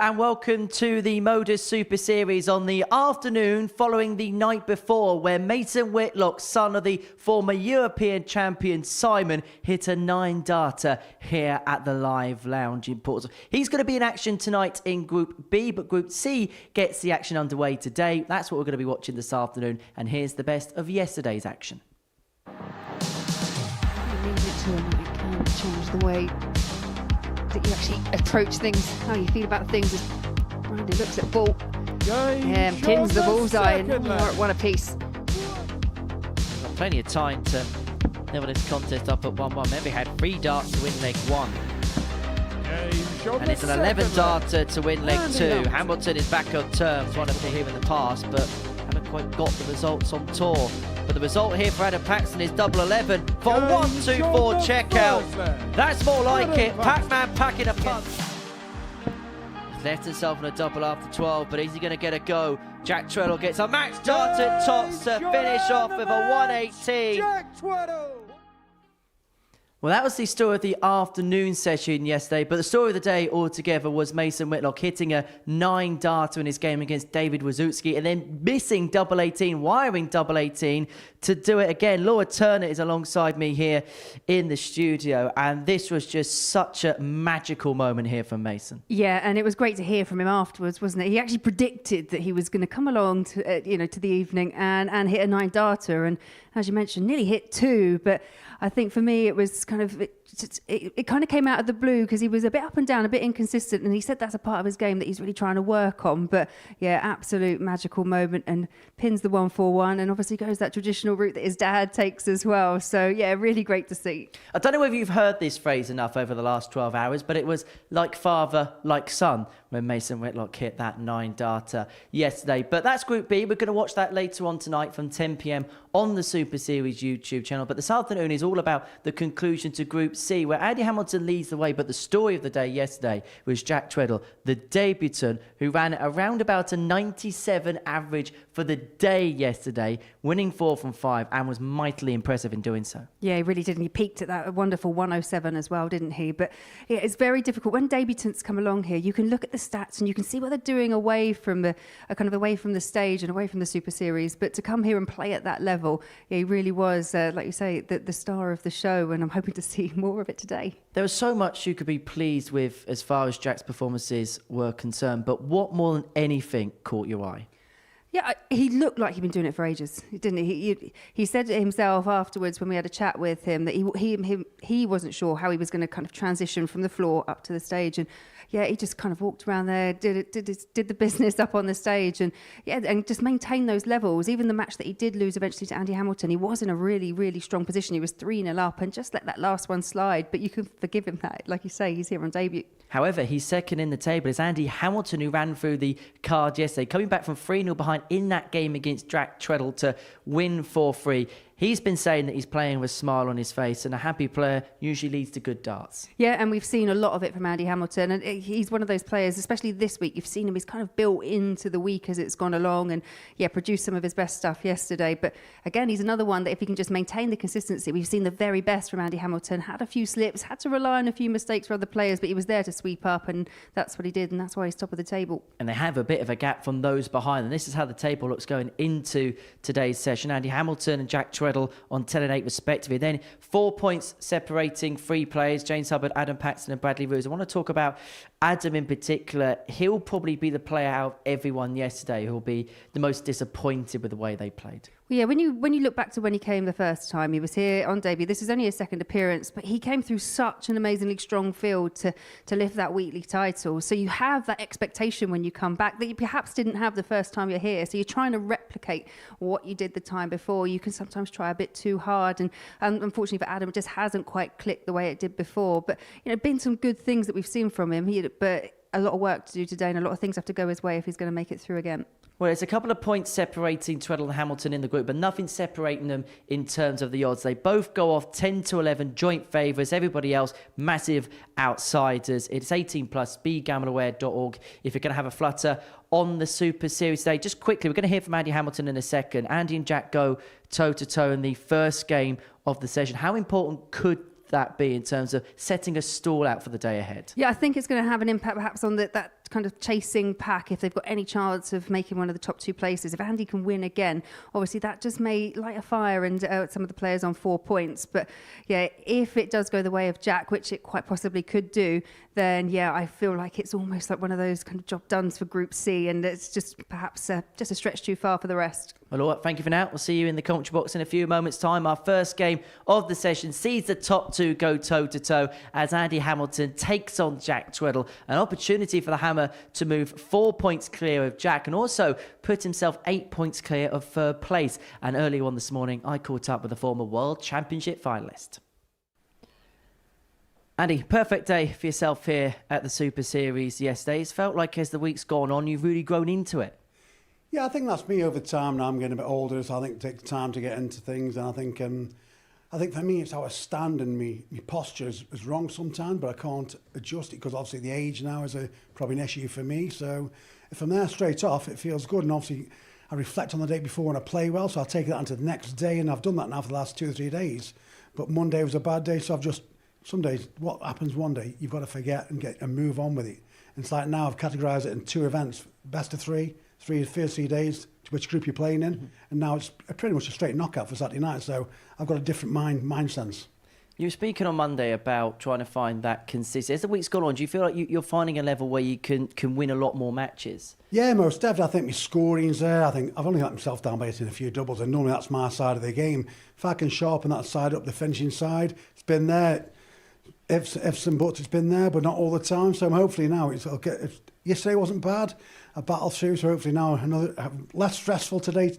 and welcome to the Modus Super Series on the afternoon following the night before, where Mason Whitlock, son of the former European champion Simon, hit a 9-darter here at the Live Lounge in Portsmouth. He's going to be in action tonight in Group B, but Group C gets the action underway today. That's what we're going to be watching this afternoon, and here's the best of yesterday's action. You leave it to him, it can change the way that you actually approach things, how you feel about things. As Randy looks at ball, pins the bullseye, and you're at one apiece. We've got plenty of time to level this contest up at 1-1. Maybe had 3 darts to win leg 1. And it's an 11-darter to win leg 2. Hamilton is back on terms, one of them here in the past, but haven't quite got the results on tour. But the result here for Adam Paxton is double 11 for a 1-2-4 checkout. That's more like it. Pac-Man packing a punch. He's left himself in a double after 12, but is he going to get a go? Jack Treadle gets a max dart at tops to finish off with a 118. Well, that was the story of the afternoon session yesterday, but the story of the day altogether was Mason Whitlock hitting a 9-darter in his game against David Wazutski and then missing double 18, wiring double 18 to do it again. Laura Turner is alongside me here in the studio, and this was just such a magical moment here from Mason. Yeah, and it was great to hear from him afterwards, wasn't it? He actually predicted that he was going to come along to, to the evening and hit a 9-darter, and as you mentioned, nearly hit 2, but I think for me it was kind of, it kind of came out of the blue because he was a bit up and down, a bit inconsistent, and he said that's a part of his game that he's really trying to work on. But yeah, absolute magical moment, and pins the 1-4-1, and obviously goes that traditional route that his dad takes as well. So yeah, really great to see. I don't know whether you've heard this phrase enough over the last 12 hours, but it was like father, like son when Mason Whitlock hit that 9-darter yesterday. But that's Group B. We're going to watch that later on tonight from 10 p.m. on the Super Series YouTube channel. But this afternoon is all about the conclusion to Group C, where Andy Hamilton leads the way. But the story of the day yesterday was Jack Treadle, the debutant, who ran around about a 97 average for the day yesterday, winning 4 from 5, and was mightily impressive in doing so. Yeah, he really did. And he peaked at that wonderful 107 as well, didn't he? But yeah, it's very difficult. When debutants come along here, you can look at the stats and you can see what they're doing away from the away from the stage and away from the Super Series. But to come here and play at that level, yeah, he really was, like you say, the star of the show, and I'm hoping to see more of it today. There was so much you could be pleased with as far as Jack's performances were concerned, but what more than anything caught your eye? Yeah, he looked like he'd been doing it for ages, didn't he? He said it himself afterwards when we had a chat with him that he wasn't sure how he was going to kind of transition from the floor up to the stage, and yeah, he just kind of walked around there, did the business up on the stage, and yeah, and just maintained those levels. Even the match that he did lose eventually to Andy Hamilton, he was in a really, really strong position. He was 3-0 up and just let that last one slide, but you can forgive him that. Like you say, he's here on debut. However, he's second in the table. It's Andy Hamilton who ran through the card yesterday, coming back from 3-0 behind in that game against Jack Treadle to win 4-3. He's been saying that he's playing with a smile on his face, and a happy player usually leads to good darts. Yeah, and we've seen a lot of it from Andy Hamilton, and he's one of those players, especially this week, you've seen him, he's kind of built into the week as it's gone along, and yeah, produced some of his best stuff yesterday. But again, he's another one that if he can just maintain the consistency, we've seen the very best from Andy Hamilton. Had a few slips, had to rely on a few mistakes for other players, but he was there to sweep up, and that's what he did, and that's why he's top of the table. And they have a bit of a gap from those behind, and this is how the table looks going into today's session. Andy Hamilton and Jack Treadle on 10 and 8 respectively. Then 4 points separating 3 players, James Hubbard, Adam Paxton and Bradley Roos. I want to talk about Adam in particular. He'll probably be the player out of everyone yesterday who'll be the most disappointed with the way they played. Well, yeah, when you look back to when he came the first time, he was here on debut. This is only his second appearance, but he came through such an amazingly strong field to lift that weekly title. So you have that expectation when you come back that you perhaps didn't have the first time you're here. So you're trying to replicate what you did the time before. You can sometimes try a bit too hard, and unfortunately for Adam, it just hasn't quite clicked the way it did before. But been some good things that we've seen from him. But a lot of work to do today, and a lot of things have to go his way if he's going to make it through again. Well, there's a couple of points separating Treadle and Hamilton in the group, but nothing separating them in terms of the odds. They both go off 10-11 joint favourites. Everybody else, massive outsiders. It's 18+, begambleaware.org if you're going to have a flutter on the Super Series today. Just quickly, we're going to hear from Andy Hamilton in a second. Andy and Jack go toe-to-toe in the first game of the session. How important could that be in terms of setting a stall out for the day ahead? Yeah, I think it's going to have an impact perhaps on that kind of chasing pack, if they've got any chance of making one of the top 2 places, if Andy can win again, obviously that just may light a fire and some of the players on 4 points. But yeah, if it does go the way of Jack, which it quite possibly could do, then yeah, I feel like it's almost like one of those kind of job dones for Group C, and it's just perhaps just a stretch too far for the rest. Well, all right, thank you for now. We'll see you in the commentary box in a few moments' time. Our first game of the session sees the top 2 go toe-to-toe as Andy Hamilton takes on Jack Tweddle. An opportunity for the Hammer to move 4 points clear of Jack and also put himself 8 points clear of 3rd place. And earlier on this morning, I caught up with a former World Championship finalist. Andy, perfect day for yourself here at the Super Series yesterday. It's felt like as the week's gone on, you've really grown into it. Yeah, I think that's me over time now. I'm getting a bit older, so I think it takes time to get into things. And I think for me, it's how I stand and my posture is wrong sometimes, but I can't adjust it because obviously the age now is probably an issue for me. So if I'm there straight off, it feels good. And obviously I reflect on the day before when I play well, so I'll take that into the next day. And I've done that now for the last 2 or 3 days. But Monday was a bad day, so some days, what happens one day, you've got to forget and move on with it. And it's like now I've categorised it in 2 events, best of 3, first 3 days, to which group you're playing in. And now it's pretty much a straight knockout for Saturday night. So I've got a different mind sense. You were speaking on Monday about trying to find that consistency. As the week's gone on, do you feel like you're finding a level where you can win a lot more matches? Yeah, most definitely. I think my scoring's there. I think I've only let myself down by hitting a few doubles, and normally that's my side of the game. If I can sharpen that side up, the finishing side, it's been there. Ifs and buts, it's been there, but not all the time. So hopefully now yesterday wasn't bad. I battled through, so hopefully now less stressful today.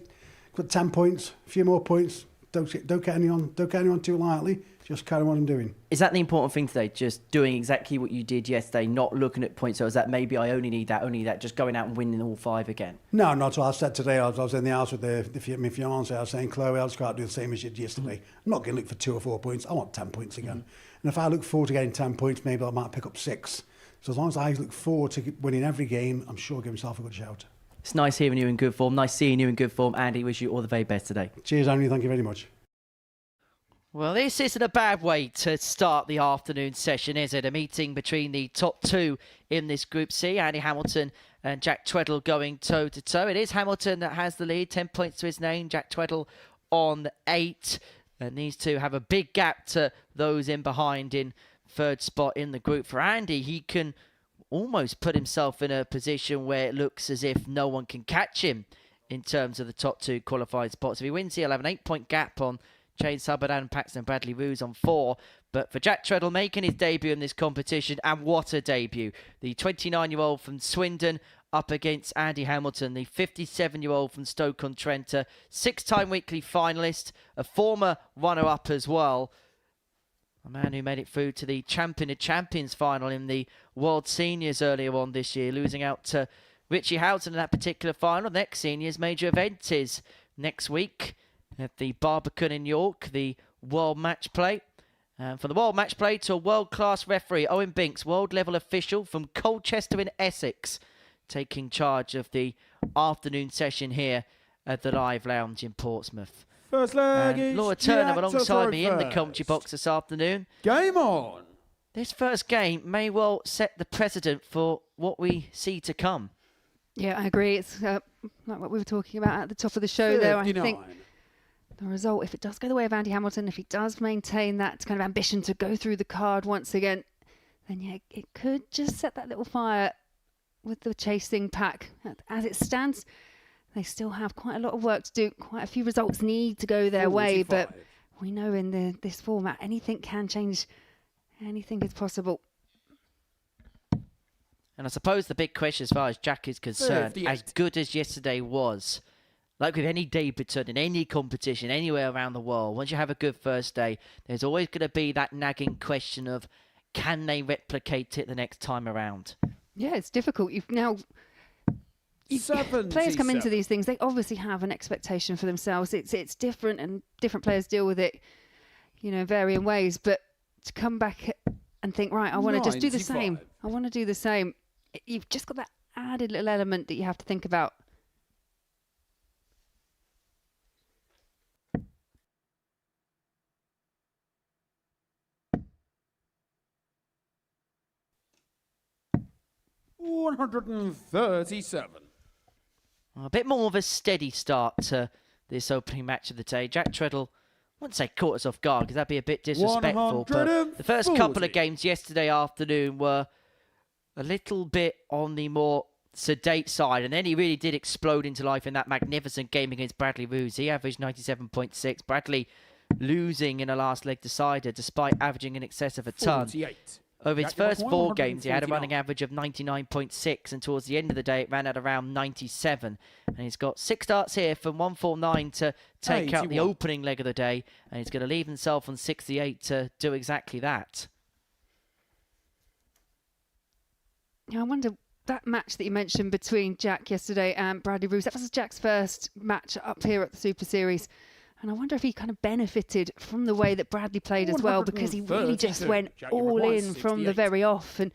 Got 10 points, a few more points. Don't get anyone too lightly. Just carry on what I'm doing. Is that the important thing today? Just doing exactly what you did yesterday, not looking at points. So is that maybe I only need that, just going out and winning all 5 again? No, not at all. I said today, I was in the house with my fiance. I was saying, Chloe, I just can't do the same as you did yesterday. I'm not going to look for 2 or 4 points. I want 10 points again. And if I look forward to getting 10 points, maybe I might pick up 6. So as long as I look forward to winning every game, I'm sure I'll give myself a good shout. It's nice hearing you in good form. Nice seeing you in good form. Andy, wish you all the very best today. Cheers, Andy. Thank you very much. Well, this isn't a bad way to start the afternoon session, is it? A meeting between the top 2 in this Group C, Andy Hamilton and Jack Tweddle going toe-to-toe. It is Hamilton that has the lead, 10 points to his name. Jack Tweddle on 8. And these two have a big gap to those in behind in 3rd spot in the group. For Andy, he can almost put himself in a position where it looks as if no one can catch him in terms of the top 2 qualified spots. If he wins, he'll have an 8-point gap on Chase Hubbard and Paxton Bradley Roos on 4. But for Jack Tweddle making his debut in this competition, and what a debut. The 29-year-old from Swindon up against Andy Hamilton, the 57-year-old from Stoke-on-Trent, 6-time weekly finalist, a former runner-up as well. A man who made it through to the Champion of Champions final in the World Seniors earlier on this year, losing out to Richie Houghton in that particular final. The next Seniors major event is next week at the Barbican in York, the World Match Play. And for the World Match Play to a world-class referee, Owen Binks, world-level official from Colchester in Essex, taking charge of the afternoon session here at the Live Lounge in Portsmouth. First leg and is Laura Turner Jack alongside me in the first. commentary box this afternoon. Game on. This first game may well set the precedent for what we see to come. Yeah, I agree. It's like what we were talking about at the top of the show there. I 59. think the result, if it does go the way of Andy Hamilton, if he does maintain that kind of ambition to go through the card once again, then yeah, it could just set that little fire with the chasing pack. As it stands, they still have quite a lot of work to do. Quite a few results need to go their way, but we know in this format, anything can change. Anything is possible. And I suppose the big question as far as Jack is concerned, 58. as good as yesterday was, like with any debutant in any competition anywhere around the world, once you have a good first day, there's always going to be that nagging question of, can they replicate it the next time around? Yeah, it's difficult. Players come into these things, they obviously have an expectation for themselves. It's different, and different players deal with it, in varying ways. But to come back and think, right, I want to just do the same. 95. I want to do the same. You've just got that added little element that you have to think about. 137. A bit more of a steady start to this opening match of the day. Jack Treadle, I wouldn't say caught us off guard because that'd be a bit disrespectful, but the first couple of games yesterday afternoon were a little bit on the more sedate side, and then he really did explode into life in that magnificent game against Bradley Roos. He averaged 97.6. Bradley losing in a last leg decider despite averaging in excess of a ton. 48. Over his first 4 games, he had a 149. running average of 99.6, and towards the end of the day, it ran at around 97. And he's got 6 starts here from 149 to take out the 81. opening leg of the day, and he's going to leave himself on 68 to do exactly that. Yeah, I wonder, that match that you mentioned between Jack yesterday and Bradley Roos, that was Jack's first match up here at the Super Series. And I wonder if he kind of benefited from the way that Bradley played as well, because he really just 132. went Jack, you all require in from the 68. very off. And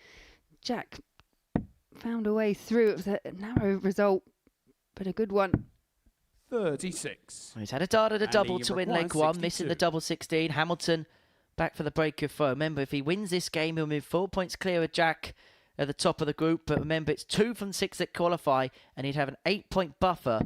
Jack found a way through. It was a narrow result, but a good one. 36. He's had a dart at a And double he to win requires leg 1, missing 62. the double 16. Hamilton back for the break of throw. Remember, if he wins this game, he'll move 4 points clear of Jack at the top of the group. But remember, it's 2 from 6 that qualify, and he'd have an 8-point buffer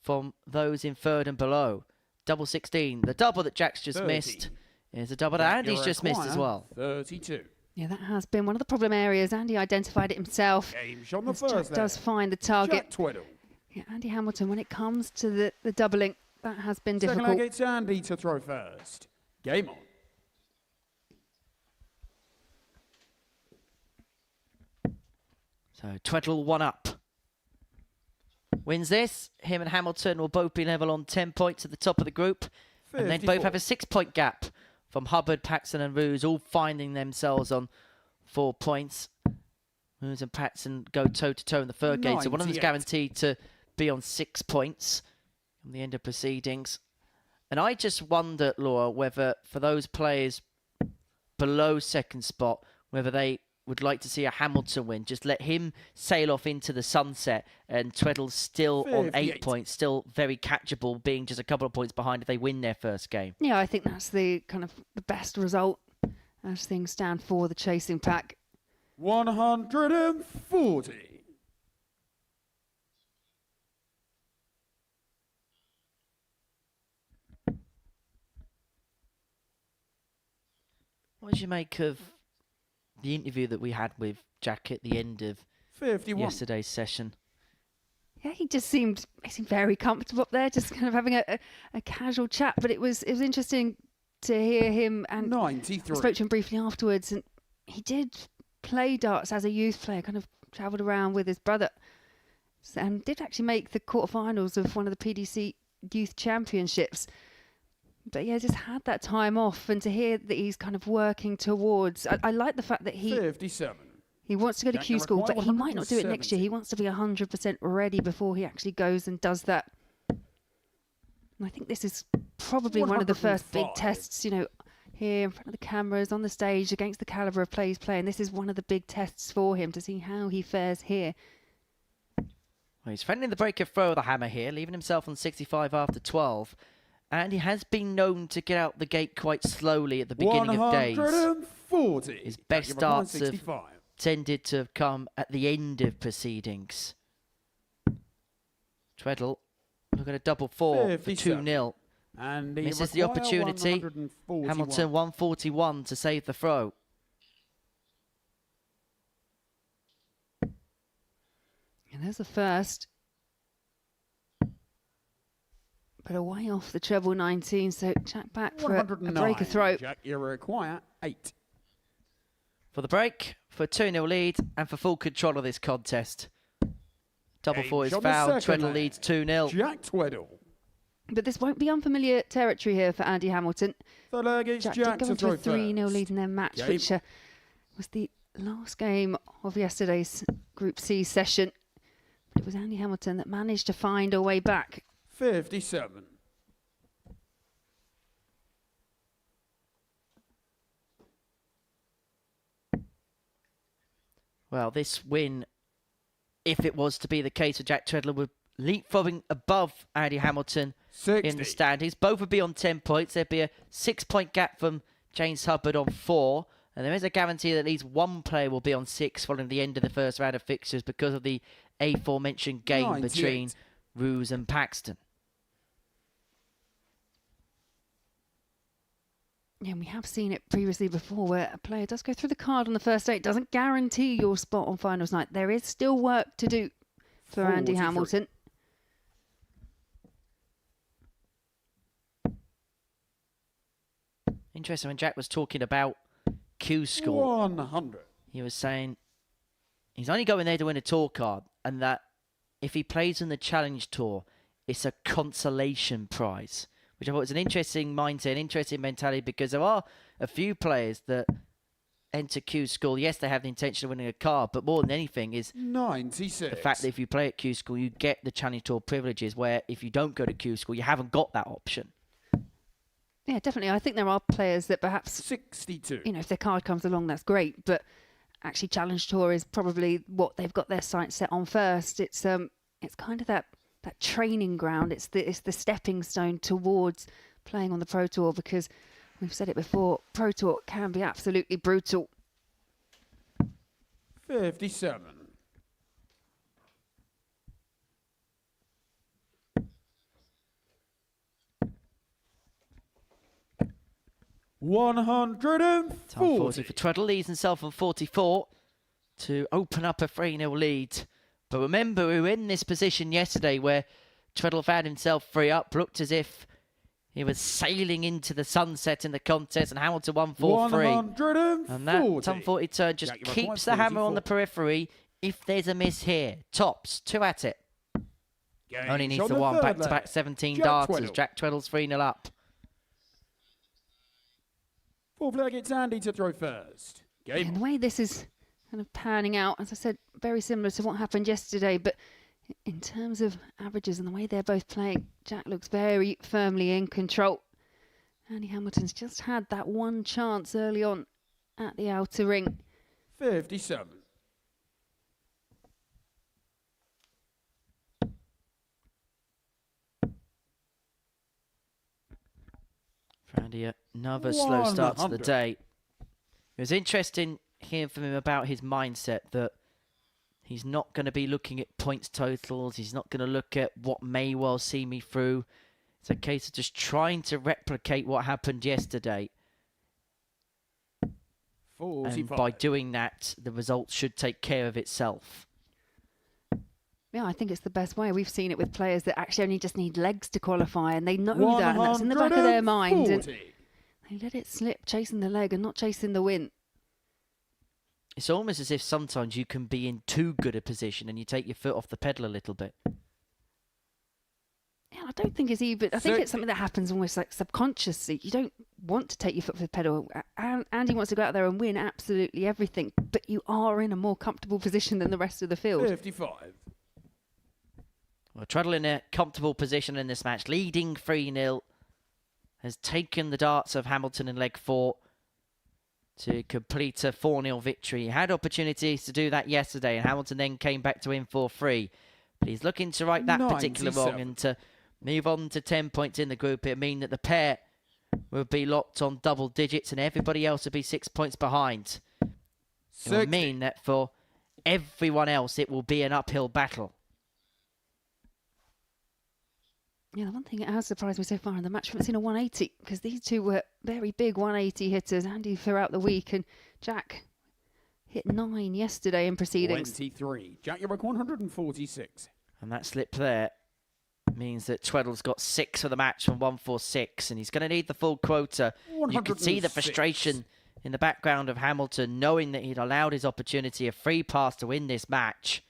from those in 3rd and below. Double 16. The double that Jack's just 30. missed is a double that Jack, Andy's you just missed as require well. 32. Yeah, that has been one of the problem areas. Andy identified it himself. Game shot on the As first Jack does leg. find the target. Jack Tweddle. Yeah, Andy Hamilton, when it comes to the doubling, that has been Second difficult. leg, it's Andy to throw first. Game on. So Tweddle 1 up. Wins this. Him and Hamilton will both be level on 10 points at the top of the group. And then both 54. have a 6-point gap from Hubbard, Paxson and Roos, all finding themselves on 4 points. Roos and Paxson go toe-to-toe in the third game, so one of them's 98. guaranteed to be on 6 points from the end of proceedings. And I just wonder, Laura, whether for those players below second spot, whether they would like to see a Hamilton win. Just let him sail off into the sunset, and Tweddle's still on 8 58. points, still very catchable, being just a couple of points behind if they win their first game. Yeah, I think that's the kind of the best result as things stand for the chasing pack. 140. What did you make of the interview that we had with Jack at the end of 51. yesterday's session? Yeah, he seemed very comfortable up there, just kind of having a casual chat. But it was interesting to hear him, and I 93. spoke to him briefly afterwards, and he did play darts as a youth player, kind of travelled around with his brother, and did actually make the quarterfinals of one of the PDC Youth Championships. But yeah, just had that time off, and to hear that he's kind of working towards, I like the fact that he 57. wants to go to Jack, Q you school, require but he might not do it next year. 170. He wants to be 100% ready before he actually goes and does that. And I think this is probably one of the first big 105. tests, you know, here in front of the cameras, on the stage, against the calibre of play he's playing. This is one of the big tests for him to see how he fares here. Well, he's fending the break of throw of the hammer here, leaving himself on 65 after 12. And he has been known to get out the gate quite slowly at the beginning of days. 140. His best Jack, you require starts have 65. tended to have come at the end of proceedings. Tweddle, look at a double 4 for 57. 2-0. And he Misses the require opportunity. 141. Hamilton 141 to save the throw. And there's the first. But away off the treble 19, so Jack back for a 109. break of throw. Jack, you require 8. For the break, for a 2-0 lead, and for full control of this contest. Double Game 4 is shot the fouled. second Tweddle leg. leads 2-0. Jack Tweddle. But this won't be unfamiliar territory here for Andy Hamilton. Third leg, it's Jack Jack did go to into throw a 3-0 first. lead in their match, Game which was the last game of yesterday's Group C session. But it was Andy Hamilton that managed to find a way back. 57. Well, this win, if it was to be the case of Jack Tweddle, would leapfrogging above Andy Hamilton 60. in the standings. Both would be on 10 points. There'd be a 6-point gap from James Hubbard on 4. And there is a guarantee that at least one player will be on 6 following the end of the first round of fixtures because of the aforementioned game 98. between Roos and Paxton. Yeah, and we have seen it previously before where a player does go through the card on the first day. It doesn't guarantee your spot on finals night. There is still work to do for Andy 43. Hamilton. Interesting, when Jack was talking about Q score, 100. he was saying he's only going there to win a tour card, and that if he plays in the Challenge Tour, it's a consolation prize, which I thought was an interesting mindset, interesting mentality, because there are a few players that enter Q School. Yes, they have the intention of winning a card, but more than anything is 96. the fact that if you play at Q School, you get the Challenge Tour privileges, where if you don't go to Q School, you haven't got that option. Yeah, definitely. I think there are players that perhaps, 62. you know, if their card comes along, that's great. But actually, Challenge Tour is probably what they've got their sights set on first. It's kind of that training ground. It's the stepping stone towards playing on the Pro Tour, because we've said it before, Pro Tour can be absolutely brutal. 57. Time 40 140. for Treadle, leads himself on 44 to open up a 3-0 lead. But remember, we were in this position yesterday where Treadle found himself 3 up, looked as if he was sailing into the sunset in the contest, and Hamilton won 4-3. And that Tom 40 turn just Jack, you're keeps right, the hammer on 44. the periphery if there's a miss here. Tops, 2 at it. Only needs on the the one. third Back-to-back leg. 17 Jack darters. Tweddle. Jack Tweddle's 3-0 up. Fourth leg, it's Andy to throw first. And Game. the way this is kind of panning out, as I said, very similar to what happened yesterday. But in terms of averages and the way they're both playing, Jack looks very firmly in control. Andy Hamilton's just had that one chance early on at the outer ring. 57. For Andy, another slow start to the 100. day. It was interesting hearing from him about his mindset, that he's not going to be looking at points totals. He's not going to look at what may well see me through. It's a case of just trying to replicate what happened yesterday. 45. And by doing that, the result should take care of itself. Yeah, I think it's the best way. We've seen it with players that actually only just need legs to qualify, and they know that, and that's in the back of their mind. And 140. they let it slip, chasing the leg and not chasing the win. It's almost as if sometimes you can be in too good a position and you take your foot off the pedal a little bit. Yeah, I don't think it's even. I think it's something that happens almost like subconsciously. You don't want to take your foot off the pedal. Andy wants to go out there and win absolutely everything, but you are in a more comfortable position than the rest of the field. 55. Well, Treadle in a comfortable position in this match, leading 3-0, has taken the darts of Hamilton in leg 4 to complete a 4-0 victory. He had opportunities to do that yesterday, and Hamilton then came back to win 4-3. But he's looking to right that particular wrong 97. and to move on to 10 points in the group. It would mean that the pair would be locked on double digits and everybody else would be 6 points behind. It will 60. mean that for everyone else, it will be an uphill battle. Yeah, the one thing that has surprised me so far in the match, we haven't seen a 180, because these two were very big 180 hitters. Andy throughout the week, and Jack hit 9 yesterday in proceedings. 23. Jack, you're 146. And that slip there means that Tweddle's got 6 for the match from 146, and he's going to need the full quota. You can see the 106. frustration in the background of Hamilton, knowing that he'd allowed his opportunity, a free pass to win this match.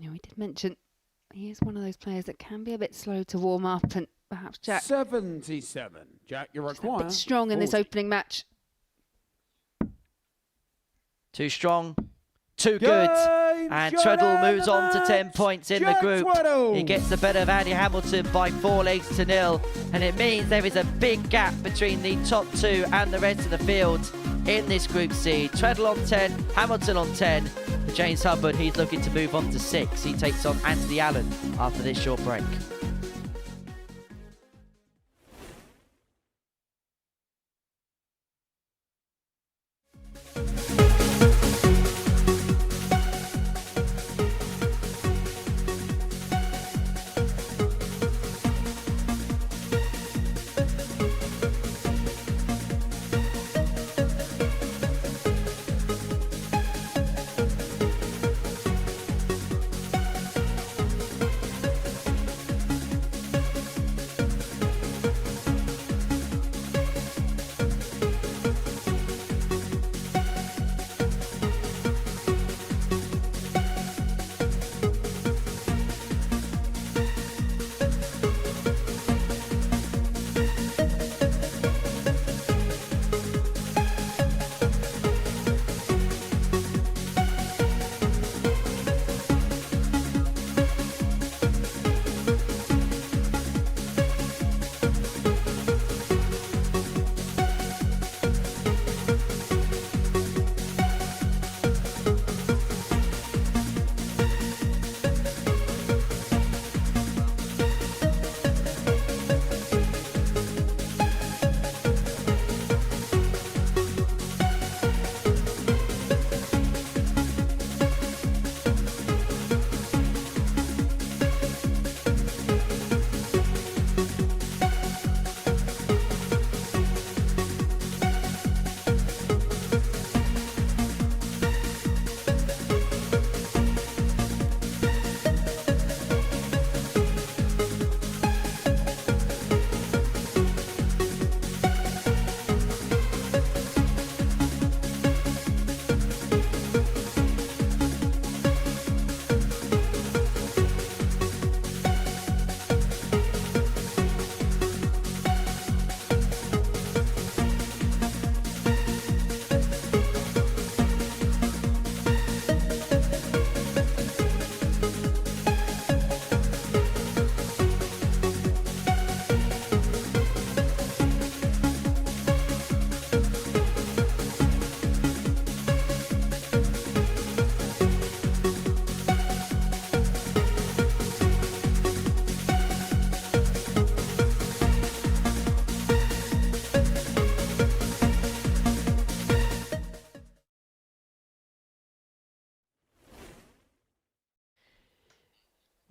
You know, we did mention he is one of those players that can be a bit slow to warm up, and perhaps Jack 77. Jack, you a require bit strong in this 40. opening match. Too strong, too good. And Treadle moves on to 10 points in the Jack group. Tweddle. He gets the better of Andy Hamilton by 4 legs to 0. And it means there is a big gap between the top 2 and the rest of the field in this Group C. Treadle on 10, Hamilton on 10. James Hubbard, he's looking to move on to 6. He takes on Anthony Allen after this short break.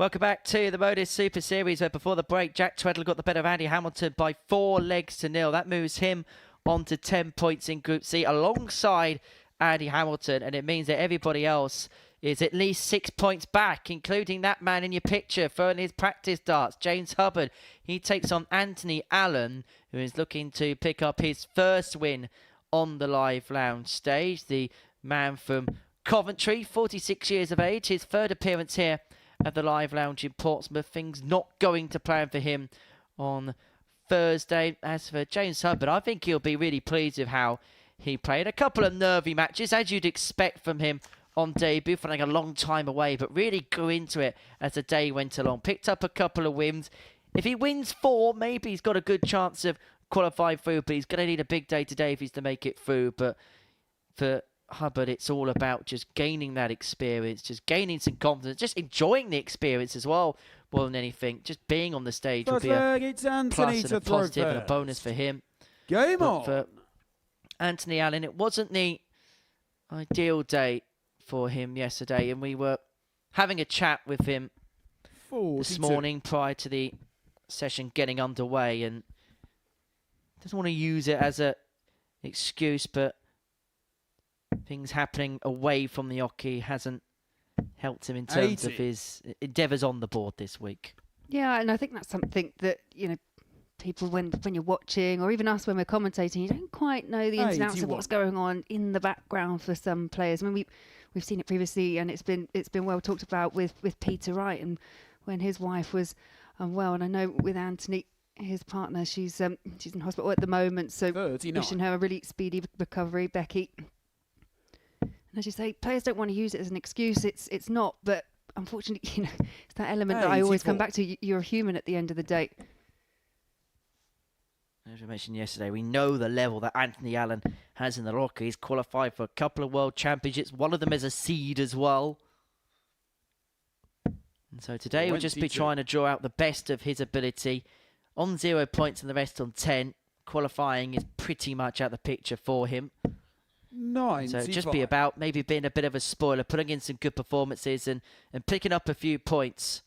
Welcome back to the Modus Super Series, where before the break, Jack Tweddle got the better of Andy Hamilton by 4 legs to 0. That moves him on to 10 points in Group C alongside Andy Hamilton, and it means that everybody else is at least 6 points back, including that man in your picture throwing his practice darts, James Hubbard. He takes on Anthony Allen, who is looking to pick up his first win on the live lounge stage. The man from Coventry, 46 years of age, his third appearance here at the live lounge in Portsmouth. Things not going to plan for him on Thursday. As for James Hubbard, I think he'll be really pleased with how he played. A couple of nervy matches, as you'd expect from him on debut, feeling a long time away, but really grew into it as the day went along. Picked up a couple of wins. If he wins 4, maybe he's got a good chance of qualifying through, but he's going to need a big day today if he's to make it through. But for Hubbard, it's all about just gaining that experience, just gaining some confidence, just enjoying the experience as well, more than anything. Just being on the stage will be a it's Anthony plus and to a throw positive and a first. bonus for him. Game But on. for Anthony Allen, it wasn't the ideal day for him yesterday, and we were having a chat with him this 42. morning prior to the session getting underway, and doesn't want to use it as a excuse, but things happening away from the hockey hasn't helped him in terms of 80. his endeavours on the board this week. Yeah, and I think that's something that, you know, people when you're watching, or even us when we're commentating, you don't quite know the ins and outs of 81. what's going on in the background for some players. I mean, we've seen it previously, and it's been well talked about with Peter Wright, and when his wife was unwell, and I know with Anthony, his partner, she's in hospital at the moment, so 39. wishing her a really speedy recovery, Becky. And as you say, players don't want to use it as an excuse. It's not, but unfortunately, you know, it's that element that I always come 84. back to. You're a human at the end of the day. As we mentioned yesterday, we know the level that Anthony Allen has in the locker. He's qualified for a couple of World Championships, one of them as a seed as well. And so today we'll just be trying to draw out the best of his ability. On 0 points and the rest on 10. Qualifying is pretty much out the picture for him. 95. So it'll just be about maybe being a bit of a spoiler, putting in some good performances and picking up a few points.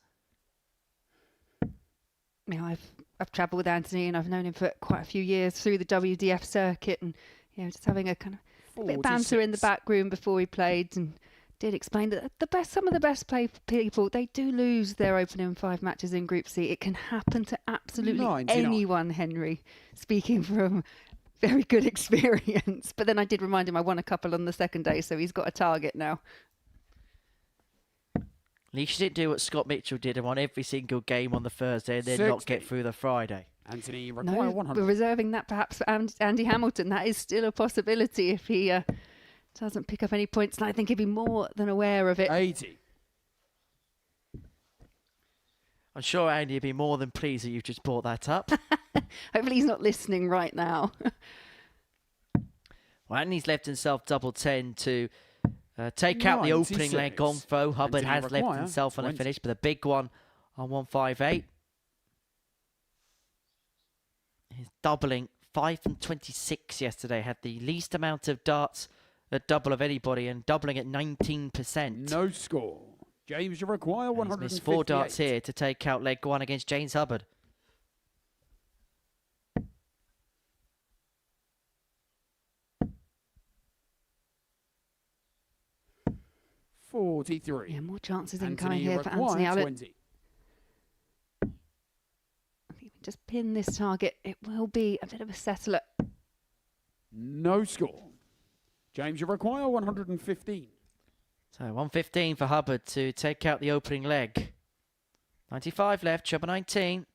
You know, I've travelled with Anthony and I've known him for quite a few years through the WDF circuit, and you know, just having a kind of bit of banter in the back room before we played, and did explain that some of the best people, they do lose their opening 5 matches in Group C. It can happen to absolutely 99. anyone, Henry, speaking from very good experience. But then I did remind him I won a couple on the second day, so he's got a target now. At least you didn't do what Scott Mitchell did and won every single game on the Thursday and then 60. not get through the Friday. Anthony No, require 100. we're reserving that perhaps for Andy Hamilton. That is still a possibility if he doesn't pick up any points. And I think he'd be more than aware of it. 80. I'm sure Andy would be more than pleased that you've just brought that up. Hopefully he's not listening right now. Well, Andy's left himself double 10 to take out the opening 96. leg on throw. Hubbard Anthony has left require himself on a 20. finish, but a big one on 158. He's doubling 5 from 26 yesterday. Had the least amount of darts at double of anybody and doubling at 19%. No score. James, you require And he's 158. missed 4 darts here to take out leg 1 against James Hubbard. $43. Yeah, more chances Anthony incoming here for require Anthony Allen. 20. I think if we just pin this target, it will be a bit of a settler. No score. James, you require 115. So 115 for Hubbard to take out the opening leg. 95 left, treble 19.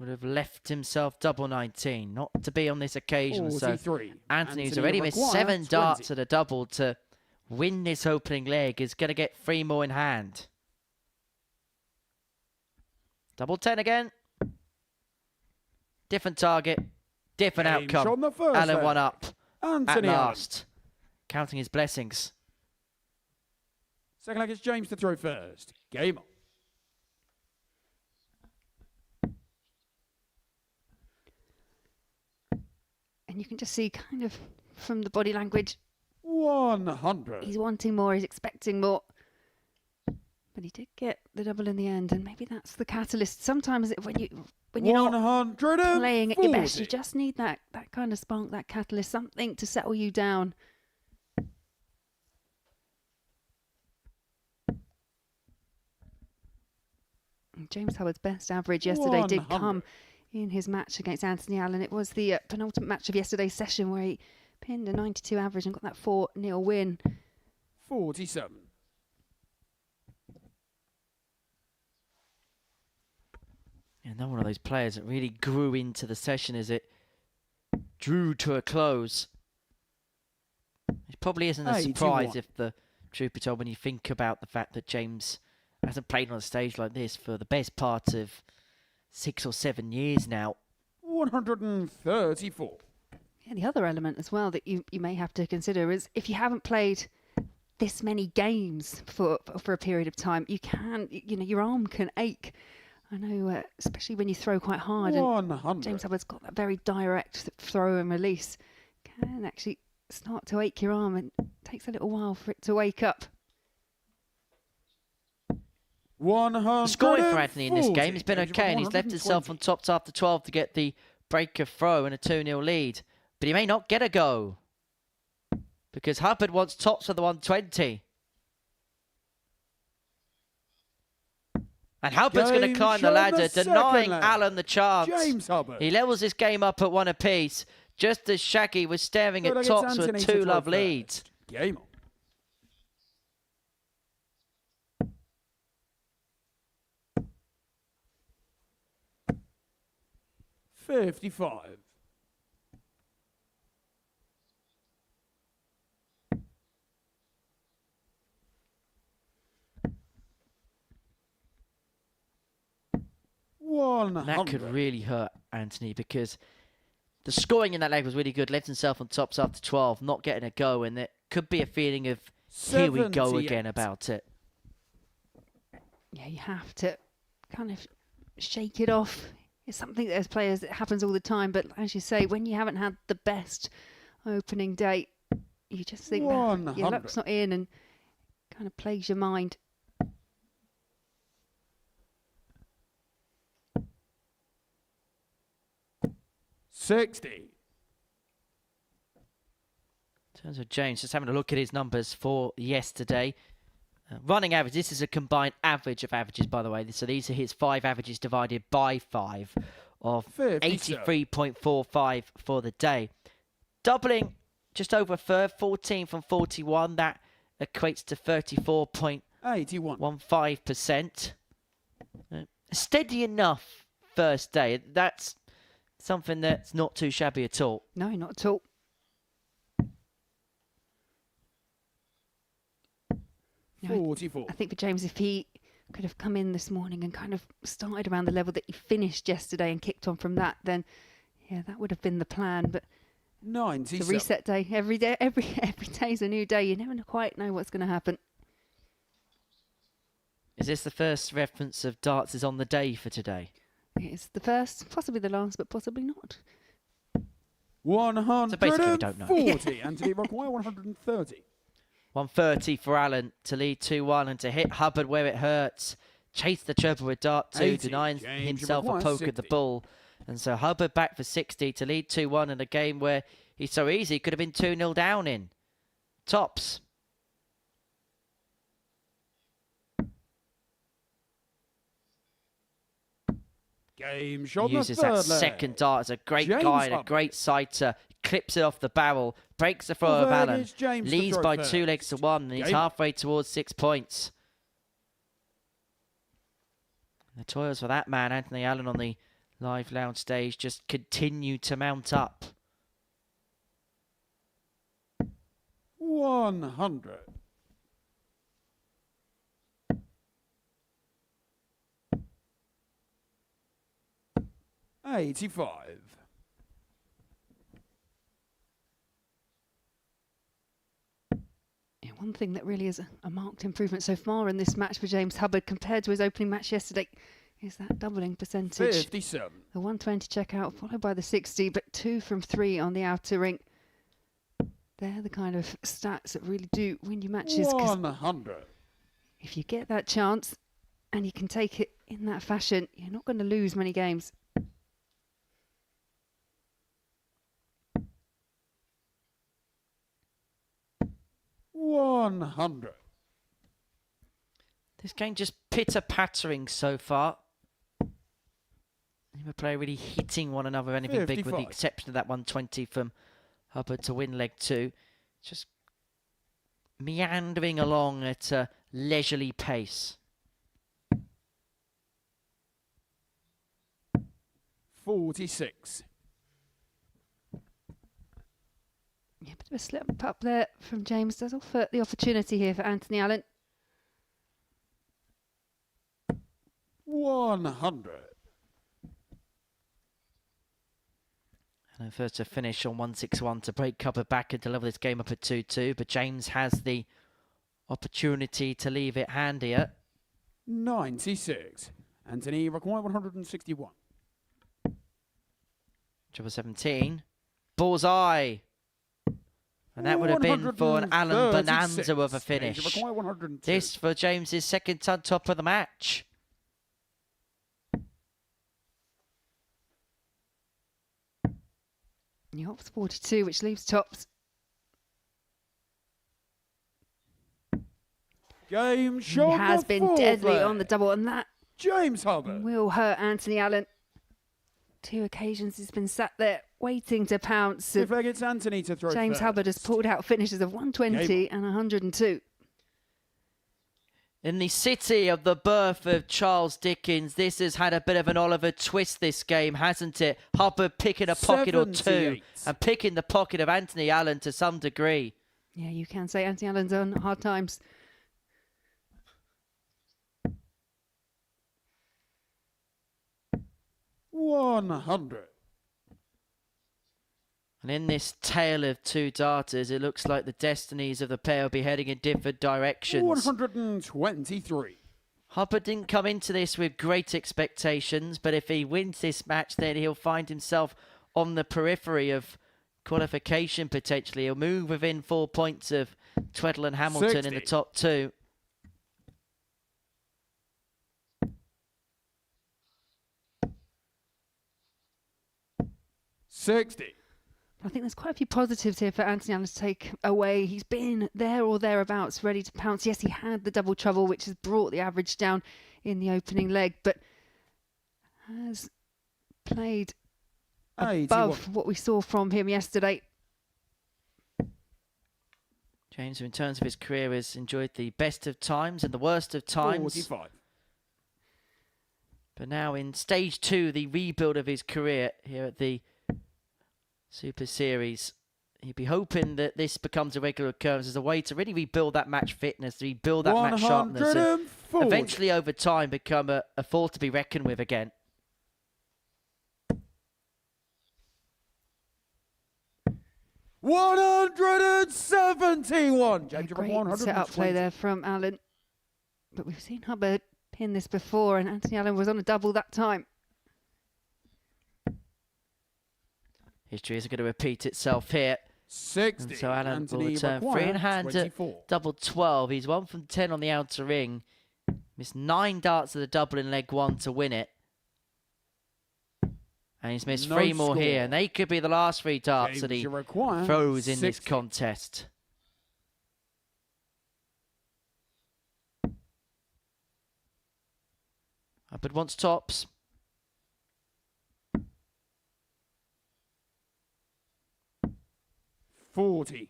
Would have left himself double 19. Not to be on this occasion. So 43. Anthony's already missed 7 darts at a double to win this opening leg. Is going to get 3 more in hand. Double 10 again. Different target. Different outcome. On the first Allen leg. one up Anthony at Allen. last. Counting his blessings. Second leg is James to throw first. Game on. And you can just see kind of from the body language, 100. he's wanting more, he's expecting more. But he did get the double in the end, and maybe that's the catalyst. Sometimes when you're not playing at your best, you just need that kind of spark, that catalyst, something to settle you down. And James Hubbard's best average yesterday did 100. come in his match against Anthony Allen. It was the penultimate match of yesterday's session where he pinned a 92 average and got that 4-0 win. 47. Another one of those players that really grew into the session as it drew to a close. It probably isn't a surprise 81. if the truth be told when you think about the fact that James hasn't played on a stage like this for the best part of 6 or 7 years now. 134. Yeah, the other element as well that you may have to consider is if you haven't played this many games for a period of time, your arm can ache. I know, especially when you throw quite hard. 100. And James Hubbard's got that very direct throw and release. Can actually start to ache your arm, and it takes a little while for it to wake up. 100. Scoring for Anthony in this game has been okay, and he's left himself on top after 12 to get the breaker throw and a 2-0 lead. But he may not get a go because Hubbard wants tops for the 120. And Hubbard's going to climb the ladder, denying Allen the chance. James Hubbard. He levels this game up at 1 apiece, just as Shaggy was staring at tops with 2 love leads. Game on. $55. That could really hurt Anthony, because the scoring in that leg was really good. Left himself on tops after 12, not getting a go, and there could be a feeling of here we go 78. again about it. Yeah, you have to kind of shake it off. It's something that as players it happens all the time, but as you say, when you haven't had the best opening day, you just think that your 100. luck's not in and kind of plagues your mind. $60. In terms of James, just having a look at his numbers for yesterday. Running average, this is a combined average of averages, by the way. So these are his 5 averages divided by 5 of 83.45 for the day. Doubling just over a third, 14 from 41. That equates to 34.15%. 81. Steady enough first day. That's something that's not too shabby at all. No, not at all. You know, 44. I think for James, if he could have come in this morning and kind of started around the level that he finished yesterday and kicked on from that, then yeah, that would have been the plan. But it's 97. a reset day. Every day is a new day. You never quite know what's going to happen. Is this the first reference of darts is on the day for today? It's the first, possibly the last, but possibly not. 140. So basically we don't know. Anthony Rockaway, 130. 130 for Allen to lead 2-1 and to hit Hubbard where it hurts. Chase the triple with dart 2, 80. denying James himself a Rockaway, poke at the 60. bull. And so Hubbard back for 60 to lead 2-1 in a game where he's so easy, could have been 2-0 down in. Tops. Game shot. Uses the that third leg. second dart as a great James guide, a Hubbard. great sighter. Clips it off the barrel, breaks the throw Well, of there Allen, is James to leads throw by first. 2 legs to 1, and he's Game. halfway towards 6 points. The toils for that man, Anthony Allen, on the live lounge stage just continue to mount up. 100. $85. Yeah, one thing that really is a marked improvement so far in this match for James Hubbard compared to his opening match yesterday is that doubling percentage. 57. The 120 checkout followed by the 60, but 2 from 3 on the outer ring. They're the kind of stats that really do win you matches. 'Cause 100. if you get that chance and you can take it in that fashion, you're not going to lose many games. $100. This game just pitter-pattering so far. Neither player really hitting one another or anything big, with the 55. exception of that 120 from Hubbard to win leg 2. Just meandering along at a leisurely pace. 46. Yeah, bit of a slip up there from James. Does offer the opportunity here for Anthony Allen. 100. And first to finish on 161 to break Hubbard back and to level this game up at 2-2. But James has the opportunity to leave it handier. 96. Anthony Rockaway, 161. Triple 17. Bullseye. And that would have been for an Allen Bonanza of a finish. Rockaway, 102. This for James's second ton top of the match. Yops 42, which leaves tops. Game He shot. has the been fourth deadly leg. on the double, and that James Hubbard. will hurt Anthony Allen. 2 occasions he's been sat there waiting to pounce. If I get Anthony to throw James first. Hubbard has pulled out finishes of 120 and 102. In the city of the birth of Charles Dickens, this has had a bit of an Oliver Twist, this game, hasn't it? Hubbard picking a pocket or 2 78. and picking the pocket of Anthony Allen to some degree. Yeah, you can say Anthony Allen's on hard times. 100. And in this tale of two darters, it looks like the destinies of the pair will be heading in different directions. 123. Hubbard didn't come into this with great expectations, but if he wins this match, then he'll find himself on the periphery of qualification potentially. He'll move within 4 points of Tweddle and Hamilton 60. in the top two. I think there's quite a few positives here for Anthony Allen to take away. He's been there or thereabouts, ready to pounce. Yes, he had the double trouble, which has brought the average down in the opening leg, but has played above what we saw from him yesterday. James, in terms of his career, has enjoyed the best of times and the worst of times. 45. But now in stage two, the rebuild of his career here at the Super Series, he'd be hoping that this becomes a regular occurrence as a way to really rebuild that match fitness, rebuild that match sharpness, and eventually over time become a force to be reckoned with again. $171. James, Great 120. set-up play there from Allen. But we've seen Hubbard pin this before, and Anthony Allen was on a double that time. History isn't going to repeat itself here. 60. And so Allen Anthony will return McGuire, free in hand at 24. double 12. He's 1 from 10 on the outer ring. Missed 9 darts of the double in leg 1 to win it. And he's missed 3 more score. here. And they could be the last 3 darts that he throws in this contest. Hubbard wants tops. $40.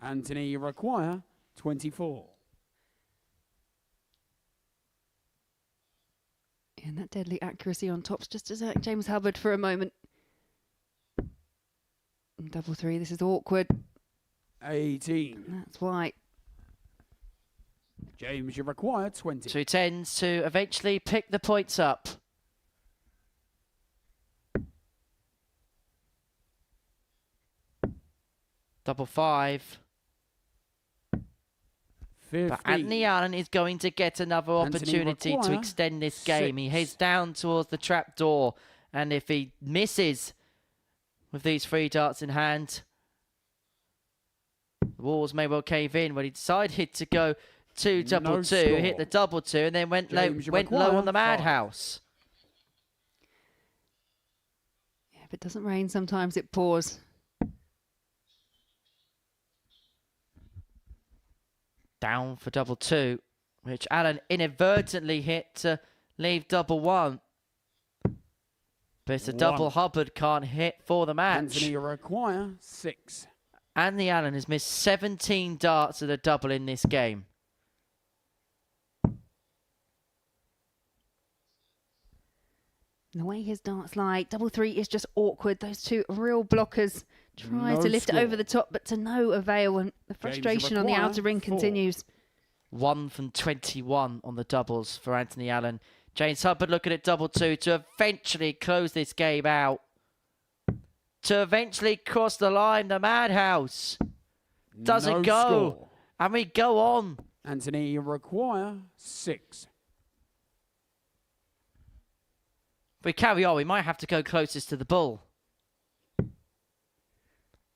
Anthony McGuire, 24. And that deadly accuracy on tops just desert James Hubbard for a moment. Double 3, this is awkward. 18. That's why. James, you require 20. So he tends to eventually pick the points up. Double 5. 50. But Anthony Allen is going to get another opportunity to McGuire, extend this game. 6. He heads down towards the trap door, and if he misses with these 3 darts in hand, the walls may well cave in. But he decided to go 2 double 2, score. hit the double 2, and then went low McGuire, on the 5. madhouse. Yeah, if it doesn't rain, sometimes it pours. Down for double 2, which Allen inadvertently hit to leave double 1. But it's a double Hubbard can't hit for the match. Anthony require 6. Anthony Allen has missed 17 darts at a double in this game. And the way his darts lie, double 3 is just awkward. Those 2 real blockers. Tries to lift it over the top, but to no avail, and the frustration on the outer ring continues. 1 from 21 on the doubles for Anthony Allen. James Hubbard looking at double 2 to eventually close this game out. To eventually cross the line, the madhouse. Does it go? Score. And we go on. Anthony require 6. If we carry on, we might have to go closest to the bull.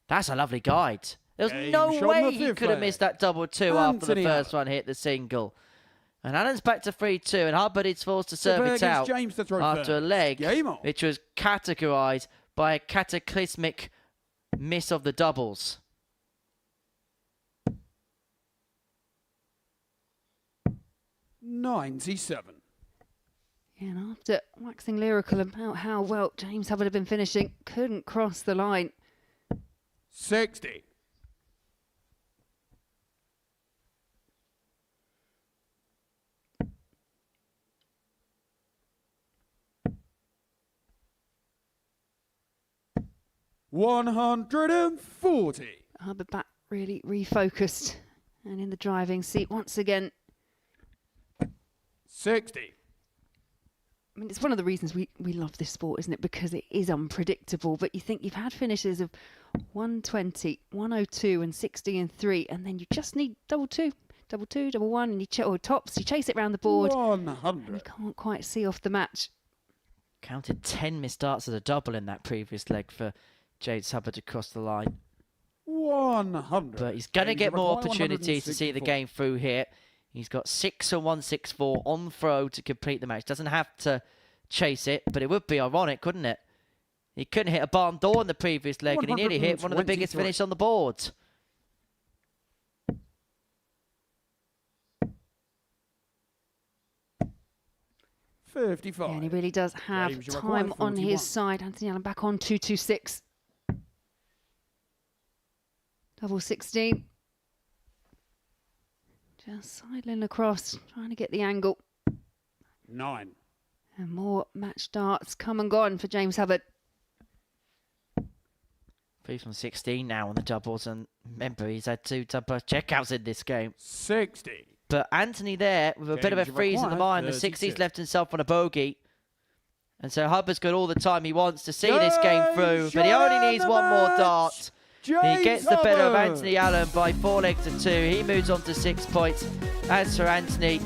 That's a lovely guide. There was no way he could have missed that double 2 after the first one hit the single. And Allen's back to 3-2, and Hubbard is forced to serve it out after a leg, which was categorised by a cataclysmic miss of the doubles. $97. And after waxing lyrical about how well James Hubbard had been finishing, couldn't cross the line. 60. $140. Hubbard back really refocused and in the driving seat once again. 60. I mean, it's one of the reasons we love this sport, isn't it? Because it is unpredictable. But you think you've had finishes of 120, 102 and 60 and 3, and then you just need double two, double one, and or tops. You chase it round the board, 100. and you can't quite see off the match. Counted 10 missed darts as a double in that previous leg for James Hubbard to cross the line. 100. But he's going to get more opportunities to see the 164. game through here. He's got 6 and 164 on throw to complete the match. Doesn't have to chase it, but it would be ironic, couldn't it? He couldn't hit a barn door in the previous leg, and he nearly hit one of the biggest 123. finishes on the board. Yeah, 55. and he really does have James, you require time on 41. his side. Anthony Allen back on 226. Double 16. Just sidling across, trying to get the angle. 9. And more match darts come and gone for James Hubbard. 3 from 16 now on the doubles, and remember, he's had 2 double checkouts in this game. 60. But Anthony there with a bit of a James freeze in the required mind. The 60's 32. left himself on a bogey. And so Hubbard's got all the time he wants to see this game through, but he only needs one more dart. He gets the better of Anthony Allen by 4 legs to 2. He moves on to 6 points. As for Anthony,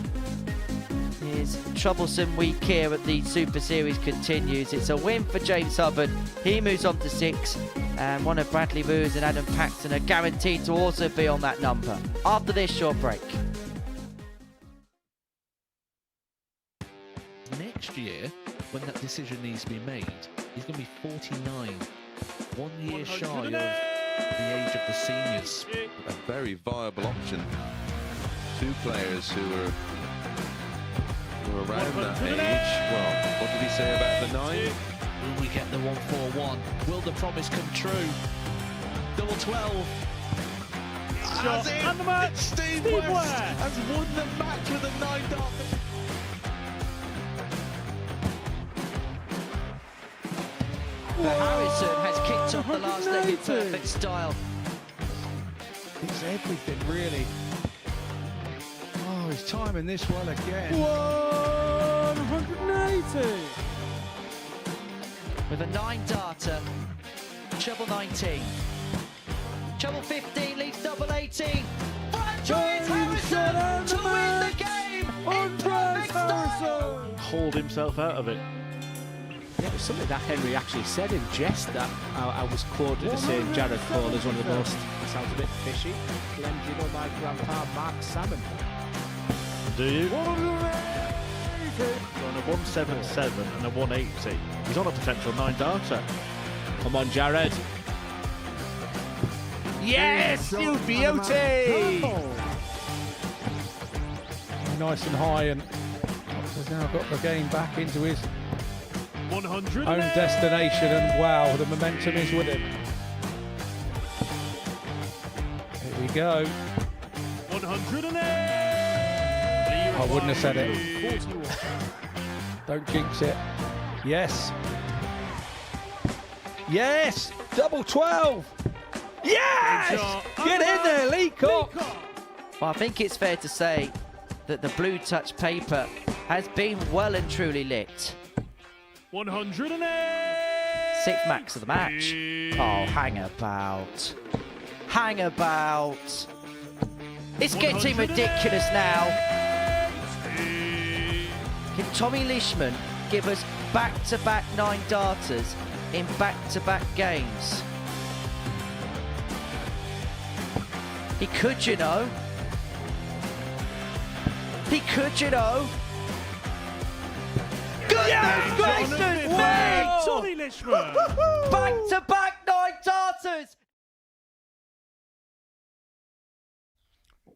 his troublesome week here at the Super Series continues. It's a win for James Hubbard. He moves on to 6. And one of Bradley Roos and Adam Paxton are guaranteed to also be on that number. After this short break. Next year, when that decision needs to be made, he's going to be 49. 1 year shy of the age of the seniors. A very viable option. 2 players who are around that age. Well, what did he say about the 9? Will we get the 141? Will the promise come true? Double 12. Shot and the match. Steve Steve West West. has won the match with a 9 dart. Harrison has kicked off the last leg in perfect style. It's everything, really. Oh, he's timing this well again. 180. With a 9 darter, treble 19. Treble 15 leads double 18. Franchise Harrison to win the game in perfect style. Hauled himself out of it. Yeah, it was something that Henry actually said in jest that I was quoted as saying Jared Cole is one of the most, sounds a bit fishy. Glenn, do you know my grandpa Mark Salmon? Do you? On a 177 and a 180. He's on a potential 9 darter. Come on, Jared. Yes, you beauty! Nice and high, and has now got the game back into his 100. own destination, and wow, the momentum is with him. Here we go. 108. I wouldn't have said it. Don't jinx it. Yes. Yes! Double 12! Yes! Get in there, Leacock! Well, I think it's fair to say that the blue touch paper has been well and truly lit. 108. 6th max of the match. Oh, hang about. Hang about. It's getting ridiculous now. Can Tommy Leishman give us back-to-back 9 darters in back-to-back games? He could, you know. He could, you know. Goodness gracious me! Tommy Leishman. Back-to-back 9 darters!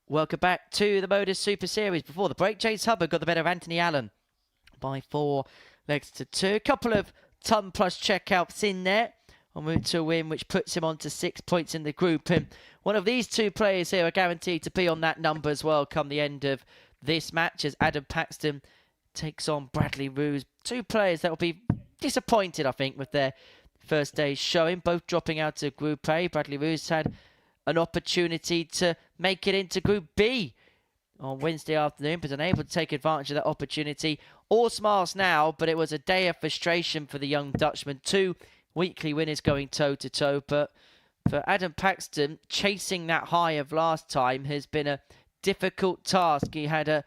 Welcome back to the Modus Super Series. Before the break, James Hubbard got the better of Anthony Allen by 4 legs to 2. A couple of ton-plus checkouts in there en route to a win, which puts him on to 6 points in the group. And one of these 2 players here are guaranteed to be on that number as well come the end of this match, as Adam Paxton takes on Bradley Roos. 2 players that will be disappointed, I think, with their first day's showing, both dropping out of Group A. Bradley Roos had an opportunity to make it into Group B on Wednesday afternoon, but unable to take advantage of that opportunity. All smiles now, but it was a day of frustration for the young Dutchman. 2 weekly winners going toe-to-toe, but for Adam Paxton, chasing that high of last time has been a difficult task. He had a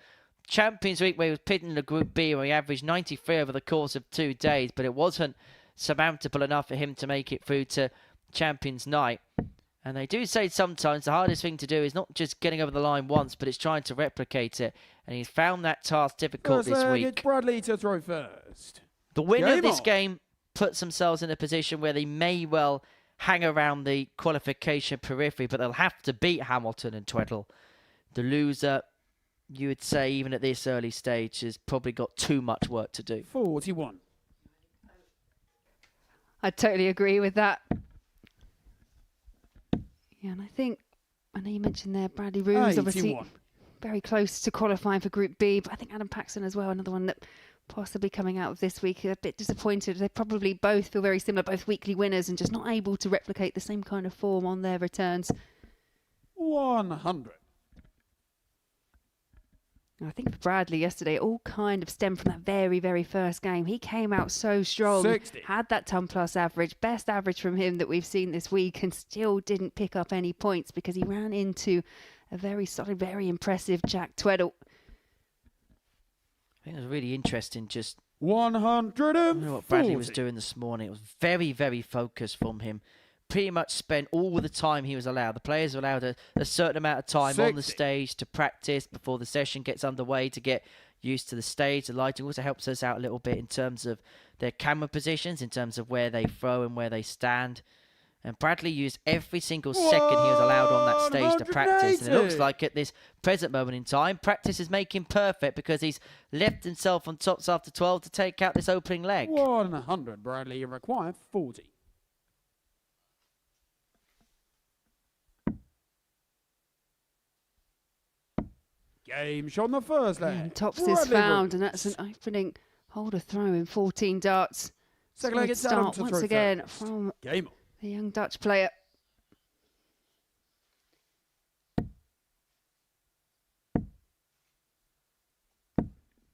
Champions Week where he was pitting in a Group B where he averaged 93 over the course of 2 days, but it wasn't surmountable enough for him to make it through to Champions Night. And they do say sometimes the hardest thing to do is not just getting over the line once, but it's trying to replicate it. And he's found that task difficult this week. It's Bradley to throw first. The winner of this game puts themselves in a position where they may well hang around the qualification periphery, but they'll have to beat Hamilton and Tweddle. The loser, you would say, even at this early stage, has probably got too much work to do. 41. I totally agree with that. Yeah, and I know you mentioned there Bradley Roos, obviously very close to qualifying for Group B, but I think Adam Paxton as well, another one that possibly coming out of this week a bit disappointed. They probably both feel very similar, both weekly winners, and just not able to replicate the same kind of form on their returns. 100. I think for Bradley yesterday, it all kind of stemmed from that very, very first game. He came out so strong, 60. had that ton plus average, best average from him that we've seen this week, and still didn't pick up any points because he ran into a very solid, very impressive Jack Tweddle. I think it was really interesting just 140. what Bradley was doing this morning. It was very, very focused from him. Pretty much spent all the time he was allowed. The players are allowed a certain amount of time 60. on the stage to practice before the session gets underway, to get used to the stage. The lighting also helps us out a little bit in terms of their camera positions, in terms of where they throw and where they stand. And Bradley used every single second he was allowed on that stage to practice. And it looks like at this present moment in time, practice is making perfect because he's left himself on tops after 12 to take out this opening leg. 100. Bradley, you require 40. Game shot on the first leg. And tops is Bradley found, Roos. and that's an opening holder throw in 14 darts. Second leg, Solid it's Adam start to once throw again first. from Game on. the young Dutch player.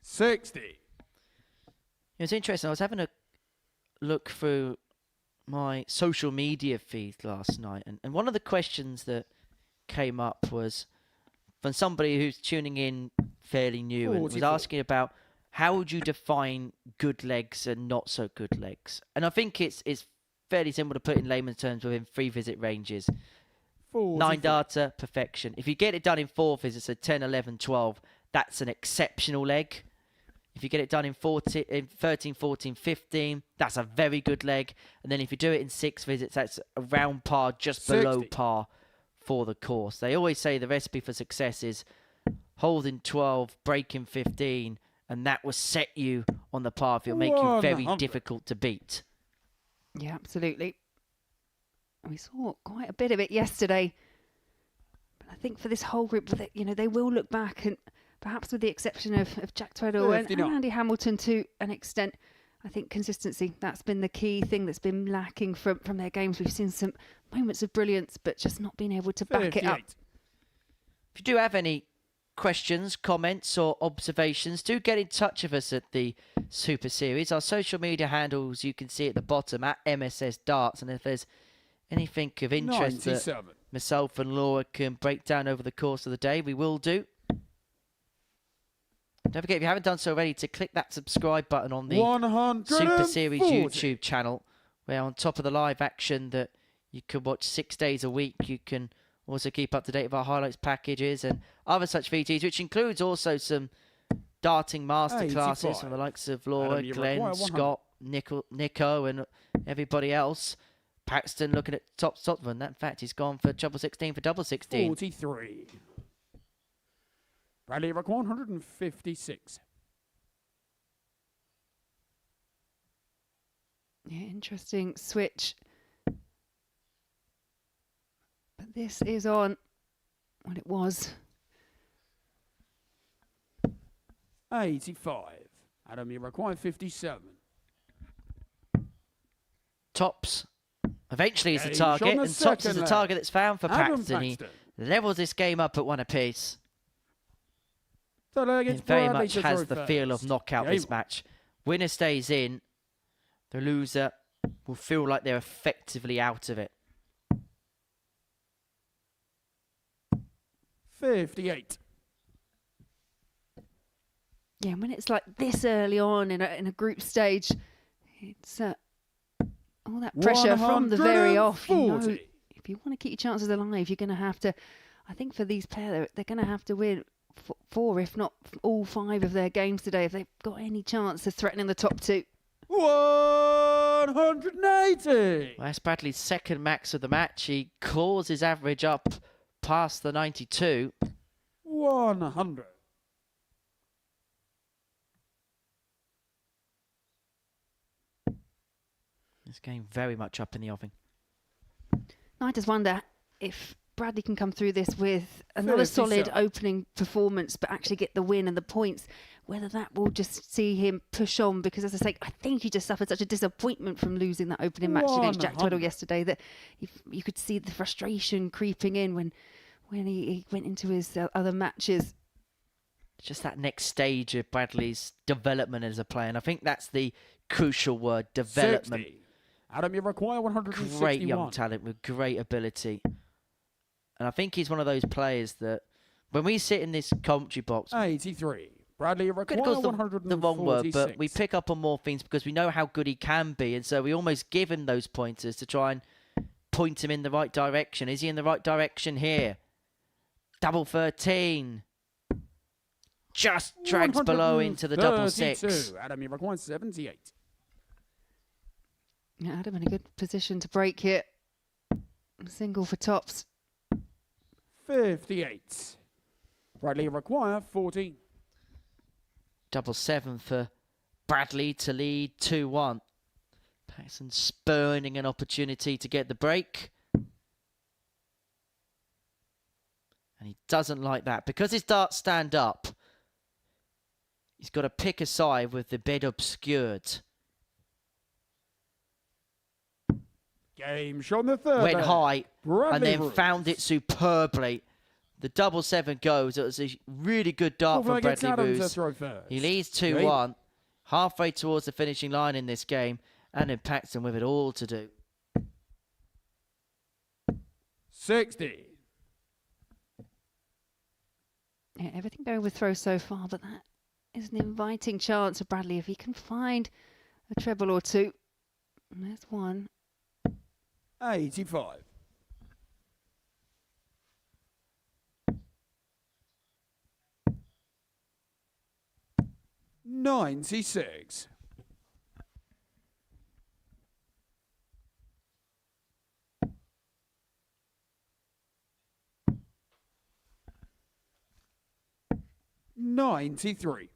$60. It was interesting. I was having a look through my social media feed last night, and one of the questions that came up was from somebody who's tuning in fairly new and was 44. asking about how would you define good legs and not so good legs. And I think it's fairly simple to put in layman's terms within 3 visit ranges. 9 data, perfection. If you get it done in 4 visits, so 10, 11, 12, that's an exceptional leg. If you get it done in 13, 14, 15, that's a very good leg. And then if you do it in 6 visits, that's around par, just 60. below par for the course. They always say the recipe for success is holding 12, breaking 15, and that will set you on the path. It'll make you very 100. difficult to beat. Yeah, absolutely. We saw quite a bit of it yesterday. But I think for this whole group, they will look back, and perhaps with the exception of Jack Tweddle and 59. Andy Hamilton to an extent, I think consistency, that's been the key thing that's been lacking from their games. We've seen some moments of brilliance, but just not being able to back it up. 58. If you do have any questions, comments or observations, do get in touch with us at the Super Series. Our social media handles you can see at the bottom at MSS Darts, and if there's anything of interest that 97. myself and Laura can break down over the course of the day, we will do. Don't forget, if you haven't done so already, to click that subscribe button on the 140. Super Series YouTube channel, where on top of the live action that you can watch 6 days a week, you can also keep up to date with our highlights packages and other such VTs, which includes also some darting masterclasses 85. from the likes of Laura, Adam, you Glenn, require 100. Scott, Nico and everybody else. Paxton looking at top one. In fact, he's gone for double 16 for double 16. 43. Bradley require 156. Yeah, interesting switch. But this is on what it was. 85. Adam, you require 57. Tops eventually is the Game target, on the and tops is second the leg. target that's found for Adam Paxton. He Paxton. levels this game up at 1 apiece. It very much has the feel of knockout, this match. Winner stays in. The loser will feel like they're effectively out of it. 58. Yeah, and when it's like this early on in a group stage, it's all that pressure from the very off. You know, if you want to keep your chances alive, you're going to have to, I think for these players, they're going to have to win 4, if not all 5 of their games today, if they've got any chance of threatening the top 2. 180. Well, that's Bradley's second max of the match. He claws his average up past the 92. 100. This game very much up in the offing. I just wonder if Bradley can come through this with another solid opening performance, but actually get the win and the points, whether that will just see him push on, because as I say, I think he just suffered such a disappointment from losing that opening match against Jack Tweddle yesterday that you could see the frustration creeping in when he went into his other matches. Just that next stage of Bradley's development as a player, and I think that's the crucial word, development. 60. Adam, you require 161. Great young talent with great ability. And I think he's one of those players that when we sit in this commentary box, 83. Bradley, you require critical's 146. the wrong word, but we pick up on more things because we know how good he can be, and so we almost give him those pointers to try and point him in the right direction. Is he in the right direction here? Double 13. Just drags below into the double 6. Adam, you require 78. Yeah, Adam in a good position to break here. Single for tops. 58. Bradley, you require 14. Double 7 for Bradley to lead 2-1. Paxton spurning an opportunity to get the break. And he doesn't like that. Because his darts stand up, he's got to pick a side with the bed obscured. Game shot the third. Went high Bradley and then Bruce. found it superbly. The double 7 goes. It was a really good dart from Bradley Roos. He leads 2-1. Halfway towards the finishing line in this game. And then Paxton with it all to do. 60. Yeah, everything going with throw so far, but that is an inviting chance for Bradley if he can find a treble or two. And there's one. 85. $96. $93.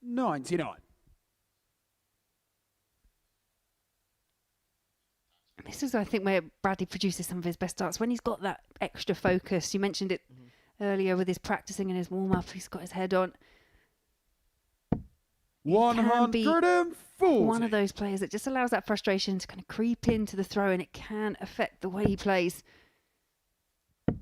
$99. This is, I think, where Bradley produces some of his best darts. When he's got that extra focus, you mentioned it earlier with his practicing and his warm-up, he's got his head on. 140. One of those players that just allows that frustration to kind of creep into the throw, and it can affect the way he plays. It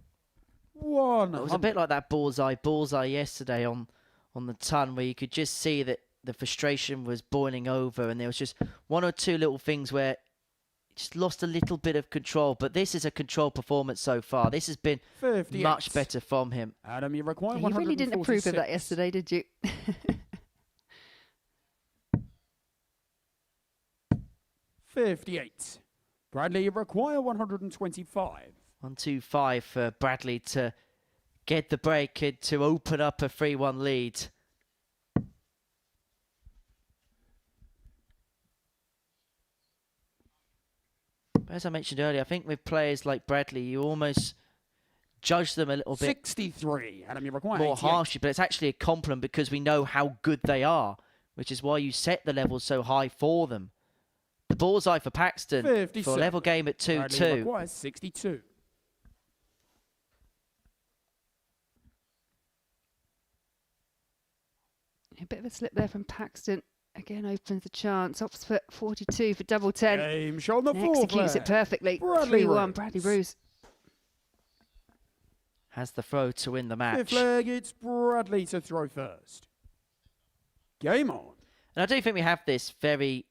was a bit like that bullseye yesterday on the ton, where you could just see that the frustration was boiling over, and there was just one or two little things where he just lost a little bit of control. But this is a controlled performance so far. This has been 58. much better from him. Adam, you require You really didn't approve of that yesterday, did you? 58. Bradley, you require 125. 1-2-5 for Bradley to get the break and to open up a 3-1 lead. But as I mentioned earlier, I think with players like Bradley, you almost judge them a little bit 63. Adam, you require more 88. harshly, but it's actually a compliment because we know how good they are, which is why you set the level so high for them. The bullseye for Paxton 57. for a level game at 2-2. Bradley requires 62. A bit of a slip there from Paxton. Again, opens the chance. Oxford 42 for double 10. Game shot on the And fourth executes it leg. perfectly. Bradley 3-1, Rose. Bradley Rose. Has the throw to win the match. Fifth leg, it's Bradley to throw first. Game on. And I do think we have this very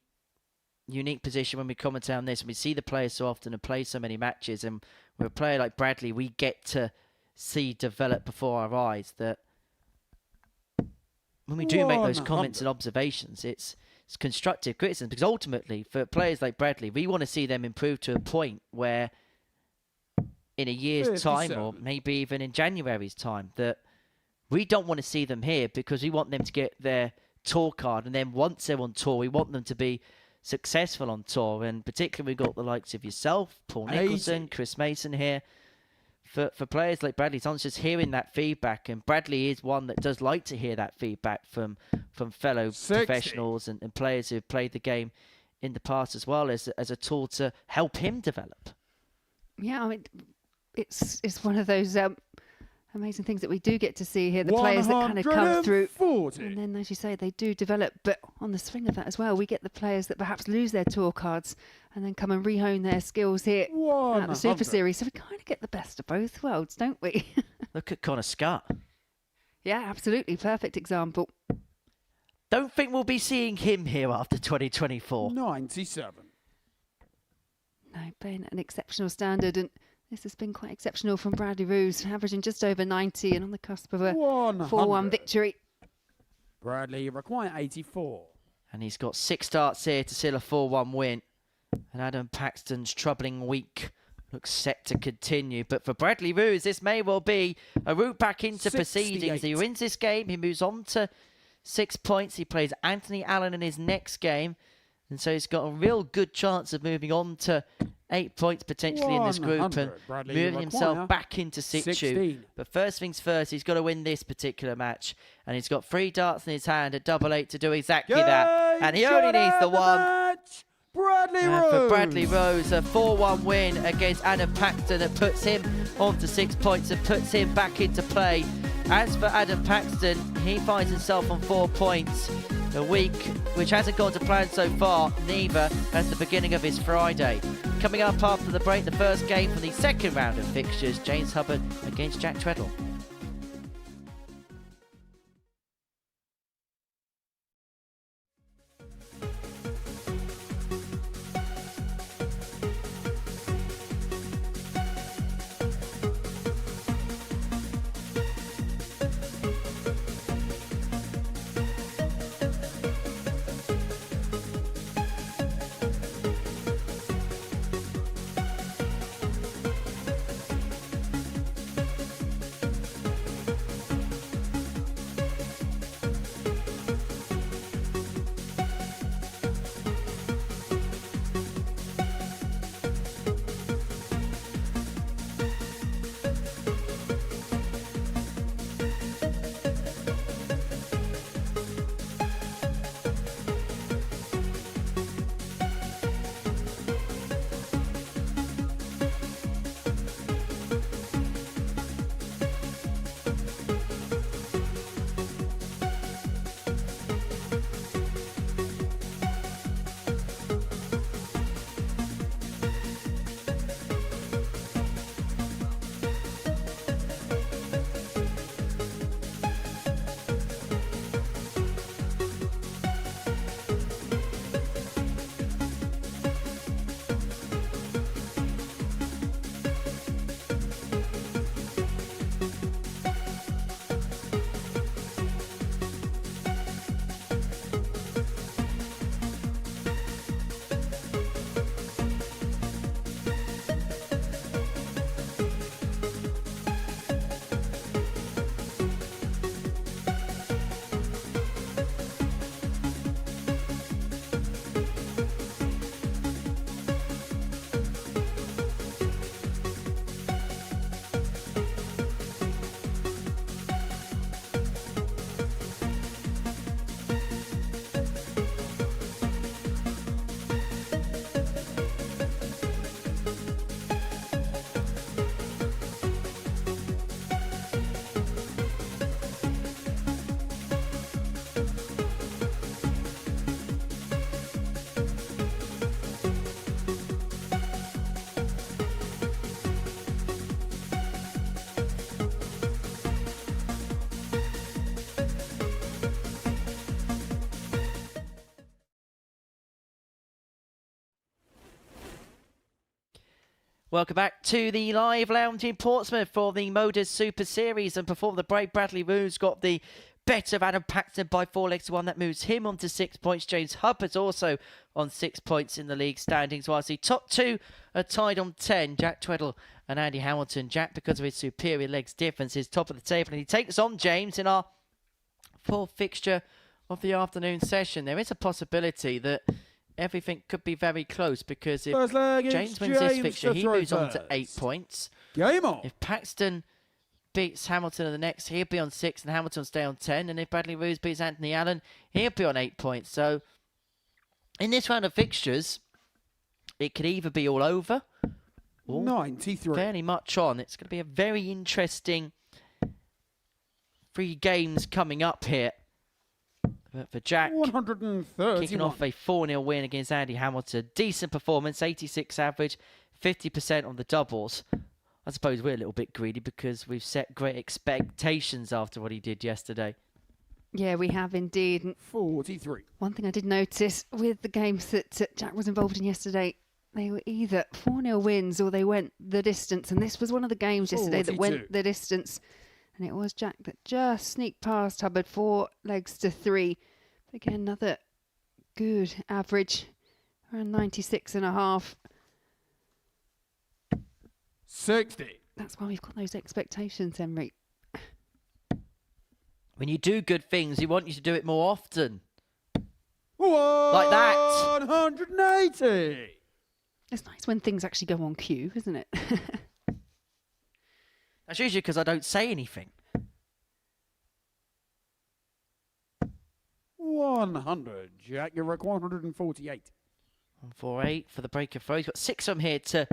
unique position when we commentate on this, and we see the players so often and play so many matches, and with a player like Bradley, we get to see develop before our eyes that when we do make those comments and observations, it's constructive criticism, because ultimately for players like Bradley, we want to see them improve to a point where in a year's time, or maybe even in January's time, that we don't want to see them here, because we want them to get their tour card, and then once they're on tour, we want them to be successful on tour. And particularly we've got the likes of yourself, Paul Nicholson, Chris Mason here. For players like Bradley, it's not just hearing that feedback, and Bradley is one that does like to hear that feedback from fellow professionals and players who have played the game in the past, as well as a tool to help him develop. Yeah, I mean, it's one of those amazing things that we do get to see here. The players that kind of come through, and then, as you say, they do develop. But on the swing of that as well, we get the players that perhaps lose their tour cards and then come and re-hone their skills here at the Super Series. So we kind of get the best of both worlds, don't we? Look at Connor Scott. Yeah, absolutely. Perfect example. Don't think we'll be seeing him here after 2024. 97. No, playing at an exceptional standard, and this has been quite exceptional from Bradley Rose, averaging just over 90 and on the cusp of a 4-1 victory. Bradley require 84. And he's got 6 starts here to seal a 4-1 win. And Adam Paxton's troubling week looks set to continue. But for Bradley Rose, this may well be a route back into proceedings. He wins this game, he moves on to 6 points. He plays Anthony Allen in his next game. And so he's got a real good chance of moving on to 8 points potentially in this group and moving himself back into situ. 16. But first things first, he's got to win this particular match. And he's got 3 darts in his hand at double 8 to do exactly that. And he only needs the one. Bradley Rose. For Bradley Rose, a 4-1 win against Adam Paxton that puts him on to 6 points and puts him back into play. As for Adam Paxton, he finds himself on 4 points. A week which hasn't gone to plan so far, neither as the beginning of his Friday. Coming up after the break, the first game for the second round of fixtures, James Hubbard against Jack Treadle. Welcome back to the live lounge in Portsmouth for the Modus Super Series. And before the break, Bradley Wood's got the better of Adam Paxton by 4 legs to 1. That moves him on to 6 points. James Hubbard also on 6 points in the league standings, whilst the top 2 are tied on 10. Jack Tweddle and Andy Hamilton. Jack, because of his superior legs difference, is top of the table. And he takes on James in our 4th fixture of the afternoon session. There is a possibility that everything could be very close, because if James wins this fixture, he moves on to 8 points. Game on. If Paxton beats Hamilton in the next, he'll be on 6 and Hamilton will stay on 10. And if Bradley Roos beats Anthony Allen, he'll be on 8 points. So in this round of fixtures, it could either be all over or 93. fairly much on. It's going to be a very interesting 3 games coming up here. But for Jack, 131. kicking off a 4-0 win against Andy Hamilton. Decent performance, 86 average, 50% on the doubles. I suppose we're a little bit greedy because we've set great expectations after what he did yesterday. Yeah, we have indeed. And 43. one thing I did notice with the games that Jack was involved in yesterday, they were either 4-0 wins or they went the distance. And this was one of the games yesterday that went the distance. And it was Jack that just sneaked past Hubbard 4 legs to 3. But again, another good average, around 96.5. 60. That's why we've got those expectations, Henry. When you do good things, you want you to do it more often. Like that. 180. It's nice when things actually go on cue, isn't it? That's usually because I don't say anything. 100. Jack, you're at 148. 148 for the break of throw. He's got 6 of them here to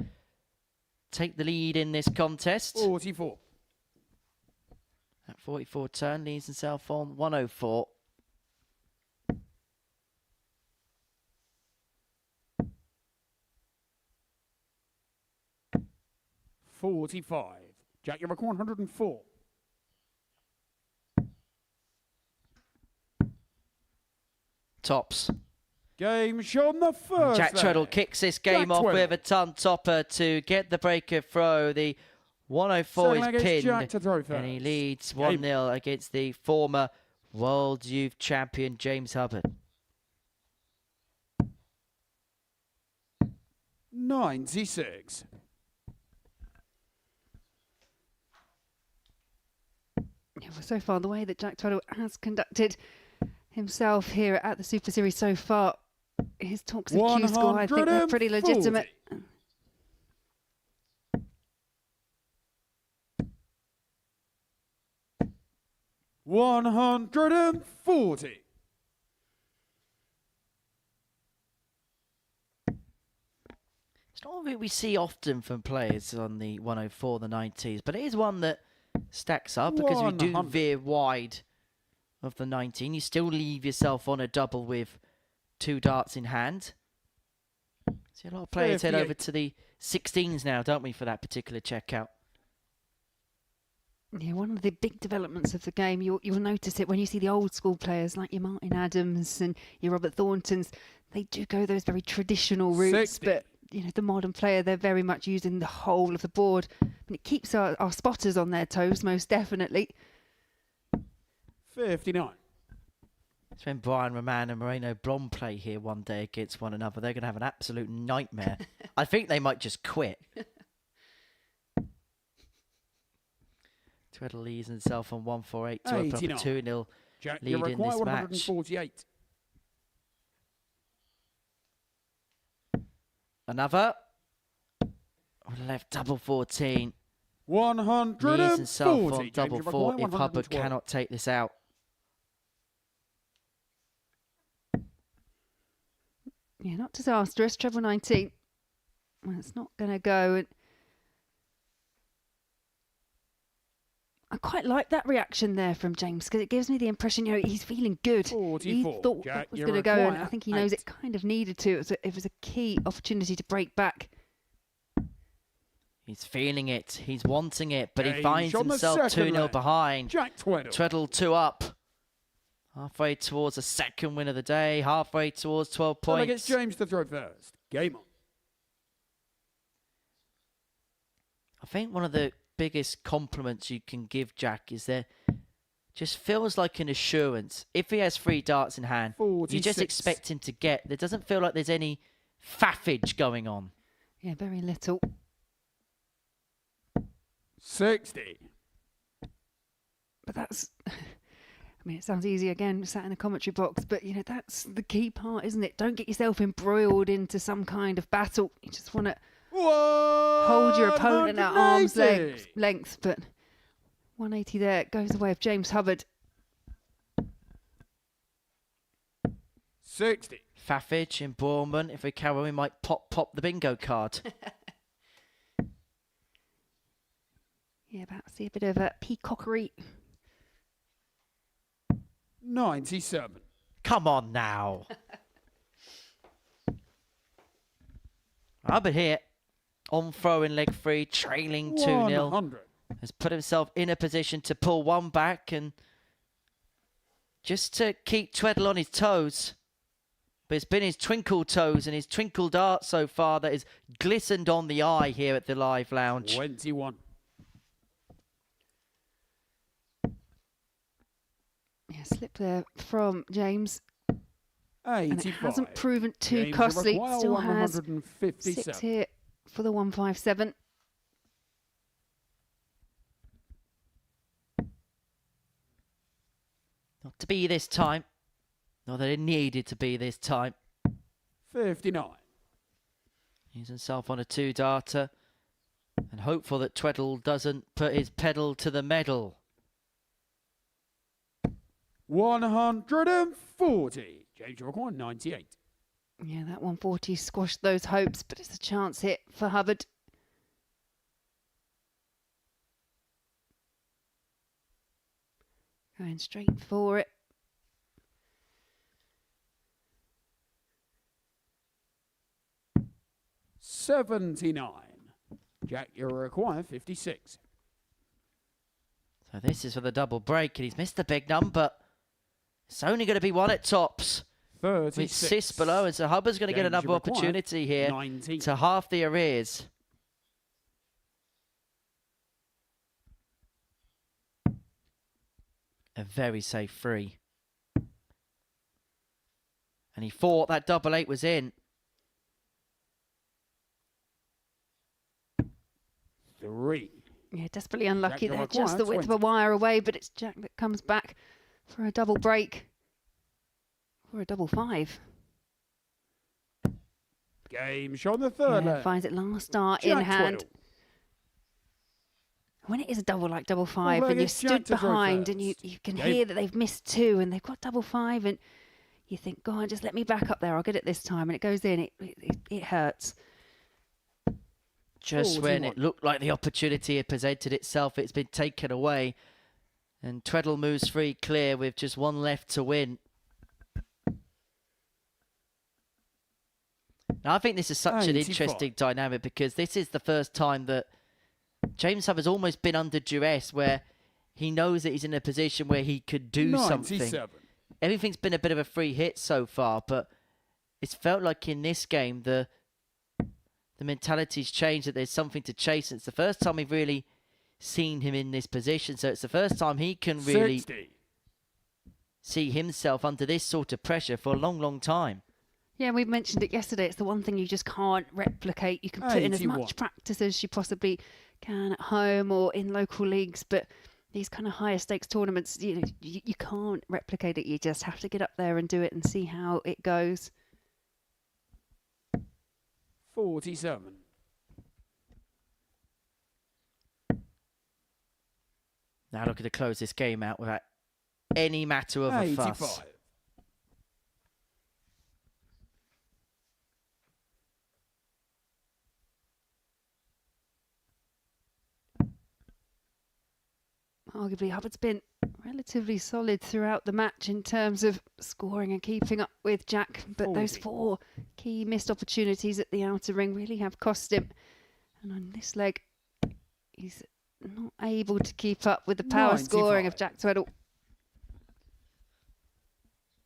take the lead in this contest. 44. That 44 turn leaves himself on 104. $45. Jack, you're at 104. Tops. Game shown the first. Jack Treadle kicks this game off with a ton topper to get the break of throw. The 104 is pinned, and he leads 1-0 against the former World Youth Champion James Hubbard. 96. Yeah, well, so far, the way that Jack Tweddle has conducted himself here at the Super Series so far, his talks of Q score, I think they're pretty legitimate. 140. It's not what we see often from players on the 104, the 90s, but it is one that stacks up because we do veer wide of the 19. You still leave yourself on a double with 2 darts in hand. See a lot of players head over to the 16s now, don't we, for that particular checkout? Yeah, one of the big developments of the game, you'll notice it when you see the old school players like your Martin Adams and your Robert Thorntons. They do go those very traditional routes, 60. but you know, the modern player, they're very much using the whole of the board. And it keeps our spotters on their toes, most definitely. 59. It's when Brian Roman and Moreno Blom play here one day against one another. They're going to have an absolute nightmare. I think they might just quit. Tweddle leads himself on 148 to open up a 2-0 lead in this match. 148. Another. On the left, double 14. 140. Leads himself on double 4 if Hubbard cannot take this out. Yeah, not disastrous. Treble 19. Well, it's not going to go. I quite like that reaction there from James because it gives me the impression, you know, he's feeling good. 44. He thought Jack, that was going to go, and I think he knows it kind of needed to. It was a key opportunity to break back. He's feeling it. He's wanting it, but he finds himself 2-0 behind. Jack Tweddle. Tweddle 2 up. Halfway towards the second win of the day. Halfway towards 12 points. Gets James to throw first. Game on. think one of the biggest compliments you can give Jack is there just feels like an assurance. If he has 3 darts in hand, 46. you just expect him to get. There doesn't feel like there's any faffage going on. Yeah, very little. 60. But that's, I mean, it sounds easy again, sat in a commentary box, but, you know, that's the key part, isn't it? Don't get yourself embroiled into some kind of battle. You just want to hold your opponent at arm's length. But 180 there goes the way of James Hubbard. 60. Faffage, embroilment. If we carry on, we might pop the bingo card. Yeah, perhaps see a bit of peacockery. 97. Come on now. Hubbard here on throw in leg 3, trailing 2-0. 100. Has put himself in a position to pull one back and just to keep Tweddle on his toes. But it's been his twinkle toes and his twinkle dart so far that has glistened on the eye here at the live lounge. 21. Yeah, slip there from James. 85. And it hasn't proven too James costly. Require Still has 157. 6 here for the 157. Not to be this time. Not that it needed to be this time. 59. He's himself on a 2-darter and hopeful that Tweddle doesn't put his pedal to the metal. 140. James Require 98. Yeah, that 140 squashed those hopes, but it's a chance hit for Hubbard. Going straight for it. $79. Jack, you require 56. So this is for the double break, and he's missed the big number. It's only going to be one at tops. 36. With Sis below, and so Hubbard's going to get James, another you require opportunity here 19. to half the arrears. A very safe 3. And he thought that double 8 was in. 3. Yeah, desperately unlucky Jack, there. you Just the require width of a 20. wire away, but it's Jack that comes back for a double break. Or a double 5. Game shot the third Yeah, leg. finds it last dart in Jack hand. Tweddle. When it is a double like double 5 leg and you're is Jack stood to throw behind and you first. can Game. hear that they've missed 2 and they've got double 5 and you think, go on, just let me back up there. I'll get it this time. And it goes in. It hurts. Just when 41. it looked like the opportunity had presented itself, it's been taken away. And Tweddle moves 3 clear with just 1 left to win. Now, I think this is such an 85. interesting dynamic because this is the first time that James Hubbard's almost been under duress where he knows that he's in a position where he could do something. 97. Everything's been a bit of a free hit so far, but it's felt like in this game the mentality's changed, that there's something to chase. It's the first time we've really seen him in this position, so it's the first time he can really 60. see himself under this sort of pressure for a long, long time. Yeah, we mentioned it yesterday. It's the one thing you just can't replicate. You can put in as 81. much practice as you possibly can at home or in local leagues, but these kind of higher stakes tournaments, you can't replicate it. You just have to get up there and do it and see how it goes. 47. Now looking to close this game out without any matter of a fuss. 85. Arguably, Hubbard's been relatively solid throughout the match in terms of scoring and keeping up with Jack, but those 4 key missed opportunities at the outer ring really have cost him. And on this leg, he's not able to keep up with the power 95. scoring of Jack Tweddle.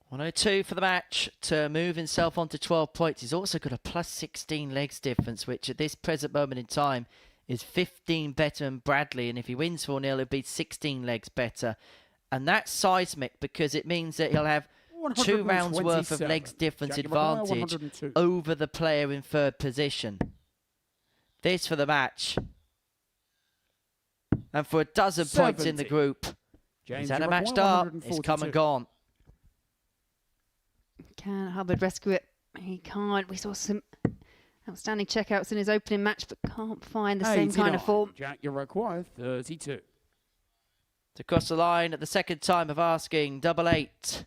102 for the match to move himself on to 12 points. He's also got a plus 16 legs difference, which at this present moment in time is 15 better than Bradley, and if he wins 4-0, it'll be 16 legs better. And that's seismic because it means that he'll have 2 rounds worth of legs difference advantage over the player in 3rd position. This for the match. And for a dozen points in the group. He's had a match start. It's come and gone. Can Hubbard rescue it? He can't. We saw some outstanding checkouts in his opening match, but can't find the same kind of form. Jack, you require 32. To cross the line at the second time of asking, 8-8.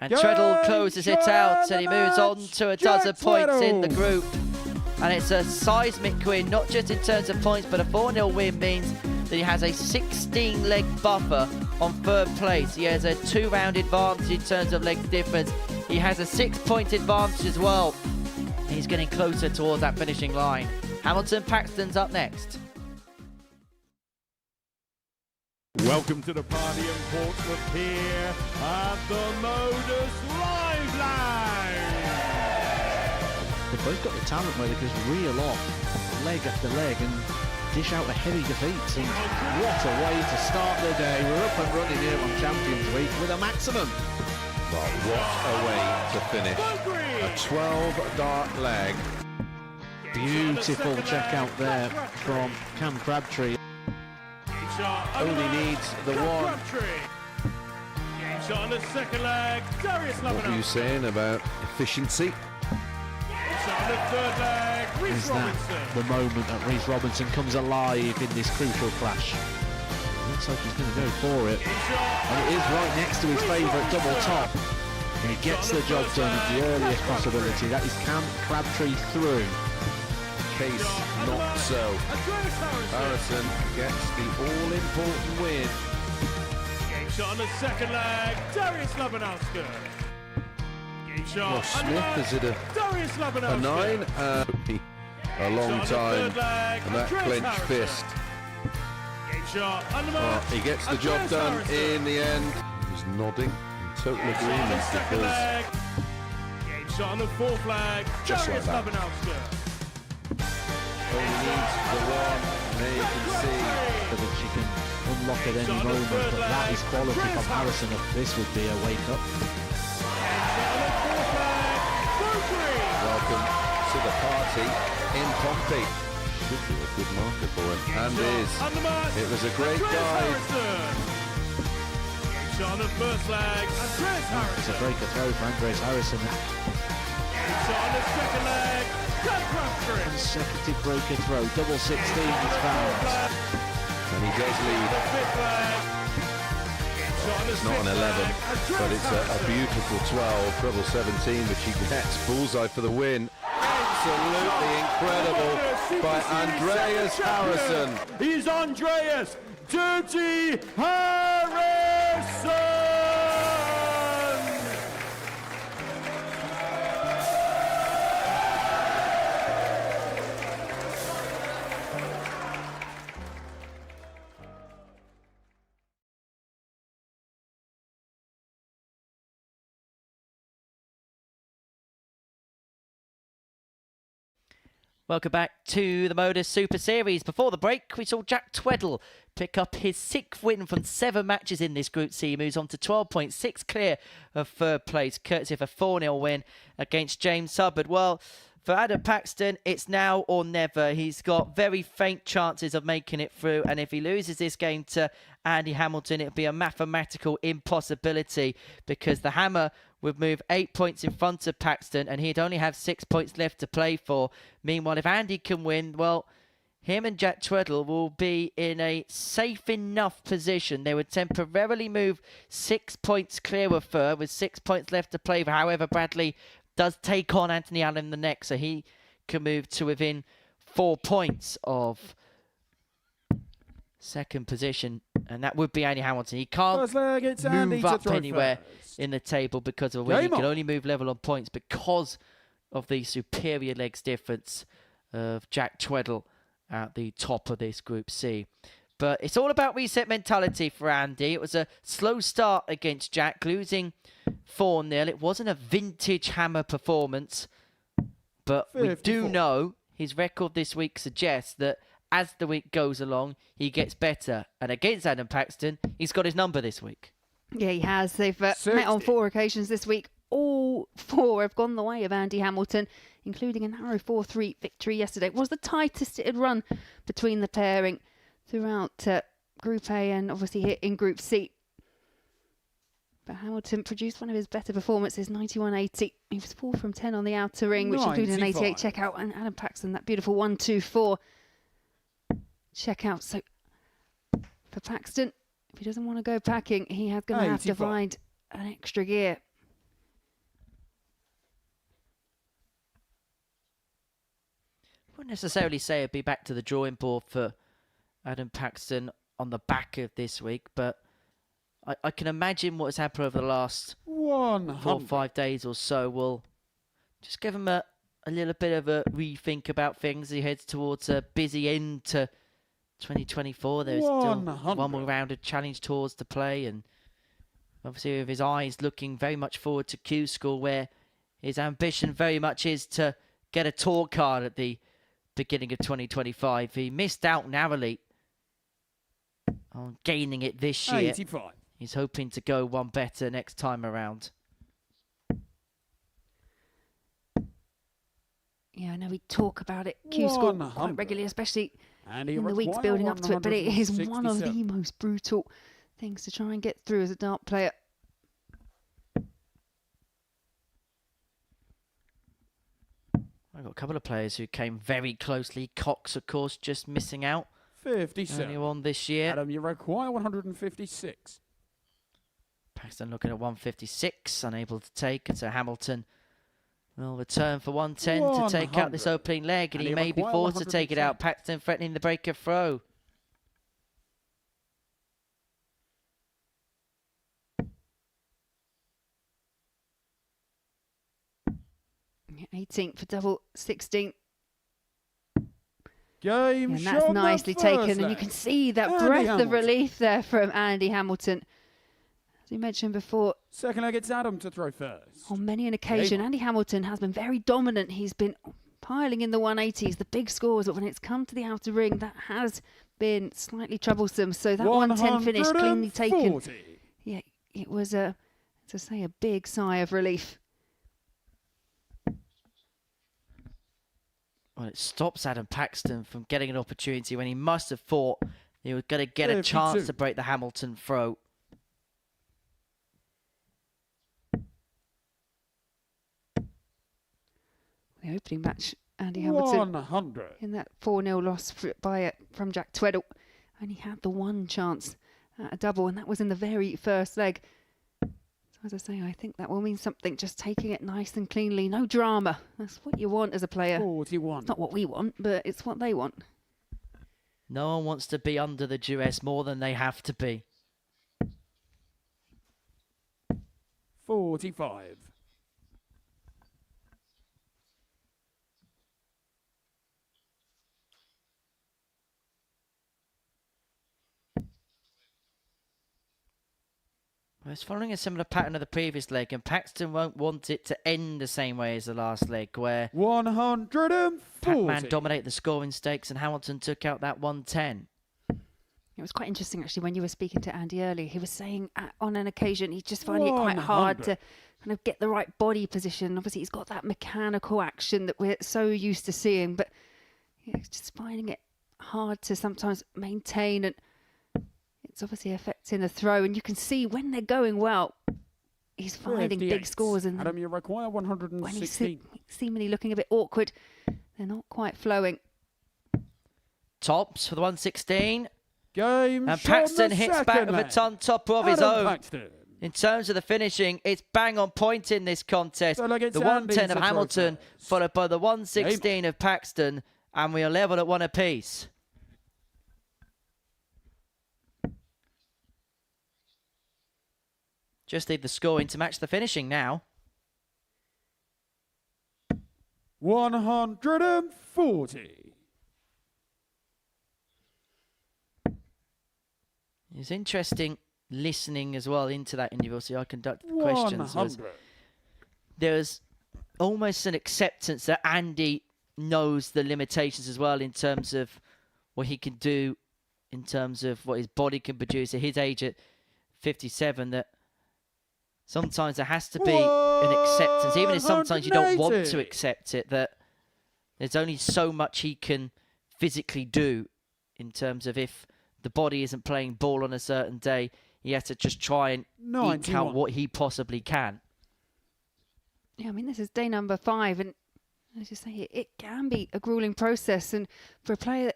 And Treadle closes it out, and he moves on to a dozen points in the group. And it's a seismic win, not just in terms of points, but a 4-0 win means that he has a 16-leg buffer on 3rd place. He has a 2-round advantage in terms of legs difference. He has a 6-point advantage as well. He's getting closer towards that finishing line. Hamilton Paxton's up next. Welcome to the party in Portsmouth here at the Modus Live Lounge. They've both got the talent where they can just reel off leg after leg and dish out a heavy defeat. And what a way to start the day. We're up and running here on Champions Week with a maximum. But what a way to finish. A 12-dart leg. Beautiful check out there from Cam Crabtree. Only needs the one. On the second leg, Darius What were you saying about efficiency? On the third leg, Is that the moment that Reece Robinson comes alive in this crucial clash? Looks like he's going to go for it. And it is right next to his favourite double top. And he gets the job done at the earliest possibility. That is Cam Crabtree through. Case not so. Harrison gets the all-important win. Game shot on the second leg, Darius Labanowski. Game shot. Smith, is it a 9? A long time. And that clenched fist. Game shot. He gets the job done in the end. He's nodding in total agreement because Game shot on the 4th leg, Just Darius like that. Labanowski. only needs the one. There you can see. That she can unlock at any moment, but that is quality from Harrison. This would be a wake-up. Welcome to the party in Pompey. Should be a good marker for him, and is. It was a great guide. On the first leg, Andreas Harrison. It's a breaker throw for Andreas Harrison. On the second leg, Cam Crabtree. Consecutive breaker throw, double 16 is found. And he does lead. It's not an 11, but it's a beautiful 12, double 17, which he gets. Bullseye for the win. Absolutely incredible by Andreas Harrison. He's Andreas Dirty Harrison! Welcome back to the Modus Super Series. Before the break, we saw Jack Tweddle pick up his 6th win from 7 matches in this Group C. He moves on to 12.6 clear of 3rd place, courtesy of a 4-0 win against James Hubbard. Well, for Adam Paxton, it's now or never. He's got very faint chances of making it through, and if he loses this game to Andy Hamilton, it'll be a mathematical impossibility because the Hammer would move 8 points in front of Paxton, and he'd only have 6 points left to play for. Meanwhile, if Andy can win, well, him and Jack Tweddle will be in a safe enough position. They would temporarily move 6 points clear of third with 6 points left to play for. However, Bradley does take on Anthony Allen in the next, so he can move to within 4 points of 2nd position, and that would be Andy Hamilton. He can't move up anywhere in the table because of a win. He can only move level on points because of the superior legs difference of Jack Tweddle at the top of this Group C. But it's all about reset mentality for Andy. It was a slow start against Jack, losing 4-0. It wasn't a vintage Hammer performance, but we do know his record this week suggests that as the week goes along, he gets better. And against Adam Paxton, he's got his number this week. Yeah, he has. They've met on 4 occasions this week. All 4 have gone the way of Andy Hamilton, including a narrow 4-3 victory yesterday. It was the tightest it had run between the pairing throughout Group A and obviously here in Group C. But Hamilton produced one of his better performances, 91.80. He was 4 from 10 on the outer ring, which included an 88 checkout. And Adam Paxton, that beautiful 1-2-4 checkout. So for Paxton, if he doesn't want to go packing, he has going to have to find an extra gear. I wouldn't necessarily say it'd be back to the drawing board for Adam Paxton on the back of this week, but I can imagine what has happened over the last 4 or 5 days or so will just give him a little bit of a rethink about things as he heads towards a busy end to 2024. There's still one more round of Challenge Tours to play, and obviously with his eyes looking very much forward to Q School, where his ambition very much is to get a tour card at the beginning of 2025. He missed out narrowly on gaining it this year. 85. He's hoping to go one better next time around. Yeah, I know we talk about it, Q School, quite regularly, especially in the weeks building up to it, but it is one of the most brutal things to try and get through as a dart player. I've got a couple of players who came very closely. Cox, of course, just missing out 57. earlier on this year. Adam, you require 156. Paxton looking at 156, unable to take. So Hamilton will return for 110 to take out this opening leg, and he may be forced to take it out. Paxton threatening the breaker throw. Yeah, 18th for double 16. Game and that's nicely taken, and you can see that breath of relief there from Andy Hamilton. As we mentioned before, second leg, it's Adam to throw first. On many an occasion, Andy Hamilton has been very dominant. He's been piling in the 180s, the big scores, but when it's come to the outer ring, that has been slightly troublesome. So that 110 finish cleanly taken. Yeah, it was to say a big sigh of relief. Well, it stops Adam Paxton from getting an opportunity when he must have thought he was going to get a chance to break the Hamilton throw. The opening match, Andy Hamilton 100 in that 4-0 loss from Jack Tweddle. Only had the one chance at a double, and that was in the very first leg. So as I say, I think that will mean something, just taking it nice and cleanly. No drama. That's what you want as a player. 41. It's not what we want, but it's what they want. No one wants to be under the duress more than they have to be. 45. Well, it's following a similar pattern of the previous leg, and Paxton won't want it to end the same way as the last leg, where 140. Pac-Man dominated the scoring stakes and Hamilton took out that 110. It was quite interesting, actually, when you were speaking to Andy earlier. He was saying on an occasion he's just finding it quite hard to kind of get the right body position. Obviously, he's got that mechanical action that we're so used to seeing, but he's just finding it hard to sometimes maintain, and it's obviously affecting the throw. And you can see when they're going well, he's finding big scores. And Adam, you require 116. When he's seemingly looking a bit awkward, they're not quite flowing. Tops for the 116. Game and Paxton hits back with a ton topper of his own. Paxton. In terms of the finishing, it's bang on point in this contest. The 110 of Hamilton, followed by the 116 of Paxton, and we are level at 1 apiece. Just need the scoring to match the finishing now. 140. It's interesting listening as well into that interview. So I conducted the questions. There was almost an acceptance that Andy knows the limitations as well in terms of what he can do, in terms of what his body can produce at his age at 57, that sometimes there has to be an acceptance, even if sometimes you don't want to accept it, that there's only so much he can physically do in terms of if the body isn't playing ball on a certain day, he has to just try and eke out what he possibly can. Yeah, I mean, this is day number 5, and as you say, it can be a grueling process. And for a player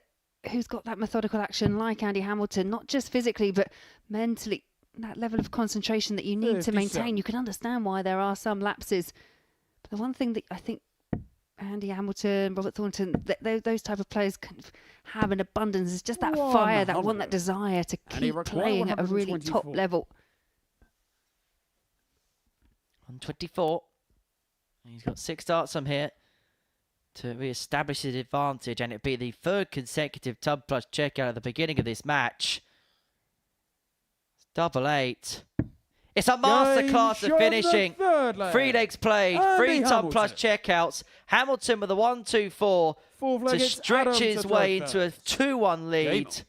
who's got that methodical action like Andy Hamilton, not just physically, but mentally, that level of concentration that you need to maintain, you can understand why there are some lapses. But the one thing that I think Andy Hamilton, Robert Thornton, those type of players can have in abundance is just that fire, that desire to keep playing at a really top level. 124. He's got 6 darts from here to re-establish his advantage, and it'd be the 3rd consecutive tub plus checkout at the beginning of this match. It's double 8. It's a masterclass of finishing. 3 legs played, 3 tub plus checkouts. Hamilton with a 1-2-4 to stretch his way into a 2-1 lead.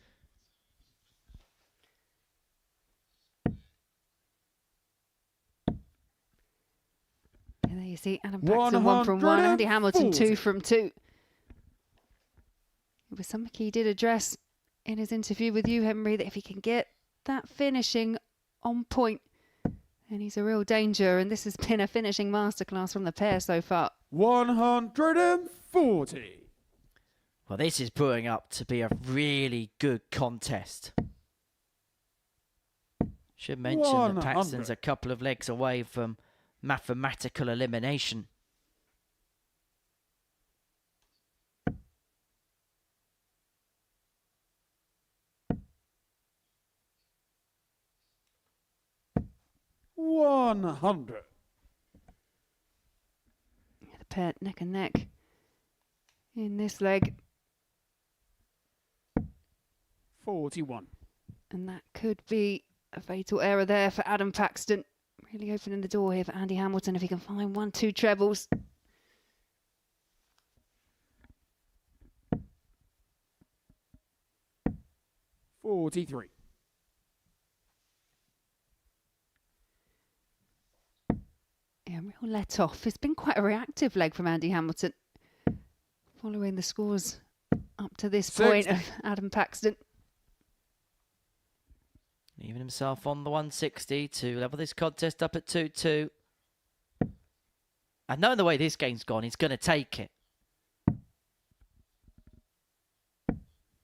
And there you see Adam Paxton 1 from 1, Andy Hamilton 2 from 2. It was something he did address in his interview with you, Henry, that if he can get that finishing on point, then he's a real danger. And this has been a finishing masterclass from the pair so far. 140. Well, this is brewing up to be a really good contest. Should mention that Paxton's a couple of legs away from mathematical elimination. The pair neck and neck in this leg. 41. And that could be a fatal error there for Adam Paxton. Really opening the door here for Andy Hamilton if he can find 1-2 trebles. $43. Yeah, real let off. It's been quite a reactive leg from Andy Hamilton, following the scores up to this point of Adam Paxton. Leaving himself on the 160 to level this contest up at 2-2. And knowing the way this game's gone, he's going to take it.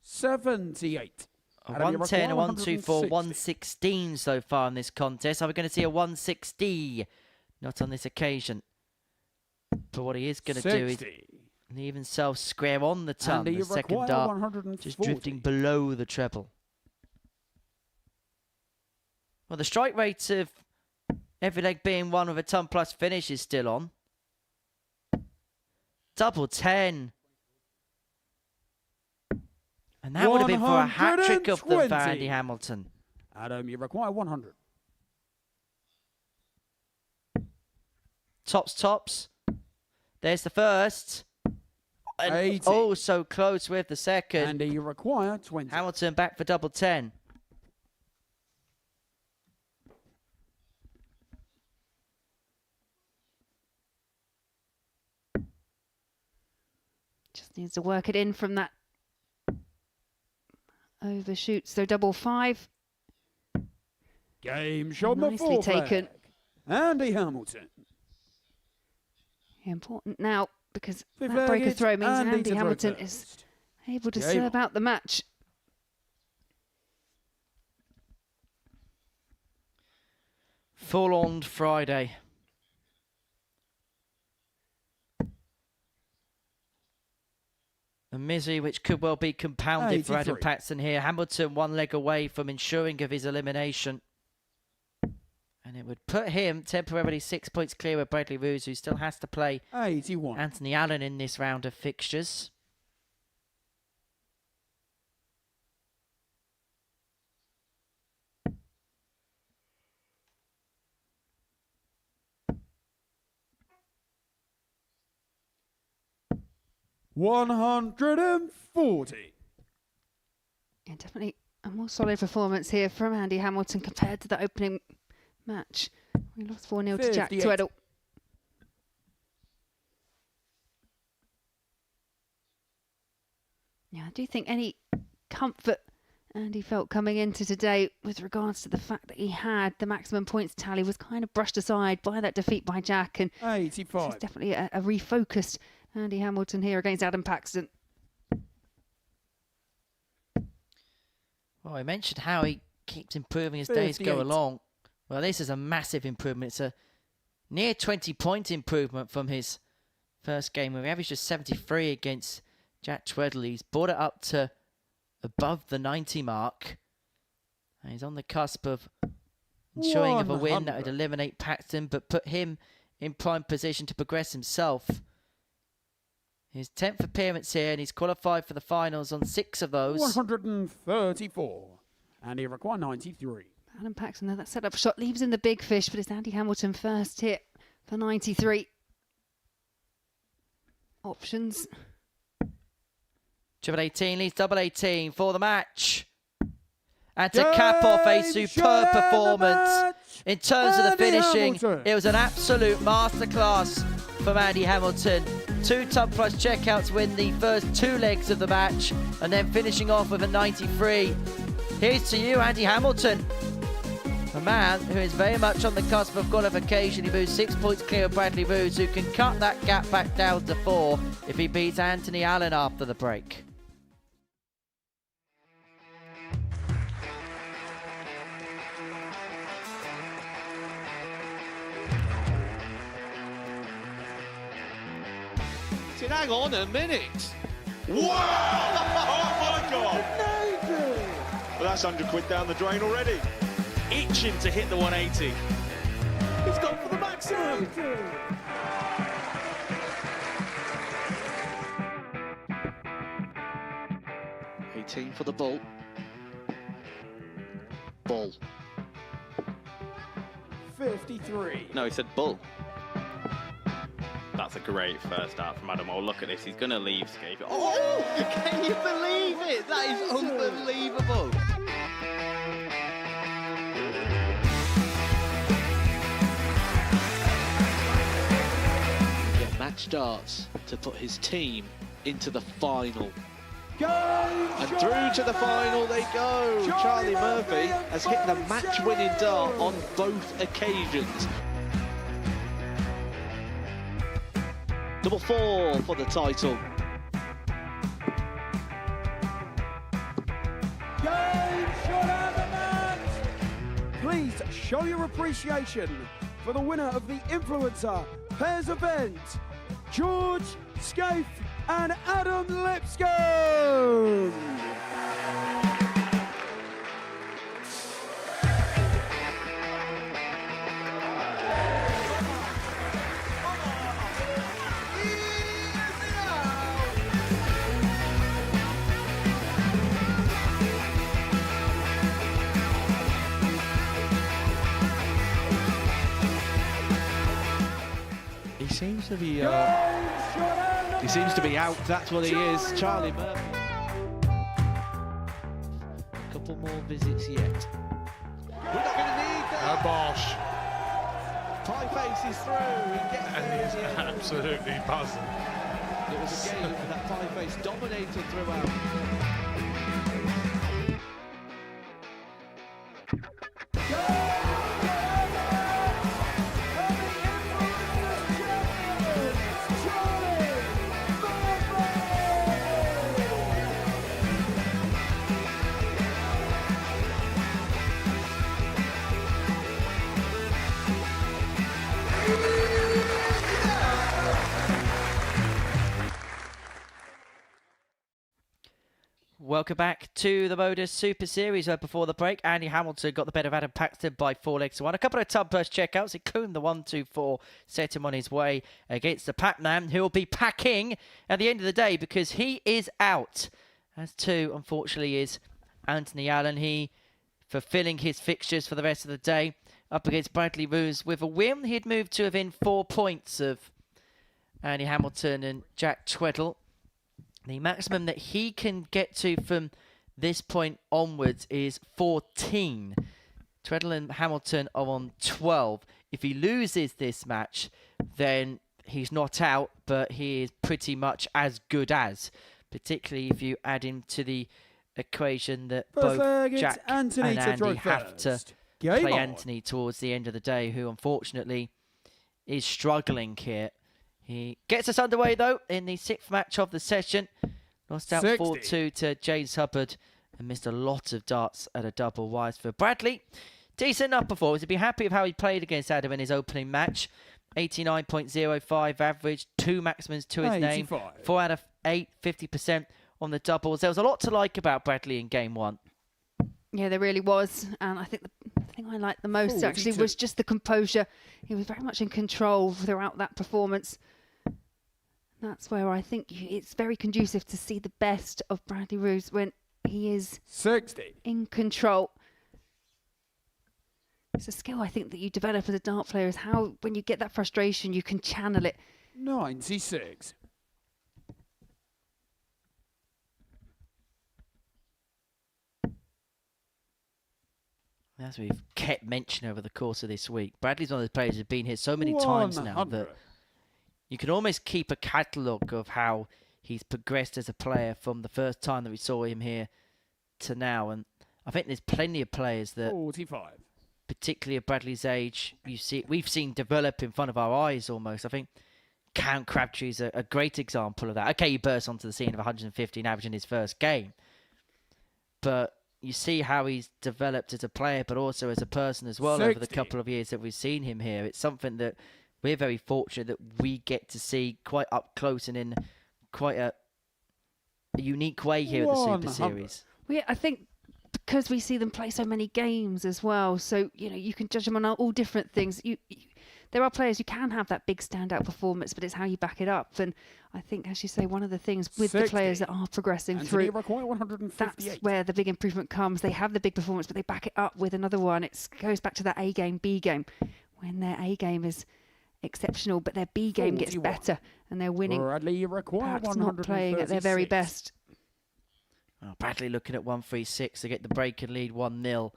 78. A 110, a 124, 116 so far in this contest. Are we going to see a 160? Not on this occasion. But what he is going to do is leave himself square on the ton. The second dart just drifting below the treble. Well, the strike rate of every leg being one with a ton plus finish is still on. Double 10. And that would have been for a hat-trick of them for Andy Hamilton. Adam, you require 100. Tops. There's the first. And oh, so close with the second. Andy, you require 20. Hamilton back for double 10. Just needs to work it in from that overshoot. So double 5. Game shot nicely taken. Andy Hamilton. Important now because that breaker throw means Andy Hamilton is able to serve out the match. Full-on Friday. A misery which could well be compounded for Adam Paxton here. Hamilton 1 leg away from ensuring of his elimination. And it would put him temporarily 6 points clear of Bradley Roos, who still has to play 81. Anthony Allen in this round of fixtures. 140. Yeah, definitely a more solid performance here from Andy Hamilton compared to the opening match. We lost 4-0 to Jack 58. Tweddle. Yeah, I do think any comfort Andy felt coming into today with regards to the fact that he had the maximum points tally was kind of brushed aside by that defeat by Jack, and 85. this is definitely a refocused Andy Hamilton here against Adam Paxton. Well, I mentioned how he keeps improving as days go 58. along. Well, this is a massive improvement. It's a near 20-point improvement from his first game where he averaged just 73 against Jack Tweddle. He's brought it up to above the 90 mark. And he's on the cusp of ensuring of a win that would 100. eliminate Paxton, but put him in prime position to progress himself. His 10th appearance here, and he's qualified for the finals on 6 of those. 134. And he required 93. Adam Paxton, though, that setup shot leaves in the big fish, but it's Andy Hamilton first hit for 93. Options. Triple 18 leads double 18 for the match. And to cap off a superb performance in terms of the finishing, it was an absolute masterclass from Andy Hamilton. 2 top plus checkouts win the first 2 legs of the match, and then finishing off with a 93. Here's to you, Andy Hamilton. A man who is very much on the cusp of qualification. He moves 6 points clear of Bradley Roos, who can cut that gap back down to 4 if he beats Anthony Allen after the break. Hang on a minute. Wow! Oh my God! Well, that's £100 down the drain already. Itching to hit the 180. He's gone for the maximum. 18 for the bull. Bull. 53. No, he said bull. That's a great first start from Adam. Oh, look at this. He's going to leave Scape. Oh, can you believe it? That is unbelievable. Yeah, match starts to put his team into the final. And through to the final they go. Charlie Murphy has hit the match-winning dart on both occasions. Double 4 for the title. Please show your appreciation for the winner of the Influencer Pairs event, George Scaife and Adam Lipscomb. He seems to be out. That's what he is. Charlie Murphy. A couple more visits yet. We're not going to need that. Bosh. Pie Face is through. He gets And he's absolutely buzzing. It was a game that Pie Face dominated throughout. Welcome back to the Modus Super Series, where before the break, Andy Hamilton got the better of Adam Paxton by 4 legs to 1. A couple of tub burst checkouts, including the 1-2-4, set him on his way against the Pac-Man, who will be packing at the end of the day because he is out. As too, unfortunately, is Anthony Allen. He fulfilling his fixtures for the rest of the day up against Bradley Roos. With a win, he'd moved to within 4 points of Andy Hamilton and Jack Tweddle. The maximum that he can get to from this point onwards is 14. Treadle and Hamilton are on 12. If he loses this match, then he's not out, but he is pretty much as good as, particularly if you add him to the equation that First both leg, it's Jack Anthony and to Andy throw have to first. Game play on. Anthony towards the end of the day, who unfortunately is struggling here. He gets us underway, though, in the 6th match of the session. Lost out 60. 4-2 to James Hubbard and missed a lot of darts at a double wise for Bradley. Decent enough performance. He'd be happy with how he played against Adam in his opening match. 89.05 average, 2 maximums to his name, 4 out of 8, 50% on the doubles. There was a lot to like about Bradley in game 1. Yeah, there really was. And I think the thing I liked the most 42. actually was just the composure. He was very much in control throughout that performance. That's where I think it's very conducive to see the best of Bradley Roos when he is 60. in control. It's a skill I think that you develop as a dart player, is how when you get that frustration you can channel it. 96. As we've kept mentioning over the course of this week, Bradley's one of those players who's been here so many times now 100. that you can almost keep a catalogue of how he's progressed as a player from the first time that we saw him here to now. And I think there's plenty of players that, 45. particularly at Bradley's age, we've seen develop in front of our eyes almost. I think Cam Crabtree's a great example of that. Okay, he burst onto the scene of 115 average in his first game, but you see how he's developed as a player, but also as a person as well 60. over the couple of years that we've seen him here. It's something that we're very fortunate that we get to see quite up close and in quite a unique way here at the Super 100. Series. Well, yeah, I think because we see them play so many games as well, so you can judge them on all different things. There are players who can have that big standout performance, but it's how you back it up. And I think, as you say, one of the things with 60. the players that are progressing Anthony through, require 158. that's where the big improvement comes. They have the big performance, but they back it up with another one. It goes back to that A game, B game. When their A game is exceptional, but their B game gets 41. better and they're winning, Bradley require perhaps not playing at their very 136. best. Oh, Bradley looking at 136 to get the break and lead 1-0.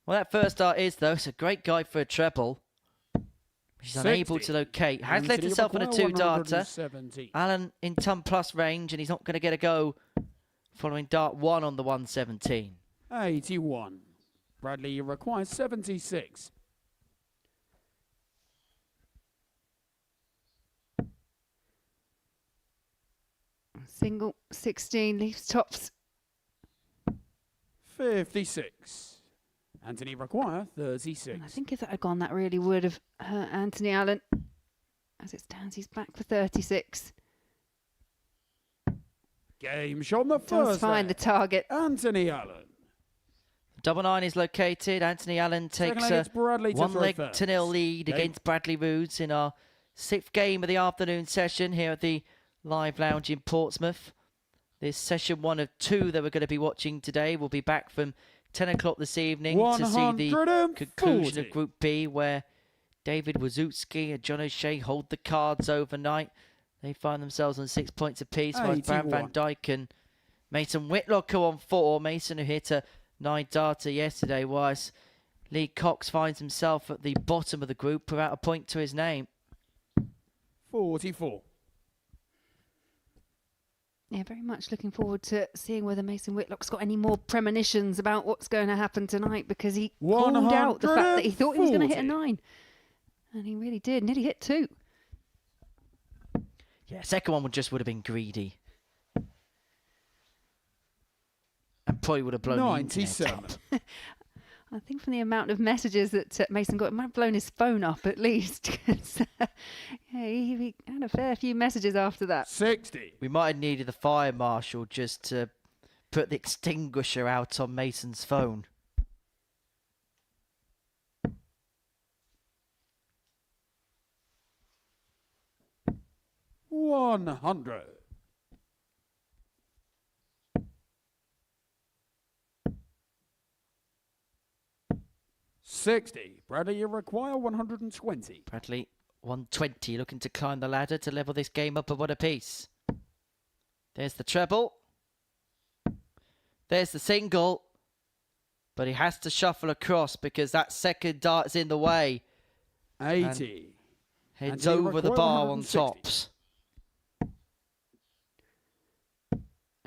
Well, that first start is, though, it's a great guide for a treble. She's 60. unable to locate. Has left Anthony himself on a require 2-darter. 170. Alan in ton plus range, and he's not going to get a go following dart 1 on the 117. 81. Bradley requires 76. Single 16 leaves tops. 56. Anthony require 36. And I think if that had gone, that really would have hurt Anthony Allen. As it stands, he's back for 36. Game shot on the Does first find the leg. target. Anthony Allen. Double 9 is located. Anthony Allen takes leg, a it's Bradley to 1 throw leg first. to 0 lead Game. against Bradley Roos in our 6th game of the afternoon session here at the Live Lounge in Portsmouth. This session 1 of 2 that we're going to be watching today will be back from 10 o'clock this evening to see the 140. conclusion of Group B, where David Wazutsky and John O'Shea hold the cards overnight. They find themselves on 6 points apiece, while Bram 81. Van Dijk and Mason Whitlock are on 4. Mason, who hit a 9-darter yesterday, whilst Lee Cox finds himself at the bottom of the group without a point to his name. 44. Yeah, very much looking forward to seeing whether Mason Whitlock's got any more premonitions about what's going to happen tonight, because he called out the fact that he thought he was going to hit a 9. And he really did. Nearly hit 2. Yeah, second one would have been greedy. And probably would have blown the internet 97. up. I think from the amount of messages that Mason got, it might have blown his phone up at least. 'Cause, yeah, he had a fair few messages after that. 60. We might have needed the fire marshal just to put the extinguisher out on Mason's phone. $100. 60. Bradley, you require 120. Bradley, 120, looking to climb the ladder to level this game up at 1 apiece. There's the treble. There's the single. But he has to shuffle across because that second dart's in the way. 80. Heads And he over the required bar on 160. tops.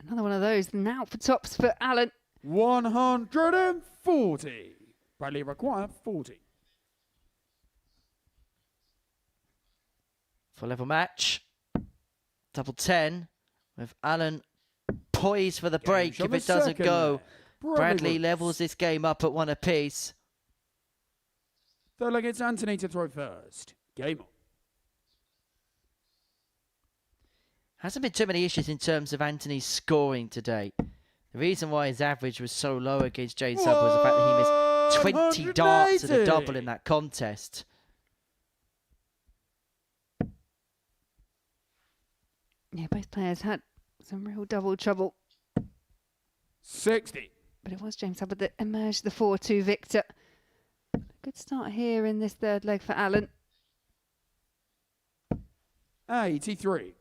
Another one of those now for tops for Alan. 140. Bradley require 40. Full level match. Double 10 with Alan poised for the break. Game If on it the doesn't second go, leg. Bradley Woods. levels this game up at 1 apiece. Third leg, it's Anthony to throw first. Game on. Hasn't been too many issues in terms of Anthony's scoring today. The reason why his average was so low against James Hub was the fact that he missed 20 darts at a double in that contest. Yeah, both players had some real double trouble. 60. But it was James Hubbard that emerged the 4-2 victor. Good start here in this third leg for Alan. 83.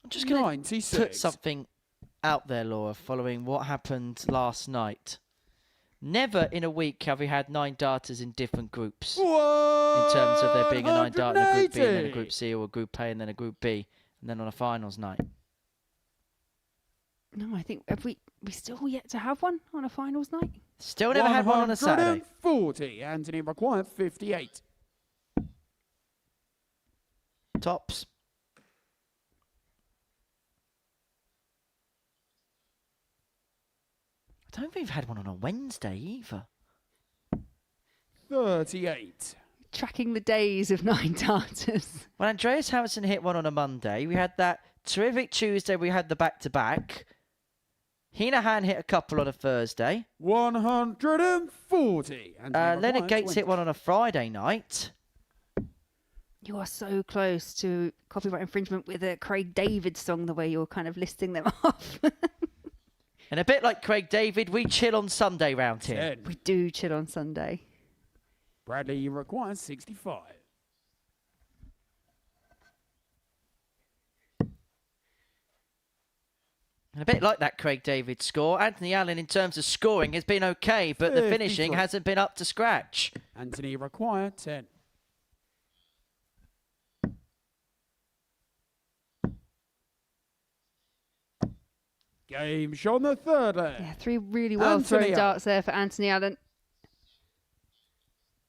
I'm just going to 96. put something out there, Laura, following what happened last night. Never in a week have we had 9 darters in different groups. In terms of there being a 9 dart in a Group B, and then a Group C, or a Group A, and then a Group B, and then on a finals night. No, I think have we still yet to have one on a finals night? Still never had one on a Saturday. 140. Anthony required 58. Tops. I don't think we've had one on a Wednesday either. 38. Tracking the days of 9 darters. Well, Andreas Harrison hit one on a Monday. We had that terrific Tuesday. We had the back-to-back. Heenahan hit a couple on a Thursday. 140. Leonard Gates hit one on a Friday night. You are so close to copyright infringement with a Craig David song, the way you're kind of listing them off. And a bit like Craig David, we chill on Sunday round here. 10. We do chill on Sunday. Bradley, you require 65. And a bit like that Craig David score, Anthony Allen in terms of scoring has been okay, but the finishing 53. hasn't been up to scratch. Anthony require 10. Game shot on the third leg. Yeah, 3 really well Anthony thrown Allen. darts there for Anthony Allen.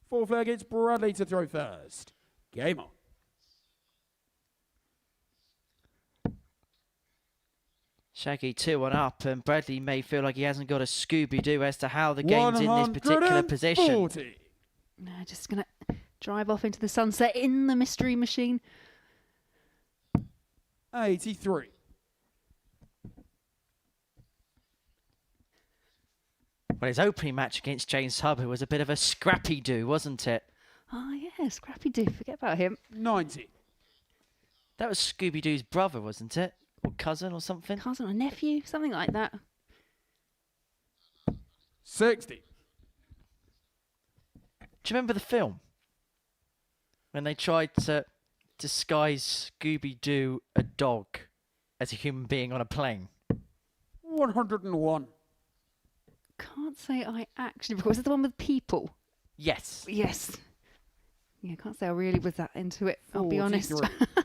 Fourth leg, it's Bradley to throw first. Game on. Shaggy 2-1 up, and Bradley may feel like he hasn't got a Scooby-Doo as to how the game's in this particular position. 140. No, just going to drive off into the sunset in the mystery machine. 83. Well, his opening match against James Hubbard was a bit of a scrappy-do, wasn't it? Oh, yeah, Scrappy Doo. Forget about him. 90. That was Scooby-Doo's brother, wasn't it? Or cousin or something? Cousin or nephew, something like that. 60. Do you remember the film? When they tried to disguise Scooby-Doo, a dog, as a human being on a plane? 101. Can't say I actually recall. Was it the one with people? Yes. Yes. Yeah, can't say I really was that into it, I'll be honest. 43.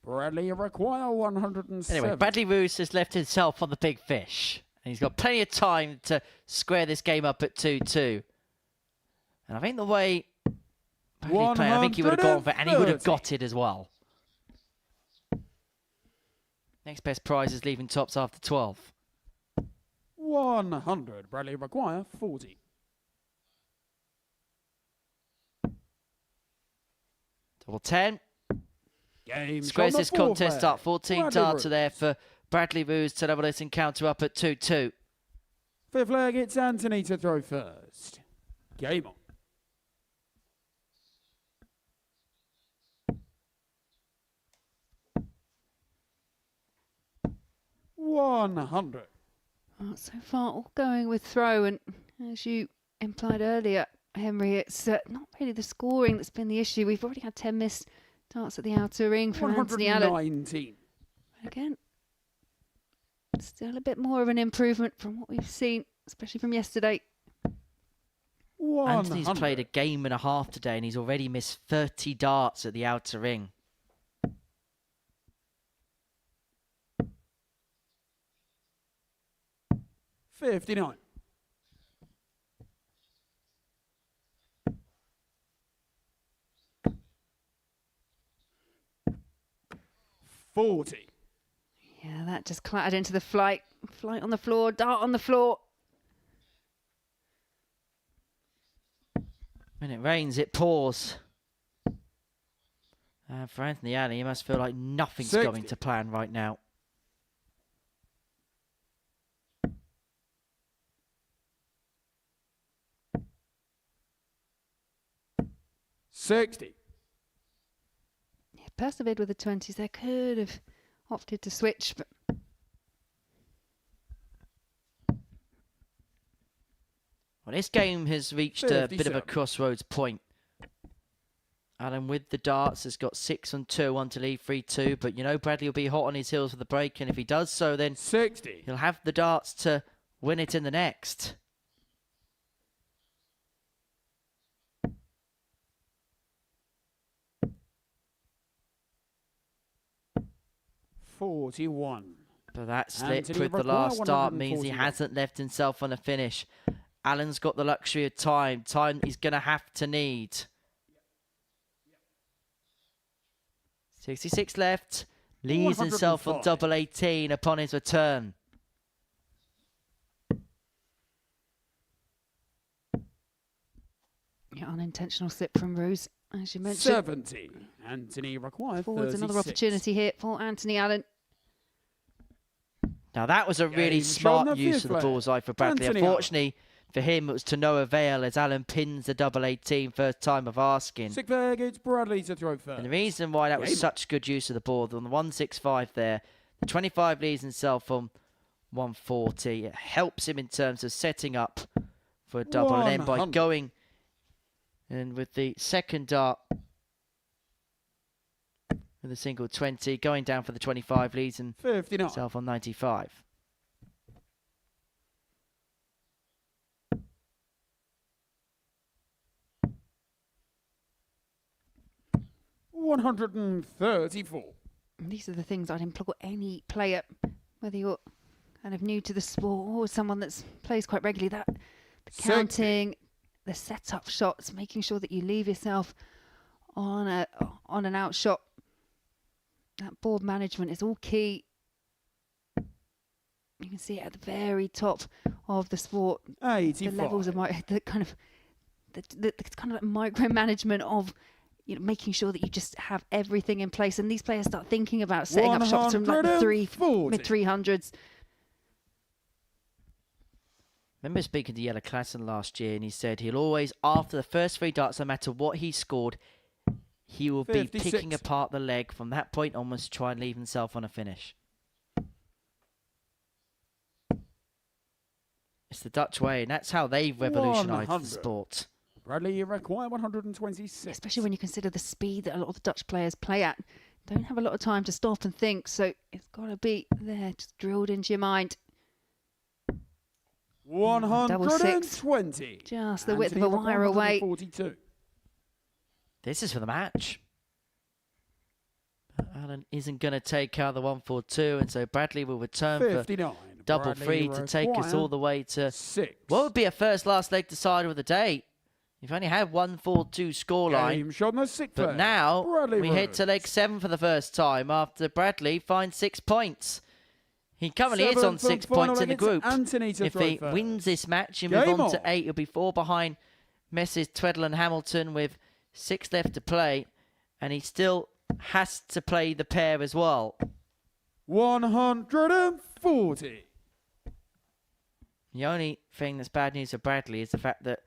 Bradley, you require 107. Anyway, Bradley Roos has left himself on the big fish. And he's got plenty of time to square this game up at 2-2. And I think the way Bradley played, I think he would have gone for it, and he would have got it as well. Next best prize is leaving tops after 12. 100. Bradley require 40. Double 10. Game Squares shot on this the fourth contest leg. up. 14 Bradley darts are Roos. there for Bradley Roos to level this encounter up at 2-2. Fifth leg, it's Anthony to throw first. Game on. $100. Oh, so far, all going with throw, and as you implied earlier, Henry, it's not really the scoring that's been the issue. We've already had 10 missed darts at the outer ring from Anthony Allen. 119. Again, still a bit more of an improvement from what we've seen, especially from yesterday. Anthony's played a game and a half today and he's already missed 30 darts at the outer ring. $59. $40. Yeah, that just clattered into the flight. Flight on the floor, dart on the floor. When it rains, it pours. For Anthony Allen, he must feel like nothing's 60. going to plan right now. $60. Yeah, persevered with the 20s. They could have opted to switch, but Well, this game has reached a bit of a 57. crossroads point. Allen with the darts has got 6 and 2 on to lead 3-2, but you know Bradley will be hot on his heels for the break, and if he does so, then 60. he'll have the darts to win it in the next. $41. But that slip Anthony with the require last dart means he 141. hasn't left himself on a finish. Allen's got the luxury of time he's going to have to need. 66 left, leaves himself on 105. double 18 upon his return. yeah, unintentional slip from Ruse, as you mentioned. 70. Anthony required Forwards 36. another opportunity here for Anthony Allen. Now that was a really Game shot on smart the use fifth of the leg. bullseye for Bradley. Anthony Allen. Unfortunately for him, it was to no avail as Allen pins the double 18 first time of asking. Sixth leg, it's Bradley to throw first. And the reason why that was Game such good use of the board on the 165 there, the 25 leaves himself on 140. It helps him in terms of setting up for a double. And then by 100. going and with the second dart with a single 20, going down for the 25 leads 59. himself on 95. $134. These are the things I'd implore any player, whether you're kind of new to the sport or someone that plays quite regularly, that the counting, the set-up shots, making sure that you leave yourself on an out shot. That board management is all key. You can see it at the very top of the sport. 85. The levels of the kind of like micromanagement of, you know, making sure that you just have everything in place, and these players start thinking about setting up shots from like the mid 300s. Remember speaking to Yella Klassen last year, and he said he'll always, after the first 3 darts, no matter what he scored, he will be 56. picking apart the leg from that point onwards to try and leave himself on a finish. It's the Dutch way, and that's how they've revolutionised the 100. sport. Bradley, you require 126. Especially when you consider the speed that a lot of the Dutch players play at. Don't have a lot of time to stop and think, so it's got to be there, just drilled into your mind. 120. Just the width of a wire away. 142. This is for the match. But Allen isn't going to take out the 142, and so Bradley will return 59. for double Bradley 3 to take us require all the way to 6. what would be a first last leg decider of the day. You've only had 142 scoreline. Game shot on the sixth But leg. now Bradley we head to leg 7 for the first time after Bradley finds 6 points. He currently is on 6 points in the group. If he wins this match, he'll move on to 8. He'll be 4 behind Messrs. Tweddle and Hamilton with 6 left to play. And he still has to play the pair as well. 140. The only thing that's bad news for Bradley is the fact that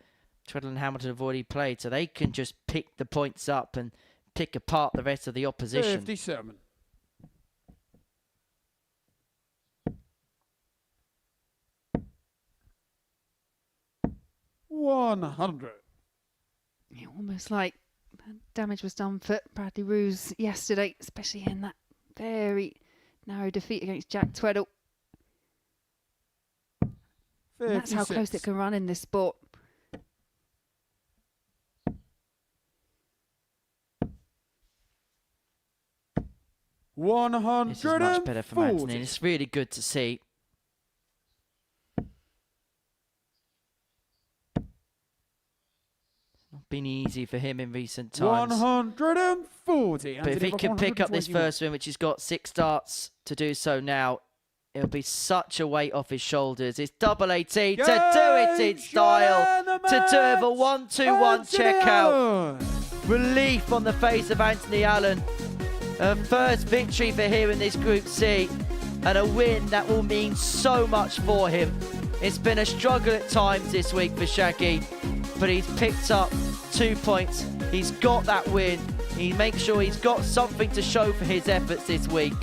Tweddle and Hamilton have already played, so they can just pick the points up and pick apart the rest of the opposition. 57. 100. Yeah, almost like damage was done for Bradley Roos yesterday, especially in that very narrow defeat against Jack Tweddle. And that's how close it can run in this sport. This is much better from Anthony. It's really good to see. Not been easy for him in recent times. 140. But if he can pick up this first win, which he's got 6 starts to do so now, it'll be such a weight off his shoulders. It's double 18 to do it in style, to do it for 1-2-1 checkout. Relief on the face of Anthony Allen. A first victory for him in this Group C, and a win that will mean so much for him. It's been a struggle at times this week for Shaggy, but he's picked up 2 points. He's got that win. He makes sure he's got something to show for his efforts this week.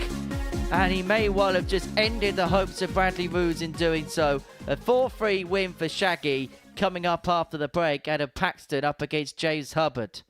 And he may well have just ended the hopes of Bradley Roos in doing so. A 4-3 win for Shaggy coming up after the break. Adam Paxton up against James Hubbard.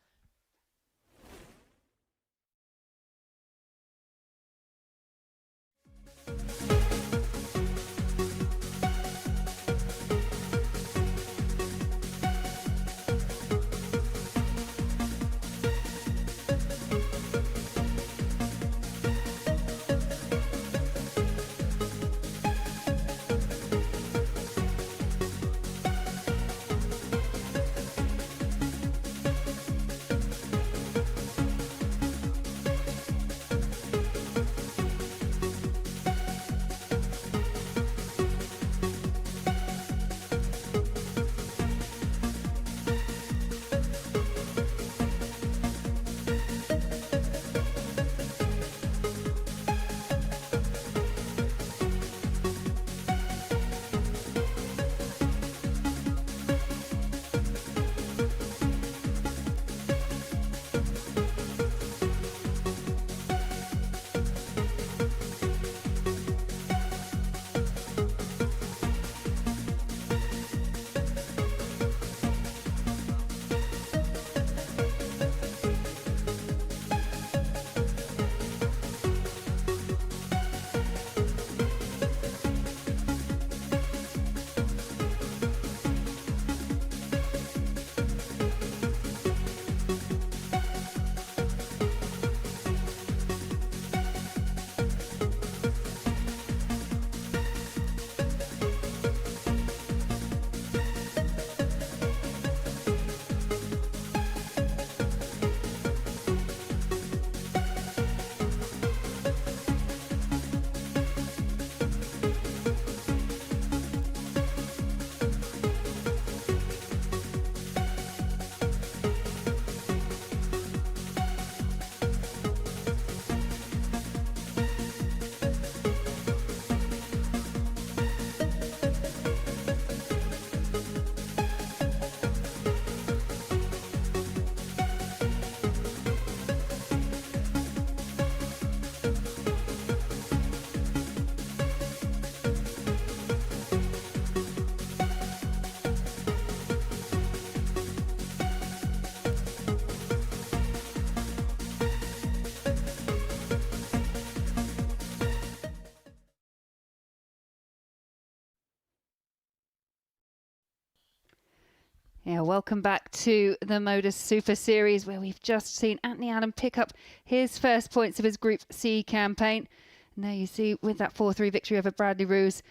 Yeah, welcome back to the Modus Super Series, where we've just seen Anthony Allen pick up his first points of his Group C campaign. And there you see, with that 4-3 victory over Bradley Roos,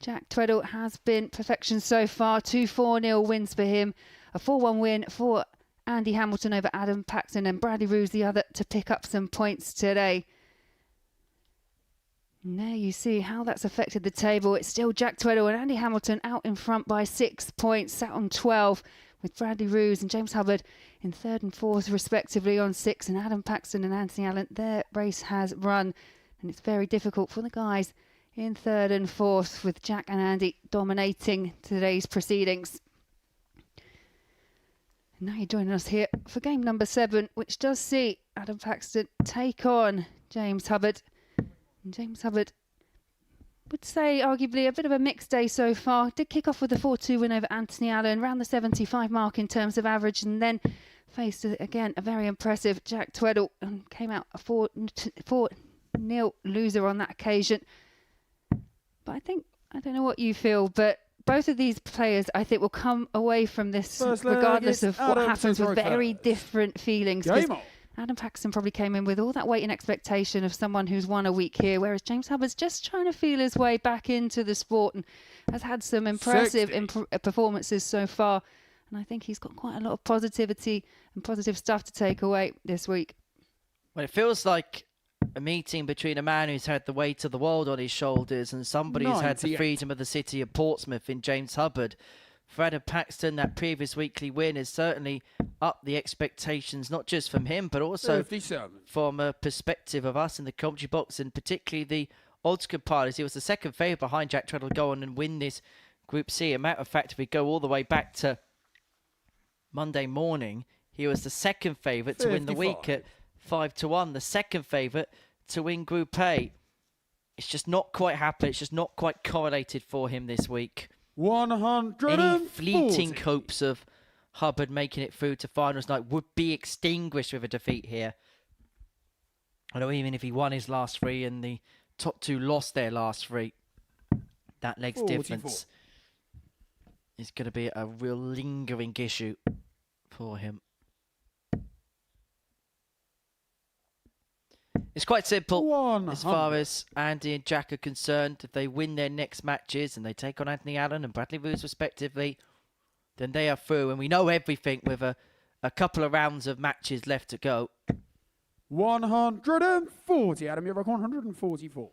Jack Tweddle has been perfection so far. 2 4-0 wins for him, a 4-1 win for Andy Hamilton over Adam Paxton, and Bradley Roos the other to pick up some points today. And there you see how that's affected the table. It's still Jack Tweddle and Andy Hamilton out in front by 6 points, sat on 12, with Bradley Roos and James Hubbard in 3rd and 4th respectively on 6, and Adam Paxton and Anthony Allen, their race has run, and it's very difficult for the guys in 3rd and 4th, with Jack and Andy dominating today's proceedings. And now you're joining us here for game number 7, which does see Adam Paxton take on James Hubbard. And James Hubbard would say arguably a bit of a mixed day so far. Did kick off with a 4-2 win over Anthony Allen, around the 75 mark in terms of average, and then faced, again, a very impressive Jack Tweddle and came out a 4-0 loser on that occasion. But I don't know what you feel, but both of these players, I think, will come away from this, regardless of what happens, with very different feelings. Adam Paxton probably came in with all that weight and expectation of someone who's won a week here, whereas James Hubbard's just trying to feel his way back into the sport and has had some impressive performances so far. And I think he's got quite a lot of positivity and positive stuff to take away this week. Well, it feels like a meeting between a man who's had the weight of the world on his shoulders and somebody who's had the freedom of the city of Portsmouth in James Hubbard. For Adam Paxton, that previous weekly win has certainly upped the expectations, not just from him, but also 57. From a perspective of us in the commentary box, and particularly the odds compilers. He was the second favourite behind Jack Treadle to go on and win this Group C. A matter of fact, if we go all the way back to Monday morning, he was the second favourite to win the week at 5-1, the second favourite to win Group A. It's just not quite happened. It's just not quite correlated for him this week. 140. Any fleeting hopes of Hubbard making it through to finals night would be extinguished with a defeat here. I know even if he won his last three and the top two lost their last three, that leg's difference is going to be a real lingering issue for him. It's quite simple as far as Andy and Jack are concerned. If they win their next matches and they take on Anthony Allen and Bradley Roos respectively, then they are through. And we know everything with a couple of rounds of matches left to go. 140. Adam, you're like 144.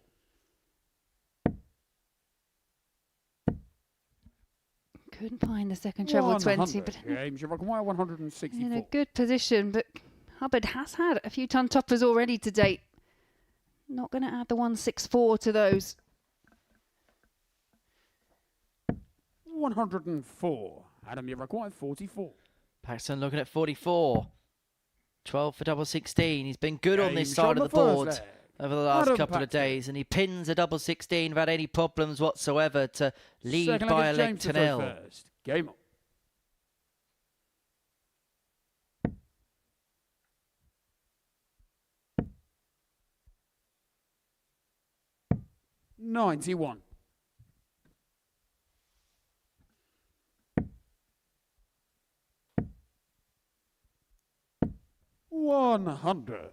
Couldn't find the second treble 20, but James, you're like 164. in a good position. But Hubbard has had a few ton toppers already to date. Not going to add the 164 to those. 104. Adam, you're required 44. Paxton looking at 44. 12 for double 16. He's been good on this side of the board over the last couple of days, and he pins a double 16 without any problems whatsoever to lead by a leg to nil. Game on. $91. 100.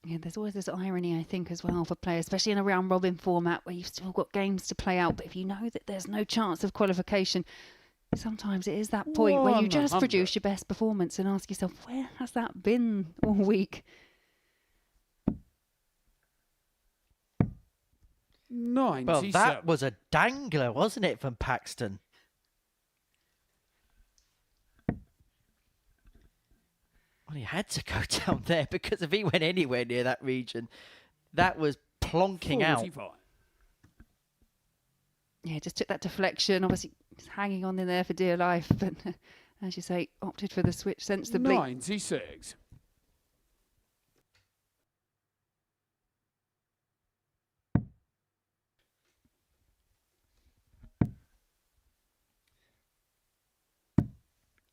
Yeah, there's always this irony, I think, as well for players, especially in a round robin format where you've still got games to play out. But if you know that there's no chance of qualification, sometimes it is that point where you just produce your best performance and ask yourself, where has that been all week? 97. Well, that was a dangler, wasn't it, from Paxton? Well, he had to go down there, because if he went anywhere near that region, that was plonking 45. out. Yeah, just took that deflection. Obviously, he's hanging on in there for dear life, but as you say, opted for the switch sensibly. 96.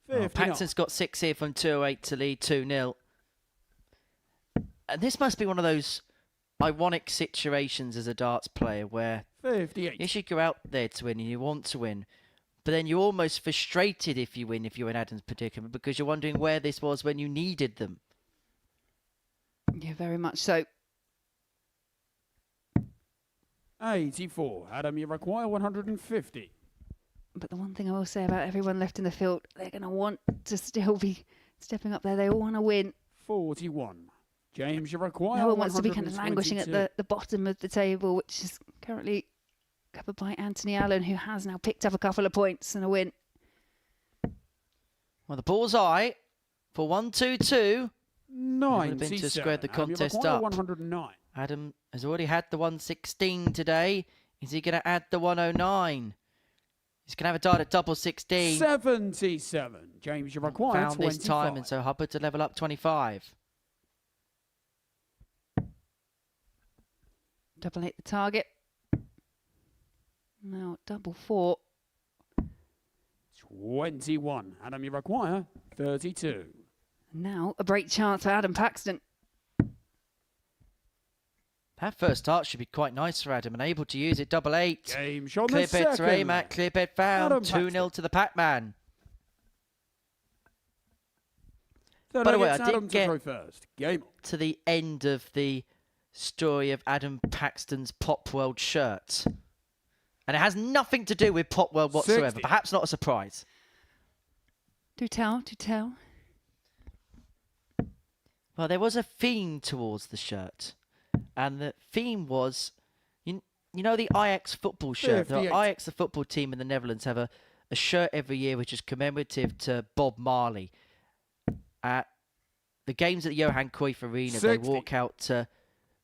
Well, Paxton's got 6 here from 208 to lead 2-0. And this must be one of those ironic situations as a darts player where 58. you should go out there to win and you want to win, but then you're almost frustrated if you win, if you're in Adam's predicament, because you're wondering where this was when you needed them. Yeah, very much so. 84. Adam, you require 150. But the one thing I will say about everyone left in the field, they're going to want to still be stepping up there. They all want to win. 41. James, you require No one wants to be kind of languishing at the bottom of the table, which is currently covered by Anthony Allen, who has now picked up a couple of points and a win. Well, the bullseye for 1-2-2 would have been to square the contest up. 109. Adam has already had the 116 today. Is he going to add the 109? He's going to have a dart at double 16. 77. James, you require found 25. this time, and so Hubbard to level up 25. Double 8 the target. Now double 4. 21. Adam, you require 32. Now a break chance for Adam Paxton. That first start should be quite nice for Adam and able to use it. Double 8. Game shot Clear the bed to second. aim at. Clear bed found. Adam 2-0 to the Pac-Man. So By the way, I Adam didn't to get throw first. Game on. to the end of the story of Adam Paxton's Pop World shirt. And it has nothing to do with Pop World whatsoever. 60. Perhaps not a surprise. Do tell, do tell. Well, there was a theme towards the shirt. And the theme was, you know the Ajax football shirt? The 58. Ajax, the football team in the Netherlands, have a shirt every year which is commemorative to Bob Marley. At the games at the Johan Cruyff Arena, 60. they walk out to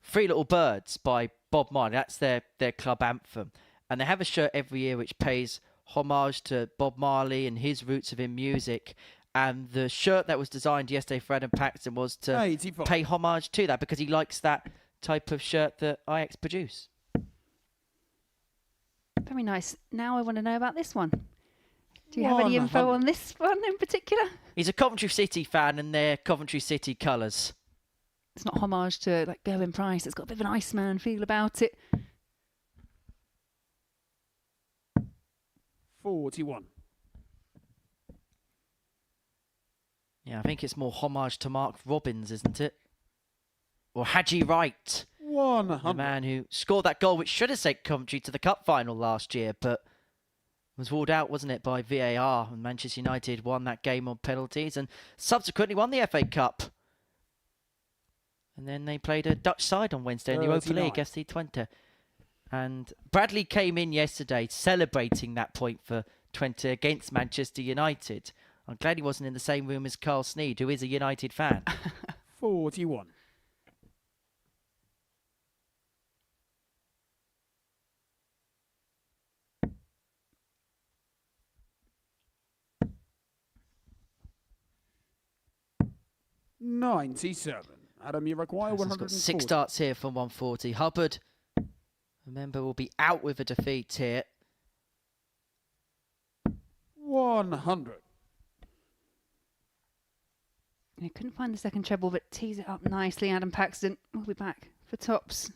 Three Little Birds by Bob Marley. That's their club anthem. And they have a shirt every year which pays homage to Bob Marley and his roots of in music. And the shirt that was designed yesterday for Adam Paxton was to 85. pay homage to that because he likes that type of shirt that Ajax produce. Very nice. Now I want to know about this one. Do you have any info on this one in particular? He's a Coventry City fan and they're Coventry City colours. It's not homage to like Gerwyn Price. It's got a bit of an Iceman feel about it. 41. Yeah, I think it's more homage to Mark Robbins, isn't it? Or Haji Wright, 100. the man who scored that goal which should have sent Coventry to the cup final last year, but was ruled out, wasn't it, by VAR, and Manchester United won that game on penalties and subsequently won the FA Cup. And then they played a Dutch side on Wednesday in the Europa 39. League, FC Twente. And Bradley came in yesterday celebrating that point for Twente against Manchester United. I'm glad he wasn't in the same room as Carl Sneed, who is a United fan. 41. $97. Adam, you require He's 140. got 6 starts here from 140. Hubbard, remember, will be out with a defeat here. 100. I couldn't find the second treble, but tees it up nicely. Adam Paxton will be back for tops.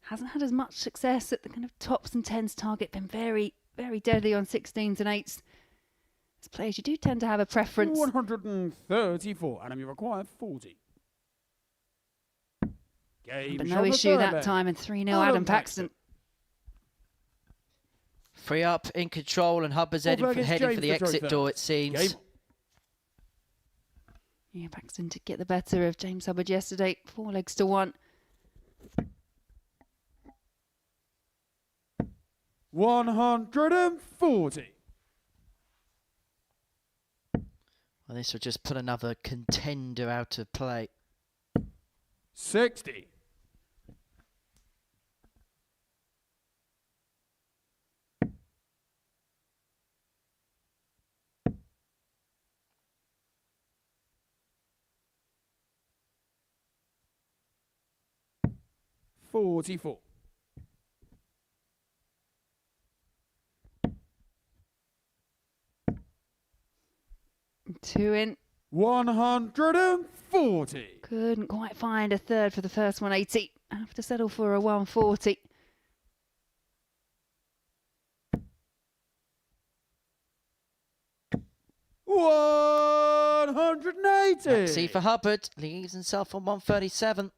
Hasn't had as much success at the kind of tops and tens target. Been very, very deadly on 16s and 8s. As players, you do tend to have a preference. 134. Adam, you require 40. Game But shot no the issue third that leg. time, and 3-0 Adam Paxton. Free up, in control, and Hubbard's heading for against the James to throw exit first. door, it seems. Game. Yeah, Paxton to get the better of James Hubbard yesterday. 4 legs to 1. 140. Well, this will just put another contender out of play. 60. $44. 2 in. 140. Couldn't quite find a third for the first 180. Have to settle for a 140. $180. See for Hubbard, leaves himself on 137.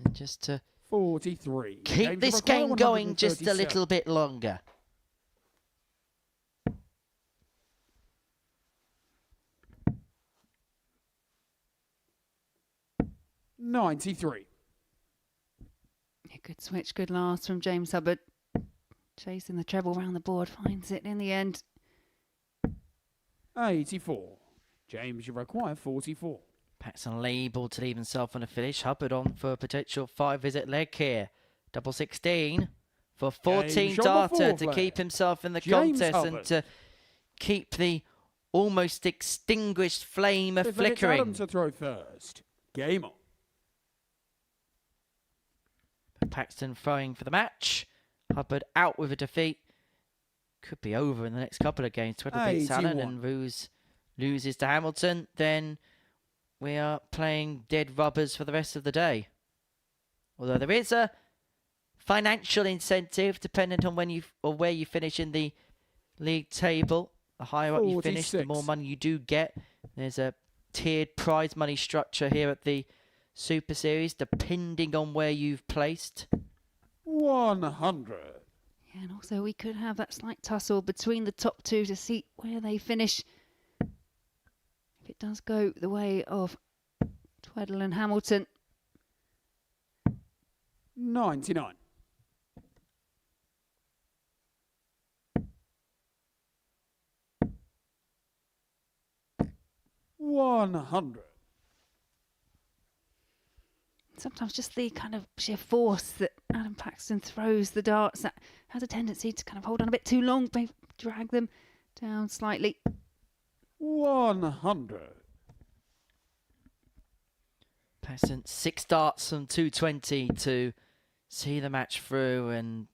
And just to 43. keep James this require game going just a 137. little bit longer. $93. Yeah, good switch, good last from James Hubbard. Chasing the treble round the board, finds it in the end. 84. James, you require 44. Paxton labelled to leave himself on a finish. Hubbard on for a potential 5-visit leg here. Double 16 for 14 shot the darter fourth to leg. keep himself in the James contest Hubbard. and to keep the almost extinguished flame If it's flickering. Adam to throw first. Game on. Paxton throwing for the match. Hubbard out with a defeat. Could be over in the next couple of games. Tweddle beats Allen and Roos loses to Hamilton. Then we are playing dead rubbers for the rest of the day. Although there is a financial incentive dependent on when where you finish in the league table. The higher up you finish, the more money you do get. There's a tiered prize money structure here at the Super Series, depending on where you've placed. 100. Yeah, and also we could have that slight tussle between the top two to see where they finish. If it does go the way of Tweddle and Hamilton. 99. $100. Sometimes just the kind of sheer force that Adam Paxton throws the darts, that has a tendency to kind of hold on a bit too long, maybe drag them down slightly. 100. Paxton 6 darts from 220 to see the match through, and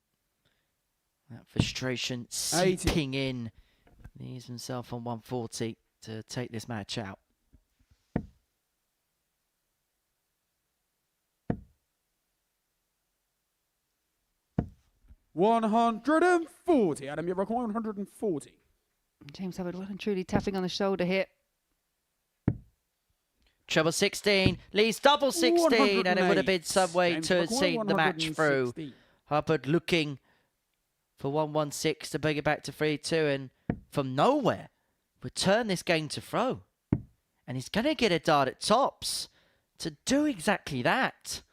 that frustration seeping in. Leaves himself on 140 to take this match out. $140. Adam, you require 140. James Hubbard well and truly tapping on the shoulder here. Treble 16, leads double 16, and it would have been some way to have seen the match through. Hubbard looking for 116 to bring it back to 3-2, and from nowhere, would turn this game to throw. And he's going to get a dart at tops to do exactly that.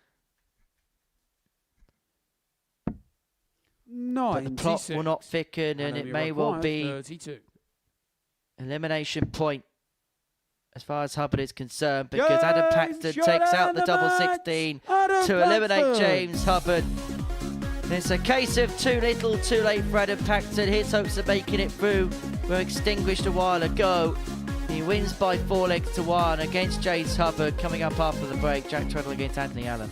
But the plot will not thicken, and it may well be 32. Elimination point as far as Hubbard is concerned, because Adam Paxton takes out the double 16 to eliminate James Hubbard. It's a case of too little, too late for Adam Paxton. His hopes of making it through were extinguished a while ago. He wins by 4 legs to 1 against James Hubbard. Coming up after the break, Jack Treddle against Anthony Allen.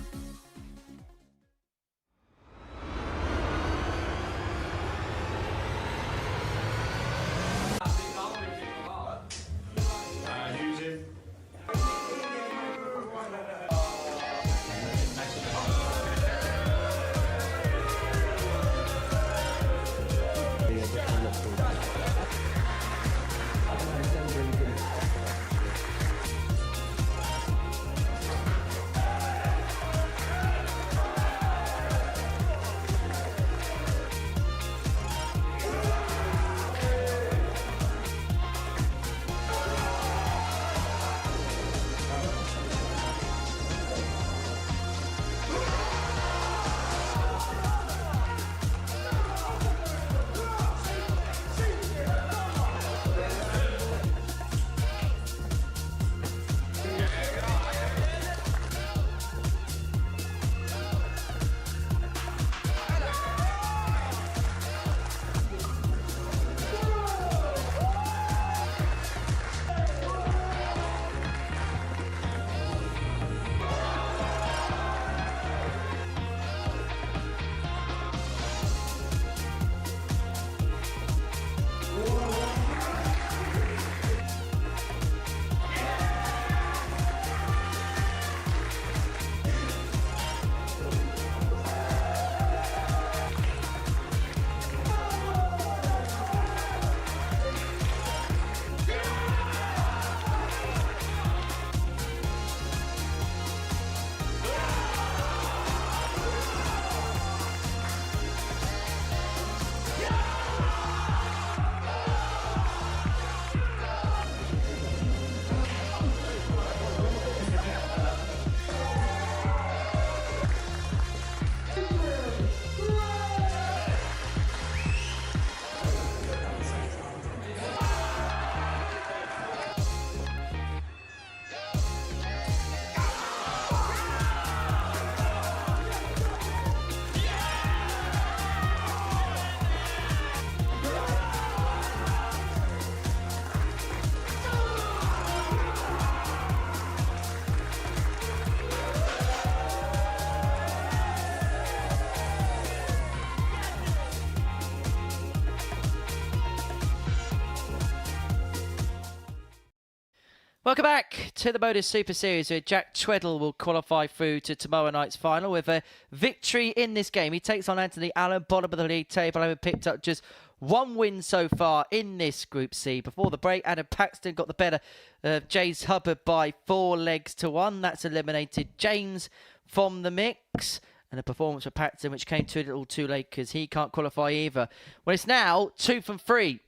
Welcome back to the Modus Super Series, where Jack Tweddle will qualify through to tomorrow night's final with a victory in this game. He takes on Anthony Allen, bottom of the league table, having picked up just one win so far in this Group C. Before the break, Adam Paxton got the better of James Hubbard by 4 legs to 1. That's eliminated James from the mix. And a performance for Paxton, which came too little too late because he can't qualify either. Well, it's now 2 from 3.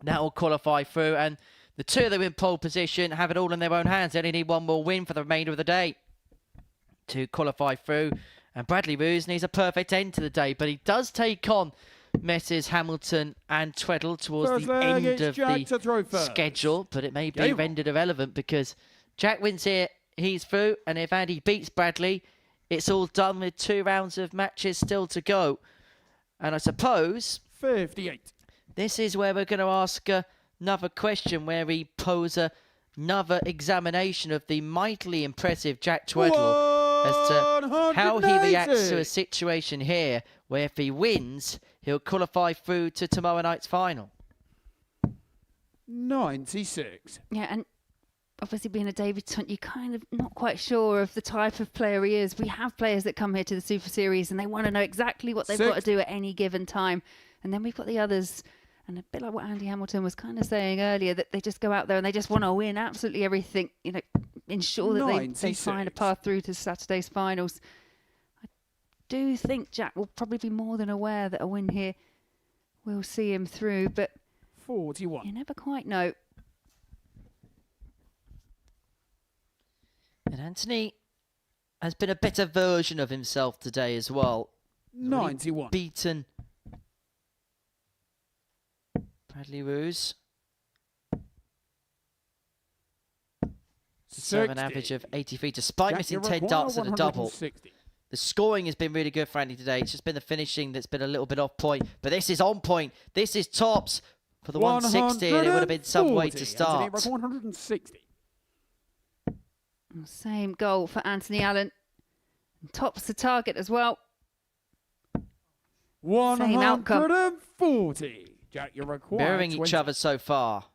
That will qualify through, and the two of them in pole position have it all in their own hands. They only need one more win for the remainder of the day to qualify through. And Bradley Roos needs a perfect end to the day, but he does take on Messrs Hamilton and Tweddle towards the end of the schedule. But it may be rendered irrelevant because Jack wins here, he's through. And if Andy beats Bradley, it's all done with 2 rounds of matches still to go. And I suppose 58. This is where we're going to ask another question, where we pose another examination of the mightily impressive Jack Tweddle as to how he reacts to a situation here where if he wins, he'll qualify through to tomorrow night's final. 96. Yeah, and obviously being a debutant, you're kind of not quite sure of the type of player he is. We have players that come here to the Super Series and they want to know exactly what they've got to do at any given time. And then we've got the others, and a bit like what Andy Hamilton was kind of saying earlier, that they just go out there and they just want to win absolutely everything, you know, ensure that they find a path through to Saturday's finals. I do think Jack will probably be more than aware that a win here will see him through, but 41. You never quite know. And Anthony has been a better version of himself today as well. 91. Beaten Bradley Roos. So an average of 83, despite missing 10 darts at a double. The scoring has been really good for Andy today. It's just been the finishing that's been a little bit off point. But this is on point. This is tops for the 160, and it would have been some way to start. 160. Same goal for Anthony Allen. And tops the target as well. 140. Jack, you're required. Mirroring each other so far.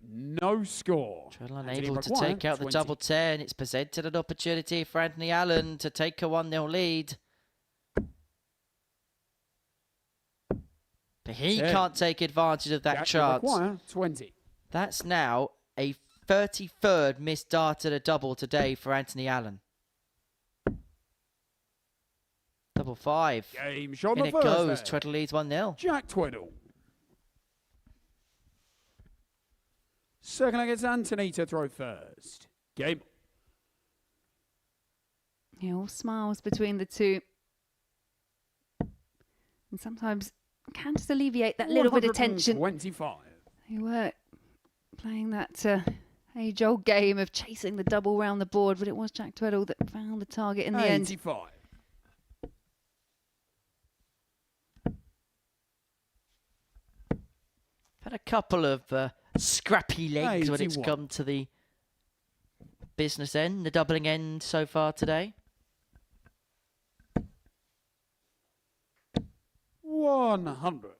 No score. Tweddle unable to take out the double 10. It's presented an opportunity for Anthony Allen to take a 1-0 lead. But he can't take advantage of that chance. 20. That's now a 33rd missed dart at a double today for Anthony Allen. Double 5. Game shot. In it goes. Tweddle leads 1-0. Jack Tweddle. Second against Anthony to throw first. Game. Yeah, all smiles between the two. And sometimes can just alleviate that little bit of tension. 25. They were playing that age-old game of chasing the double round the board, but it was Jack Tweddle that found the target in the end. 85. Had a couple of scrappy legs when it's 81. come to the business end, the doubling end so far today. 100.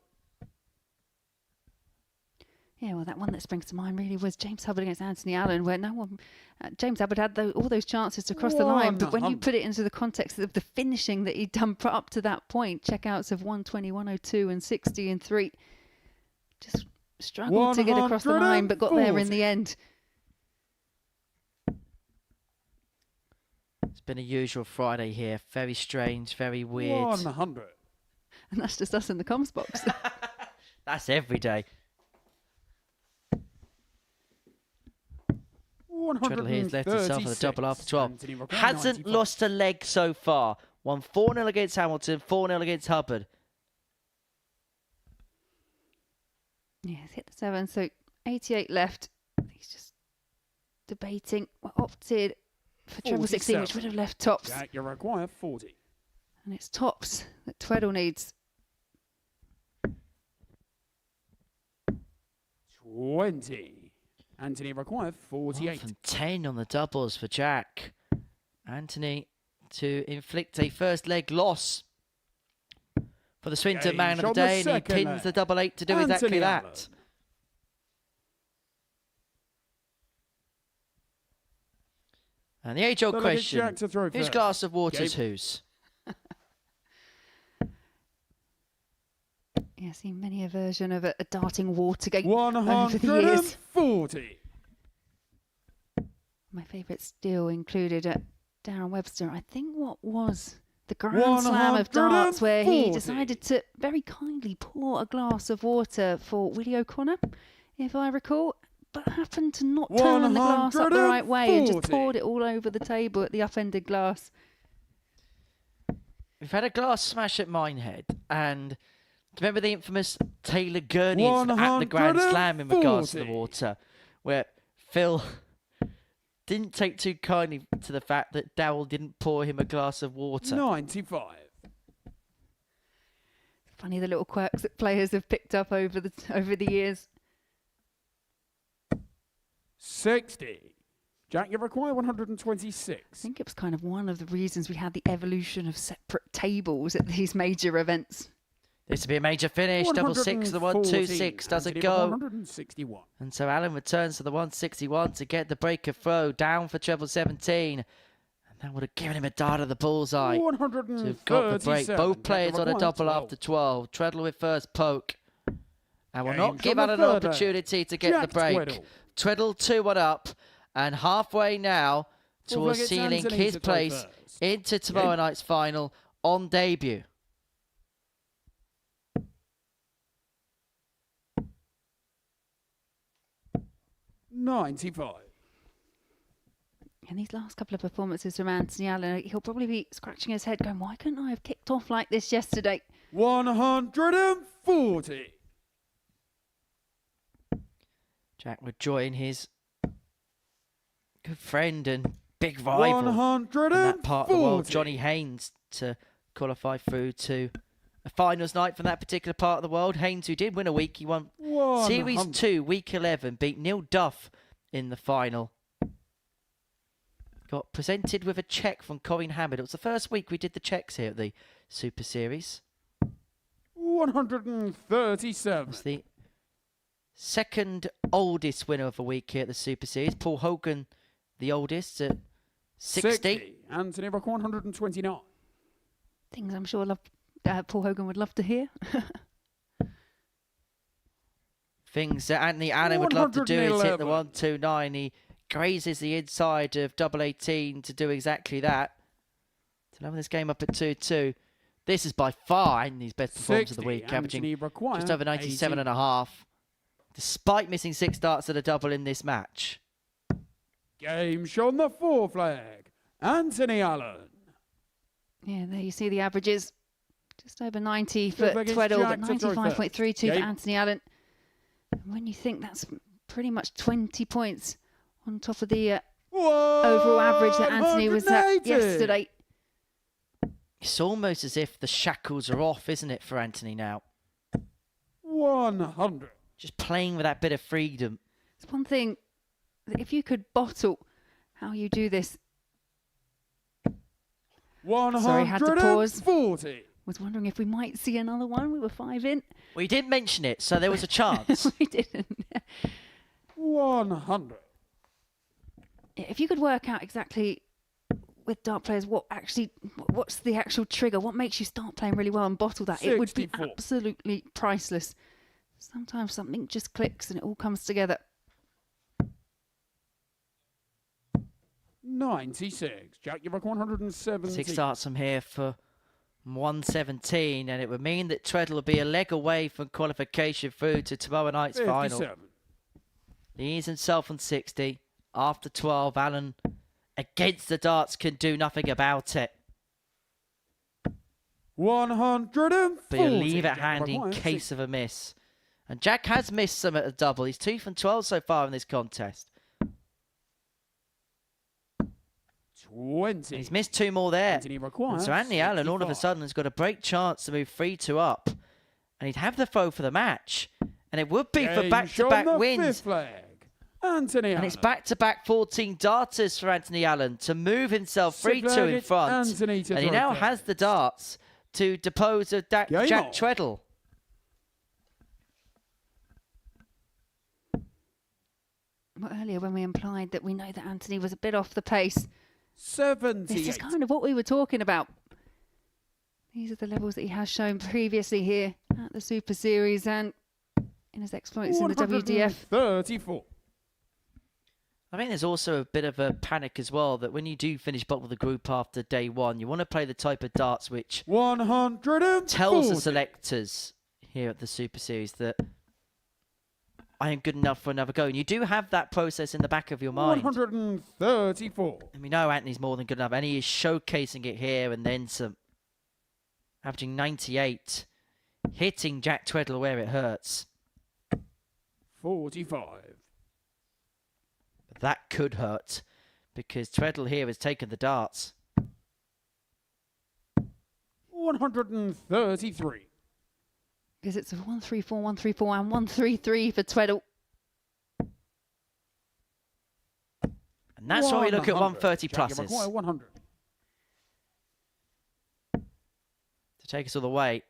Yeah, well, that one that springs to mind really was James Hubbard against Anthony Allen, where no one, James Hubbard had all those chances to cross the line, but when you put it into the context of the finishing that he'd done up to that point, checkouts of 120, 102 and 60 and 3, just struggled to get across the line, but got there in the end. It's been a usual Friday here. Very strange, very weird. 100. And that's just us in the comms box. That's every day. Tweddle here's left himself with a double after 12. Hasn't lost a leg so far. Won 4-0 against Hamilton, 4-0 against Hubbard. Yeah, he's hit the 7, so 88 left. He's just debating. Opted for treble 16, which would have left tops. Jack, you require 40. And it's tops that Tweddle needs. 20. Anthony required 48. 1 from 10 on the doubles for Jack. Anthony to inflict a first leg loss for the Swinton man of the day, and he pins the double 8 to do exactly that. And the age-old question, whose glass of water's whose? Yeah, I've seen many a version of a darting water game over the years. 140. My favourite still included Darren Webster. I think what was the Grand Slam of darts, where he decided to very kindly pour a glass of water for Willie O'Connor, if I recall, but happened to not turn the glass up the right way and just poured it all over the table at the upended glass. We've had a glass smash at Minehead, and remember the infamous Taylor Gurneys at the Grand Slam in regards to the water, where Phil didn't take too kindly to the fact that Dowell didn't pour him a glass of water. 95. Funny the little quirks that players have picked up over the years. 60. Jack, you require 126. I think it was kind of one of the reasons we had the evolution of separate tables at these major events. This will be a major finish. Double 6, the 126 does it go. 161. And so Allen returns to the 161 to get the break of throw down for treble 17. And that would have given him a dart of the bullseye. 137. To have got the break. Both players on a double after 12. Treadle with first poke. And will not give Allen an opportunity to get the break. Treadle 2-1 up. And halfway now towards sealing his place into tomorrow night's final on debut. $95. And these last couple of performances from Anthony Allen, he'll probably be scratching his head going, why couldn't I have kicked off like this yesterday? 140. Jack would join his good friend and big rival in that part of the world, Johnny Haynes, to qualify through to a finals night from that particular part of the world. Haynes, who did win a week, he won Series 2, Week 11, beat Neil Duff in the final. Got presented with a cheque from Colin Hammond. It was the first week we did the cheques here at the Super Series. 137. It's the second oldest winner of a week here at the Super Series. Paul Hogan, the oldest, at 60. Anthony Rock, 129. Things I'm sure Paul Hogan would love to hear. Things that Anthony Allen would love to do is hit the 129. He grazes the inside of double 18 to do exactly that. To level this game up at 2-2. This is by far Anthony's best performance of the week, averaging just over 97.5, despite missing 6 darts at a double in this match. Game shown the 4 flag. Anthony Allen. Yeah, there you see the averages. Just over 90 for Tweddle, but 95.32 for Anthony Allen. And when you think that's pretty much 20 points on top of the overall average that Anthony was at yesterday. It's almost as if the shackles are off, isn't it, for Anthony now? 100. Just playing with that bit of freedom. It's one thing, if you could bottle how you do this. 140. Sorry, had to pause. Was wondering if we might see another one. We were 5 in. We didn't mention it, so there was a chance. We didn't. 100. If you could work out exactly with dart players what's the actual trigger, what makes you start playing really well and bottle that, 64. it would be absolutely priceless. Sometimes something just clicks and it all comes together. 96. Jack, you're 170. 6 darts from here for 117, and it would mean that Treadle will be a leg away from qualification through to tomorrow night's 57. final. He's himself on 60. After 12, Allen against the darts can do nothing about it. 140. But he'll leave it handy in case of a miss. And Jack has missed some at a double. He's 2 from 12 so far in this contest. 20. He's missed 2 more there. And so Anthony Allen all of a sudden has got a break chance to move 3-2 up. And he'd have the throw for the match. And it would be for back-to-back wins. Anthony Allen. And it's back-to-back 14 darters for Anthony Allen to move himself 3-2 in front. And he now has the darts to depose of Jack Treadle. Well, earlier when we implied that we know that Anthony was a bit off the pace. 78. This is kind of what we were talking about. These are the levels that he has shown previously here at the Super Series and in his exploits in the WDF. 34. I think there's also a bit of a panic as well that when you do finish bottom of the group after day one, you want to play the type of darts which 140. tells the selectors here at the Super Series that I am good enough for another go. And you do have that process in the back of your mind. 134. And we know Anthony's more than good enough. And he is showcasing it here and then some. Averaging 98. Hitting Jack Treadle where it hurts. 45. But that could hurt because Treadle here has taken the darts. 133. Because it's a 134, 134 and 133 for Treadle. And that's why we look at 130 pluses. 100. To take us all the way.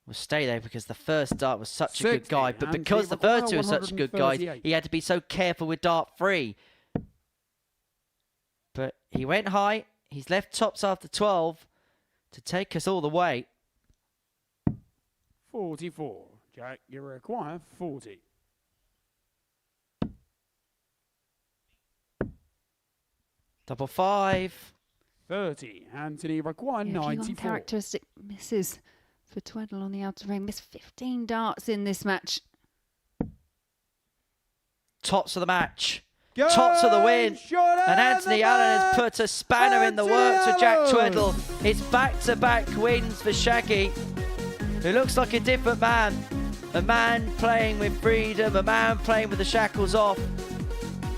We'll stay there because the first dart was such a good guy. But and because the first two were such good guys, 138. he had to be so careful with dart 3. But he went high. He's left tops after 12 to take us all the way. 44. Jack, you require 40. Double 5. 30. Anthony require Yeah, 94. Characteristic misses for Treadle on the outer ring. Missed 15 darts in this match. Tops of the match. Tops of the win. And Anthony Allen has put a spanner in the works for Jack Treadle. It's back-to-back wins for Shaggy, who looks like a different man. A man playing with freedom, a man playing with the shackles off,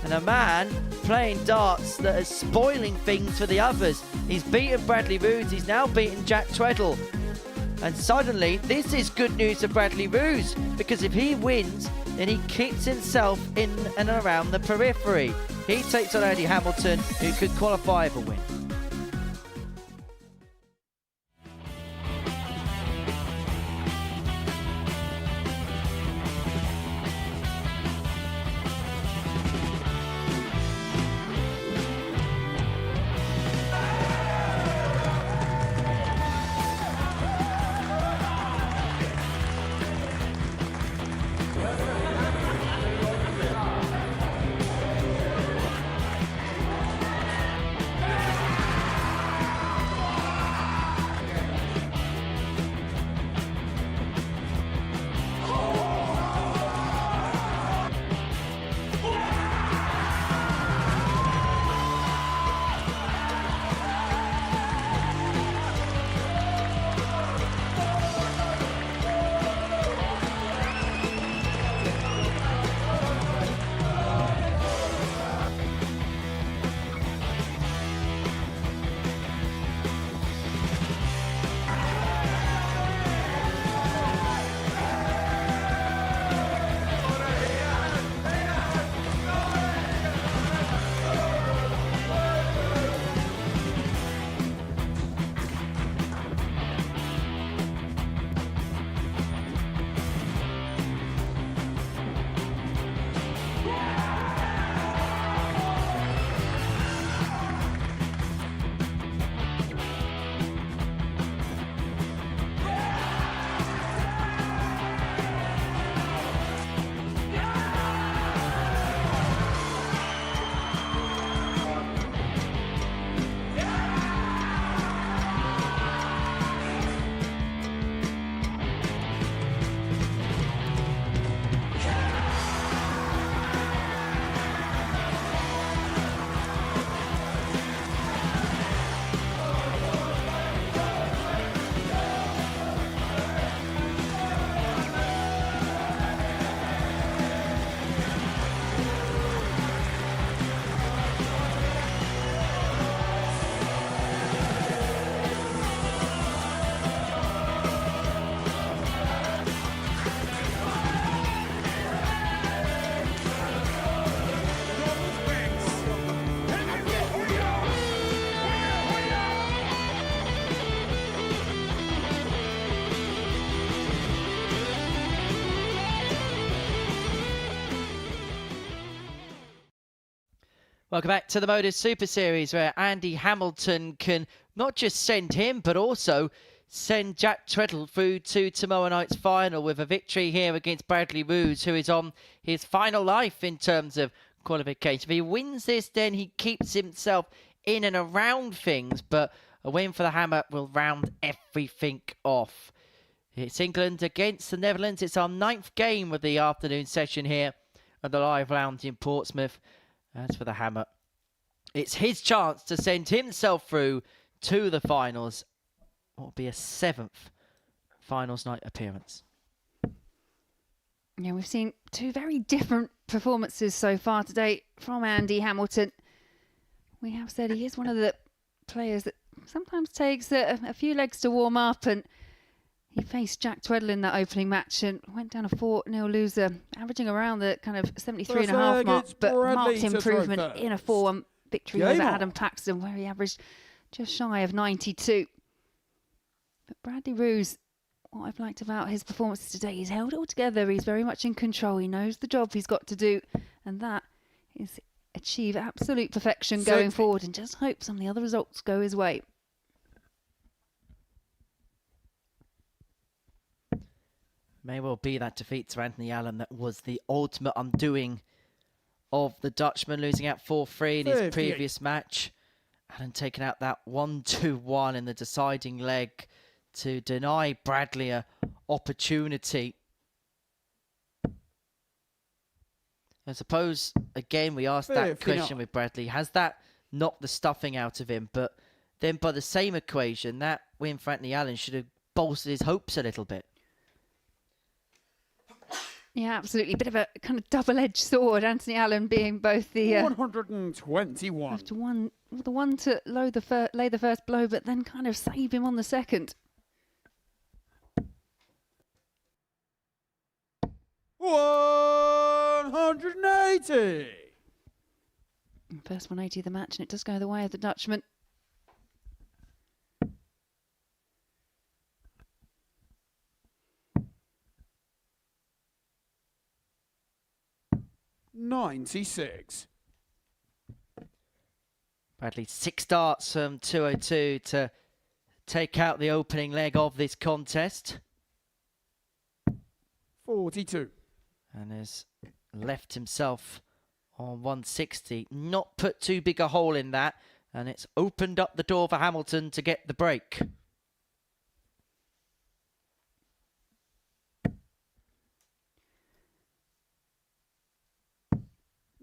and a man playing darts that are spoiling things for the others. He's beaten Bradley Roos, he's now beaten Jack Treadle. And suddenly, this is good news for Bradley Roos, because if he wins, then he kicks himself in and around the periphery. He takes on Andy Hamilton, who could qualify for win. Welcome back to the Modus Super Series, where Andy Hamilton can not just send him, but also send Jack Treadle through to tomorrow night's final with a victory here against Bradley Roos, who is on his final life in terms of qualification. If he wins this, then he keeps himself in and around things, but a win for the Hammer will round everything off. It's England against the Netherlands. It's our 9th game of the afternoon session here at the Live Lounge in Portsmouth. As for the Hammer, it's his chance to send himself through to the finals. What will be a 7th finals night appearance. Yeah, we've seen two very different performances so far today from Andy Hamilton. We have said he is one of the players that sometimes takes a few legs to warm up, and he faced Jack Treadle in that opening match and went down a 4-0 loser, averaging around the kind of 73.5 mark, but marked improvement in a 4-1 victory over Adam Paxton, where he averaged just shy of 92. But Bradley Roos, what I've liked about his performances today, he's held it all together. He's very much in control. He knows the job he's got to do, and that is achieve absolute perfection going forward, and just hope some of the other results go his way. May well be that defeat to Anthony Allen that was the ultimate undoing of the Dutchman, losing out 4-3 in his previous match. Allen taking out that 1-2-1 in the deciding leg to deny Bradley an opportunity. I suppose, again, we asked that question with Bradley. Has that knocked the stuffing out of him? But then by the same equation, that win for Anthony Allen should have bolstered his hopes a little bit. Yeah, absolutely. Bit of a kind of double-edged sword. Anthony Allen being both the 121. the one to lay the first blow, but then kind of save him on the second. 180. First 180 of the match, and it does go the way of the Dutchman. $96. Bradley 6 darts from 202 to take out the opening leg of this contest. 42. And has left himself on 160. Not put too big a hole in that. And it's opened up the door for Hamilton to get the break.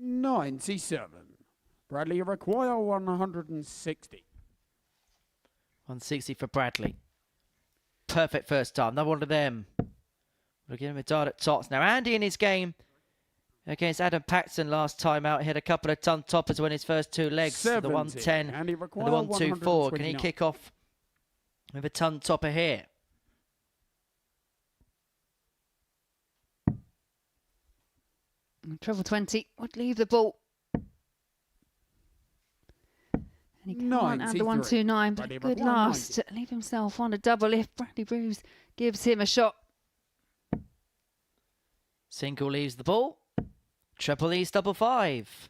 $97. Bradley require 160. 160 for Bradley. Perfect first time. Another one of them. We're giving him a dart at tots. Now, Andy in his game against Adam Paxton last time out hit a couple of ton toppers when his first 2 legs. 70. The 110 and the 124. Can he kick off with a ton topper here? Treble 20 would leave the ball. And he can't add the 129, but a good last to leave himself on a double if Bradley Roos gives him a shot. Single leaves the ball. Treble leaves double 5.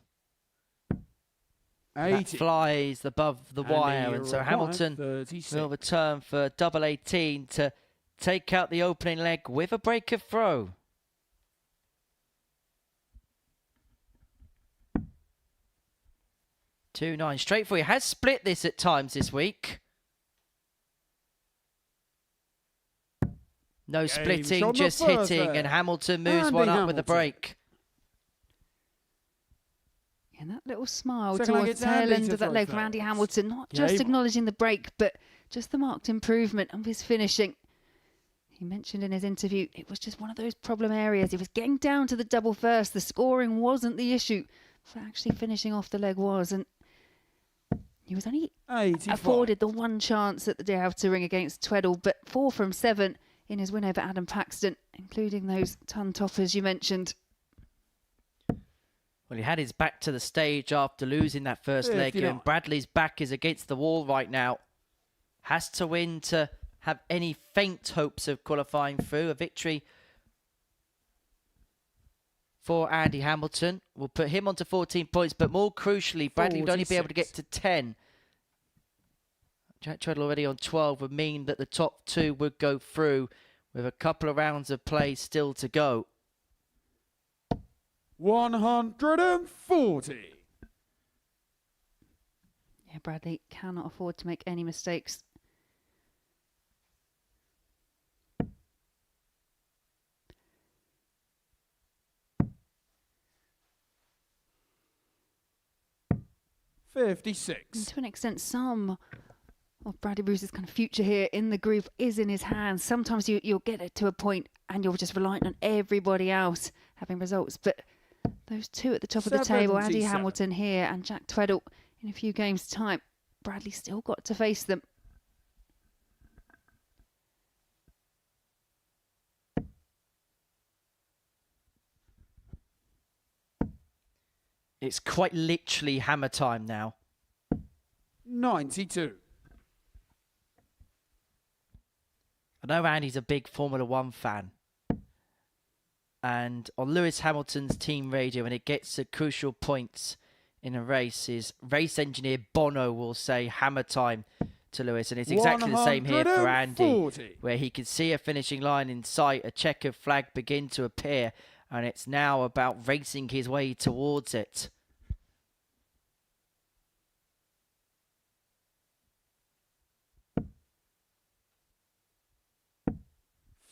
That flies above the wire, and so Hamilton will return for double 18 to take out the opening leg with a break of throw. $2-9 straight for you. Has split this at times this week. No splitting, just hitting, and Hamilton moves one up with a break. And that little smile towards the tail end of that leg for Andy Hamilton, not just acknowledging the break, but just the marked improvement of his finishing. He mentioned in his interview it was just one of those problem areas. He was getting down to the double first. The scoring wasn't the issue, but actually finishing off the leg was. And he was only afforded the one chance at the day after ring against Tweddle, but 4 from 7 in his win over Adam Paxton, including those ton toppers you mentioned. Well, he had his back to the stage after losing that first leg, and Bradley's back is against the wall right now. Has to win to have any faint hopes of qualifying through. A victory for Andy Hamilton. Will put him onto 14 points, but more crucially, Bradley would only be able to get to 10. Jack Treadle already on 12 would mean that the top two would go through with a couple of rounds of play still to go. 140. Yeah, Bradley cannot afford to make any mistakes. And to an extent, some of Bradley Bruce's kind of future here in the group is in his hands. Sometimes you'll get it to a point and you're just reliant on everybody else having results. But those two at the top of the table, Andy Hamilton here and Jack Tweddle, in a few games' time, Bradley still got to face them. It's quite literally hammer time now. 92. I know Andy's a big Formula One fan. And on Lewis Hamilton's team radio, when it gets to crucial points in a race, his race engineer Bono will say hammer time to Lewis. And it's exactly the same here for Andy, where he can see a finishing line in sight, a checkered flag begin to appear, and it's now about racing his way towards it.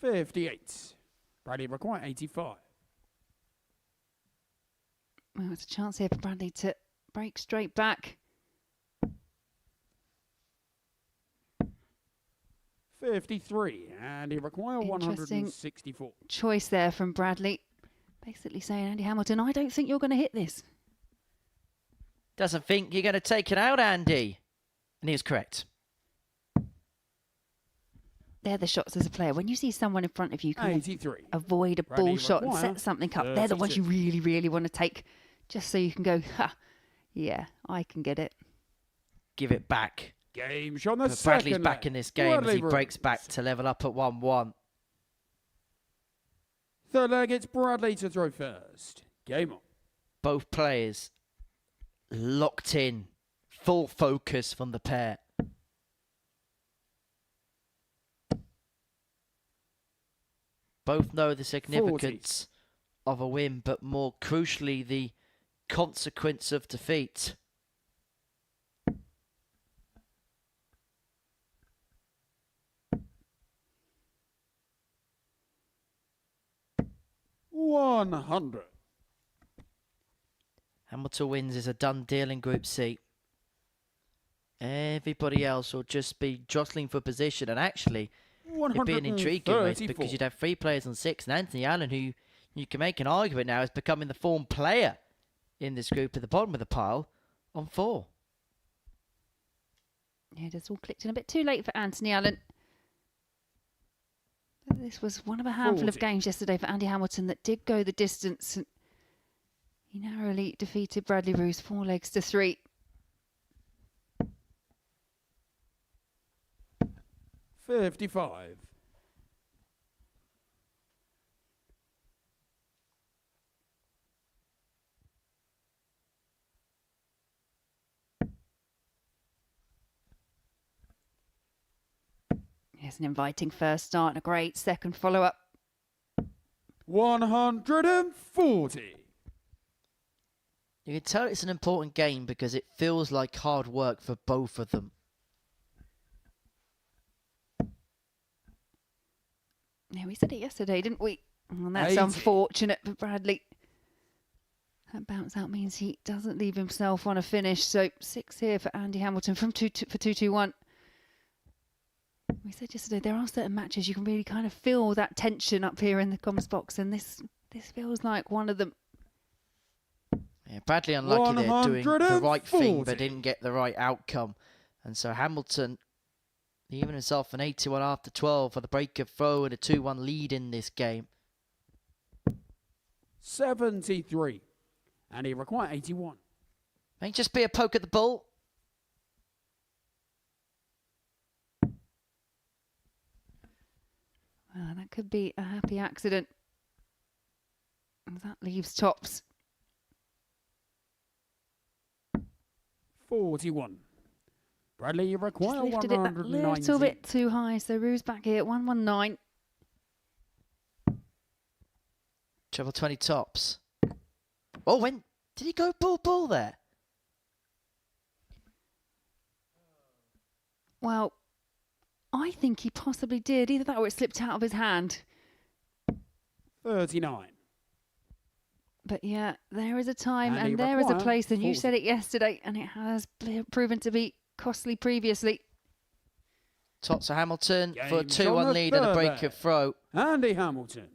$58. Bradley require 85. Well, it's a chance here for Bradley to break straight back. 53, and he require 164. Choice there from Bradley. Basically saying, Andy Hamilton, I don't think you're going to hit this. Doesn't think you're going to take it out, Andy. And he was correct. They're the shots as a player. When you see someone in front of you, kind 83. of avoid a ball shot and set something up. 32. They're the ones you really, really want to take, just so you can go, ha, yeah, I can get it. Give it back. Game shot on the but Bradley's back in this game as he breaks back to level up at 1-1. Third leg, it's Bradley to throw first. Game on. Both players locked in, full focus from the pair. Both know the significance 40. Of a win, but more crucially, the consequence of defeat. $100. Hamilton wins is a done deal in Group C. Everybody else will just be jostling for position, and actually it'd be an intriguing race because you'd have 3 players on 6, and Anthony Allen, who you can make an argument now is becoming the form player in this group at the bottom of the pile on 4. Yeah, it has all clicked in a bit too late for Anthony Allen. But this was one of a handful 40. Of games yesterday for Andy Hamilton that did go the distance. And he narrowly defeated Bradley Bruce 4 legs to 3. $55. Here's an inviting first start and a great second follow-up. 140. You can tell it's an important game because it feels like hard work for both of them. Yeah, we said it yesterday, didn't we? And that's 80. unfortunate for Bradley. That bounce out means he doesn't leave himself on a finish. So 6 here for Andy Hamilton from 2-2-1. We said yesterday there are certain matches you can really kind of feel that tension up here in the comms box, and this feels like one of them. Yeah, Bradley unlucky there doing the right thing but didn't get the right outcome. And so Hamilton, even himself an 81 after 12 for the break of throw and a 2-1 lead in this game. 73. And he requires 81. May just be a poke at the ball. Well, that could be a happy accident. And that leaves tops. 41. Bradley, you require Just lifted it that 190. little bit too high, so Rue's back here at 119. Treble 20 tops. Oh, when did he go bull there? Well, I think he possibly did. Either that or it slipped out of his hand. 39. But yeah, there is a time And and there is a require place, and you 40. said it yesterday, and it has proven to be costly previously. Tots of Hamilton for a Game 2-1 on the lead and a third break leg. of throw. Andy Hamilton.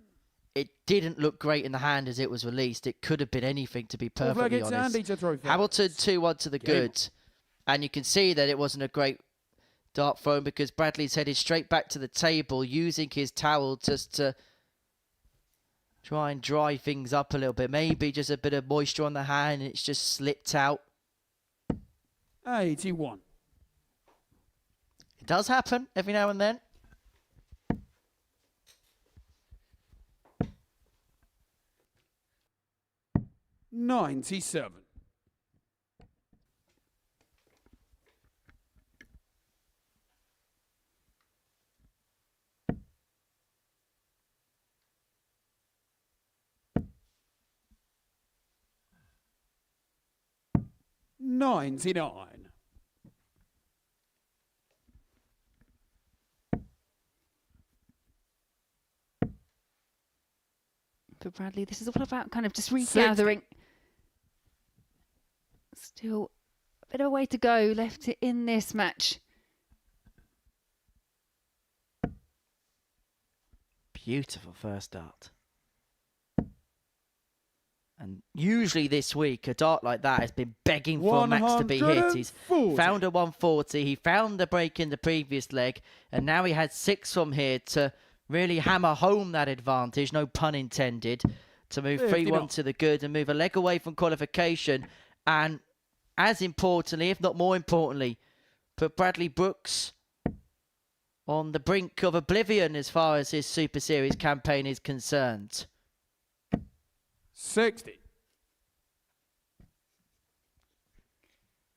It didn't look great in the hand as it was released. It could have been anything, to be perfectly It's honest. Andy to throw first. Hamilton 2-1 to the Game good. And you can see that it wasn't a great dart thrown because Bradley's headed straight back to the table using his towel just to try and dry things up a little bit. Maybe just a bit of moisture on the hand and it's just slipped out. 81. It does happen every now and then. $97. $99. For Bradley, this is all about kind of just regathering. Still a bit of a way to go left in this match. Beautiful first dart. And usually this week, a dart like that has been begging for Max to be hit. He's 140. found a 140. He found the break in the previous leg. And now he had 6 from here to really hammer home that advantage, no pun intended, to move 3-1 to the good and move a leg away from qualification. And as importantly, if not more importantly, put Bradley Brooks on the brink of oblivion as far as his Super Series campaign is concerned. 60.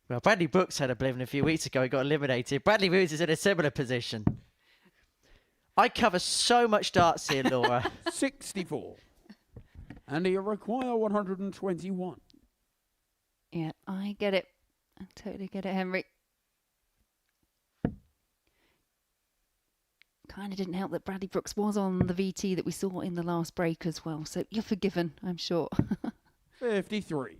Well, Bradley Brooks had oblivion a few weeks ago. He got eliminated. Bradley Brooks is in a similar position. I cover so much darts here, Laura. 64. And you require 121. Yeah, I get it. I totally get it, Henry. Kind of didn't help that Bradley Brooks was on the VT that we saw in the last break as well. So you're forgiven, I'm sure. 53.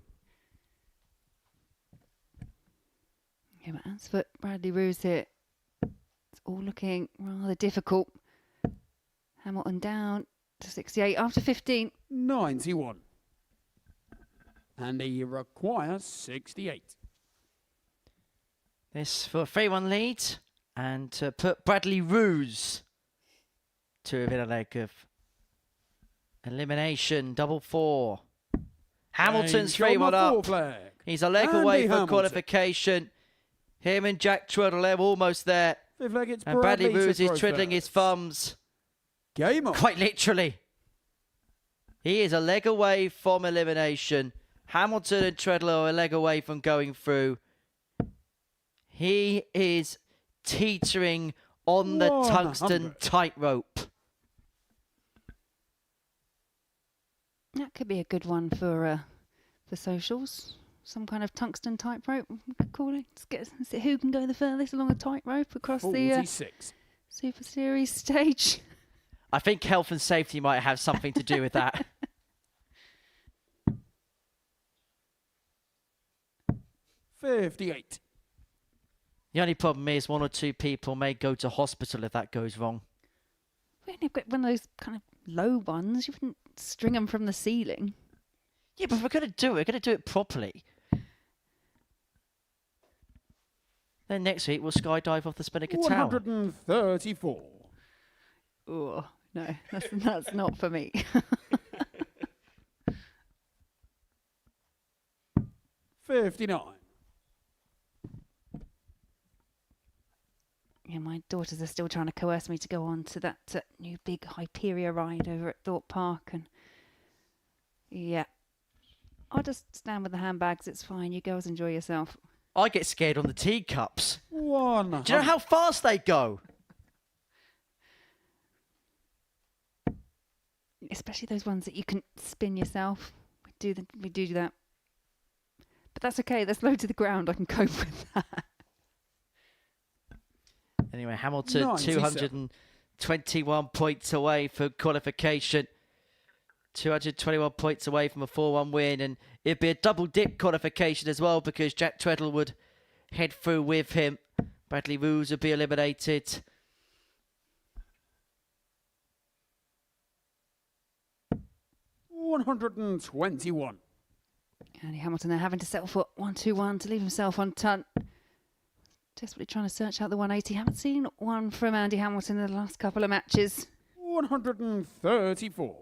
Yeah, but as for Bradley Roos here, it's all looking rather difficult. Hamilton down to 68 after 15. 91. And you require 68. This for a 3-1 lead. And to put Bradley Roos to within a leg of elimination, double 4. Hamilton's 3-1 up. Flag. He's a leg Andy away from Hamilton. qualification. Him and Jack Treadle almost there. Fifth leg, it's And Bradley Bradley Roos to is throw twiddling his first. thumbs. Game on. Quite literally. He is a leg away from elimination. Hamilton and Treadle are a leg away from going through. He is teetering on the 100. tungsten tightrope. That could be a good one for socials. Some kind of tungsten tightrope, we could call it. See who can go the furthest along a tightrope across the 46. Super Series stage. I think health and safety might have something to do with that. $58. The only problem is 1 or 2 people may go to hospital if that goes wrong. When you've got one of those kind of low ones, you wouldn't string them from the ceiling. Yeah, but if we're going to do it, we're going to do it properly. Then next week we'll skydive off the Spinnaker Tower. 134. Oh, no, that's not for me. $59. Yeah, my daughters are still trying to coerce me to go on to that new big Hyperia ride over at Thorpe Park, and Yeah. I'll just stand with the handbags. It's fine. You girls enjoy yourself. I get scared on the teacups. One. Do you know how fast they go? Especially those ones that you can spin yourself. We do that. But that's okay. That's low to the ground. I can cope with that. Anyway, Hamilton 97. 221 points away for qualification. 221 points away from a 4-1 win, and it'd be a double dip qualification as well because Jack Treadle would head through with him. Bradley Roos would be eliminated. $121. Andy Hamilton there having to settle for 1-2-1 to leave himself on ton. Desperately trying to search out the 180. Haven't seen one from Andy Hamilton in the last couple of matches. 134.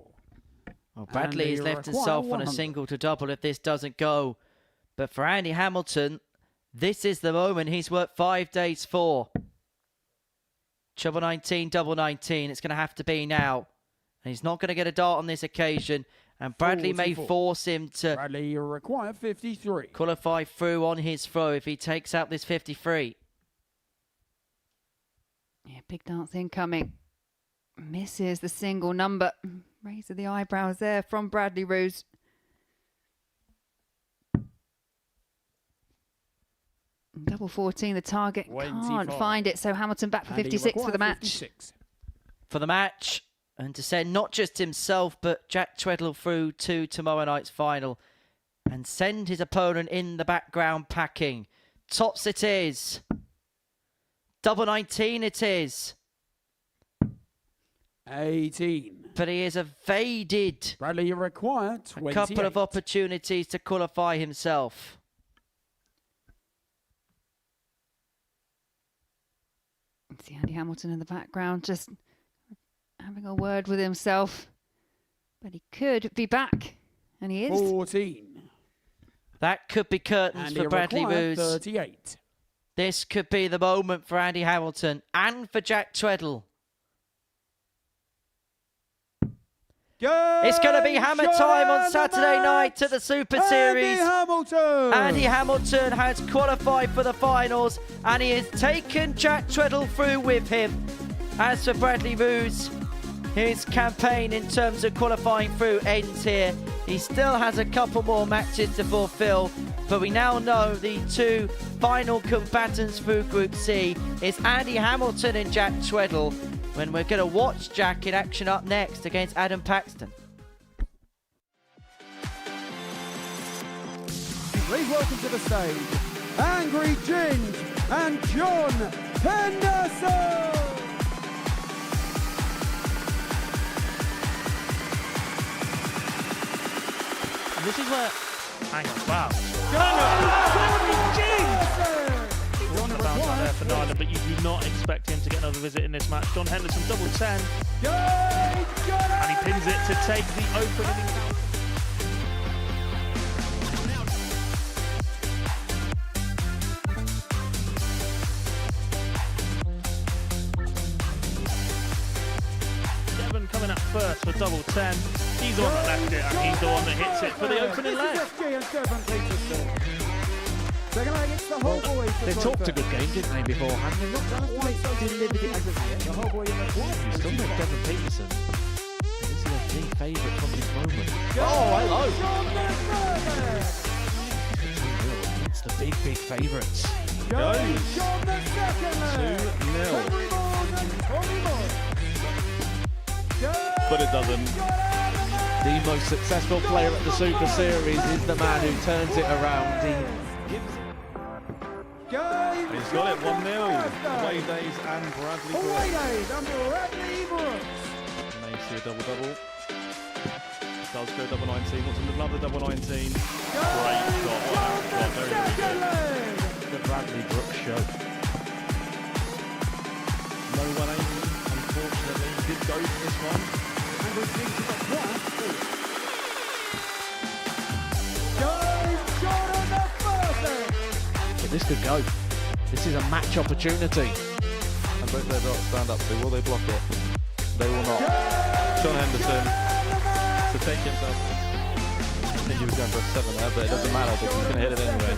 Well, Bradley has left himself on a single to double if this doesn't go. But for Andy Hamilton, this is the moment he's worked 5 days for. Treble 19, double 19. It's going to have to be now. And he's not going to get a dart on this occasion. And Bradley 44. may force him to Bradley require 53. qualify through on his throw if he takes out this 53. Yeah, big dance incoming. Misses the single number. Raise of the eyebrows there from Bradley Roos. Double 14, the target. 25. Can't find it, so Hamilton back for And he 56 for the requires match. 56. For the match, and to send not just himself, but Jack Treadle through to tomorrow night's final. And send his opponent in the background packing. Tops it is. Double 19 it is. 18. But he has evaded Bradley, you require 28. a couple of opportunities to qualify himself. See Andy Hamilton in the background just having a word with himself. But he could be back. And he is. 14. That could be curtains And for he Bradley require Roos. 38. This could be the moment for Andy Hamilton and for Jack Treadle. It's going to be hammer time on Saturday night at the Super Series. Andy Hamilton! Andy Hamilton has qualified for the finals and he has taken Jack Treadle through with him. As for Bradley Roos, his campaign in terms of qualifying through ends here. He still has a couple more matches to fulfill, but we now know the two final combatants through Group C is Andy Hamilton and Jack Treadle, when we're going to watch Jack in action up next against Adam Paxton. Please welcome to the stage, Angry Ginge and John Henderson! And this is where... Hang on, wow. Talking about that there for Nyland, but you do not expect him to get another visit in this match. John Henderson, double 10. And he pins it to take the opening. Devon coming up first for double 10. He's the one that left it, and he's the one that hits it for the opening leg. They talked a good game, didn't they, beforehand? They've not quite delivered it as of yet. He's done with Devon Peterson. This is a big favourite from this moment. Oh, hello! It's the big favourites. 2-0. But it doesn't. The most successful player at the Super Series is the man who turns it around. He's got it 1-0. Away days and Bradley Brooks. May see a double-double. Does go double 19. What's in love the double 19? Great shot. Very good. The Bradley Brooks show. No 180, unfortunately. He did go for this one. But this could go. This is a match opportunity. And both their dots stand up. So will they block it? They will not. John Henderson to take himself. think he was going for a 7 there, but it doesn't matter because he's going to hit it anyway.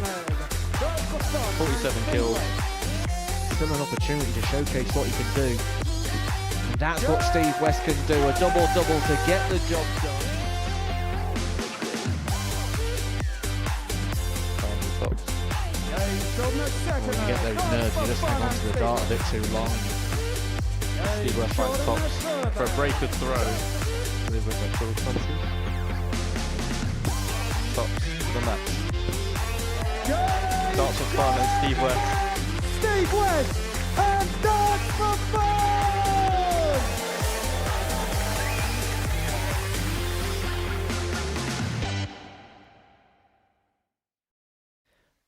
47 kills. Still an opportunity to showcase what he can do. And that's what Steve West can do, a double-double to get the job done. When you get those nerves, you just hang on to the dart a bit too long. Steve West finds Fox for a breaker throw. Steve West got trouble punches. Fox to the match. Darts for fun and Steve West. Steve West and Darts for Fun!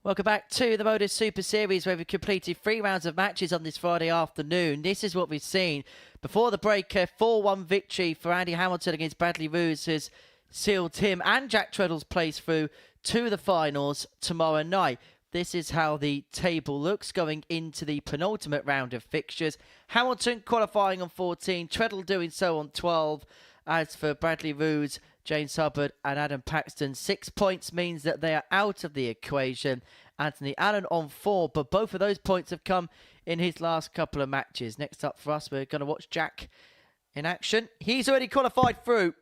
Welcome back to the Modus Super Series, where we've completed 3 rounds of matches on this Friday afternoon. This is what we've seen. Before the break, a 4-1 victory for Andy Hamilton against Bradley Roos has sealed him and Jack Treadle's place through to the finals tomorrow night. This is how the table looks going into the penultimate round of fixtures. Hamilton qualifying on 14, Treadle doing so on 12. As for Bradley Roos, James Hubbard and Adam Paxton, 6 points means that they are out of the equation. Anthony Allen on 4, but both of those points have come in his last couple of matches. Next up for us, we're going to watch Jack in action. He's already qualified through.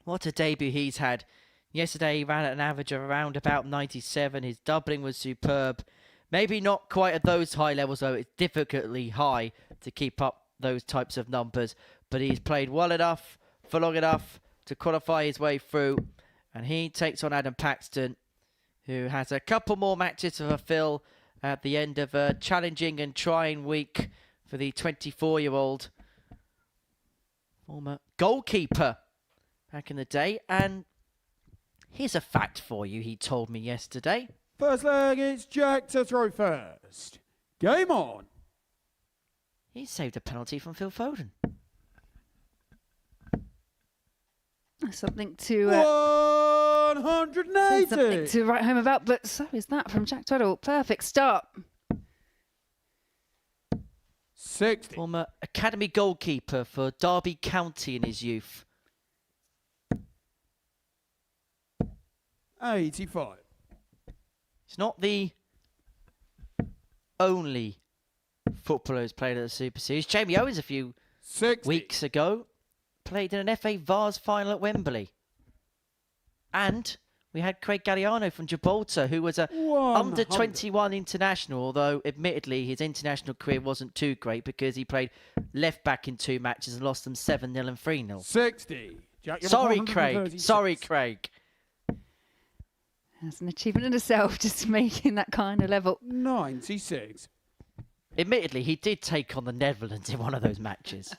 What a debut he's had. Yesterday he ran at an average of around about 97. His doubling was superb. Maybe not quite at those high levels, though. It's difficultly high to keep up those types of numbers. But he's played well enough for long enough to qualify his way through. And he takes on Adam Paxton, who has a couple more matches to fulfill at the end of a challenging and trying week for the 24-year-old former goalkeeper back in the day. And here's a fact for you he told me yesterday. First leg, it's Jack to throw first. Game on. He saved a penalty from Phil Foden. Something to 180. something to write home about, but so is that from Jack Treadle. Perfect start. 60. Former academy goalkeeper for Derby County in his youth. 85. He's not the only footballer who's played at the Super Series. Jamie Owens a few 60. weeks ago played in an FA Vase final at Wembley. And we had Craig Galliano from Gibraltar, who was a under-21 international, although admittedly his international career wasn't too great because he played left-back in 2 matches and lost them 7-0 and 3-0. 60. Jack, Sorry, Craig. Sorry, Craig. That's an achievement in itself, just making that kind of level. 96. Admittedly, he did take on the Netherlands in one of those matches.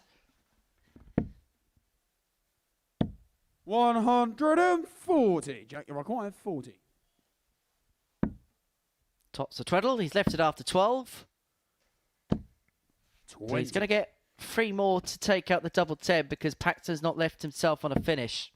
140. Jack, you're required 40. Tops the Treadle. He's left it after 12. 20. He's going to get 3 more to take out the double 10 because Paxton's not left himself on a finish.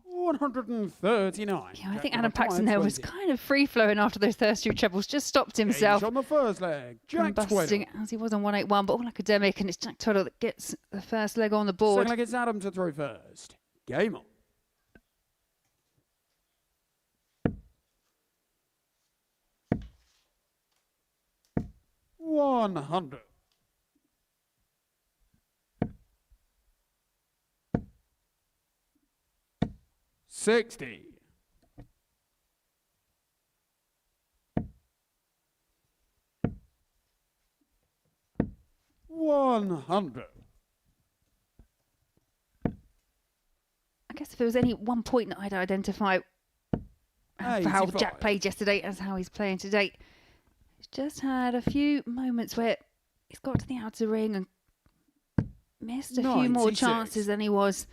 139. Yeah, I think Adam Paxton there was kind of free-flowing after those first 2 trebles. Just stopped himself. On the first leg, Jack busting Treadle. as he was on 181, but all academic, and it's Jack Treadle that gets the first leg on the board. Second leg, it's Adam to throw first. Game on. 100. 60. 100. I guess if there was any one point that I'd identify for how 85. Jack played yesterday as how he's playing today, he's just had a few moments where he's got to the outer ring and missed a few more 96. chances than he was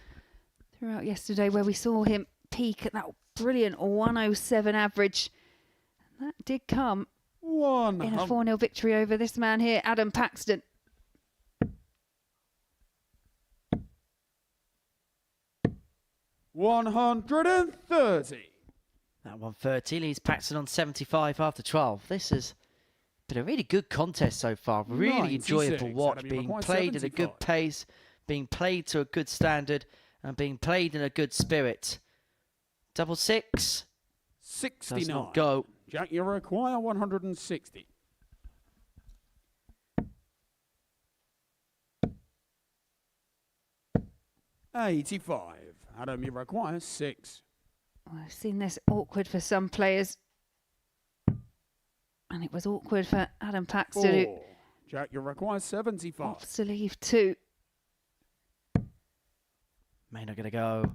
throughout yesterday, where we saw him peak at that brilliant 107 average. And that did come in a 4-0 victory over this man here, Adam Paxton. 130. That 130 leaves Paxton on 75 after 12. This has been a really good contest so far. Really 96. enjoyable watch, That'd be being required played at a 75. good pace. being played to a good standard and being played in a good spirit. Double six. 69. Does not go. Jack, you require 160. $85. Adam, you require 6. I've seen this awkward for some players. And it was awkward for Adam Paxton. 4. Jack, you require 75. Wants to leave 2. May not going to go.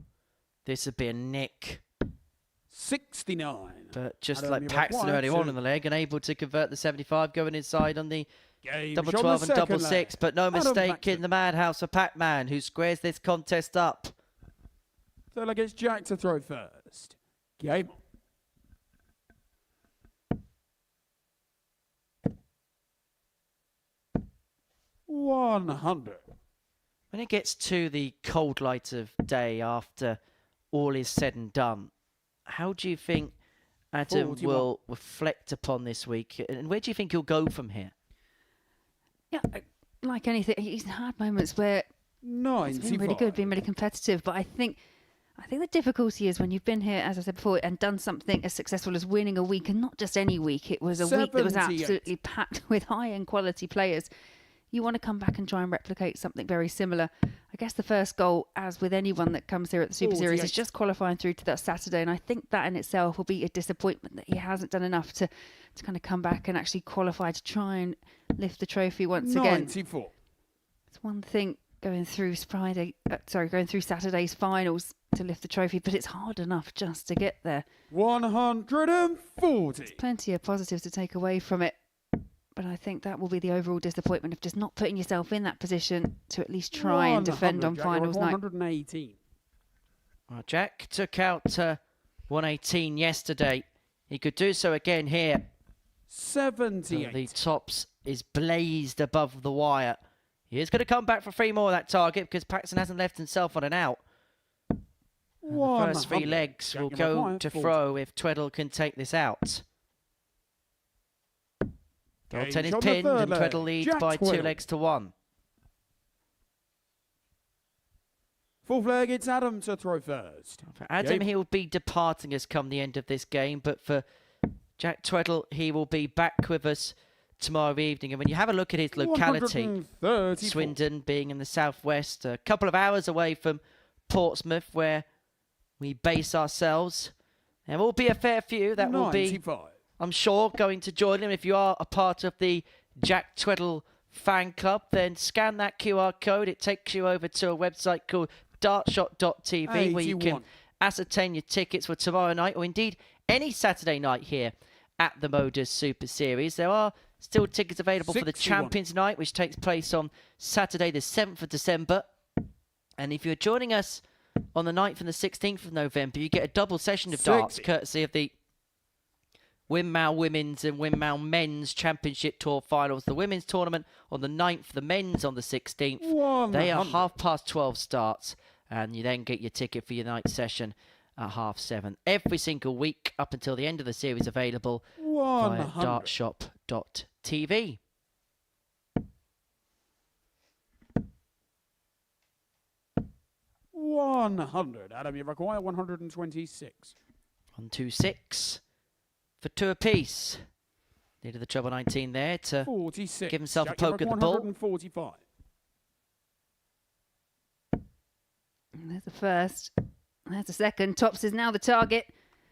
This would be a nick. 69. But just Adam, like you Paxton require early 2. on in the leg, and able to convert the 75, going inside on the Game double shot 12 the and double second 6. leg. But no Adam mistake Paxton. in the madhouse for Pac-Man, who squares this contest up. So like it's Jack to throw first. Game. $100. When it gets to the cold light of day after all is said and done, how do you think Adam 41. will reflect upon this week? And where do you think he'll go from here? Yeah, like anything, he's had moments where it's 95. been really good, been really competitive. But I think the difficulty is when you've been here, as I said before, and done something as successful as winning a week, and not just any week. It was a week that was 78. absolutely packed with high-end quality players. You want to come back and try and replicate something very similar. I guess the first goal, as with anyone that comes here at the Super Series, is 48. just qualifying through to that Saturday. And I think that in itself will be a disappointment that he hasn't done enough to kind of come back and actually qualify to try and lift the trophy once again. 94. It's one thing going through going through Saturday's finals to lift the trophy, but it's hard enough just to get there. 140. Plenty of positives to take away from it. But I think that will be the overall disappointment of just not putting yourself in that position to at least try and defend on Jack, finals you're night. 118. Well, Jack took out 118 yesterday. He could do so again here. 78. The tops is blazed above the wire. He is going to come back for 3 more of that target because Paxton hasn't left himself on an out. And the first 3 100. legs Jack, will you go require to 40. throw if Tweddle can take this out. Goal 10 is Game on the pinned third and leg. Tweddle leads Jack by 2 Tweddle. legs to 1. Fourth leg, it's Adam to throw first. For Adam, Game. he will be departing us come the end of this game, but for Jack Tweddle, he will be back with us tomorrow evening. And when you have a look at his locality, 134. Swindon being in the southwest, a couple of hours away from Portsmouth, where we base ourselves, there will be a fair few that will be, 95. I'm sure, going to join him. If you are a part of the Jack Tweddle fan club, then scan that QR code. It takes you over to a website called dartshot.tv where you can 81. ascertain your tickets for tomorrow night or indeed any Saturday night here at the Modus Super Series. There are still tickets available for the 61. Champions Night, which takes place on Saturday the 7th of December. And if you're joining us on the 9th and the 16th of November, you get a double session of darts 60. courtesy of the Windmill Women's and Windmill Men's Championship Tour Finals. The women's tournament on the 9th, the men's on the 16th. They are 100. 12:30 starts, and you then get your ticket for your night session at 7:30. Every single week up until the end of the series available via 100. dartshop.tv. $100. Adam, you require 126. 126 for 2 apiece. Needed the treble 19 there to 46. give himself Jack, a poke you at the require ball. 145. And there's the first. There's the second. Tops is now the target.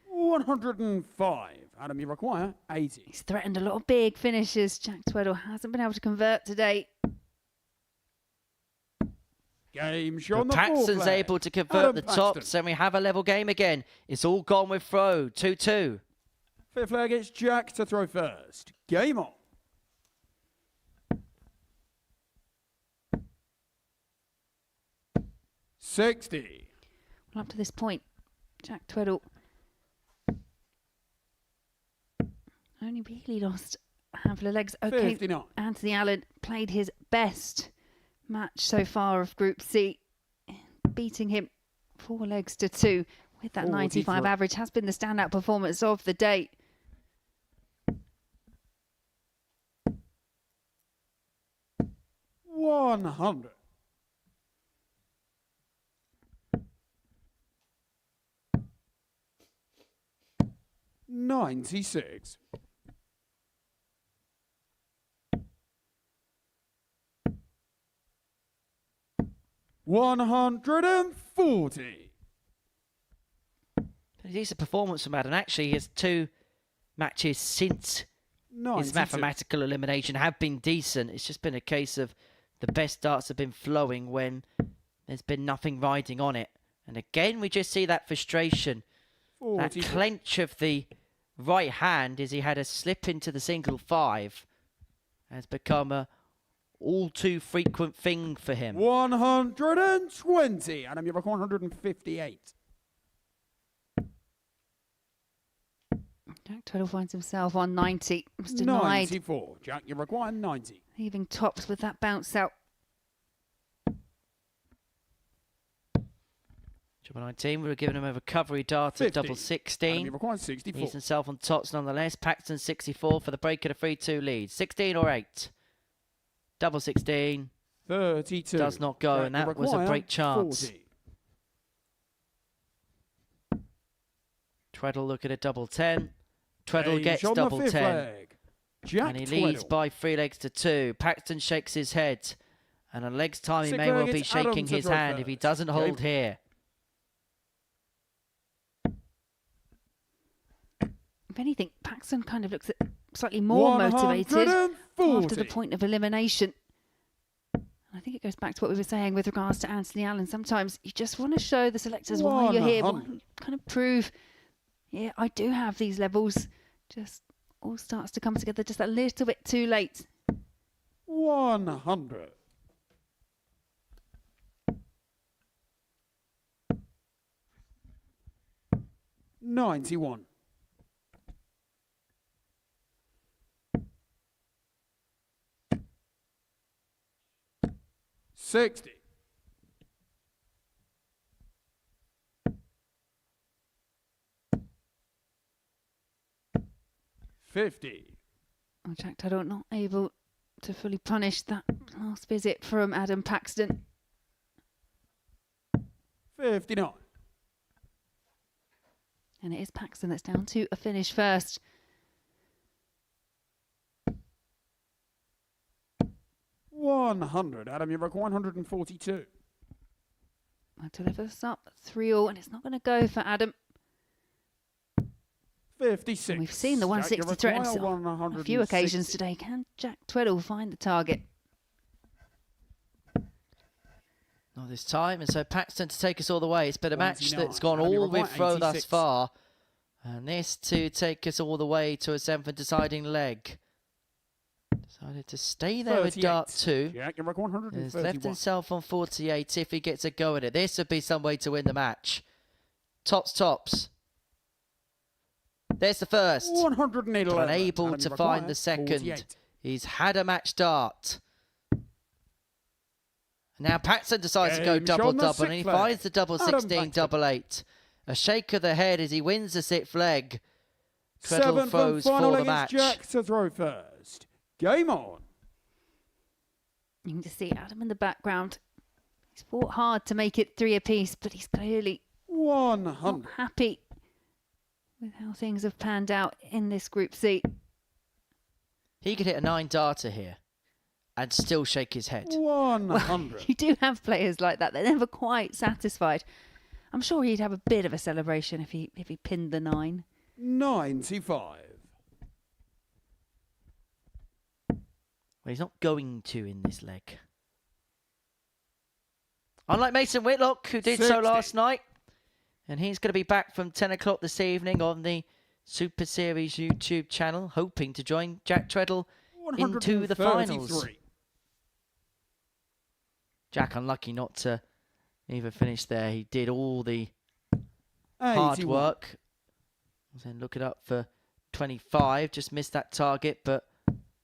105. Adam, you require 80. He's threatened a lot of big finishes. Jack Tweddle hasn't been able to convert today. Game show on But the fourth Paxton's leg. able to convert Adam the Paxton. tops, and we have a level game again. It's all gone with throw. 2-2. Fifth leg, it's Jack to throw first. Game on. $60. Well, up to this point, Jack Tweddle only really lost a handful of legs. Okay, 59. Anthony Allen played his best match so far of Group C, beating him 4 legs to 2 with that 95 43. average. Has been the standout performance of the day. $100. 96. $140. It's a performance from Adam. Actually, his 2 matches since 92. his mathematical elimination have been decent. It's just been a case of the best darts have been flowing when there's been nothing riding on it. And again, we just see that frustration. 40. That clench of the right hand as he had a slip into the single 5 has become a all too frequent thing for him. 120. Adam, you have 158. Jack Tweddle finds himself on 90. Was denied. 94. Jack, you require 90. Leaving tops with that bounce out. Triple 19, we were giving him a recovery dart at 50. double 16. He requires 64. He's himself on tops nonetheless. Paxton 64 for the break at a 3-2 lead. 16 or 8. Double 16. 32. Does not go, Jack, and you that was a require break chance. 40. Tweddle look at a double 10. Tweddle Age gets on the double 5th 10. leg. Jack And he leads Tweddle. by 3 legs to 2. Paxton shakes his head. And a leg's time he 6 may well leg, be it's Adam shaking to his draw hand if he first. doesn't hold Game. here. If anything, Paxton kind of looks slightly more motivated 140. after the point of elimination. I think it goes back to what we were saying with regards to Anthony Allen. Sometimes you just want to show the selectors why you're here, 100. kind of prove, yeah, I do have these levels. Just all starts to come together just a little bit too late. 100. $91. $60. $50. Oh, Jack Tweddle not able to fully punish that last visit from Adam Paxton. 59. And it is Paxton that's down to a finish first. $100. Adam, you require 142. I'll deliver this up 3-all, and it's not going to go for Adam. 56. And we've seen the 160 threats on a few occasions today. Can Jack Tweddle find the target? Not this time, and so Paxton to take us all the way. It's been a match 99. that's gone Adam, you all require with throw thus 86. far. And this to take us all the way to a 7th deciding leg. Decided to stay there with dart 2. Jack, you require Has 131. left himself on 48 if he gets a go at it. This would be some way to win the match. Tops. There's the first. 111. Unable Adam, to you find require the second. 48. He's had a match dart. Now Paxton decides to go Game on the double, and he 6th leg. finds the double Adam 16, Paxton. double 8. A shake of the head as he wins the 6th leg. Tweddle 7th and throws final for the leg match. is Jack to throw first. Game on. You can just see Adam in the background. He's fought hard to make it 3 apiece, but he's clearly not 100. happy with how things have panned out in this Group C. He could hit a 9 darter here and still shake his head. 100. You do have players like that. They're never quite satisfied. I'm sure he'd have a bit of a celebration if he pinned the 9. 95. Well, he's not going to in this leg. Unlike Mason Whitlock, who did so 60. last night. And he's going to be back from 10 o'clock this evening on the Super Series YouTube channel, hoping to join Jack Tweddle into the finals. 133. Jack unlucky not to even finish there. He did all the hard 81. work. Then look it up for 25. Just missed that target, but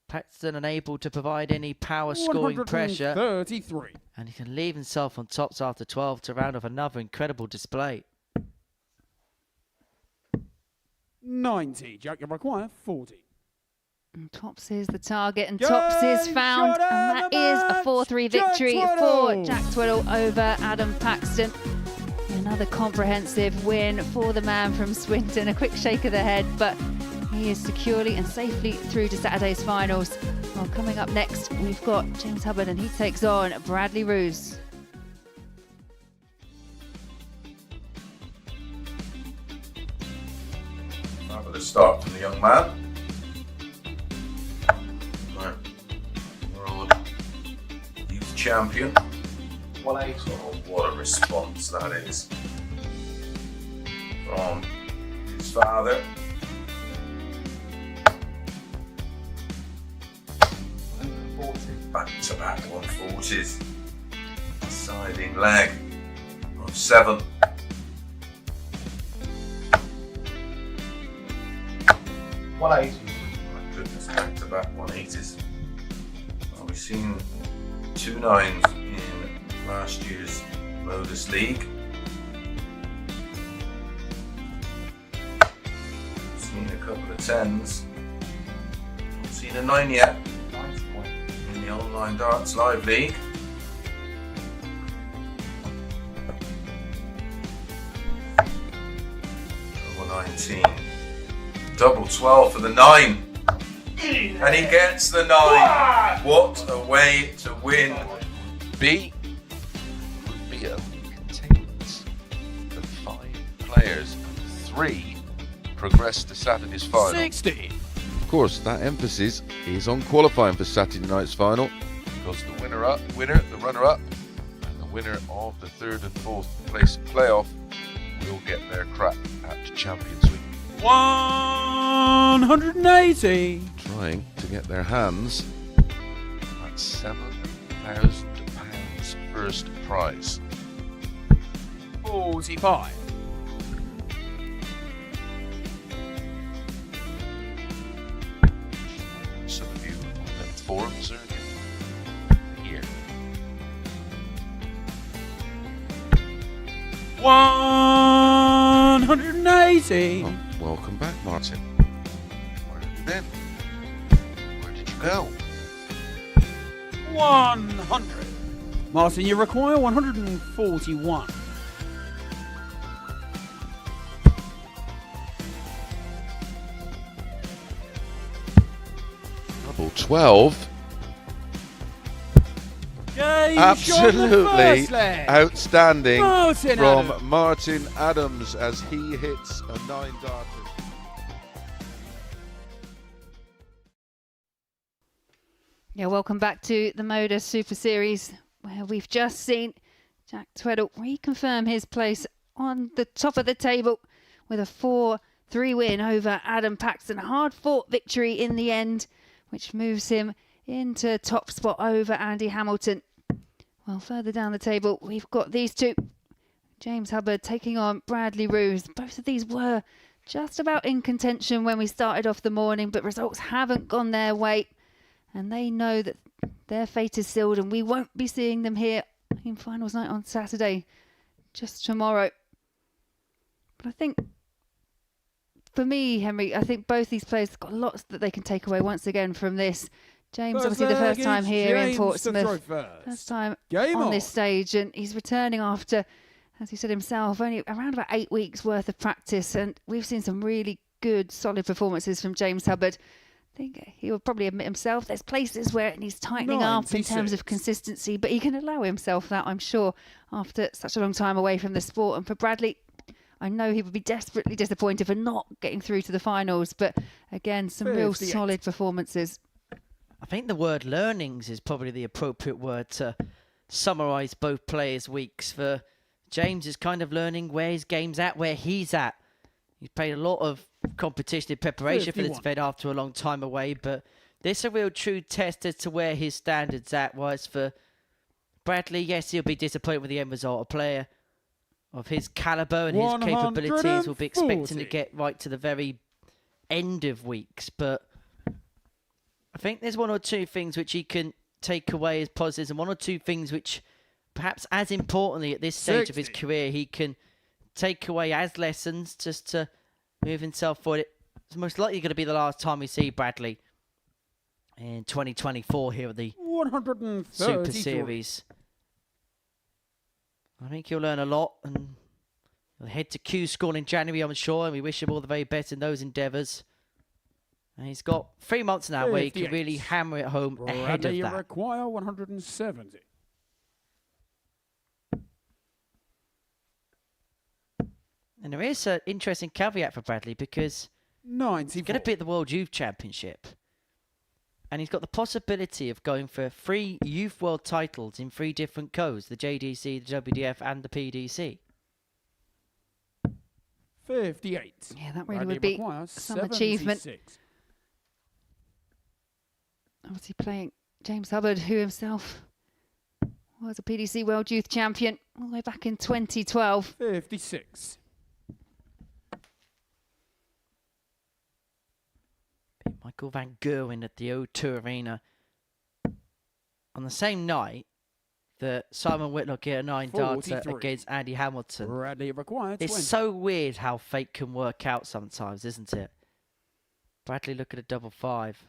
Paxton unable to provide any power scoring pressure. 133. And he can leave himself on tops after 12 to round off another incredible display. 90. Jack, you require 40. And tops is the target, and Game tops is found, shot and and that the is a match, 4-3 Jack victory Tweddle. for Jack Tweddle over Adam Paxton. Another comprehensive win for the man from Swinton. A quick shake of the head, but He is securely and safely through to Saturday's finals. Well, coming up next, we've got James Hubbard, and he takes on Bradley Roos. Fabulous start from the young man. Right. World Youth Champion. Oh, what a response that is from his father. Back-to-back 140s. Siding leg of 7. My goodness, back-to-back 180s. Well, we've seen 2 9s in last year's Modus League. We've seen a couple of 10s. Not seen a 9 yet. In the Online Darts Live League. Double 19. Double 12 for the 9. And he gets the 9. What a way to win. B would be a contains the 5 players. 3 progress to Saturday's final. 60. Of course, that emphasis is on qualifying for Saturday night's final, Because the the runner-up, and the winner of the 3rd and 4th place playoff will get their crack at Champions League. 180. trying to get their hands. That's £7,000 first prize. 45. Some of you on the forums are here. 180. Oh, welcome back, Martin. Where have you been? Where did you go? 100. Martin, you require 141. Double 12. Game Absolutely outstanding Martin from Adams. Martin Adams as he hits a 9-darter. Yeah, welcome back to the Modus Super Series, where we've just seen Jack Tweddle reconfirm his place on the top of the table with a 4-3 win over Adam Paxton. Hard-fought victory in the end, which moves him into top spot over Andy Hamilton. Well, further down the table, we've got these two. James Hubbard taking on Bradley Roos. Both of these were just about in contention when we started off the morning, but results haven't gone their way. And they know that their fate is sealed, and we won't be seeing them here in finals night on Saturday, just tomorrow. But I think, for me, Henry, I think both these players have got lots that they can take away once again from this. James, obviously the first time here in Portsmouth, first time on this stage, and he's returning after, as he said himself, only around about 8 weeks worth of practice, and we've seen some really good, solid performances from James Hubbard. I think he will probably admit himself there's places where it needs tightening up in terms of consistency, but he can allow himself that, I'm sure, after such a long time away from the sport. And for Bradley, I know he would be desperately disappointed for not getting through to the finals, but again, some real solid performances. I think the word learnings is probably the appropriate word to summarise both players' weeks. For James is kind of learning where his game's at, where he's at. He's played a lot of competition in preparation for this event after a long time away, but this is a real true test as to where his standards at. Was for Bradley, yes, he'll be disappointed with the end result. A player of his calibre and his capabilities will be expecting to get right to the very end of weeks, but I think there's one or two things which he can take away as positives, and one or two things which, perhaps as importantly at this stage of his career, he can take away as lessons just to move himself forward. It's most likely going to be the last time we see Bradley in 2024 here at the Super Series. I think he'll learn a lot, and he'll head to Q School in January, I'm sure, and we wish him all the very best in those endeavours. And he's got 3 months now where he can 58. really hammer it home ahead of Bradley that. require 170. And there is an interesting caveat for Bradley because 94. he's going to be at the World Youth Championship. And he's got the possibility of going for 3 Youth World titles in 3 different codes, the JDC, the WDF and the PDC. 58. Yeah, that really Bradley would be requires some achievement. 76. Obviously playing James Hubbard, who himself was a PDC World Youth Champion all the way back in 2012. 56. Michael van Gerwen at the O2 Arena on the same night that Simon Whitlock hit a 9-darter 43. against Andy Hamilton. Bradley required 20. It's so weird how fate can work out sometimes, isn't it? Bradley look at a double 5.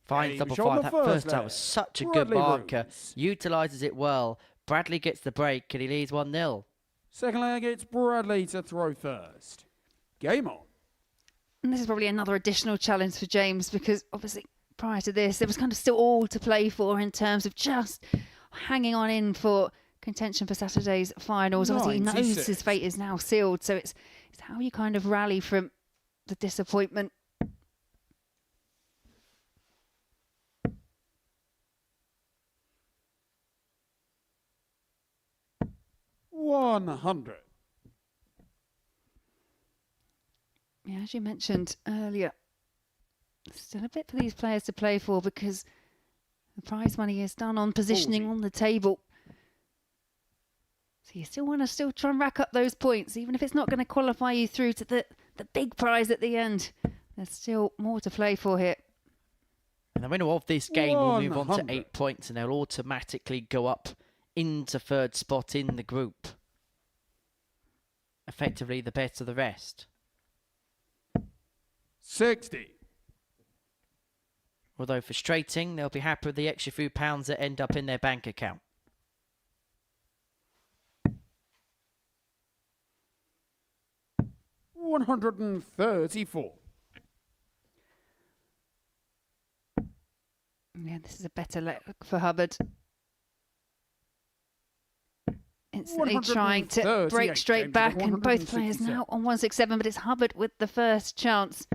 Finds double 5. That first time was such a good marker. Utilises it well. Bradley gets the break and he leads 1-0. Second leg, it's Bradley to throw first. Game on. And this is probably another additional challenge for James because obviously prior to this, there was kind of still all to play for in terms of just hanging on in for contention for Saturday's finals. Obviously, he knows his fate is now sealed. So it's how you kind of rally from the disappointment. $100. Yeah, as you mentioned earlier, still a bit for these players to play for because the prize money is done on positioning 40. on the table. So you still want to try and rack up those points, even if it's not going to qualify you through to the big prize at the end. There's still more to play for here. And the winner of this game will move on to 100. 8 points and they'll automatically go up into 3rd spot in the group. Effectively the best of the rest. 60. Although frustrating, they'll be happy with the extra few pounds that end up in their bank account. $134. Yeah, this is a better look for Hubbard. Instantly trying to break straight back, and both players now on 167, but it's Hubbard with the first chance.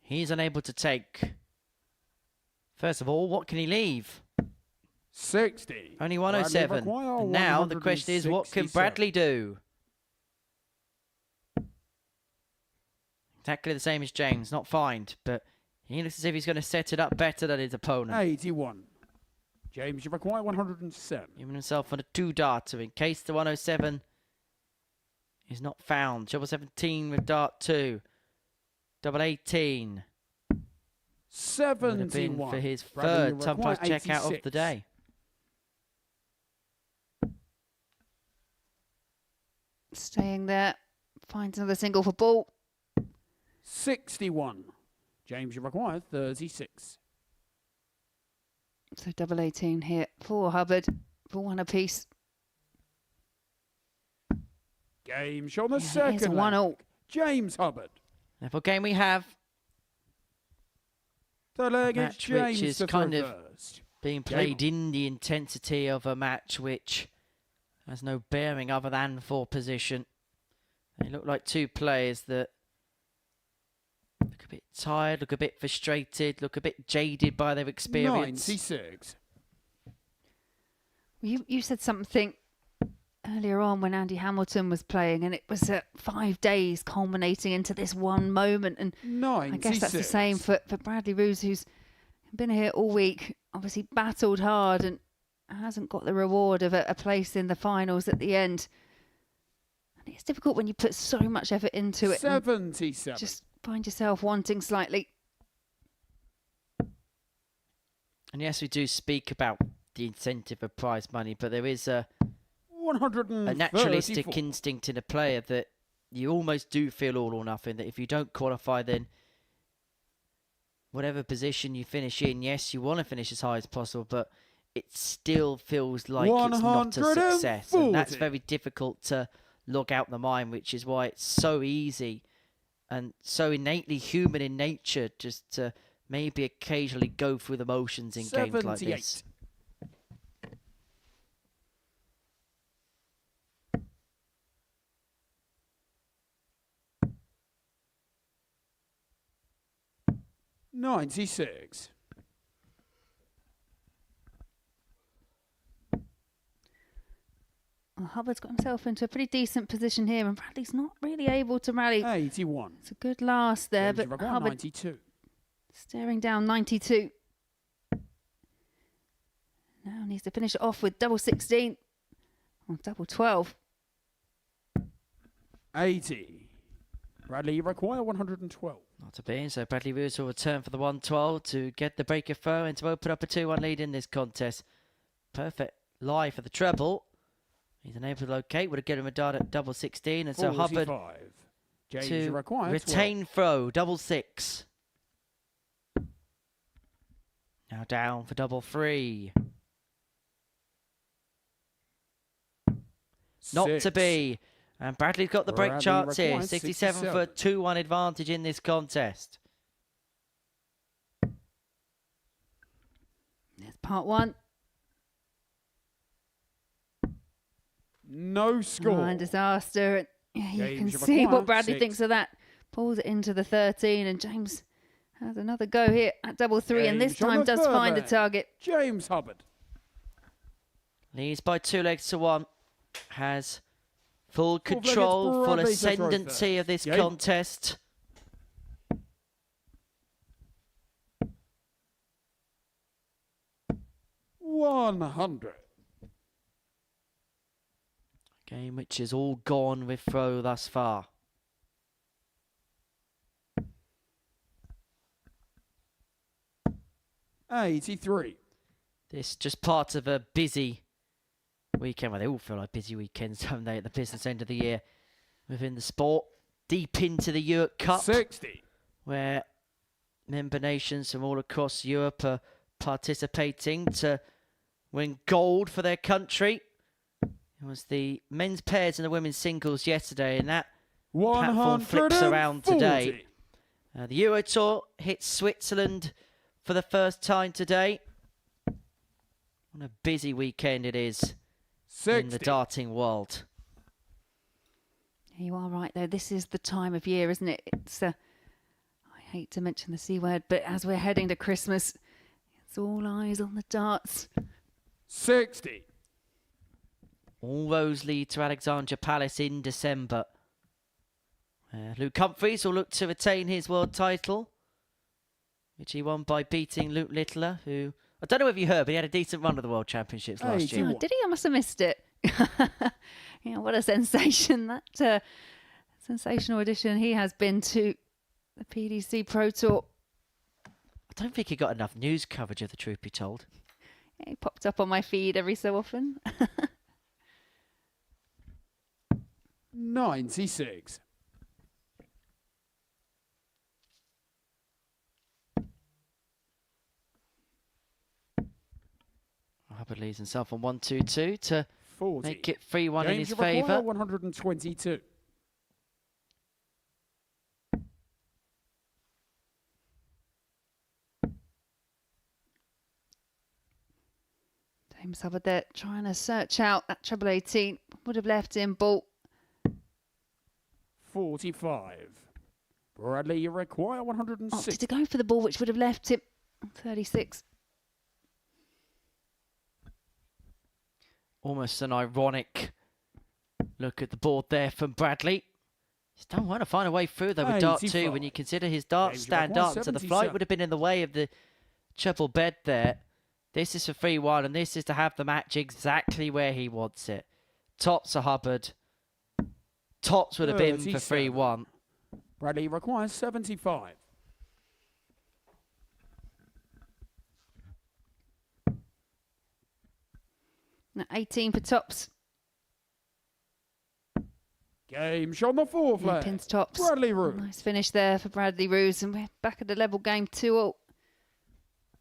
He's unable to take. First of all, what can he leave? 60. Only 107. And now the question is, what can Bradley do? Exactly the same as James, not fined, but he looks as if he's going to set it up better than his opponent. 81. James, you require 107. Giving himself on a 2-darter in case the 107 is not found. Double 17 with dart 2. Double 18. 71. Would have been for his Bradley, 3rd sometimes checkout of the day. Staying there, finds another single for ball. 61. James, you require 36. So double 18 here for Hubbard for 1 apiece. Game show on the Here's a second 1-all. leg. James Hubbard. Therefore, game we have. Third leg, it's Match which James is to kind throw of first. being played in the intensity of a match which has no bearing other than for position. They look like 2 players that look a bit tired, look a bit frustrated, look a bit jaded by their experience. 96. You said something earlier on when Andy Hamilton was playing, and it was 5 days culminating into this one moment. And 96. I guess that's the same for Bradley Roos, who's been here all week, obviously battled hard and hasn't got the reward of a place in the finals at the end. And it's difficult when you put so much effort into it. 77. Just find yourself wanting slightly. And yes, we do speak about the incentive of prize money, but there is a naturalistic instinct in a player that you almost do feel all or nothing, that if you don't qualify, then whatever position you finish in, yes, you want to finish as high as possible, but it still feels like it's not a success. And that's very difficult to log out the mind, which is why it's so easy and so innately human in nature just to maybe occasionally go through the motions in games like this. 96. Well, Hubbard's got himself into a pretty decent position here, and Bradley's not really able to rally. 81. It's a good last there, James but Require, Hubbard 92. staring down 92. Now needs to finish it off with double 16 or double 12. 80. Bradley Require 112. Not to be, so Bradley Roos will return for the 112 to get the break of throw and to open up a 2-1 lead in this contest. Perfect lie for the treble. He's unable to locate, would have given him a dart at double 16, and so 45. Hubbard James to Require, retain 12. throw, double 6. Now down for double 3. Not 6. to be. And Bradley's got the break Bradley chance here. requires 67 for a 2-1 advantage in this contest. There's part 1. No score. Oh, and disaster. Yeah, you James can see what Bradley 6. thinks of that. Pulls it into the 13, and James has another go here at double 3, and this James on time the does find a further. target. James Hubbard. Leads by 2 legs to 1. Has full Four-legged control, full Bradley to throw ascendancy first. of this Game. contest. $100. Game which is all gone with throw thus far. $83. This just part of a busy weekend. Well, they all feel like busy weekends, don't they, at the business end of the year within the sport. Deep into the Europe Cup, 60. where member nations from all across Europe are participating to win gold for their country. It was the men's pairs and the women's singles yesterday, and that platform flips around today. The Euro Tour hits Switzerland for the first time today. What a busy weekend it is 60. in the darting world. You are right, though. This is the time of year, isn't it? It's I hate to mention the C word, but as we're heading to Christmas, it's all eyes on the darts. 60. All roads lead to Alexandra Palace in December. Luke Humphries will look to retain his world title, which he won by beating Luke Littler, who, I don't know if you heard, but he had a decent run of the World Championships last year. Oh, did he? I must have missed it. Yeah, what a sensation. That sensational addition he has been to the PDC Pro Tour. I don't think he got enough news coverage, of the truth be told. Yeah, he popped up on my feed every so often. 96. Hubbard leaves himself on 1-2-2 to 40. make it 3-1 in his James Require, favour. 122. James Hubbard there trying to search out that treble 18. Would have left him ball. 45. Bradley Require, Oh, 106. did he go for the ball, which would have left him 36. Almost an ironic look at the board there from Bradley. He's done well to find a way through though with dart 2 when you consider his dart James stand Require, up. So the 77. flight would have been in the way of the triple bed there. This is for 3-1 and this is to have the match exactly where he wants it. Tops are Hubbard. Tops would have been for 3-1. Bradley Require, 75. Now 18 for tops. Game shot on the fourth Yeah, leg. pins tops. Bradley Roos. Nice finish there for Bradley Roos, and we're back at the level game 2-all.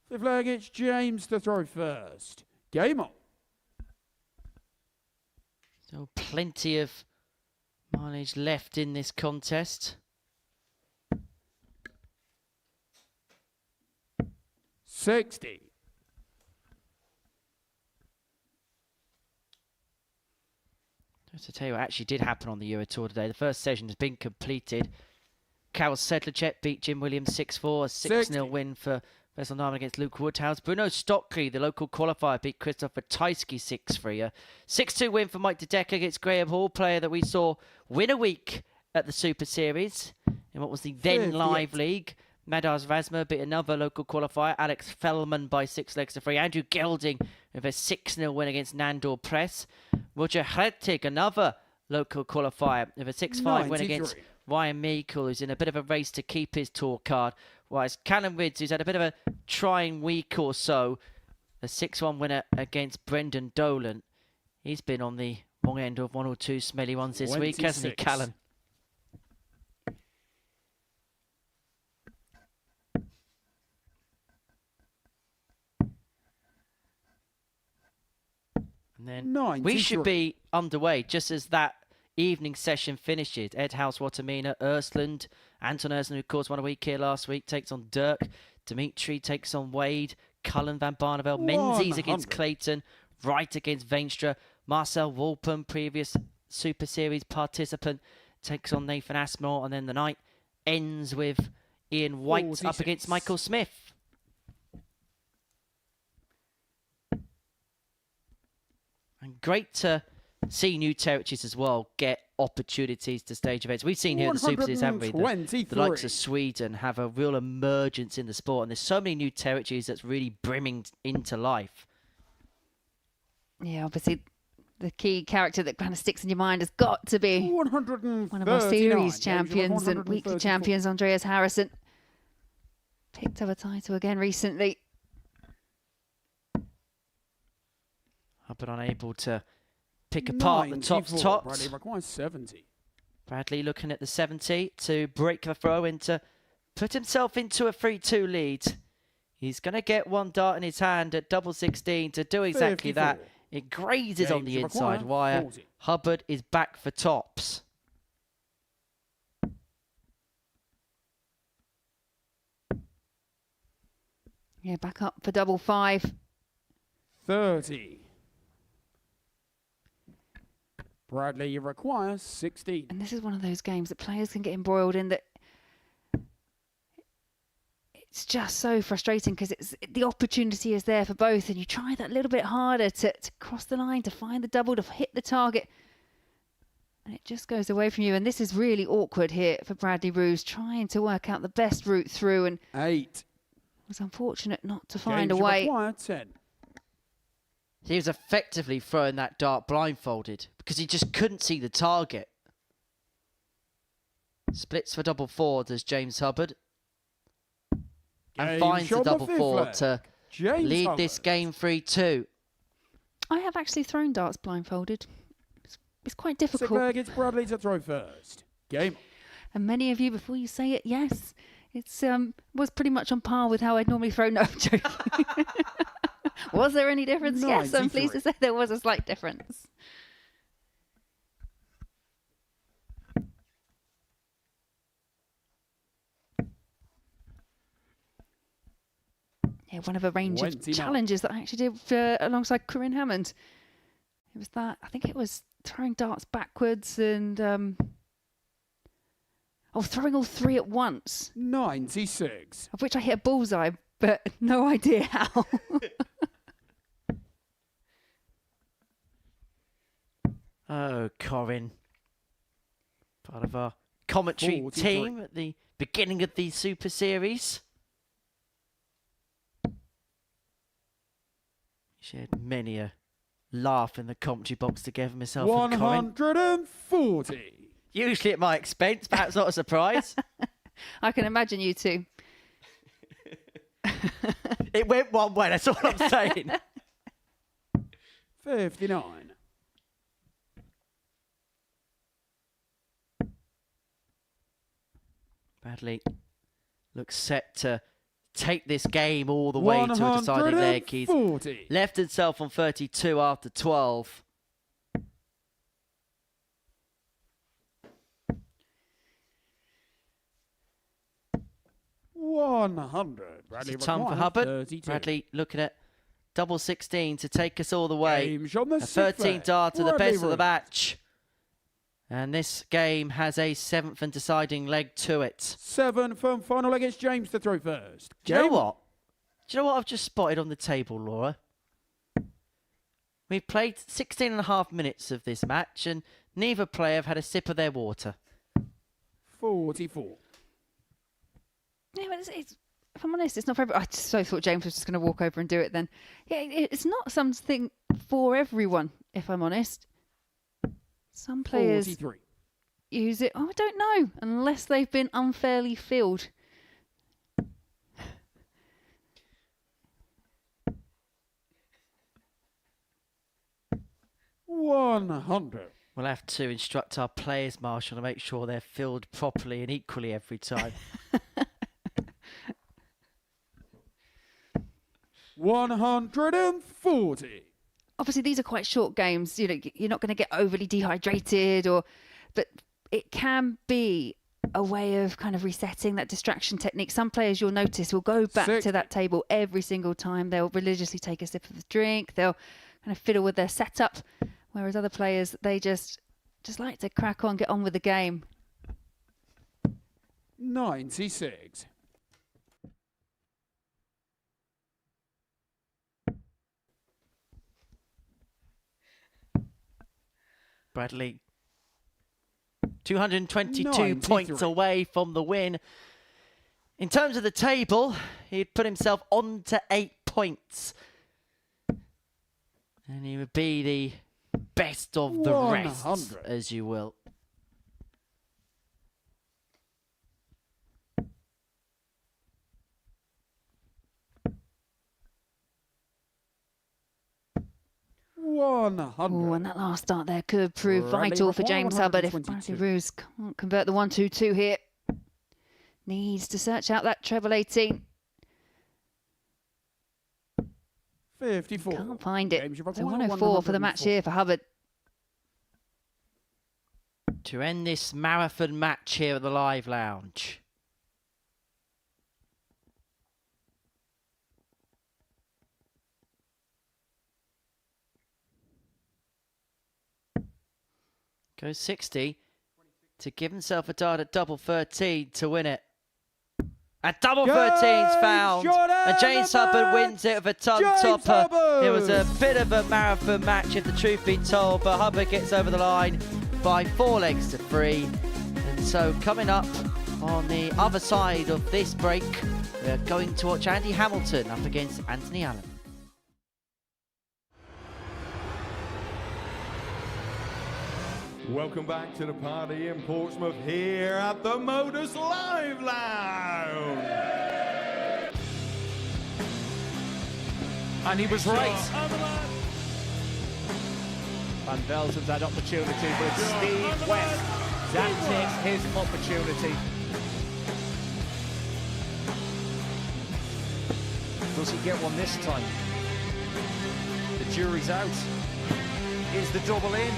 Fifth leg, it's James to throw first. Game on. So plenty of Mileage left in this contest. 60. To tell you what actually did happen on the Euro Tour today. The first session has been completed. Karel Sedlacek beat Jim Williams 6-4. A 6-0 win for Vessel Naaman against Luke Woodhouse. Bruno Stockley, the local qualifier, beat Christopher Tysky 6-3. A 6-2 win for Mike De Decker against Graham Hall, player that we saw win a week at the Super Series in what was the then live league. Madars Razma beat another local qualifier, Alex Fellman, by 6 legs to 3. Andrew Gelding with a 6-0 win against Nandor Press. Roger Hrettig, another local qualifier, with a 6-5 win against Ryan Meikle, who's in a bit of a race to keep his tour card. Whereas Callum Ridds, who's had a bit of a trying week or so, a 6-1 winner against Brendan Dolan. He's been on the wrong end of one or two smelly ones this week, hasn't he, Callum? And then we should be underway just as that evening session finishes. Ed House, Watamina, Ursland, Anton Ursland, who of course won a week here last week, takes on Dirk. Dimitri takes on Wade. Cullen van Barneveld. Menzies against Clayton. Wright against Veenstra. Marcel Wolpen, previous Super Series participant, takes on Nathan Aspinall. And then the night ends with Ian White 46. Up against Michael Smith. And great to see new territories as well get opportunities to stage events. We've seen here at the Super Series, haven't we? The likes of Sweden have a real emergence in the sport, and there's so many new territories that's really brimming into life. Yeah, obviously the key character that kind of sticks in your mind has got to be one of our series champions and weekly champions, Andreas Harrison. Picked up a title again recently. But unable to pick apart the tops. Bradley requires 70. Bradley looking at the 70 to break the throw and to put himself into a 3-2 lead. He's going to get one dart in his hand at double 16 to do exactly 54. That. It grazes on the inside wire. 40. Hubbard is back for tops. Yeah, back up for double 5. 30. Bradley, you require 16. And this is one of those games that players can get embroiled in, that it's just so frustrating because the opportunity is there for both, and you try that little bit harder to cross the line, to find the double, to hit the target, and it just goes away from you. And this is really awkward here for Bradley Roos, trying to work out the best route through, and 8. was unfortunate not to find a way. Require 10. He was effectively throwing that dart blindfolded because he just couldn't see the target. Splits for double 4 does James Hubbard. And finds the double 4 to lead this game 3-2. I have actually thrown darts blindfolded. It's quite difficult. Sigler gets Bradley to throw first. Game. And many of you, before you say it, yes, it's was pretty much on par with how I'd normally throw. No, I'm joking. Was there any difference? 93. Yes, I'm pleased to say there was a slight difference. Yeah, one of a range of challenges that I actually did alongside Corinne Hammond. It was that, I think it was throwing darts backwards and throwing all 3 at once. 96. Of which I hit a bullseye, but no idea how. Oh, Corinne. Part of our commentary 43. Team at the beginning of the Super Series. Shared many a laugh in the commentary box together, myself and Corinne. 140. Usually at my expense, perhaps not a surprise. I can imagine you two. It went one way, that's all I'm saying. 59. Bradley looks set to take this game all the way to a deciding leg. He's left himself on 32 after 12. 100. It's a ton for Hubbard. 32. Bradley looking at double 16 to take us all the way. Games on the A 13 6th darter, the Bradley best of the Roos. match. And this game has a 7th and deciding leg to it. 7th and final leg. It's James to throw first. Do you know what? Do you know what I've just spotted on the table, Laura? We've played 16 and a half minutes of this match, and neither player have had a sip of their water. 44. Yeah, but it's, if I'm honest, it's not for everyone. I so thought James was just going to walk over and do it then. Yeah, it's not something for everyone, if I'm honest. Some players 43. use it, I don't know, unless they've been unfairly filled. $100. We'll have to instruct our players, Marshall, to make sure they're filled properly and equally every time. 140. Obviously, these are quite short games. You know, you're not going to get overly dehydrated, but it can be a way of kind of resetting that distraction technique. Some players, you'll notice, will go back to that table every single time. They'll religiously take a sip of the drink. They'll kind of fiddle with their setup. Whereas other players, they just like to crack on, get on with the game. 96. Bradley, 222 93. points away from the win. In terms of the table, he'd put himself on to 8 points. And he would be the best of the rest, 100. as you will. Oh, and that last start there could prove vital for James Hubbard if Bradley Roos can't convert the 1-2-2 here. Needs to search out that treble 18. 54. Can't find it. James, you've got So 104 for the match here for Hubbard. To end this marathon match here at the Live Lounge. Goes 60 to give himself a dart at double 13 to win it. And double 13's found. And James Hubbard wins it with a ton topper. It was a bit of a marathon match, if the truth be told, but Hubbard gets over the line by 4 legs to 3. And so coming up on the other side of this break, we're going to watch Andy Hamilton up against Anthony Allen. Welcome back to the party in Portsmouth here at the Modus Live Lounge. And he was right. Van Velzen's had opportunity, but it's Steve West that takes his opportunity. Does he get one this time? The jury's out. Is the double in?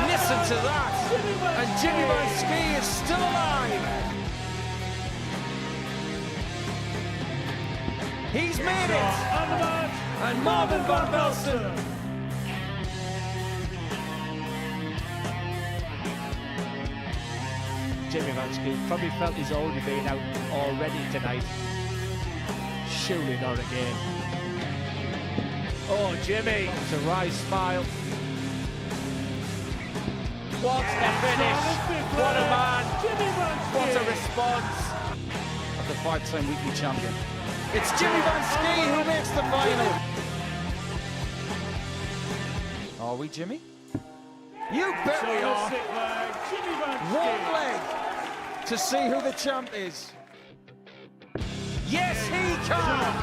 Listen to that! And Jimmy Van Ski is still alive! He's made it! And Marvin Van Velzen! Jimmy Van Ski probably felt he's already been out already tonight. Surely not again. Oh, Jimmy! It's a wry smile. What a finish! What a man! What a response! Of the 5-time weekly champion. It's Jimmy Van Ski who makes the final. Are we, Jimmy? You bet we are. One leg to see who the champ is. Yes, he can!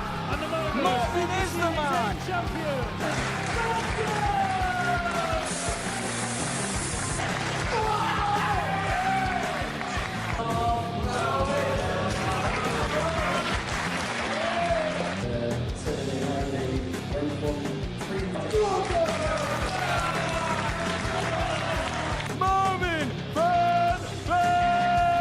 Marvin is the man! Marvin Van Velzen!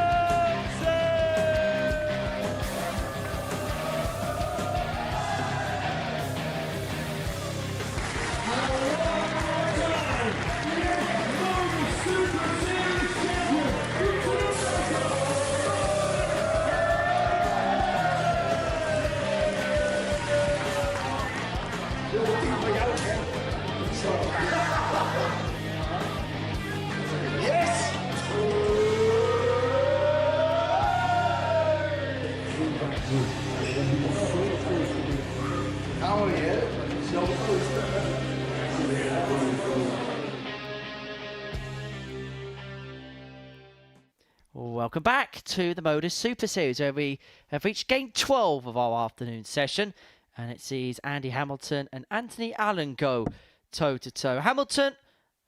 Welcome back to the Modus Super Series, where we have reached game 12 of our afternoon session, and it sees Andy Hamilton and Anthony Allen go toe-to-toe. Hamilton,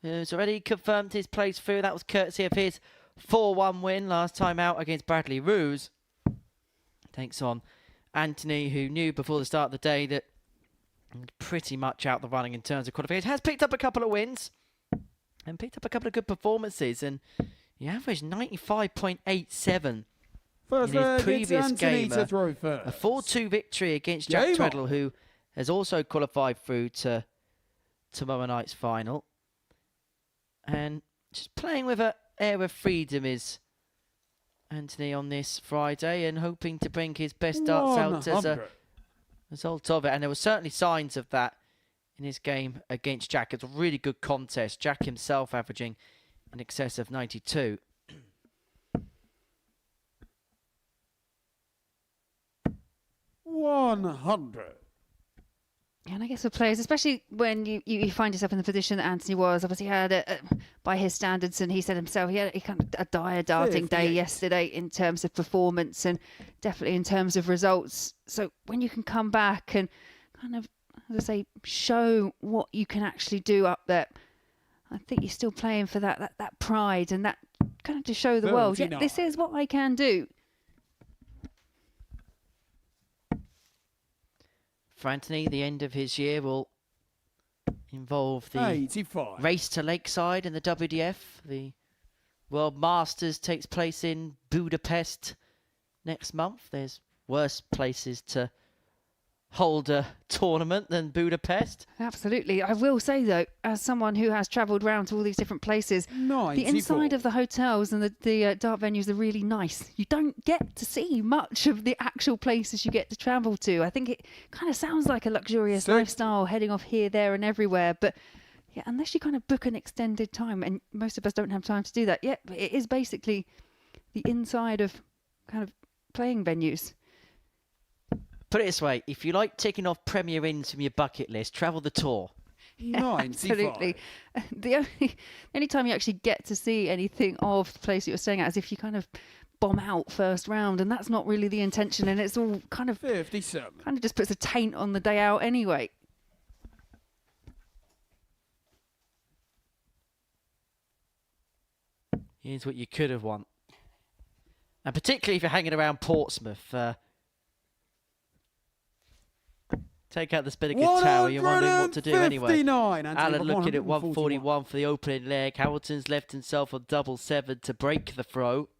who's already confirmed his place through, that was courtesy of his 4-1 win last time out against Bradley Roos, takes on Anthony, who knew before the start of the day that pretty much out the running in terms of qualification. Has picked up a couple of wins and picked up a couple of good performances, and he averaged 95.87 in his previous game. A 4-2 victory against Jack Treadle, who has also qualified through to tomorrow night's final. And just playing with an air of freedom is Anthony on this Friday, and hoping to bring his best darts out as a result of it. And there were certainly signs of that in his game against Jack. It's a really good contest. Jack himself averaging in excess of 92. 100. And I guess for players, especially when you find yourself in the position that Anthony was, obviously had, by his standards, and he said himself, he had kind of a dire darting day yesterday in terms of performance and definitely in terms of results. So when you can come back and kind of, as I say, show what you can actually do up there, I think you're still playing for that pride and that kind of to show the world, yeah, this is what I can do. For Anthony, the end of his year will involve the 85. race to Lakeside in the WDF. The World Masters takes place in Budapest next month. There's worse places to hold a tournament than Budapest. Absolutely. I will say, though, as someone who has travelled around to all these different places, the inside of the hotels and the dart venues are really nice. You don't get to see much of the actual places you get to travel to. I think it kind of sounds like a luxurious lifestyle, heading off here, there and everywhere. But yeah, unless you kind of book an extended time, and most of us don't have time to do that, it is basically the inside of kind of playing venues. Put it this way, if you like ticking off Premier Inns from your bucket list, travel the tour. Absolutely. The only time you actually get to see anything of the place that you're staying at is if you kind of bomb out first round, and that's not really the intention, and it's all kind of 57. Kind of just puts a taint on the day out anyway. Here's what you could have won. And particularly if you're hanging around Portsmouth, take out the Spinnaker Tower, you're wondering what to do anyway. Allen looking at 141 for the opening leg. Hamilton's left himself on 7-7 to break the throw.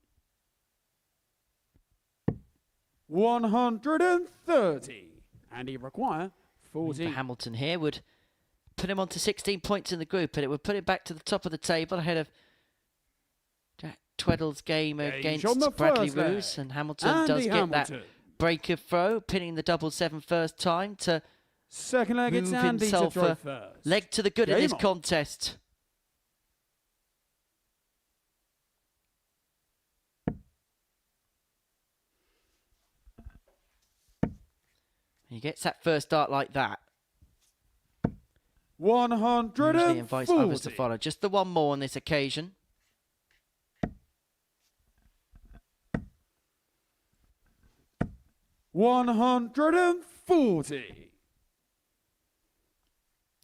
130. And he require 40. For Hamilton here would put him on to 16 points in the group, and it would put him back to the top of the table ahead of Jack Tweddle's game against Bradley Roos. And Hamilton does get that break of throw, pinning the 7-7 first time to second leg. Move It's Andy himself to throw a first. leg to the good in this contest. He gets that first dart like that. 140. Usually invites others to follow. Just the one more on this occasion. $140.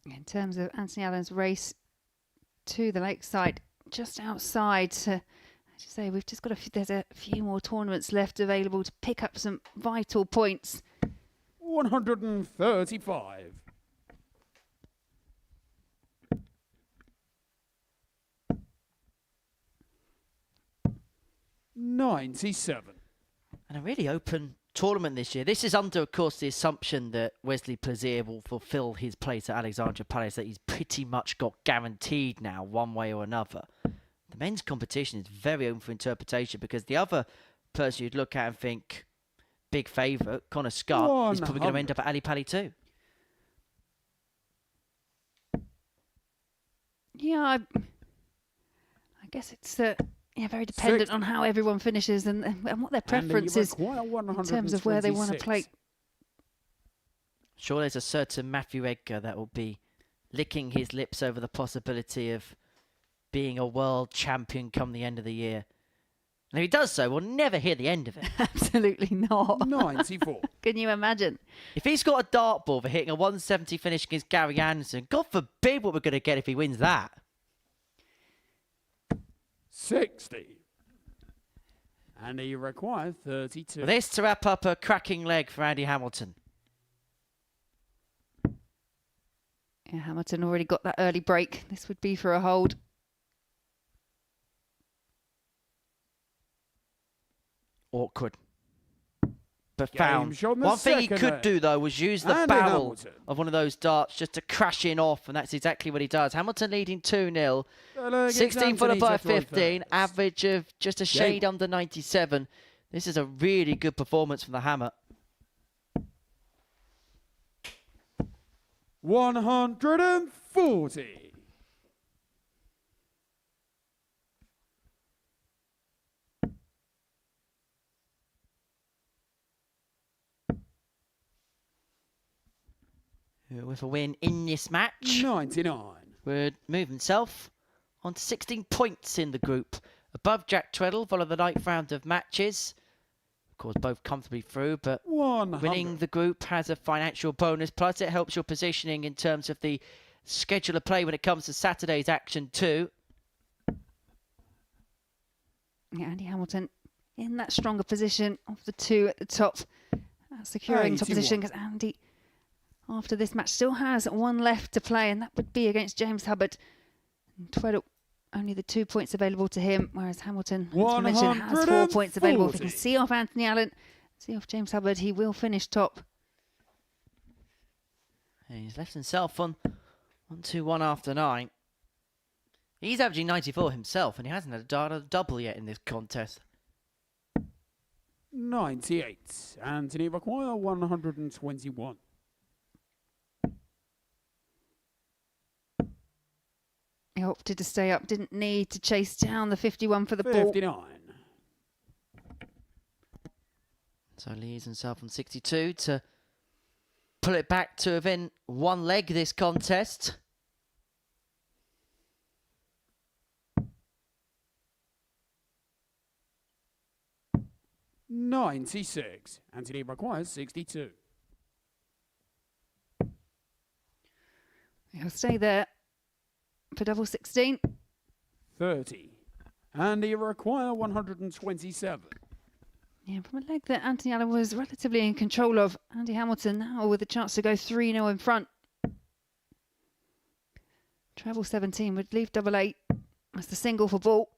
In terms of Anthony Allen's race to the Lakeside, just outside, as you say, we've just got there's a few more tournaments left available to pick up some vital points. 135. $97. And a really open tournament this year. This is under, of course, the assumption that Wesley Plaisir will fulfil his place at Alexandra Palace, that he's pretty much got guaranteed now, one way or another. The men's competition is very open for interpretation, because the other person you'd look at and think, big favourite, Connor Scott, is probably going to end up at Ali Pali too. Yeah, I guess it's very dependent on how everyone finishes and what their preference is in terms of where they want to play. Sure, there's a certain Matthew Edgar that will be licking his lips over the possibility of being a world champion come the end of the year. And if he does so, we'll never hear the end of it. Absolutely not. 94. Can you imagine? If he's got a dartboard for hitting a 170 finish against Gary Anderson, God forbid what we're going to get if he wins that. 60. And he requires 32. Well, this to wrap up a cracking leg for Andy Hamilton. Yeah, Hamilton already got that early break. This would be for a hold. Awkward. But found. One thing he could do, though, was use the barrel of one of those darts just to crash in off, and that's exactly what he does. Hamilton leading 2-0. 16 followed by 15. Average of just a shade under 97. This is a really good performance from the Hammer. 140. With a win in this match, 99. Would move himself on to 16 points in the group. Above Jack Treadle, follow the 9th round of matches. Of course, both comfortably through, but 100. Winning the group has a financial bonus. Plus, it helps your positioning in terms of the schedule of play when it comes to Saturday's action too. Yeah, Andy Hamilton in that stronger position of the two at the top, securing top position, because Andy, after this match, still has one left to play, and that would be against James Hubbard. And Tweddle, only the 2 points available to him, whereas Hamilton, as we mentioned, has 4 points available. If he can see off Anthony Allen, see off James Hubbard, he will finish top. And he's left himself on 1-2-1 after 9. He's averaging 94 himself, and he hasn't had a double yet in this contest. 98. Anthony require 121. He opted to stay up, didn't need to chase down the 51 for the 59. ball. So leaves himself on 62 to pull it back to within one leg this contest. $96. Anthony requires 62. He'll stay there for double 16. 30. And he require 127. Yeah, from a leg that Anthony Allen was relatively in control of. Andy Hamilton now with a chance to go 3-0 in front. Treble 17 would leave double 8. That's the single for ball.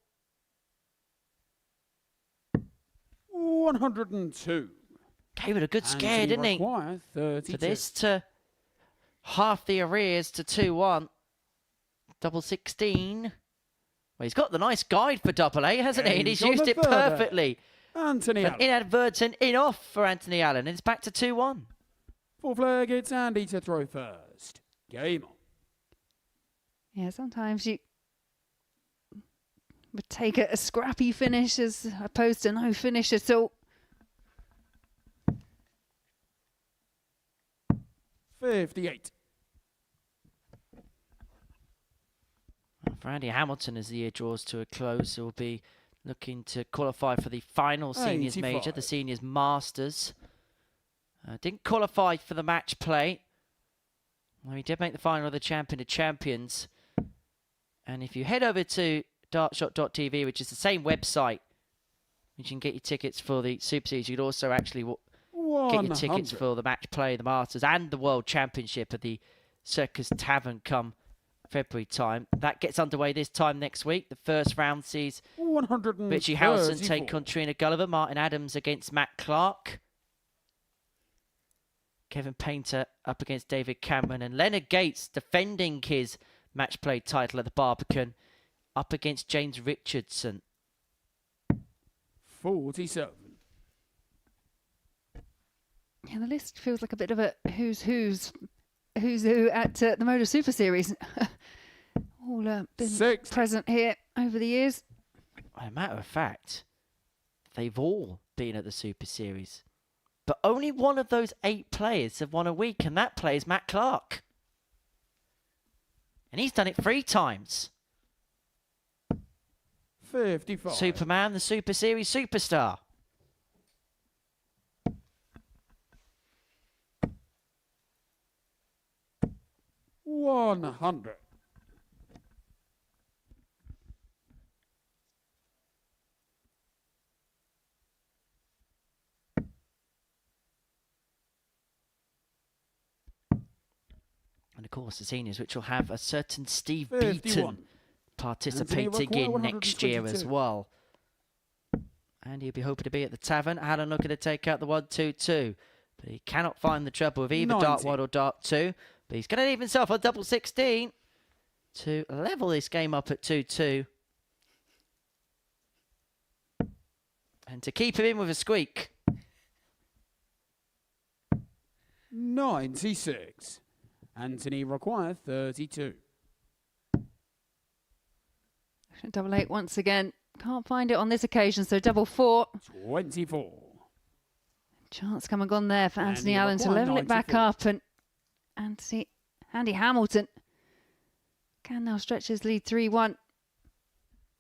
102. Gave it a good scare, didn't he? 32. For this to half the arrears to 2-1. Double 16. Well, he's got the nice guide for double 8, hasn't he? And he's used it perfectly. Anthony An Allen. inadvertent in-off for Anthony Allen. And it's back to 2-1. Fourth leg, it's Andy to throw first. Game on. Yeah, sometimes you would take a scrappy finish as opposed to no finish at all. 58. For Andy Hamilton, as the year draws to a close, he'll be looking to qualify for the final seniors 85. major, the seniors masters. Didn't qualify for the match play. Well, he did make the final of the Champion of Champions. And if you head over to dartshot.tv, which is the same website, which you can get your tickets for the Super Series, you could also actually get your tickets for the match play, the Masters, and the World Championship at the Circus Tavern come February time. That gets underway this time next week. The first round sees Richie Howson take on Trina Gulliver, Martin Adams against Matt Clark, Kevin Painter up against David Cameron, and Leonard Gates defending his match play title at the Barbican up against James Richardson. 47. Yeah, the list feels like a bit of a who's who at the Modus Super Series. all been present here over the years. As a matter of fact, they've all been at the Super Series. But only one of those 8 players have won a week, and that player is Matt Clark. And he's done it 3 times. 55. Superman, the Super Series superstar. $100. And of course, the seniors, which will have a certain Steve 51. Beaton participating in next year as well. And he'll be hoping to be at the tavern. Alan looking to take out the 1-2-2. But he cannot find the trouble with either 90. Dart 1 or Dart 2. But he's going to leave himself a double 16 to level this game up at 2-2. And to keep him in with a squeak. 96. Anthony requires 32. Double 8 once again. Can't find it on this occasion, so double 4. 24. Chance come and gone there for Anthony Andy Allen to required level it back 94. up, and Andy Hamilton can now stretch his lead 3-1.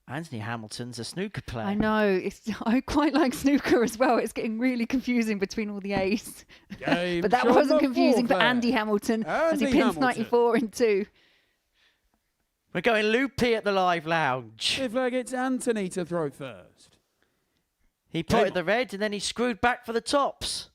Anthony Hamilton's a snooker player. I know. I quite like snooker as well. It's getting really confusing between all the A's. But that wasn't confusing for Andy Hamilton as he Andy pins Hamilton. 94 in 2. We're going loopy at the live lounge. If flag, it's Anthony to throw first. He potted the red and then he screwed back for the tops.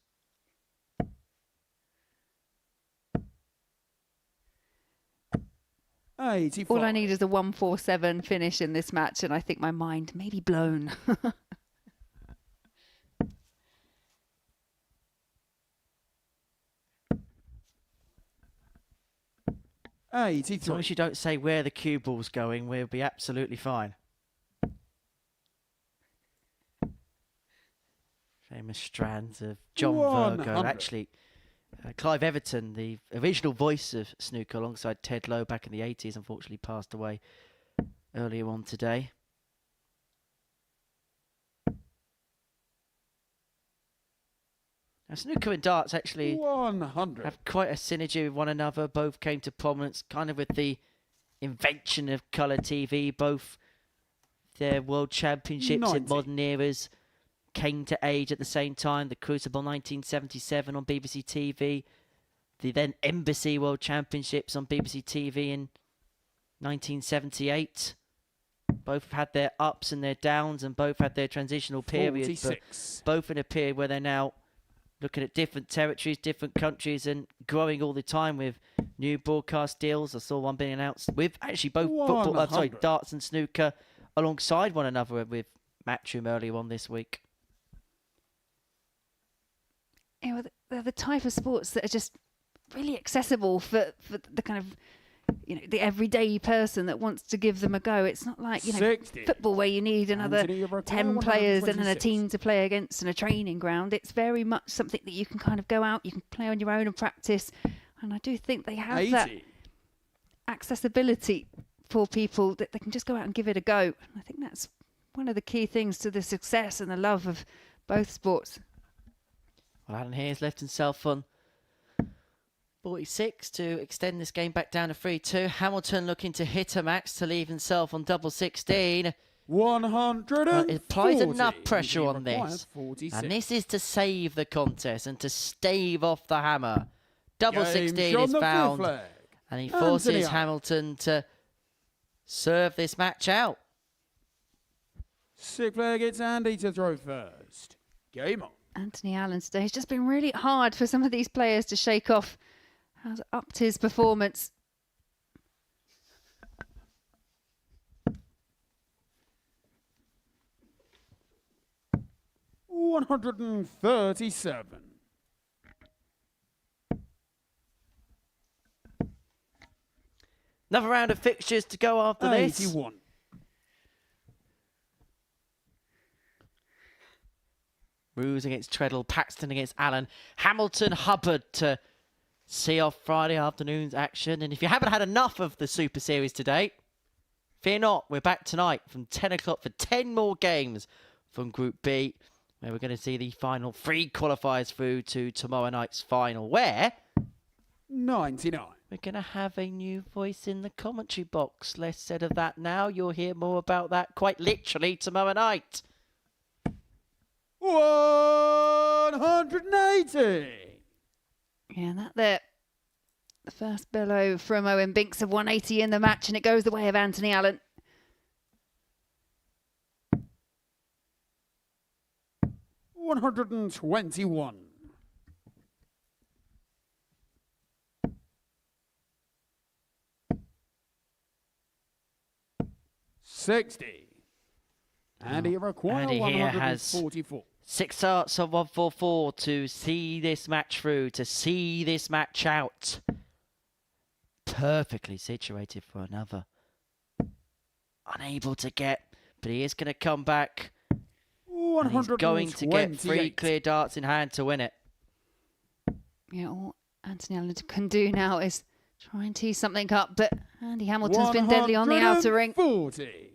$85. All I need is a 1-4-7 finish in this match, and I think my mind may be blown. As long as you don't say where the cue ball's going, we'll be absolutely fine. Famous strands of John Virgo. 100. Actually, Clive Everton, the original voice of snooker alongside Ted Lowe back in the 80s, unfortunately passed away earlier on today. Now, snooker and darts actually 100. have quite a synergy with one another. Both came to prominence kind of with the invention of colour TV. Both their world championships 90. in modern eras came to age at the same time. The Crucible 1977 on BBC TV. The then Embassy World Championships on BBC TV in 1978. Both had their ups and their downs, and both had their transitional periods. 46. But both in a period where they're now looking at different territories, different countries, and growing all the time with new broadcast deals. I saw one being announced with actually both football, darts and snooker alongside one another with Matchroom earlier on this week. You know, they're the type of sports that are just really accessible for the kind of, you know, the everyday person that wants to give them a go. It's not like, you know, 60. football where you need another Anthony, 10 players and then a 126. team to play against and a training ground. It's very much something that you can kind of go out, you can play on your own and practice. And I do think they have 80. that accessibility for people that they can just go out and give it a go. I think that's one of the key things to the success and the love of both sports. Well, Alan here has left himself on 46 to extend this game back down to 3-2. Hamilton looking to hit a max to leave himself on double 16. 100. It applies enough pressure on requires this. 46. And this is to save the contest and to stave off the hammer. Double Game 16 shot is on the found. fifth leg. And he forces Anthony Allen. Hamilton to serve this match out. Sixth flag, it's Andy to throw first. Game on. Anthony Allen today has just been really hard for some of these players to shake off. Has upped his performance. $137. Another round of fixtures to go after this. 81. Roos against Treadle, Paxton against Allen, Hamilton, Hubbard to see off Friday afternoon's action. And if you haven't had enough of the Super Series today, Fear not, we're back tonight from 10 o'clock for 10 more games from Group B, where we're going to see the final 3 qualifiers through to tomorrow night's final, where 99. we're going to have a new voice in the commentary box. Less said of that now. You'll hear more about that quite literally tomorrow night. 180. Yeah, and that there. The first bellow from Owen Binks of 180 in the match, and it goes the way of Anthony Allen. $121. $60. And he requires Andy here has 144. 6 starts of 144 to see this match through, to see this match out. Perfectly situated for another. Unable to get, but he is going to come back. And he's going to get 3 clear darts in hand to win it. Yeah, all Anthony Allen can do now is try and tee something up, but Andy Hamilton's been deadly on the outer ring. 40.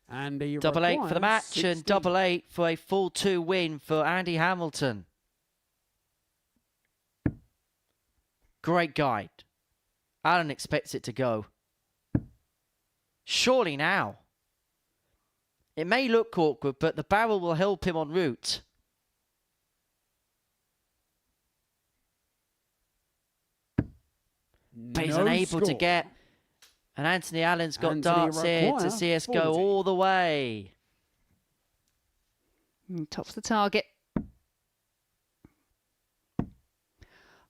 And he Double 8 for the match 16. and double 8 for a full 2 win for Andy Hamilton. Great guide. Allen expects it to go. Surely now. It may look awkward, but the barrel will help him en route. But he's unable to get. And Anthony Allen's got darts here to see us go all the way. Tops the target.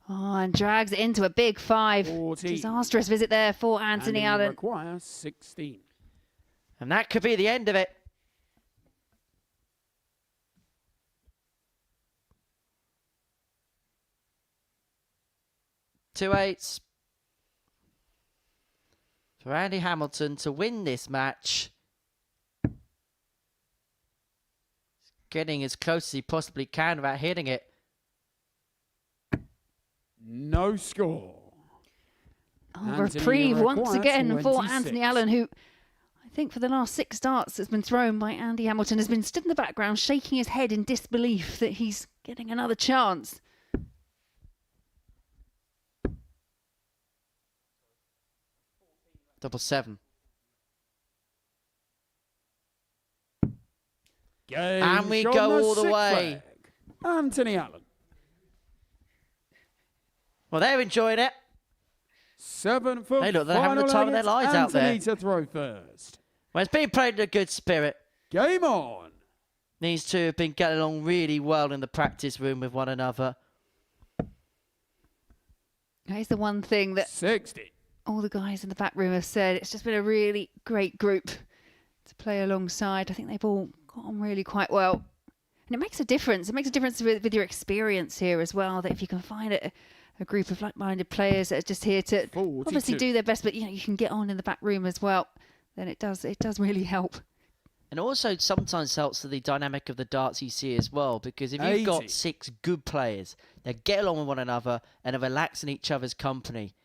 Oh, and drags it into a big 5. 40. Disastrous visit there for Anthony Allen. Requires 16. And that could be the end of it. Two 8s. For Andy Hamilton to win this match. Getting as close as he possibly can without hitting it. No score. Oh, reprieve once again for Anthony Allen, who I think for the last 6 darts that's been thrown by Andy Hamilton has been stood in the background shaking his head in disbelief that he's getting another chance. Double 7. And we go all the way. Anthony Allen. Well, they're enjoying it. 7 for Hey, look, they're having the time of their lives out there. Anthony to throw first. Well, it's been played in a good spirit. Game on. These two have been getting along really well in the practice room with one another. Here's the one thing that 60. All the guys in the back room have said. It's just been a really great group to play alongside. I think they've all got on really quite well. And it makes a difference. It makes a difference with your experience here as well, that if you can find a group of like-minded players that are just here to 42. obviously do their best, but you can get on in the back room as well, then it does really help. And also sometimes helps with the dynamic of the darts you see as well, because if you've got 6 good players that get along with one another and are relaxing each other's company,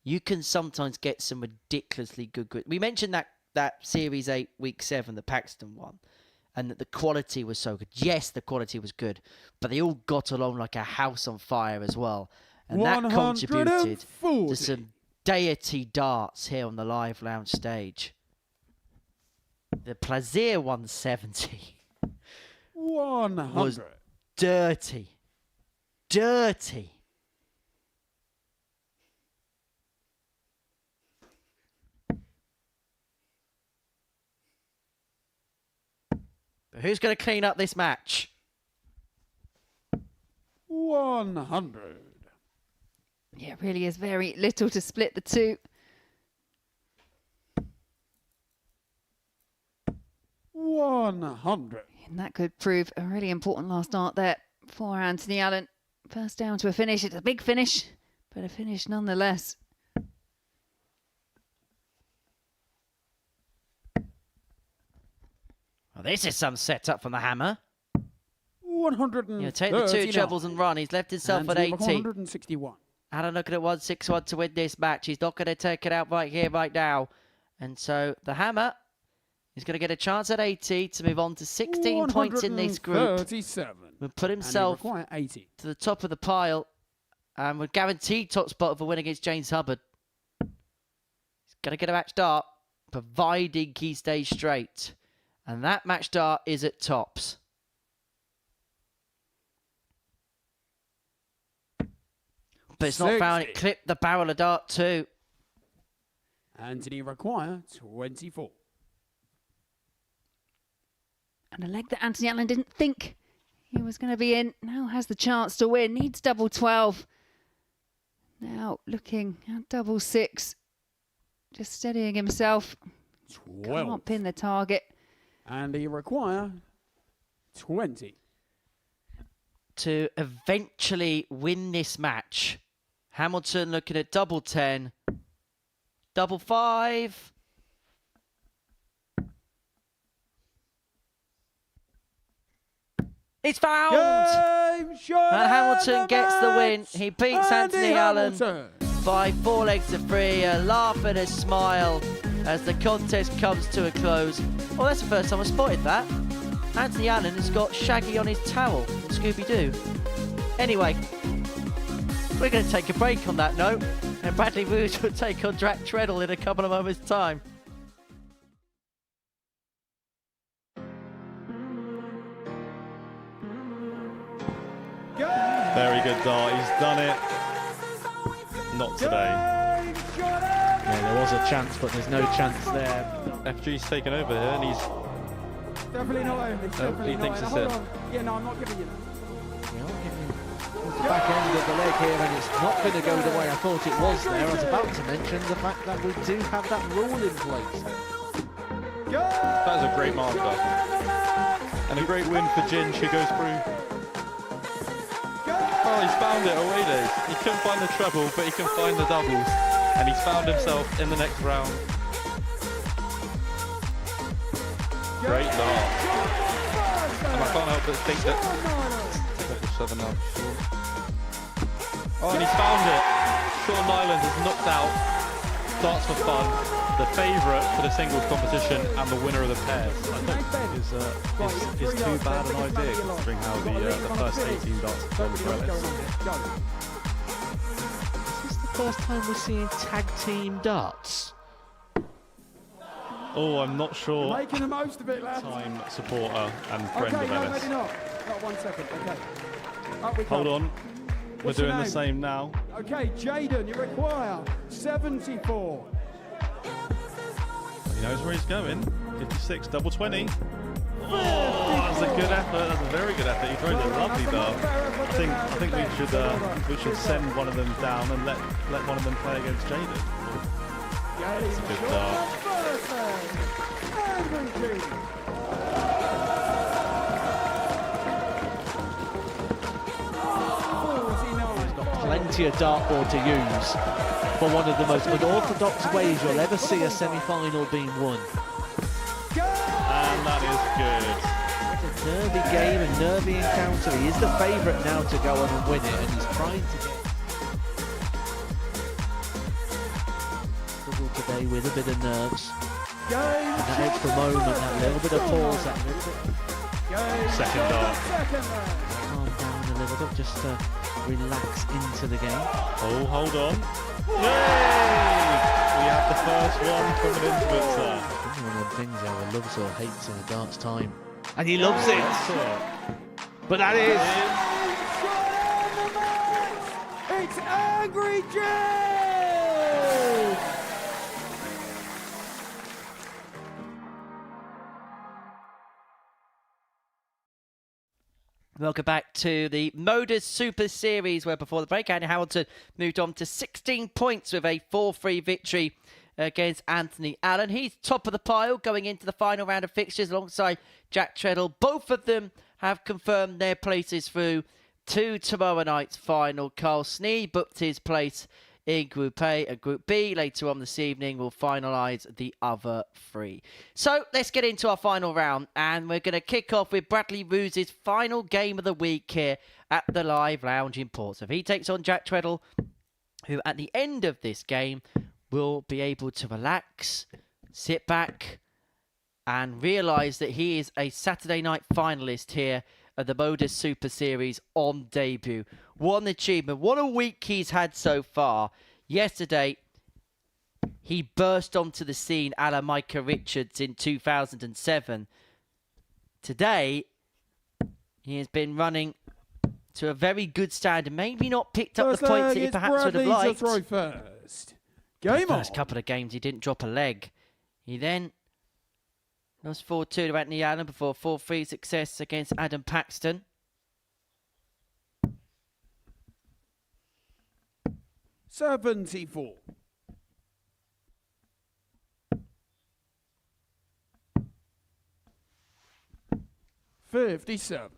you can sometimes get some ridiculously good. We mentioned that Series 8, Week 7, the Paxton one, and that the quality was so good. Yes, the quality was good, but they all got along like a house on fire as well. And that contributed to some deity darts here on the Live Lounge stage. The Plaisir 170 was dirty. Dirty. But who's going to clean up this match? 100. Yeah, it really is very little to split the two. 100. And that could prove a really important last dart there for Anthony Allen. First down to a finish. It's a big finish, but a finish nonetheless. Well, this is some setup from the hammer. 100. Take the 2 trebles and run. He's left himself at 80. 161. Allen looking at 161 to win this match. He's not going to take it out right here, right now. And so the Hammer is going to get a chance at 80 to move on to 16 points in this group. 37. Will put himself require 80. to the top of the pile and would guarantee top spot of a win against James Hubbard. He's going to get a match start, providing he stays straight. And that match start is at tops. But it's not found. It clipped the barrel of dart too. Anthony require 24. And a leg that Anthony Allen didn't think he was going to be in. Now has the chance to win. Needs double 12. Now looking at double 6. Just steadying himself. 12. Can't pin the target. And he require 20. To eventually win this match, Hamilton looking at double 10. Double 5. It's found! And Hamilton gets the win. He beats Anthony Allen by 4 legs to 3. A laugh and a smile as the contest comes to a close. Well, that's the first time I spotted that. Anthony Allen has got Shaggy on his towel from Scooby-Doo. Anyway, we're going to take a break on that note. And Bradley Wood will take on Jack Treadle in a couple of moments' time. Very good dart. He's done it. Not today. Yeah, there was a chance, but there's no chance there. FG's taken over here, and he's Definitely not him. It's definitely he thinks not. it's Hold it. on. Yeah, no, I'm not giving you that. The back end of the leg here, and it's not going to go the way I thought it was there. I was about to mention the fact that we do have that rule in place. That is a great marker. And a great win for Ginge, who goes through. Oh, he's found it away days. He couldn't find the treble, but he can find the doubles. And he's found himself in the next round. Great dart. And I can't help but think that... And he's found it. Sean Nyland has knocked out Darts for Fun, the favourite for the singles competition and the winner of the pairs. I think is too bad an idea considering how the first 18 darts have gone for Ellis. Is this the first time we're seeing tag team darts? Oh, I'm not sure. You're making the most of it, lads. Time supporter and friend Okay, of no, Ellis. maybe not. Not 1 second. Okay. Up we come. Hold on. What's We're your doing the name? same now. Okay, Jaden, you require 74. He knows where he's going. 56, double 20. Oh, that's a good effort. That's a very good effort. He throws a lovely dart. I think we should send one of them down and let one of them play against Jaden. That's a good dart. Plenty of dartboard to use for one of the most unorthodox ways you'll ever see a semi-final being won. And that is good. It's a nervy game, a nervy encounter. He is the favourite now to go on and win it, and he's trying to get struggled today with a bit of nerves. And that extra moment, that little bit of pause, that little bit. Second dart. Calm down a little bit, just relax into the game. Oh, hold on. Yay! We have the first one from an Intuiter. One of the things either loves or hates in a darts time. And he loves it! But that is... It's Angry Jay! Welcome back to the Modus Super Series, where before the break, Andy Hamilton moved on to 16 points with a 4-3 victory against Anthony Allen. He's top of the pile going into the final round of fixtures alongside Jack Treadle. Both of them have confirmed their places through to tomorrow night's final. Carl Snee booked his place in Group A and Group B. Later on this evening, we'll finalise the other 3. So let's get into our final round, and we're going to kick off with Bradley Roos's final game of the week here at the Live Lounge in Portsmouth. He takes on Jack Treadle, who at the end of this game will be able to relax, sit back and realise that he is a Saturday night finalist here at the Modus Super Series on debut. What an achievement. What a week he's had so far. Yesterday, he burst onto the scene a la Micah Richards in 2007. Today, he has been running to a very good standard. Maybe not picked up the points that he perhaps would have liked. Throw first. Game the first couple of games, he didn't drop a leg. He then lost 4-2 to Anthony Allen before 4-3 success against Adam Paxton. $74. $57.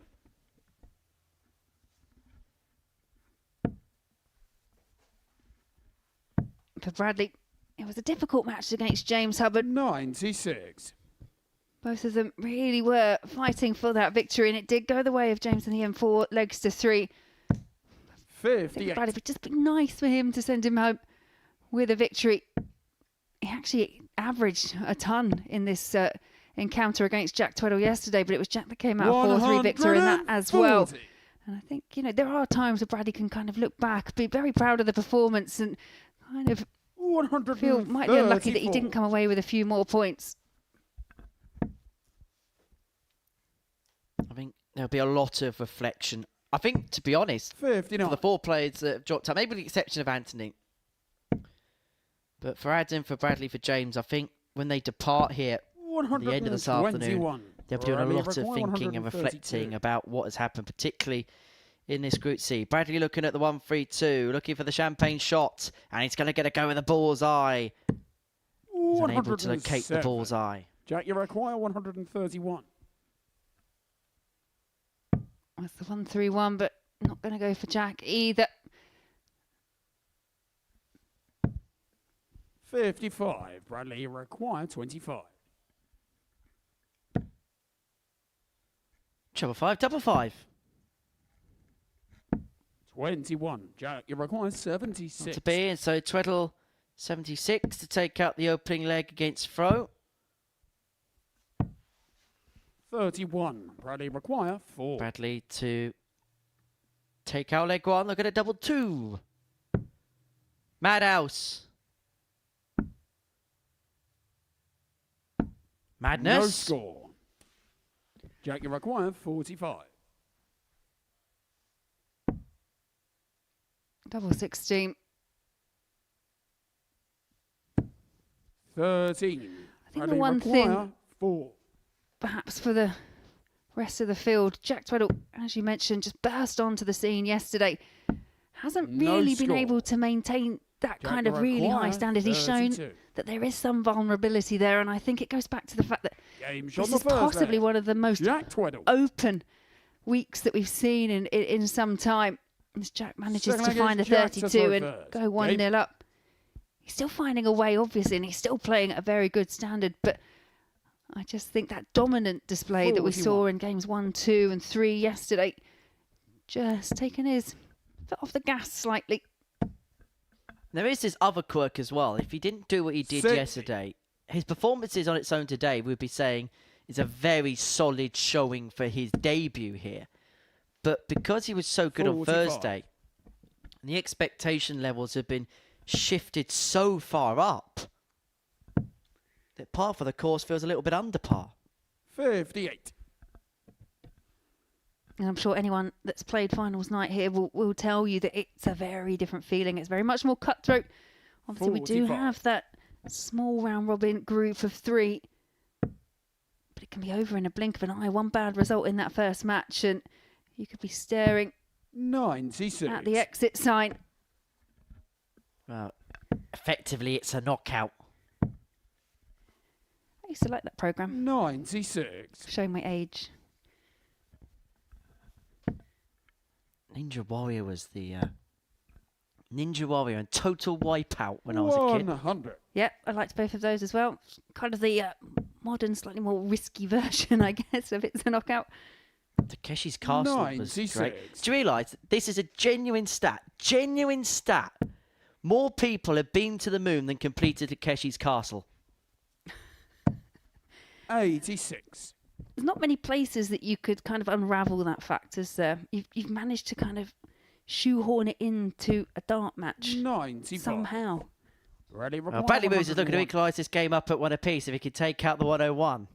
For Bradley, it was a difficult match against James Hubbard. 96. Both of them really were fighting for that victory, and it did go the way of James in the end, 4 legs to 3. 58. Bradley, but just be nice for him to send him home with a victory. He actually averaged a ton in this encounter against Jack Tweddle yesterday, but it was Jack that came out 4-3 victor in that as well. And I think, you know, there are times where Bradley can kind of look back, be very proud of the performance, and kind of feel might be unlucky that he didn't come away with a few more points. I think there'll be a lot of reflection. I think, to be honest, 59. for the 4 players that have dropped out, maybe with the exception of Anthony, but for Adam, for Bradley, for James, I think when they depart here at the end of this afternoon, they'll be doing a lot of thinking and reflecting about what has happened, particularly in this Group C. Bradley looking at the 1-3-2, looking for the champagne shot, and he's going to get a go with the bullseye. He's unable to locate the bullseye. Jack, you require 131. That's the 1-3-1, but not going to go for Jack either. 55. Bradley, you require 25. Treble 5, double 5. 21. Jack, you require 76. Not to be, and so Tweddle 76 to take out the opening leg against Fro. 31. Bradley require 4. Bradley to take out leg 1. Look at it, double 2. Madhouse. Madness. No score. Jack, you require 45. Double 16. 13. I think the one thing, 4. perhaps for the rest of the field, Jack Tweddle, as you mentioned, just burst onto the scene yesterday. Hasn't really been able to maintain that kind of really high standard. He's shown that there is some vulnerability there, and I think it goes back to the fact that this is possibly one of the most open weeks that we've seen in some time. As Jack manages to find a 32 and go 1-0 up. He's still finding a way, obviously, and he's still playing at a very good standard, but I just think that dominant display that we saw in games 1, 2 and 3 yesterday, just taking his foot off the gas slightly. There is this other quirk as well. If he didn't do what he did yesterday, his performances on its own today, we'd be saying, is a very solid showing for his debut here. But because he was so good on Thursday, the expectation levels have been shifted so far up that par for the course feels a little bit under par. 58. And I'm sure anyone that's played finals night here will tell you that it's a very different feeling. It's very much more cutthroat. Obviously, we do have that small round robin group of 3. But it can be over in a blink of an eye. One bad result in that first match, and you could be staring 96 at the exit sign. Well, effectively, it's a knockout. I used to like that programme. 96. Showing my age. Ninja Warrior was the Ninja Warrior and Total Wipeout when I was a kid. 100. Yep, I liked both of those as well. Kind of the modern, slightly more risky version, I guess, of It's a Knockout. Takeshi's Castle 96. was great. Do you realise this is a genuine stat? Genuine stat. More people have been to the moon than completed Takeshi's Castle. 86. There's not many places that you could kind of unravel that fact, is there? You've managed to kind of shoehorn it into a dart match 95. somehow. Bradley Moves is looking to equalise this game up at 1 apiece if he could take out the 101.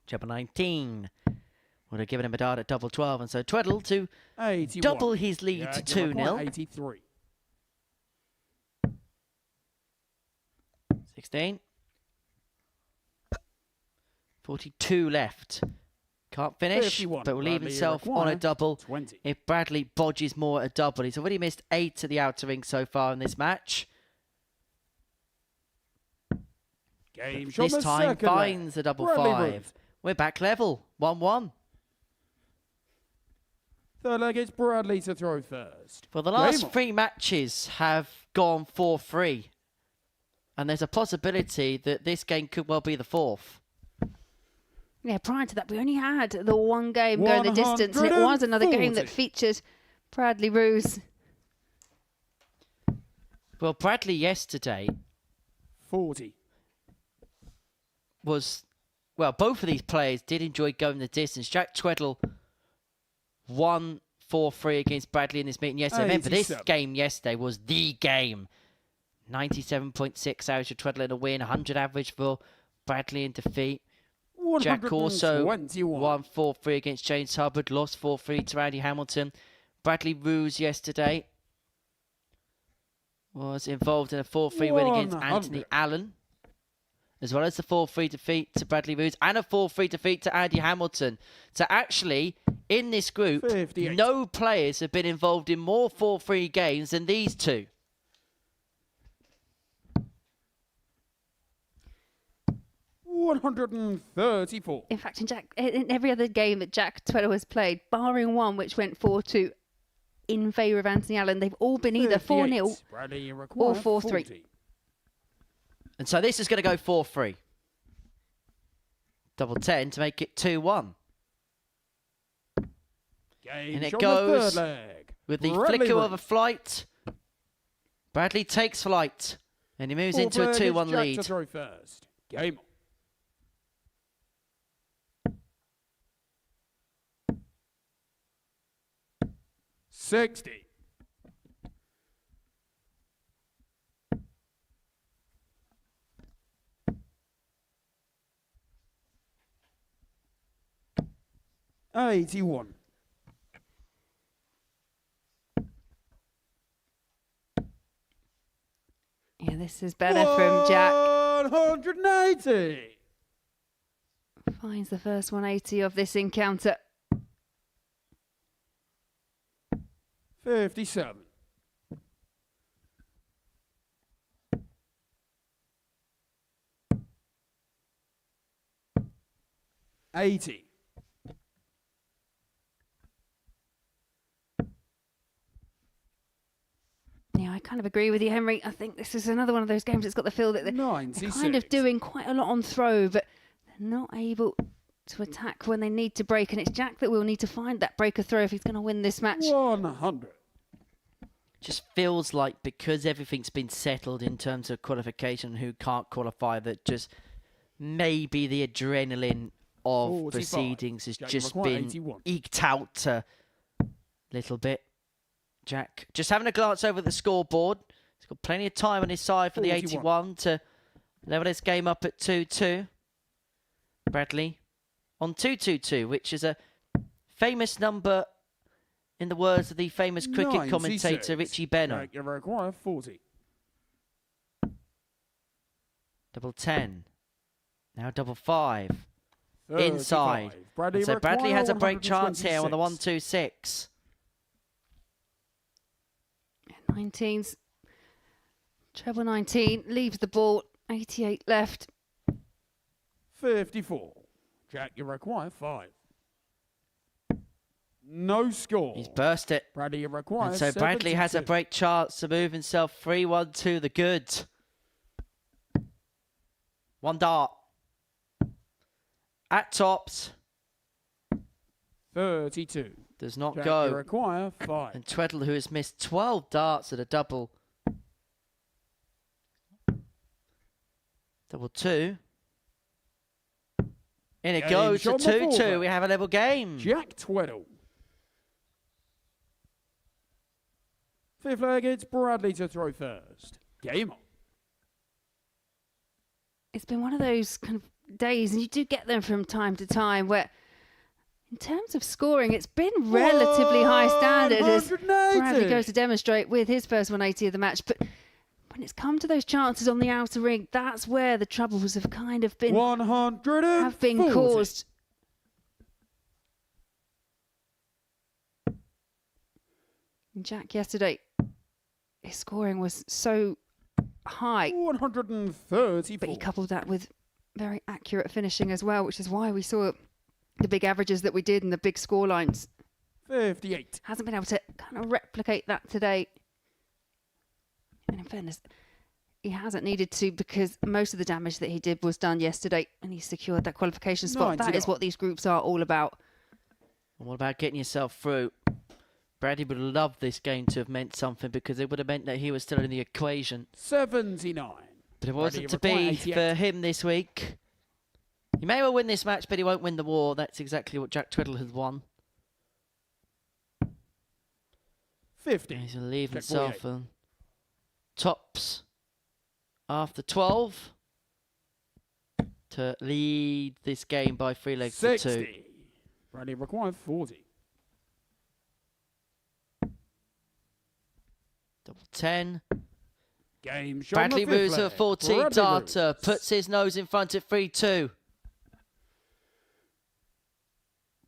Treble 19 would have given him a dart at double 12, and so Tweddle to 81. double his lead to 2-0. 83. 16. 42 left. Can't finish, 51. but will leave Bradley himself on a double 20. if Bradley bodges more at a double. He's already missed 8 at the outer ring so far in this match. Game This time finds a double 5. We're back level, 1-1. Third leg, it's Bradley to throw first. Well, the last 3 matches have gone 4-3. And there's a possibility that this game could well be the 4th. Yeah, prior to that, we only had the one game going the distance, and it was another game that featured Bradley Roos. Well, Bradley yesterday 40. was, well, both of these players did enjoy going the distance. Jack Tweddle won 4-3 against Bradley in this meeting yesterday. Remember, this game yesterday was the game. 97.6 average for Tweddle in a win, 100 average for Bradley in defeat. Jack also won 4-3 against James Hubbard, lost 4-3 to Andy Hamilton. Bradley Roos yesterday was involved in a 4-3 win against Anthony Allen, as well as the 4-3 defeat to Bradley Roos and a 4-3 defeat to Andy Hamilton. So actually, in this group, 58. No players have been involved in more 4-3 games than these two. $134. In fact, in every other game that Jack Tweddle has played, barring one which went 4-2 in favour of Anthony Allen, they've all been either 4-0 or 4-3. And so this is going to go 4-3. Double 10 to make it 2-1. And it goes with the flicker of a flight. Bradley takes flight. And he moves into a 2-1 lead. To throw first. Game on. 60. $81. Yeah, this is better from Jack. 180. Finds the first 180 of this encounter. 57. $80. Yeah, I kind of agree with you, Henry. I think this is another one of those games that's got the feel that they're kind of doing quite a lot on throw, but they're not able to attack when they need to break. And it's Jack that will need to find that breaker throw if he's going to win this match. 100. Just feels like because everything's been settled in terms of qualification, who can't qualify, that just maybe the adrenaline of 45. proceedings has Jack just McQuarrie, been 81. eked out a little bit. Jack just having a glance over the scoreboard. He's got plenty of time on his side for the 81 to level this game up at 2-2. Bradley on 2-2-2, which is a famous number in the words of the famous cricket commentator Richie Bennell. You require 40. Double 10. Now double 5. 35. Inside. Bradley, So Bradley has a break chance 126. here on the 1-2-6. 19's treble 19 leaves the ball. 88 left. 54. Jack, you require 5. No score. He's burst it. Bradley, you require And so Bradley has a 72. break chance to move himself 3-1 to the good. One dart. At tops. 32. Does not Jack, go. you require 5. And Tweddle, who has missed 12 darts at a double. Double 2. In it Game goes to shot number 2-2. four. We have a level game. Jack Tweddle. Fifth leg, it's Bradley to throw first. Game on. It's been one of those kind of days, and you do get them from time to time, where in terms of scoring, it's been relatively high standard as 180. Bradley goes to demonstrate with his first 180 of the match. But when it's come to those chances on the outer ring, that's where the troubles have kind of been 140. have been caused. And Jack yesterday, his scoring was so high. 134. But he coupled that with very accurate finishing as well, which is why we saw the big averages that we did and the big score lines. 58. Hasn't been able to kind of replicate that today. And in fairness, he hasn't needed to, because most of the damage that he did was done yesterday, and he secured that qualification spot. That is what these groups are all about. And what about getting yourself through? Bradley would have loved this game to have meant something, because it would have meant that he was still in the equation. 79. But it wasn't to be for him this week. He may well win this match, but he won't win the war. That's exactly what Jack Tweddle has won. 50. He's going to leave himself on tops after 12 to lead this game by 3 legs to 2. 60. Bradley required 40. Double 10. Game shot. Bradley moves to a 14 darter, puts his nose in front at 3-2.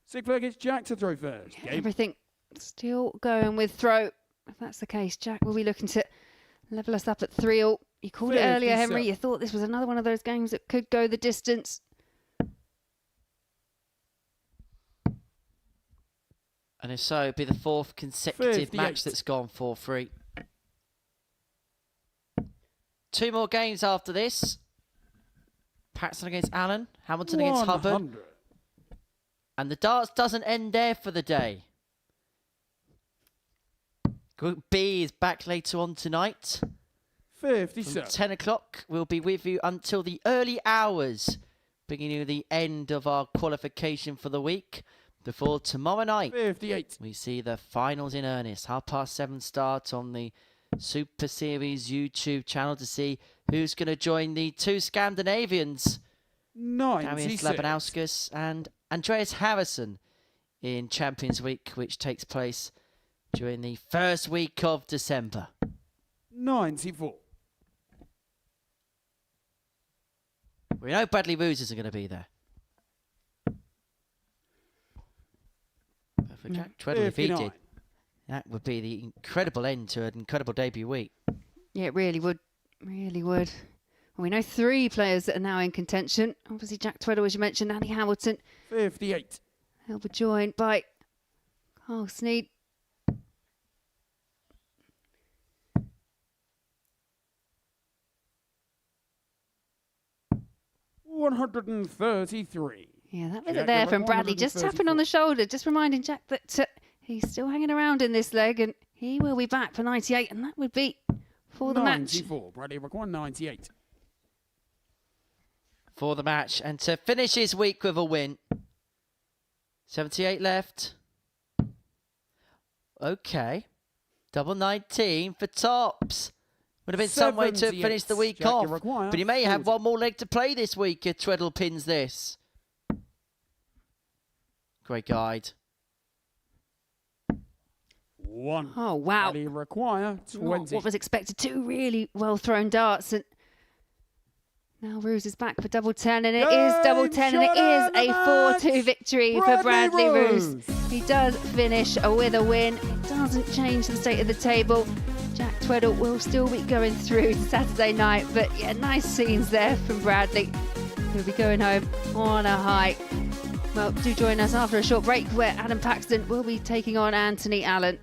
Sixth leg, it's Jack to throw first. Game. Everything still going with throw. If that's the case, Jack will be looking to level us up at 3-all. You called it earlier, Henry. You thought this was another one of those games that could go the distance. And if so, it'd be the 4th consecutive match that's gone 4-3. 2 more games after this. Patson against Allen, Hamilton against Hubbard. And the darts doesn't end there for the day. Group B is back later on tonight. 57. From 10 o'clock, we'll be with you until the early hours, beginning the end of our qualification for the week. Before tomorrow night, 58. We see the finals in earnest. 7:30 start on the Super Series YouTube channel to see who's going to join the 2 Scandinavians. Darius 96. Labanauskas and Andreas Harrison in Champions Week, which takes place during the first week of December. 94. We know Bradley Roosers are going to be there. But for Jack Tweddle, if he did, that would be the incredible end to an incredible debut week. Yeah, it really would. Really would. Well, we know 3 players that are now in contention. Obviously, Jack Tweddle, as you mentioned, Andy Hamilton. 58. He'll be joined by Carl Sneed. $133. Yeah, that visit there from Bradley, just tapping on the shoulder, just reminding Jack that he's still hanging around in this leg, and he will be back for 98, and that would be for the match. 94. Bradley required 98. For the match, and to finish his week with a win. 78 left. Okay. Double 19 for tops. Would have been some way to finish the week off. But he may have 1 more leg to play this week if Tweddle pins this. Great guide. 1. Oh, wow. Bradley require 20. What was expected, 2 really well thrown darts. And now Roos is back for double 10, and it is double 10, and it is a 4-2 victory for Bradley Roos. He does finish with a win. It doesn't change the state of the table. Jack Tweddle will still be going through Saturday night, but yeah, nice scenes there from Bradley. He'll be going home on a high. Well, do join us after a short break where Adam Paxton will be taking on Anthony Allen.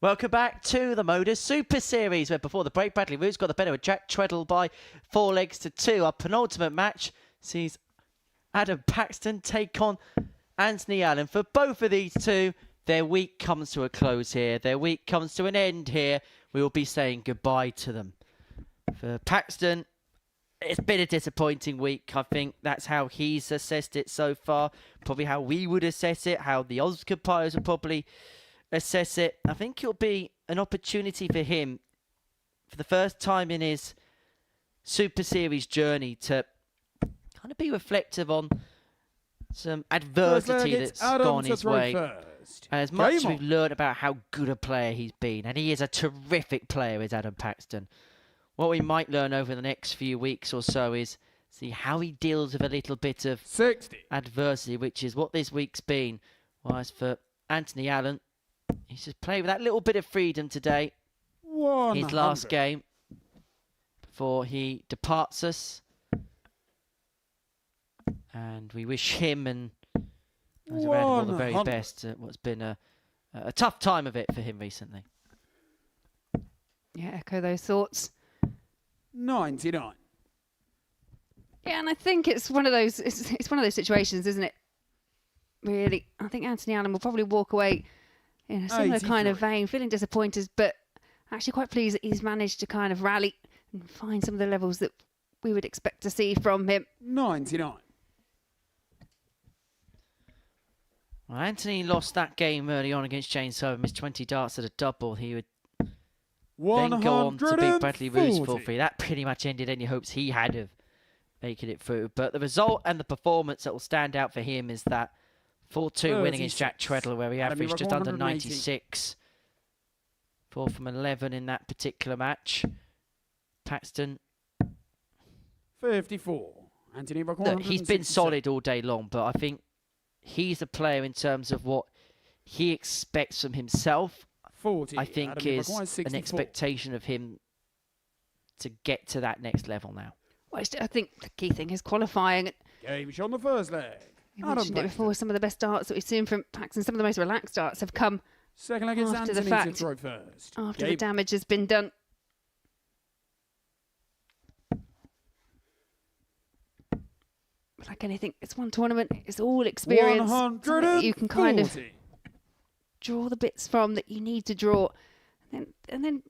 Welcome back to the Modus Super Series, where before the break, Bradley Roos got the better of Jack Treadle by 4 legs to 2. Our penultimate match sees Adam Paxton take on Anthony Allen. For both of these two, their week comes to a close here. Their week comes to an end here. We will be saying goodbye to them. For Paxton, it's been a disappointing week. I think that's how he's assessed it so far. Probably how we would assess it, how the odds compilers would probably assess it. I think it'll be an opportunity for him, for the first time in his Super Series journey, to kind of be reflective on some adversity that's gone his way. And as much as we've learned about how good a player he's been, and he is a terrific player, is Adam Paxton, what we might learn over the next few weeks or so is see how he deals with a little bit of adversity, which is what this week's been. Whereas for Anthony Allen, he's just played with that little bit of freedom today. 100. His last game before he departs us. And we wish him and those around him all the very best at what's been a tough time of it for him recently. Yeah, echo those thoughts. 99. Yeah, and I think it's one of those. It's one of those situations, isn't it? Really, I think Anthony Allen will probably walk away in a similar kind of vein, feeling disappointed, but actually quite pleased that he's managed to kind of rally and find some of the levels that we would expect to see from him. 99. Well, Anthony lost that game early on against James Sullivan, missed 20 darts at a double. He would then go on to beat Bradley Roos 4-3. That pretty much ended any hopes he had of making it through. But the result and the performance that will stand out for him is that 4-2 win against Jack Treadle, where he averaged just under 96. 4 from 11 in that particular match. Paxton. 54. Anthony Look, he's been solid all day long, but I think he's a player in terms of what he expects from himself. 40. I think is an expectation of him to get to that next level now. Well, I think the key thing is qualifying. Game on the first leg. You mentioned it before, some of the best darts that we've seen from Paxton, some of the most relaxed darts have come second leg is after Anthony the fact, to throw first. after the damage has been done. But like anything, it's one tournament, it's all experience. You can kind of draw the bits from that you need to draw, and then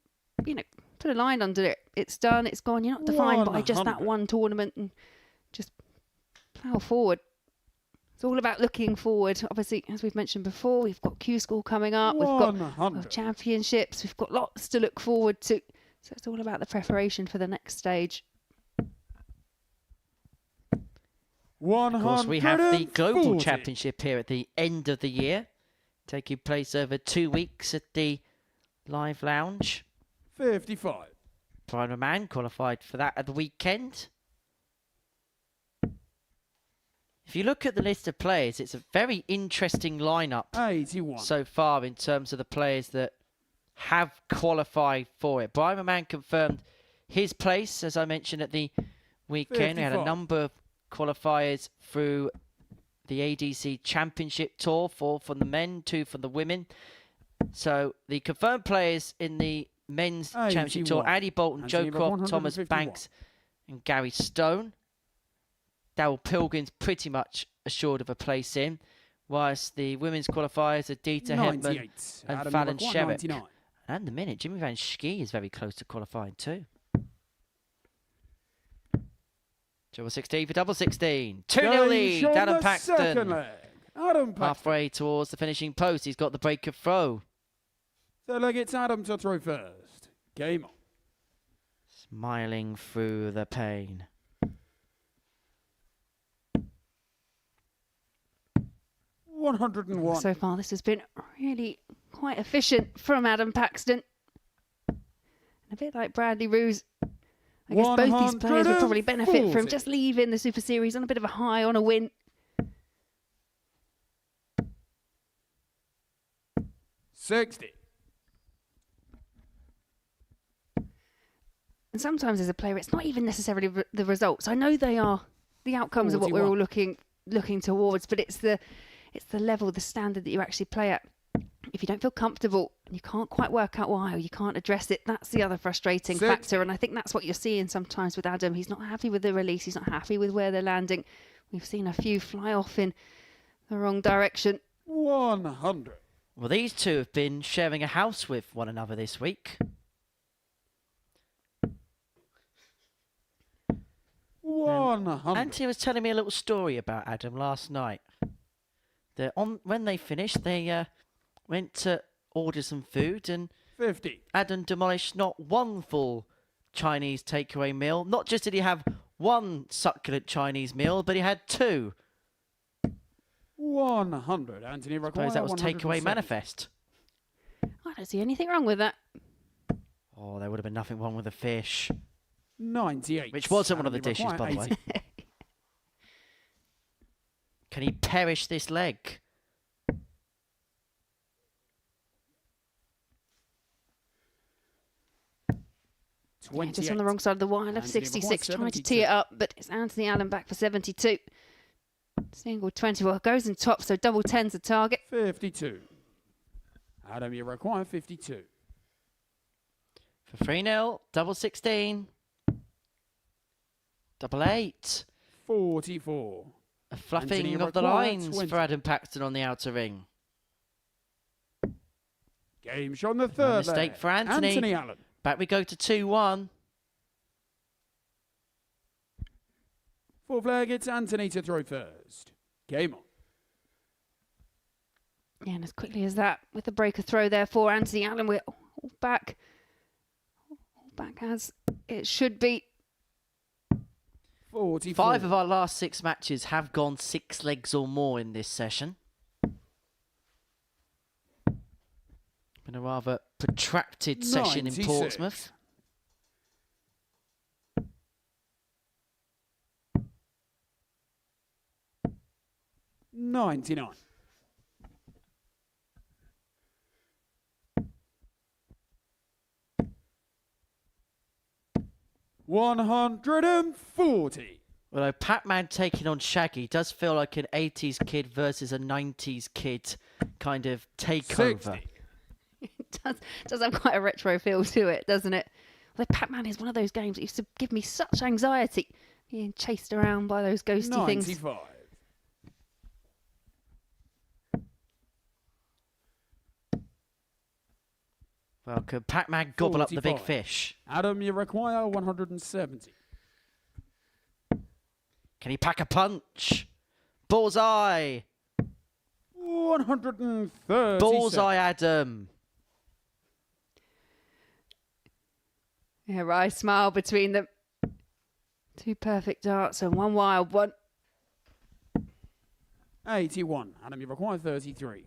you know, put a line under it. It's done, it's gone. You're not defined by just that one tournament, and just plough forward. It's all about looking forward. Obviously, as we've mentioned before, we've got Q School coming up. We've got championships. We've got lots to look forward to. So it's all about the preparation for the next stage. Of course, we have the Global Championship here at the end of the year, taking place over 2 weeks at the Live Lounge. 55. Primer Man qualified for that at the weekend. If you look at the list of players, it's a very interesting lineup 81. So far in terms of the players that have qualified for it. Primer Man confirmed his place, as I mentioned, at the weekend. 55. We had a number of qualifiers through the ADC Championship Tour, 4 from the men, 2 from the women. So the confirmed players in the men's Championship Tour: Andy Bolton, Joe Croft, Thomas Banks and Gary Stone. Darryl Pilgrim's pretty much assured of a place in, whilst the women's qualifiers are Dieter Hetman and Fallon Sherrick. And the minute, Jimmy Van Schie is very close to qualifying too. Double 16 for double 16. 2-0 lead. Adam Paxton. Halfway towards the finishing post. He's got the break of throw. Third leg, it's Adam to throw first. Game on. Smiling through the pain. 101. So far, this has been really quite efficient from Adam Paxton. A bit like Bradley Roos. I guess both these players would probably benefit from just leaving the Super Series on a bit of a high, on a win. 60. And sometimes as a player, it's not even necessarily the results. I know they are the outcomes of what we're all looking towards, but it's the level, the standard that you actually play at. If you don't feel comfortable You can't quite work out why, or you can't address it. That's the other frustrating factor, and I think that's what you're seeing sometimes with Adam. He's not happy with the release. He's not happy with where they're landing. We've seen a few fly off in the wrong direction. 100. Well, these two have been sharing a house with one another this week. 100. Anthony was telling me a little story about Adam last night. When they finished, they went to order some food, and 50. Adam demolished not one full Chinese takeaway meal. Not just did he have one succulent Chinese meal, but he had two. 100. Anthony I suppose that was takeaway 107. manifest. I don't see anything wrong with that. Oh, there would have been nothing wrong with the fish. 98. Which wasn't one of the Anthony dishes, by the require way. 80. Can he perish this leg? Yeah, just on the wrong side of the wire. Left Anthony 66, requires trying to tee it up, but it's Anthony Allen back for 72. Single 20, well, goes in top, so double 10's the target. 52. Adam, you require 52. For 3-0, double 16. Double 8. 44. A fluffing Anthony of the require lines 20. for Adam Paxton on the outer ring. Game shot on the No third mistake leg. for Anthony. Anthony Allen. Back we go to 2-1. Fourth leg, it's Anthony to throw first. Game on. Yeah, and as quickly as that, with the breaker throw there for Anthony Allen, we're all back as it should be. 44. 5 of our last 6 matches have gone 6 legs or more in this session. Been a rather protracted session in 96. Portsmouth. $99. $140. Although Pac-Man taking on Shaggy does feel like an 80s kid versus a 90s kid kind of takeover. 60. It does have quite a retro feel to it, doesn't it? Although Pac-Man is one of those games that used to give me such anxiety, being chased around by those ghosty things. 95. Well, could Pac-Man gobble up the big 45. fish? Adam, you require 170. Can he pack a punch? Bullseye! 130. Bullseye, Adam! Yeah, right, smile between them. 2 perfect darts and 1 wild one. 81. Adam, you require 33.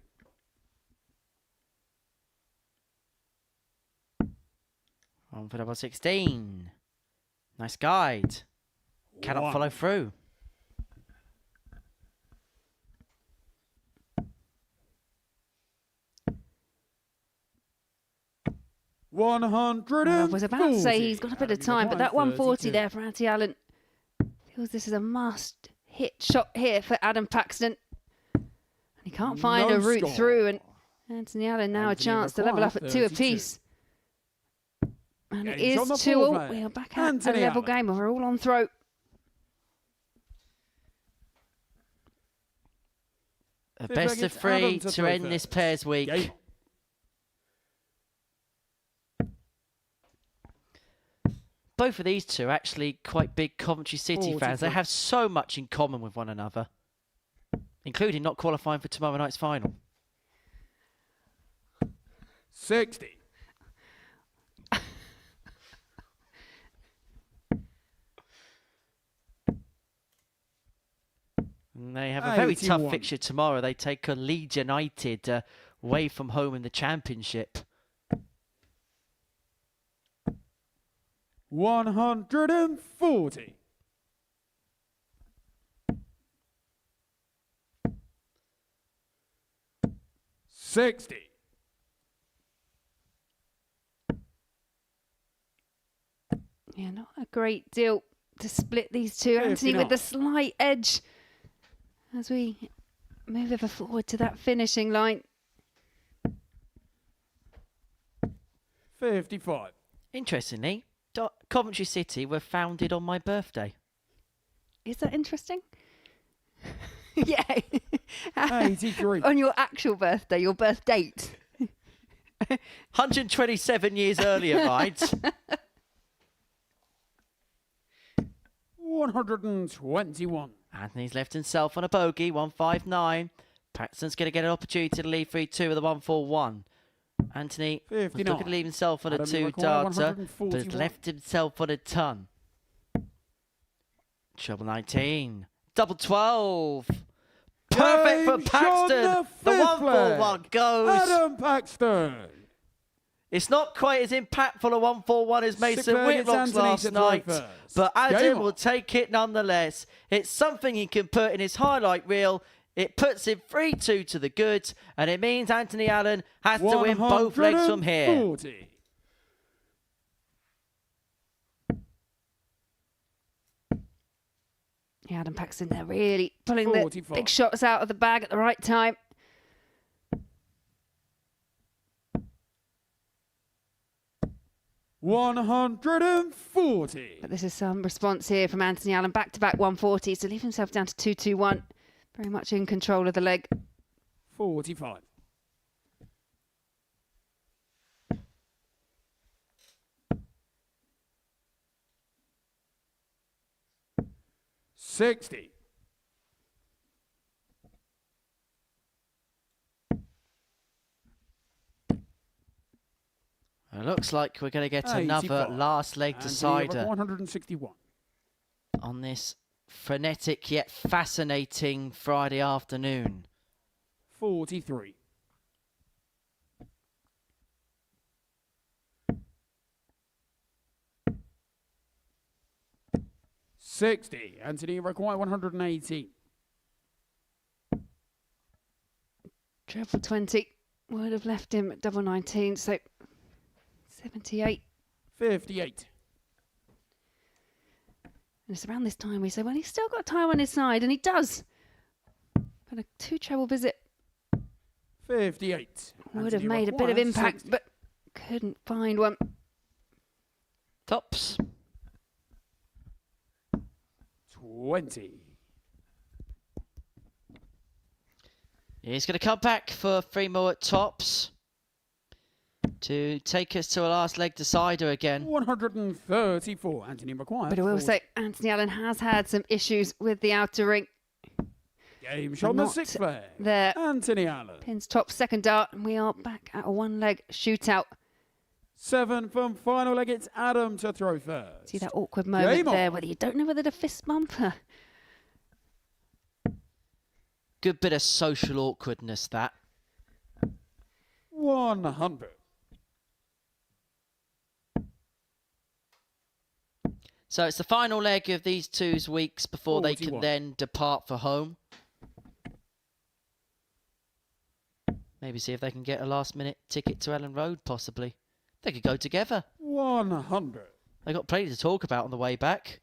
On for double 16. Nice guide. Cannot One. follow through. I was about to say he's got a bit of time, but that 140 there for Anthony Allen feels this is a must-hit shot here for Adam Paxton. And he can't find a route through, and Anthony Allen now a chance to level up at 2 apiece. And it is 2-all. We are back at a level game, and we're all on throw. A best of 3 to end this pairs week. Both of these two are actually quite big Coventry City fans. They have so much in common with one another, including not qualifying for tomorrow night's final. 60. And they have a very 81. tough fixture tomorrow. They take on Leeds United away from home in the Championship. 140. $60. Yeah, not a great deal to split these two. Anthony with the slight edge as we move ever forward to that finishing line. 55. Interestingly, Coventry City were founded on my birthday. Is that interesting? Yeah. 83. On your actual birthday, your birth date. 127 years earlier, right? 121. Anthony's left himself on a bogey, 159. Paxton's going to get an opportunity to lead 3-2 with a 141. Anthony was 59. looking to leave himself on a Adam, you 2 require darter, but 141. has left himself on a ton. Treble 19. Double 12. Perfect for James Paxton. John, The fifth 141 leg. goes. Adam Paxton. It's not quite as impactful a 141 as Mason Sixth leg, it's Whitlock's Anthony last to throw night, first. but Game Adam on. will take it nonetheless. It's something he can put in his highlight reel. It puts him 3-2 to the good, and it means Anthony Allen has to win both legs from here. 140. Yeah, Adam Paxton there really pulling the 45. big shots out of the bag at the right time. $140. But this is some response here from Anthony Allen. Back-to-back 140s to leave himself down to 2-2-1. Very much in control of the leg. 45. $60. It looks like we're going to get another 85. last leg decider 161. on this frenetic yet fascinating Friday afternoon. 43. $60. Anthony require 118. Triple 20 would have left him at double 19, so 78. 58. And it's around this time we say, well, he's still got time on his side, and he does. But a 2 treble visit 58. would have made a bit of impact, but couldn't find one. Tops. 20. He's going to come back for 3 more at tops to take us to a last leg decider again. 134. Anthony required. But I will say, Anthony Allen has had some issues with the outer ring. Game shot on the Not 6th leg. there. Anthony Allen. Pins top, second dart, and we are back at a 1-leg shootout. 7 from final leg. It's Adam to throw first. See that awkward moment Game there, on. whether you don't know whether to fist bump her. Good bit of social awkwardness, that. 100. So it's the final leg of these two's weeks before they can 41. then depart for home. Maybe see if they can get a last-minute ticket to Ellen Road, possibly. They could go together. 100. They got plenty to talk about on the way back.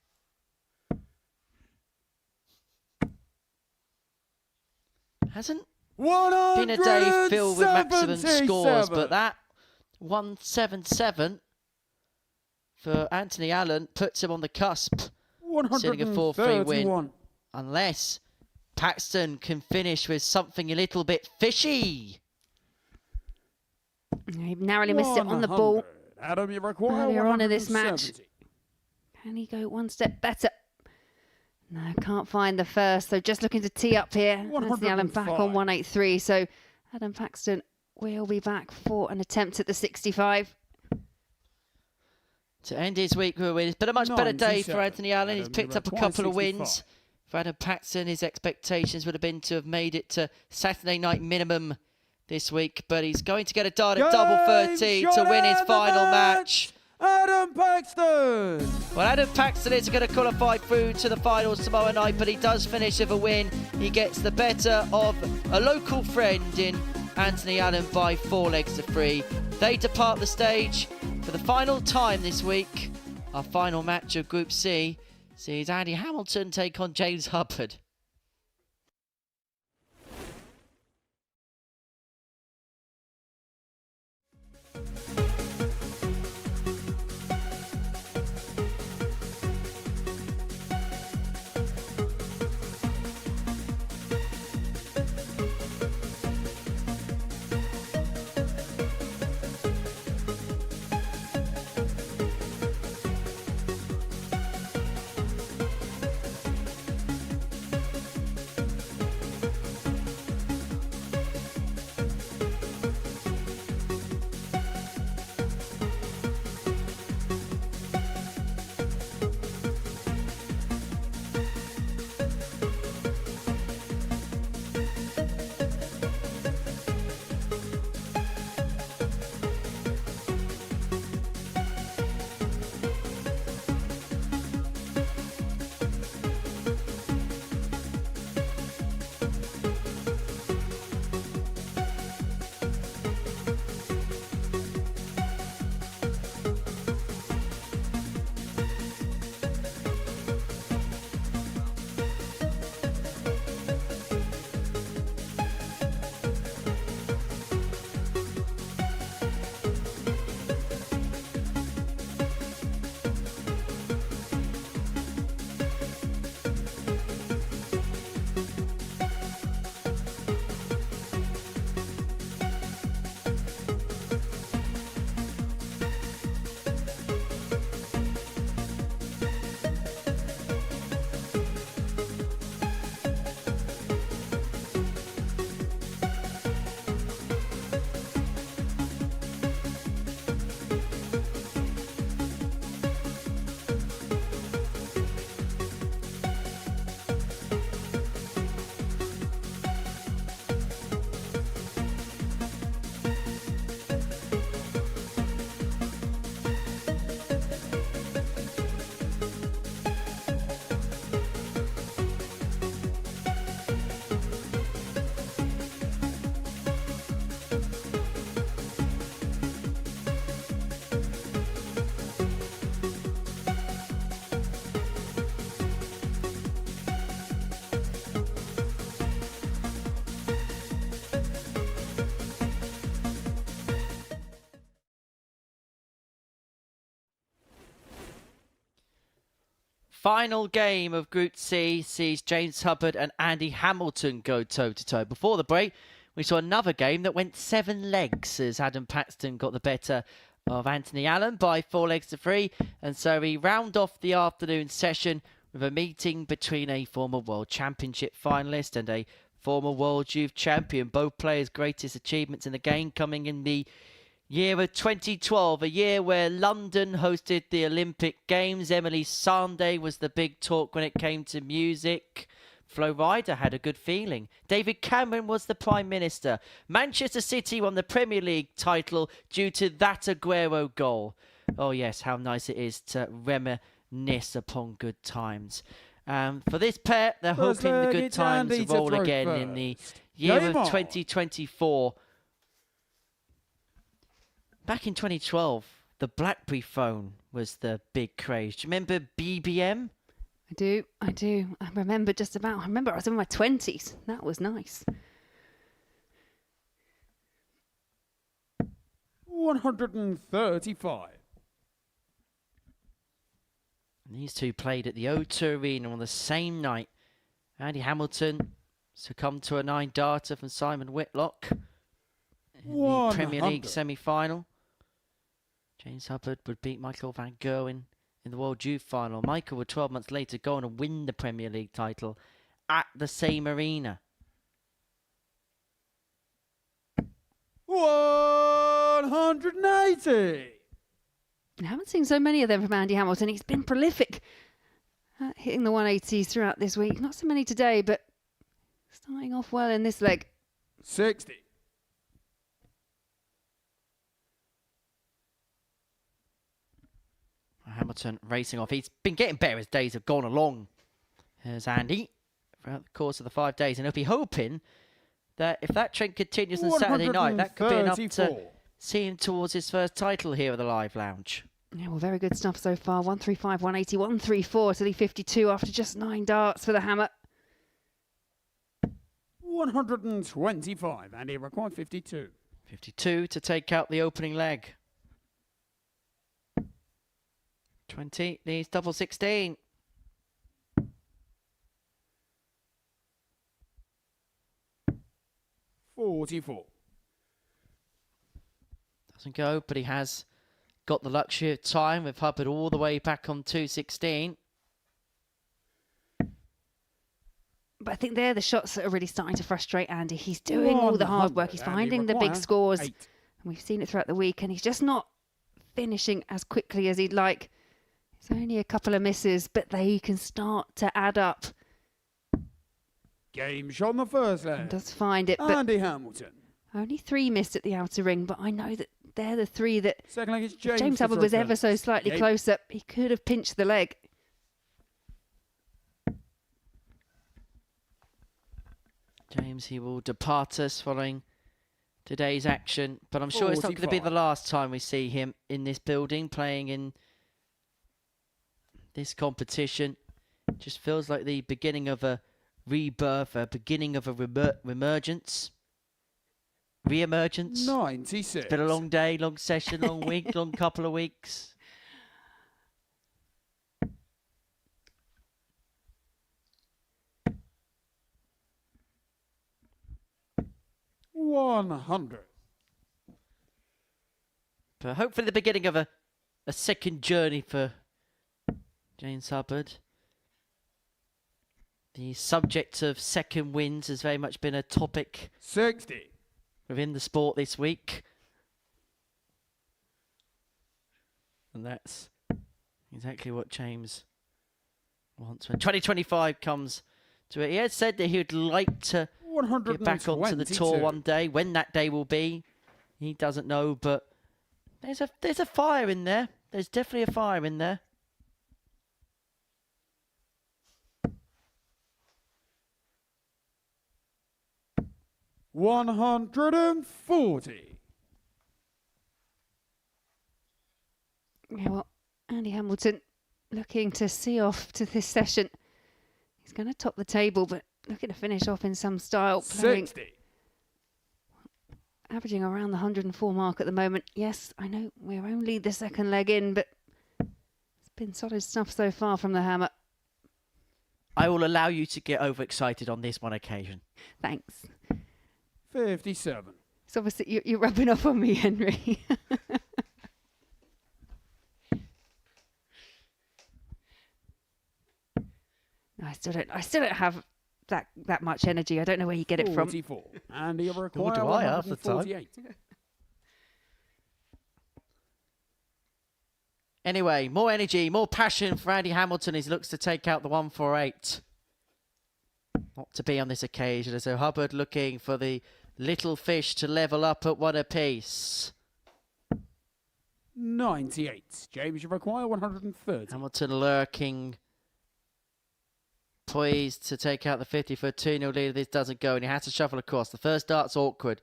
Hasn't been a day filled with maximum scores, but that 177 for Anthony Allen puts him on the cusp, sitting a 4-3 win, unless Paxton can finish with something a little bit fishy. He narrowly missed it on the ball. Adam, you require Earlier on in this match. 170. Can he go one step better? No, can't find the first. So just looking to tee up here. Anthony Allen back on 183. So Adam Paxton will be back for an attempt at the 65. To end his week with a win. It's been a much better day for 97. Anthony Allen. He's Adam, picked you up a require couple of 65. wins. For Adam Paxton, his expectations would have been to have made it to Saturday night minimum this week, but he's going to get a dart at double 30 to win his final match. Adam Paxton. Well, Adam Paxton is going to qualify through to the finals tomorrow night, but he does finish with a win. He gets the better of a local friend in Anthony Allen by 4 legs to 3. They depart the stage for the final time this week. Our final match of Group C sees Andy Hamilton take on James Hubbard. final game of Group C sees James Hubbard and Andy Hamilton go toe-to-toe. Before the break, we saw another game that went 7 legs as Adam Paxton got the better of Anthony Allen by 4 legs to 3. And so we round off the afternoon session with a meeting between a former World Championship finalist and a former World Youth Champion. Both players' greatest achievements in the game coming in the year of 2012, a year where London hosted the Olympic Games. Emily Sandé was the big talk when it came to music. Flo Rida had a good feeling. David Cameron was the Prime Minister. Manchester City won the Premier League title due to that Aguero goal. Oh yes, how nice it is to reminisce upon good times. For this pair, they're hoping the good times roll again in the year of 2024. Back in 2012, the BlackBerry phone was the big craze. Do you remember BBM? I do. I remember just about. I remember I was in my 20s. That was nice. 135. And these two played at the O2 Arena on the same night. Andy Hamilton succumbed to a 9-darter from Simon Whitlock in the Premier League semi-final. James Hubbard would beat Michael van Gerwen in the World Youth Final. Michael would 12 months later go on and win the Premier League title at the same arena. 180. I haven't seen so many of them from Andy Hamilton. He's been prolific at hitting the 180s throughout this week. Not so many today, but starting off well in this leg. 60. Hamilton racing off. He's been getting better as days have gone along. Here's Andy throughout the course of the 5 days. And he'll be hoping that if that trend continues on Saturday night, that could be enough to see him towards his first title here at the Live Lounge. Yeah, well, very good stuff so far. 135, 180, 134 to the 52 after just 9 darts for the hammer. 125, and he required 52. 52 to take out the opening leg. 20 needs double 16. $44. Doesn't go, but he has got the luxury of time with Hubbard all the way back on 216. But I think they're the shots that are really starting to frustrate Andy. He's doing all the hard work. He's finding the big scores. 8. And we've seen it throughout the week, and he's just not finishing as quickly as he'd like. It's only a couple of misses, but they can start to add up. Game shot on the first leg. And does find it. Andy Hamilton. Only 3 missed at the outer ring, but I know that they're the 3 that second leg is if James Hubbard was ever so slightly closer, he could have pinched the leg. James, he will depart us following today's action, but I'm sure it's not going to be the last time we see him in this building playing in this competition. Just feels like the beginning of a rebirth, a beginning of a reemergence. 96. It's been a long day, long session, long week, long couple of weeks. $100. But hopefully the beginning of a second journey for James Hubbard. The subject of second wins has very much been a topic 60 within the sport this week. And that's exactly what James wants. When 2025 comes to it, he has said that he would like to get back onto the tour one day. When that day will be, he doesn't know, but there's a fire in there. There's definitely a fire in there. $140. Yeah, well, Andy Hamilton looking to see off to this session. He's going to top the table, but looking to finish off in some style. 60. Averaging around the 104 mark at the moment. Yes, I know we're only the second leg in, but it's been solid stuff so far from the hammer. I will allow you to get overexcited on this one occasion. Thanks. 57. So obviously you're rubbing off on me, Henry. No, I still don't have that much energy. I don't know where you get it from. 44. And you require What do I half the time? 148. Anyway, more energy, more passion for Andy Hamilton as he looks to take out the 148. Not to be on this occasion, as Hubbard looking for the little fish to level up at one apiece. 98. James, you require 130. Hamilton lurking, poised to take out the 50 for a 2-0 lead. This doesn't go, and he has to shuffle across. The first dart's awkward,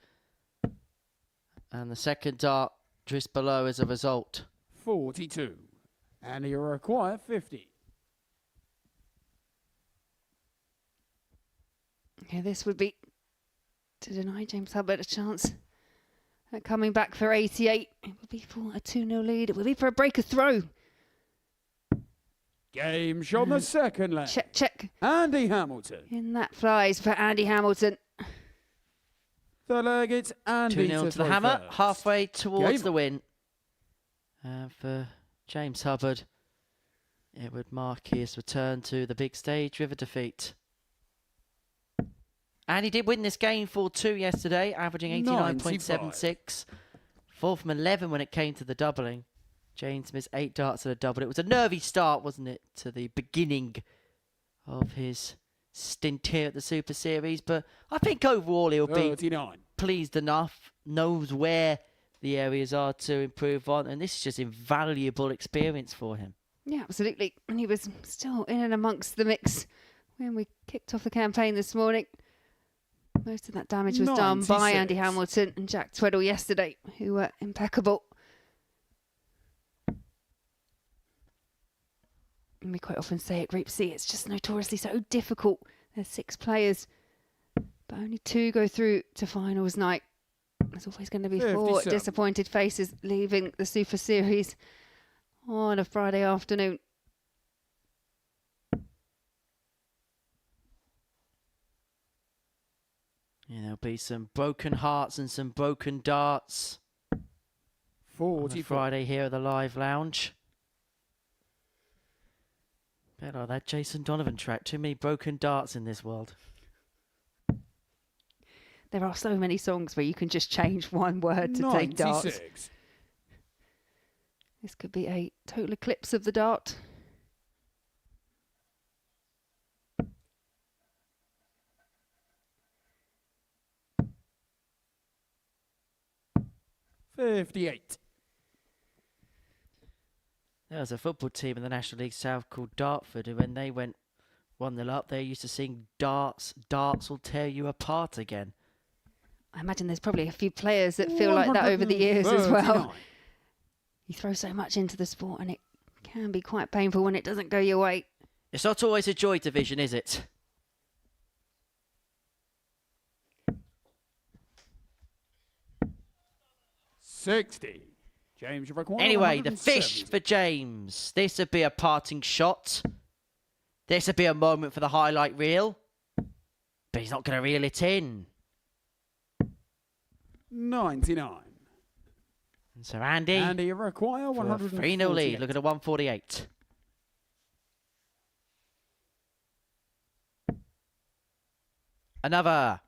and the second dart drifts below as a result. 42. And you require 50. Yeah, this would be to deny James Hubbard a chance at coming back for 88. It would be for a 2-0 lead. It would be for a breaker throw. Game shot on the second leg. Check. Andy Hamilton. In that flies for Andy Hamilton. Third leg, it's Andy 2-0 to the hammer, first. halfway towards Game. the win. And for James Hubbard, it would mark his return to the big stage with a defeat. And he did win this game 4-2 yesterday, averaging 89.76. 4 from 11 when it came to the doubling. James missed 8 darts at a double. It was a nervy start, wasn't it, to the beginning of his stint here at the Super Series. But I think overall he'll be 39. pleased enough, knows where the areas are to improve on, and this is just invaluable experience for him. Yeah, absolutely. And he was still in and amongst the mix when we kicked off the campaign this morning. Most of that damage was done by 96. Andy Hamilton and Jack Tweddle yesterday, who were impeccable. And we quite often say at Group C, it's just notoriously so difficult. There's 6 players, but only 2 go through to finals night. There's always going to be 4 57. disappointed faces leaving the Super Series on a Friday afternoon. Yeah, there'll be some broken hearts and some broken darts on a 44. Friday here at the Live Lounge. Bit like that Jason Donovan track. Too many broken darts in this world. There are so many songs where you can just change one word to take darts. 96. This could be a total eclipse of the dart. $58. There was a football team in the National League South called Dartford, and when they went 1-0 up, they used to sing darts will tear you apart again. I imagine there's probably a few players that feel like that over the years as well. 139. You throw so much into the sport and it can be quite painful when it doesn't go your way. It's not always a joy division, is it? $60. James, you require Anyway, the fish 170. for James. This would be a parting shot. This would be a moment for the highlight reel. But he's not going to reel it in. 99. And so Andy, Andy, you require for a 148. 3-0 lead. Look at a 148. Another.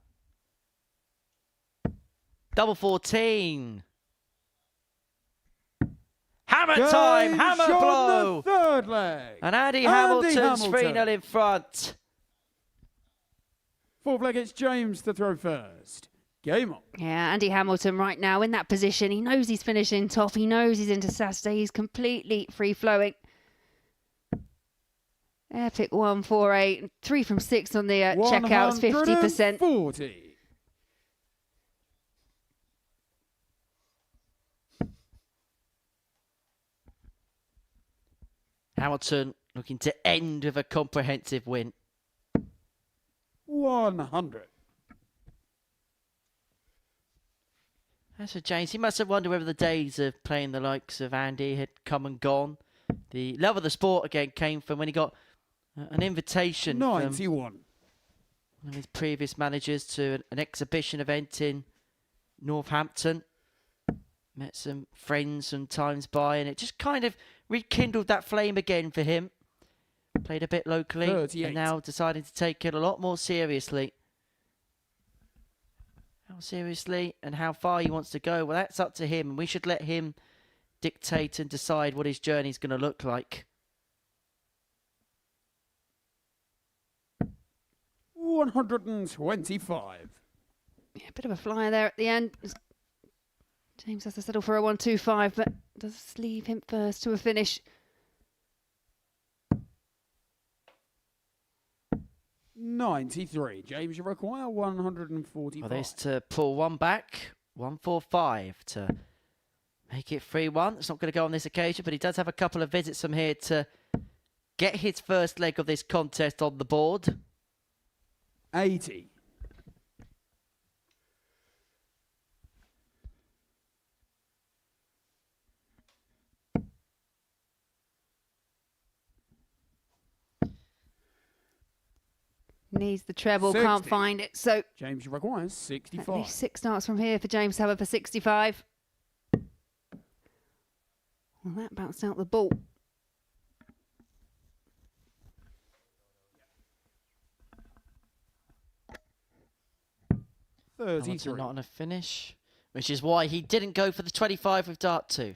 Double 14. Hammer time! Game Hammer shot on blow! the third leg. And Andy Andy Hamilton's Hamilton. 3-0 in front. Fourth leg, it's James to throw first. Game on. Yeah, Andy Hamilton right now in that position. He knows he's finishing top. He knows he's into Saturday. He's completely free-flowing. Epic 148. 3 from 6 on the checkouts, 50%. 140. Hamilton looking to end with a comprehensive win. 100. As for James, he must have wondered whether the days of playing the likes of Andy had come and gone. The love of the sport again came from when he got An invitation from 91. one of his previous managers to an exhibition event in Northampton. Met some friends some times by, and it just kind of rekindled that flame again for him. Played a bit locally, 38. and now deciding to take it a lot more seriously. How seriously and how far he wants to go, well, that's up to him, and we should let him dictate and decide what his journey is going to look like. 125. Yeah, a bit of a flyer there at the end. James has to settle for a 125, but does leave him first to a finish. 93. James, you require 145. Well, this to pull one back, 145 to make it 3-1. It's not going to go on this occasion, but he does have a couple of visits from here to get his first leg of this contest on the board. 80. Needs the treble, 60. can't find it. So James requires 65. at least 6 starts from here for James Hubbard for 65. Well, that bounced out the ball. Hamilton not on a finish, which is why he didn't go for the 25 with dart 2.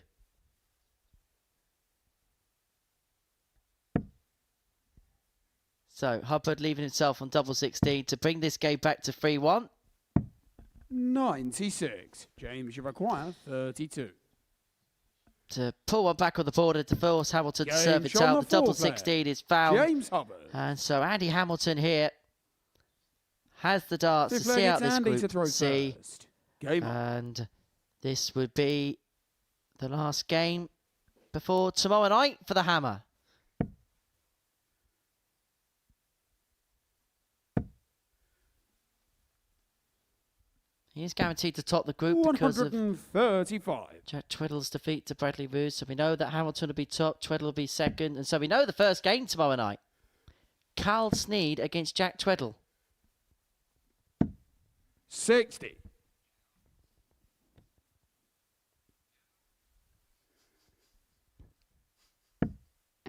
So Hubbard leaving himself on double 16 to bring this game back to 3-1. 96. James, you require 32. To pull one back on the board and to force Hamilton to James serve it on out. the The double four player. 16 is found. James Hubbard. And so Andy Hamilton here has the darts to see Flag, out it's this Andy to group throw C. first. Game on. And this would be the last game before tomorrow night for the Hammer. He is guaranteed to top the group because of 135. Jack Tweddle's defeat to Bradley Roos. So we know that Hamilton will be top, Tweddle will be second. And so we know the first game tomorrow night. Carl Sneed against Jack Tweddle. 60.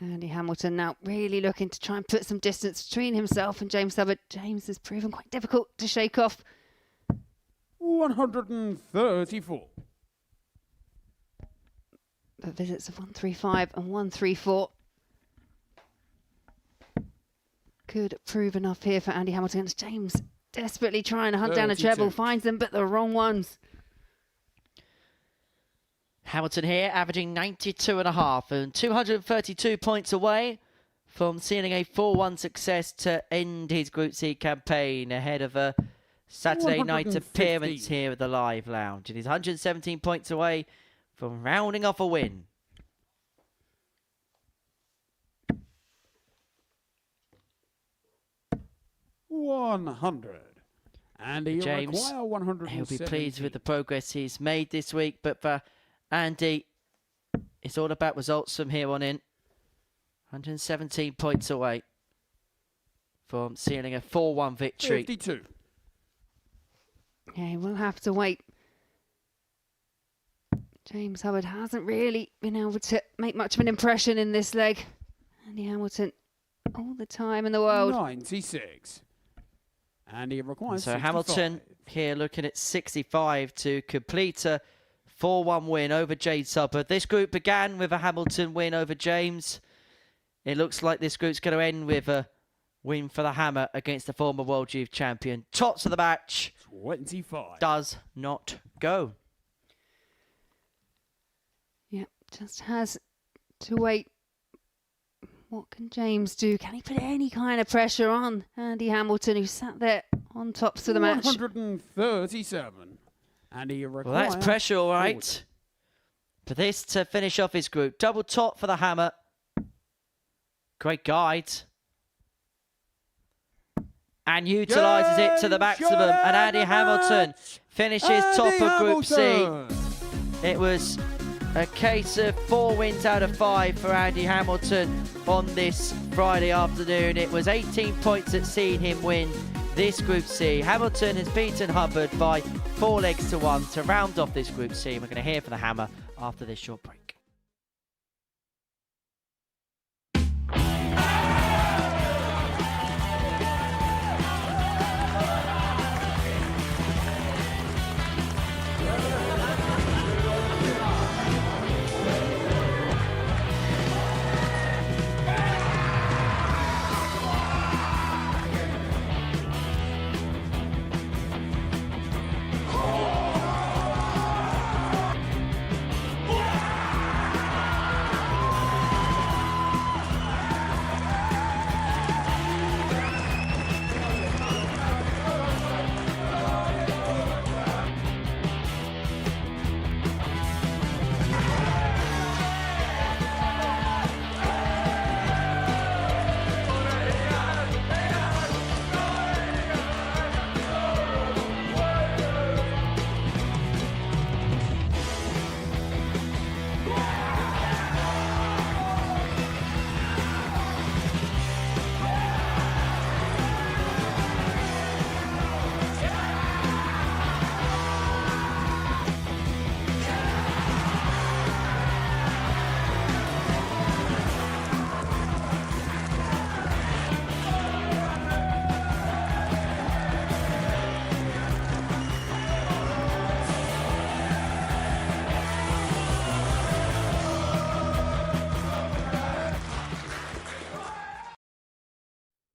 Andy Hamilton now really looking to try and put some distance between himself and James Hubbard. James has proven quite difficult to shake off. 134. But visits of 135 and 134 could prove enough here for Andy Hamilton. It's James desperately trying to hunt down a 32. treble, finds them, but the wrong ones. Hamilton here averaging 92.5 and 232 points away from sealing a 4-1 success to end his Group C campaign ahead of a Saturday night 115. appearance here at the Live Lounge. It is 117 points away from rounding off a win. $100. And he James, require 100. he'll be pleased with the progress he's made this week, but for Andy, it's all about results from here on in. 117 points away from sealing a 4-1 victory. 52. Yeah, we'll have to wait. James Hubbard hasn't really been able to make much of an impression in this leg. Andy Hamilton, all the time in the world. 96. And he requires So 65. Hamilton here looking at 65 to complete a 4-1 win over James Hubbard. This group began with a Hamilton win over James. It looks like this group's going to end with a win for the Hammer against the former World Youth Champion. Tops of the match. 25. Does not go. Yep, just has to wait. What can James do? Can he put any kind of pressure on Andy Hamilton, who sat there on tops of the match? 137. And he requires Well, that's pressure, all right. 40. For this to finish off his group. Double top for the Hammer. Great guide. And utilises it to the maximum. And Andy Hamilton finishes top of Group C. It was a case of 4 wins out of 5 for Andy Hamilton on this Friday afternoon. It was 18 points that seen him win this Group C. Hamilton has beaten Hubbard by 4 legs to 1 to round off this Group C. We're going to hear from the Hammer after this short break.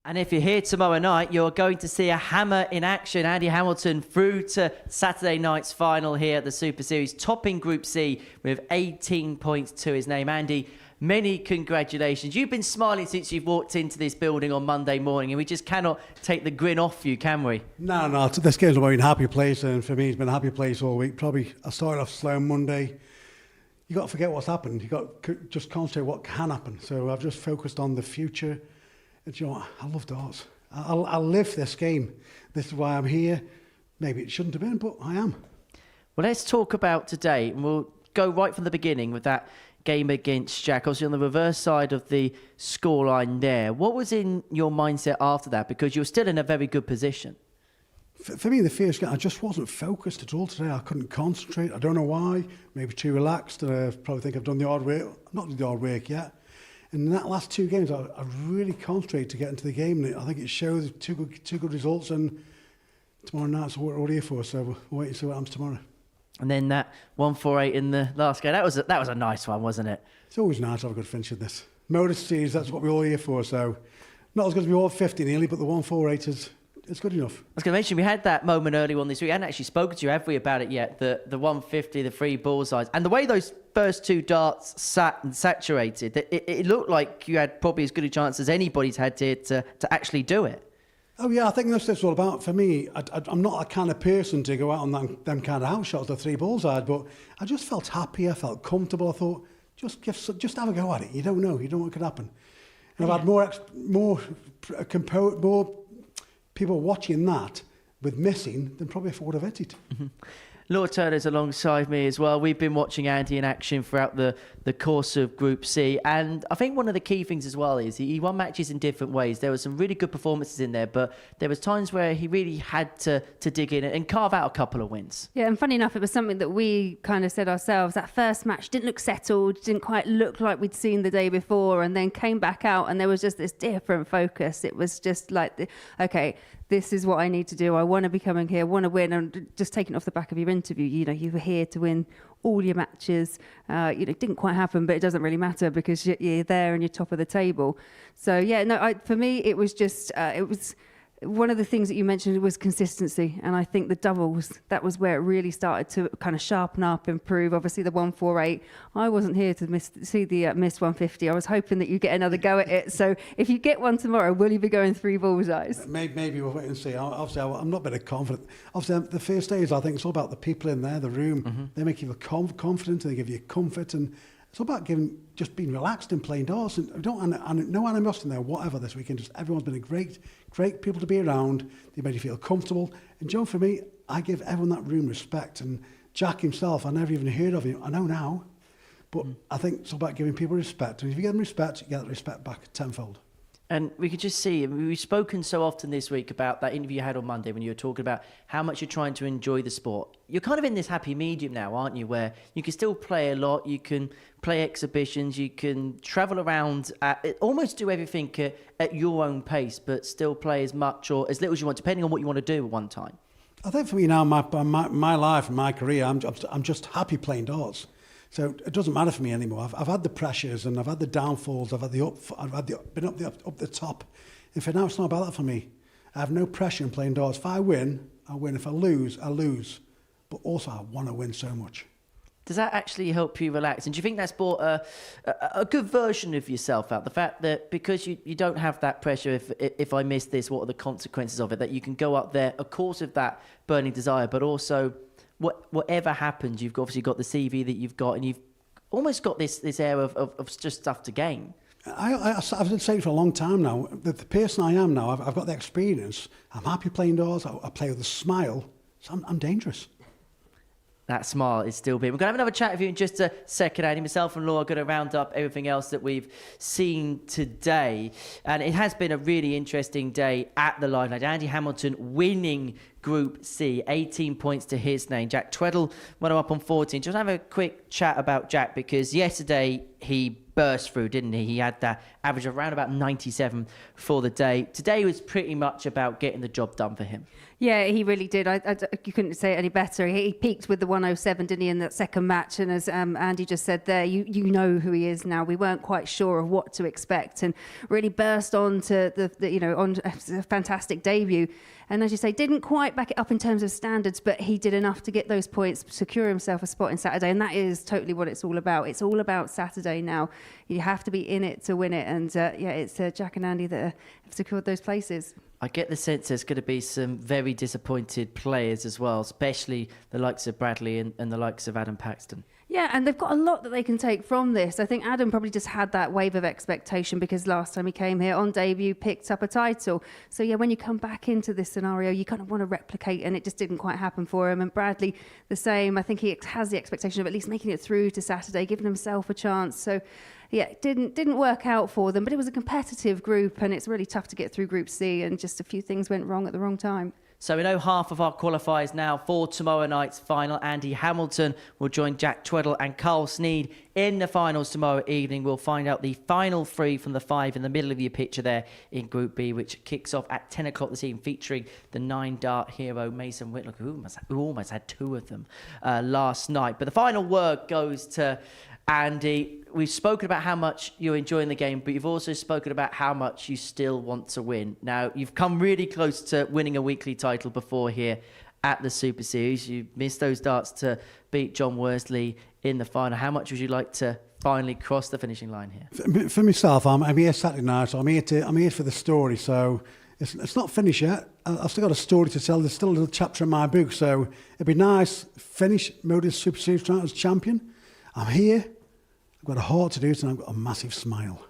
And if you're here tomorrow night, you're going to see a hammer in action. Andy Hamilton through to Saturday night's final here at the Super Series, topping Group C with 18 points to his name. Andy, many congratulations. You've been smiling since you've walked into this building on Monday morning, and we just cannot take the grin off you, can we? No, this game's been a happy place, and for me, it's been a happy place all week. Probably, I started off slow on Monday. You got to forget what's happened. You got to just concentrate what can happen. So I've just focused on the future. And you know what? I love darts. I live this game. This is why I'm here. Maybe it shouldn't have been, but I am. Well, let's talk about today, and we'll go right from the beginning with that game against Jack. Obviously, on the reverse side of the scoreline there. What was in your mindset after that? Because you were still in a very good position. For me, the first game, I just wasn't focused at all today. I couldn't concentrate. I don't know why. Maybe too relaxed. I probably think I've done the hard work. Not done the hard work yet. And in that last 2 games, I really concentrated to get into the game. And I think it shows two good results. And tomorrow night's what we're here for. So we'll wait and see what happens tomorrow. And then that 148 in the last game, that was a nice one, wasn't it? It's always nice to have a good finish in this. Modus series, that's what we're all here for. So not as good as we all 50 nearly, but the 148 it's good enough. I was going to mention, we had that moment early on this week. We hadn't actually spoken to you, have we, about it yet? The 150, the 3 bullseyes. And the way those first 2 darts sat and saturated, it looked like you had probably as good a chance as anybody's had to actually do it. Oh, yeah, I think that's what it's all about. For me, I'm not a kind of person to go out on them kind of house shots, the 3 bullseyes, but I just felt happy, I felt comfortable. I thought, just have a go at it. You don't know what could happen. And I've had more people watching that with missing than probably if I would have hit it. Mm-hmm. Lord Turner's alongside me as well. We've been watching Andy in action throughout the course of Group C. And I think one of the key things as well is he won matches in different ways. There were some really good performances in there, but there was times where he really had to dig in and carve out a couple of wins. Yeah, and funny enough, it was something that we kind of said ourselves. That first match didn't look settled, didn't quite look like we'd seen the day before, and then came back out and there was just this different focus. It was just like, okay, this is what I need to do. I want to be coming here, want to win. And just taking off the back of your interview, you were here to win all your matches. It didn't quite happen, but it doesn't really matter because you're there and you're top of the table. So yeah, no, for me, it was just, it was one of the things that you mentioned was consistency. And I think the doubles, that was where it really started to kind of sharpen up, improve. Obviously the 148, I wasn't here to see the miss 150. I was hoping that you get another go at it. So if you get one tomorrow, will you be going 3 bullseyes? Maybe we'll wait and see. Obviously, I'm not very confident. Obviously, the first days, I think it's all about the people in there, the room. Mm-hmm. They make you feel confident, they give you comfort, and it's all about just being relaxed and playing darts. And no animosity in there, whatever, this weekend. Just everyone's been a great people to be around. They made you feel comfortable. And John, for me, I give everyone that room respect. And Jack himself, I never even heard of him. I know now. But I think it's all about giving people respect. And if you give them respect, you get that respect back tenfold. And we could just see, we've spoken so often this week about that interview you had on Monday when you were talking about how much you're trying to enjoy the sport. You're kind of in this happy medium now, aren't you, where you can still play a lot, you can play exhibitions, you can travel around, almost do everything at your own pace, but still play as much or as little as you want, depending on what you want to do at one time. I think for me now, my life and my career, I'm just happy playing darts. So it doesn't matter for me anymore. I've had the pressures and I've had the downfalls. I've been up the top. And for now, it's not about that for me. I have no pressure in playing darts. If I win, I win. If I lose, I lose. But also, I want to win so much. Does that actually help you relax? And do you think that's brought a good version of yourself out? The fact that because you don't have that pressure, if I miss this, what are the consequences of it? That you can go up there, of course, with that burning desire, but also whatever happens, you've obviously got the CV that you've got, and you've almost got this air of just stuff to gain. I've been saying for a long time now, that the person I am now, I've got the experience. I'm happy playing darts. I play with a smile. So I'm dangerous. That smile is still big. We're going to have another chat with you in just a second, Andy. Myself and Laura are going to round up everything else that we've seen today. And it has been a really interesting day at the Live Night. Andy Hamilton winning Group C, 18 points to his name. Jack Tweddle went up on 14. Just have a quick chat about Jack, because yesterday he burst through, didn't he? He had that average of around about 97 for the day. Today was pretty much about getting the job done for him. Yeah, he really did. You couldn't say it any better. He peaked with the 107, didn't he, in that second match? And as Andy just said there, you know who he is now. We weren't quite sure of what to expect, and really burst on to on a fantastic debut. And as you say, didn't quite back it up in terms of standards, but he did enough to get those points, secure himself a spot in Saturday. And that is totally what it's all about. It's all about Saturday now. You have to be in it to win it. And it's Jack and Andy that have secured those places. I get the sense there's going to be some very disappointed players as well, especially the likes of Bradley and the likes of Adam Paxton. Yeah, and they've got a lot that they can take from this. I think Adam probably just had that wave of expectation because last time he came here on debut, picked up a title. So yeah, when you come back into this scenario, you kind of want to replicate, and it just didn't quite happen for him. And Bradley, the same. I think he has the expectation of at least making it through to Saturday, giving himself a chance. So yeah, it didn't work out for them, but it was a competitive group, and it's really tough to get through Group C, and just a few things went wrong at the wrong time. So we know half of our qualifiers now for tomorrow night's final. Andy Hamilton will join Jack Tweddle and Carl Sneed in the finals tomorrow evening. We'll find out the final three from the five in the middle of your picture there in Group B, which kicks off at 10 o'clock this evening, featuring the 9-dart hero Mason Whitlock, who almost had two of them last night. But the final word goes to Andy. We've spoken about how much you're enjoying the game, but you've also spoken about how much you still want to win. Now, you've come really close to winning a weekly title before here at the Super Series. You missed those darts to beat John Worsley in the final. How much would you like to finally cross the finishing line here? For myself, I'm here Saturday night, so I'm here for the story. So it's not finished yet. I've still got a story to tell. There's still a little chapter in my book. So it'd be nice, finish Modus Super Series tonight as champion. I'm here. I've got a heart to do it, and I've got a massive smile.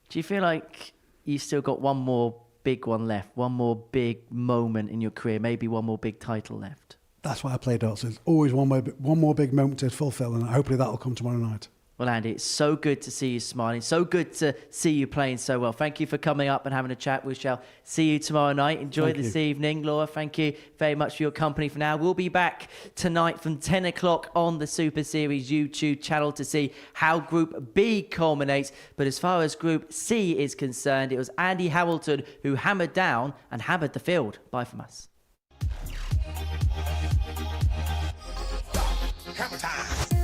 Do you feel like you've still got one more big one left, one more big moment in your career, maybe one more big title left? That's why I play darts. There's always one more big moment to fulfil, and hopefully that'll come tomorrow night. Well, Andy, it's so good to see you smiling. So good to see you playing so well. Thank you for coming up and having a chat. We shall see you tomorrow night. Enjoy this evening. Laura, thank you very much for your company for now. We'll be back tonight from 10 o'clock on the Super Series YouTube channel to see how Group B culminates. But as far as Group C is concerned, it was Andy Hamilton who hammered down and hammered the field. Bye from us. Hammer time.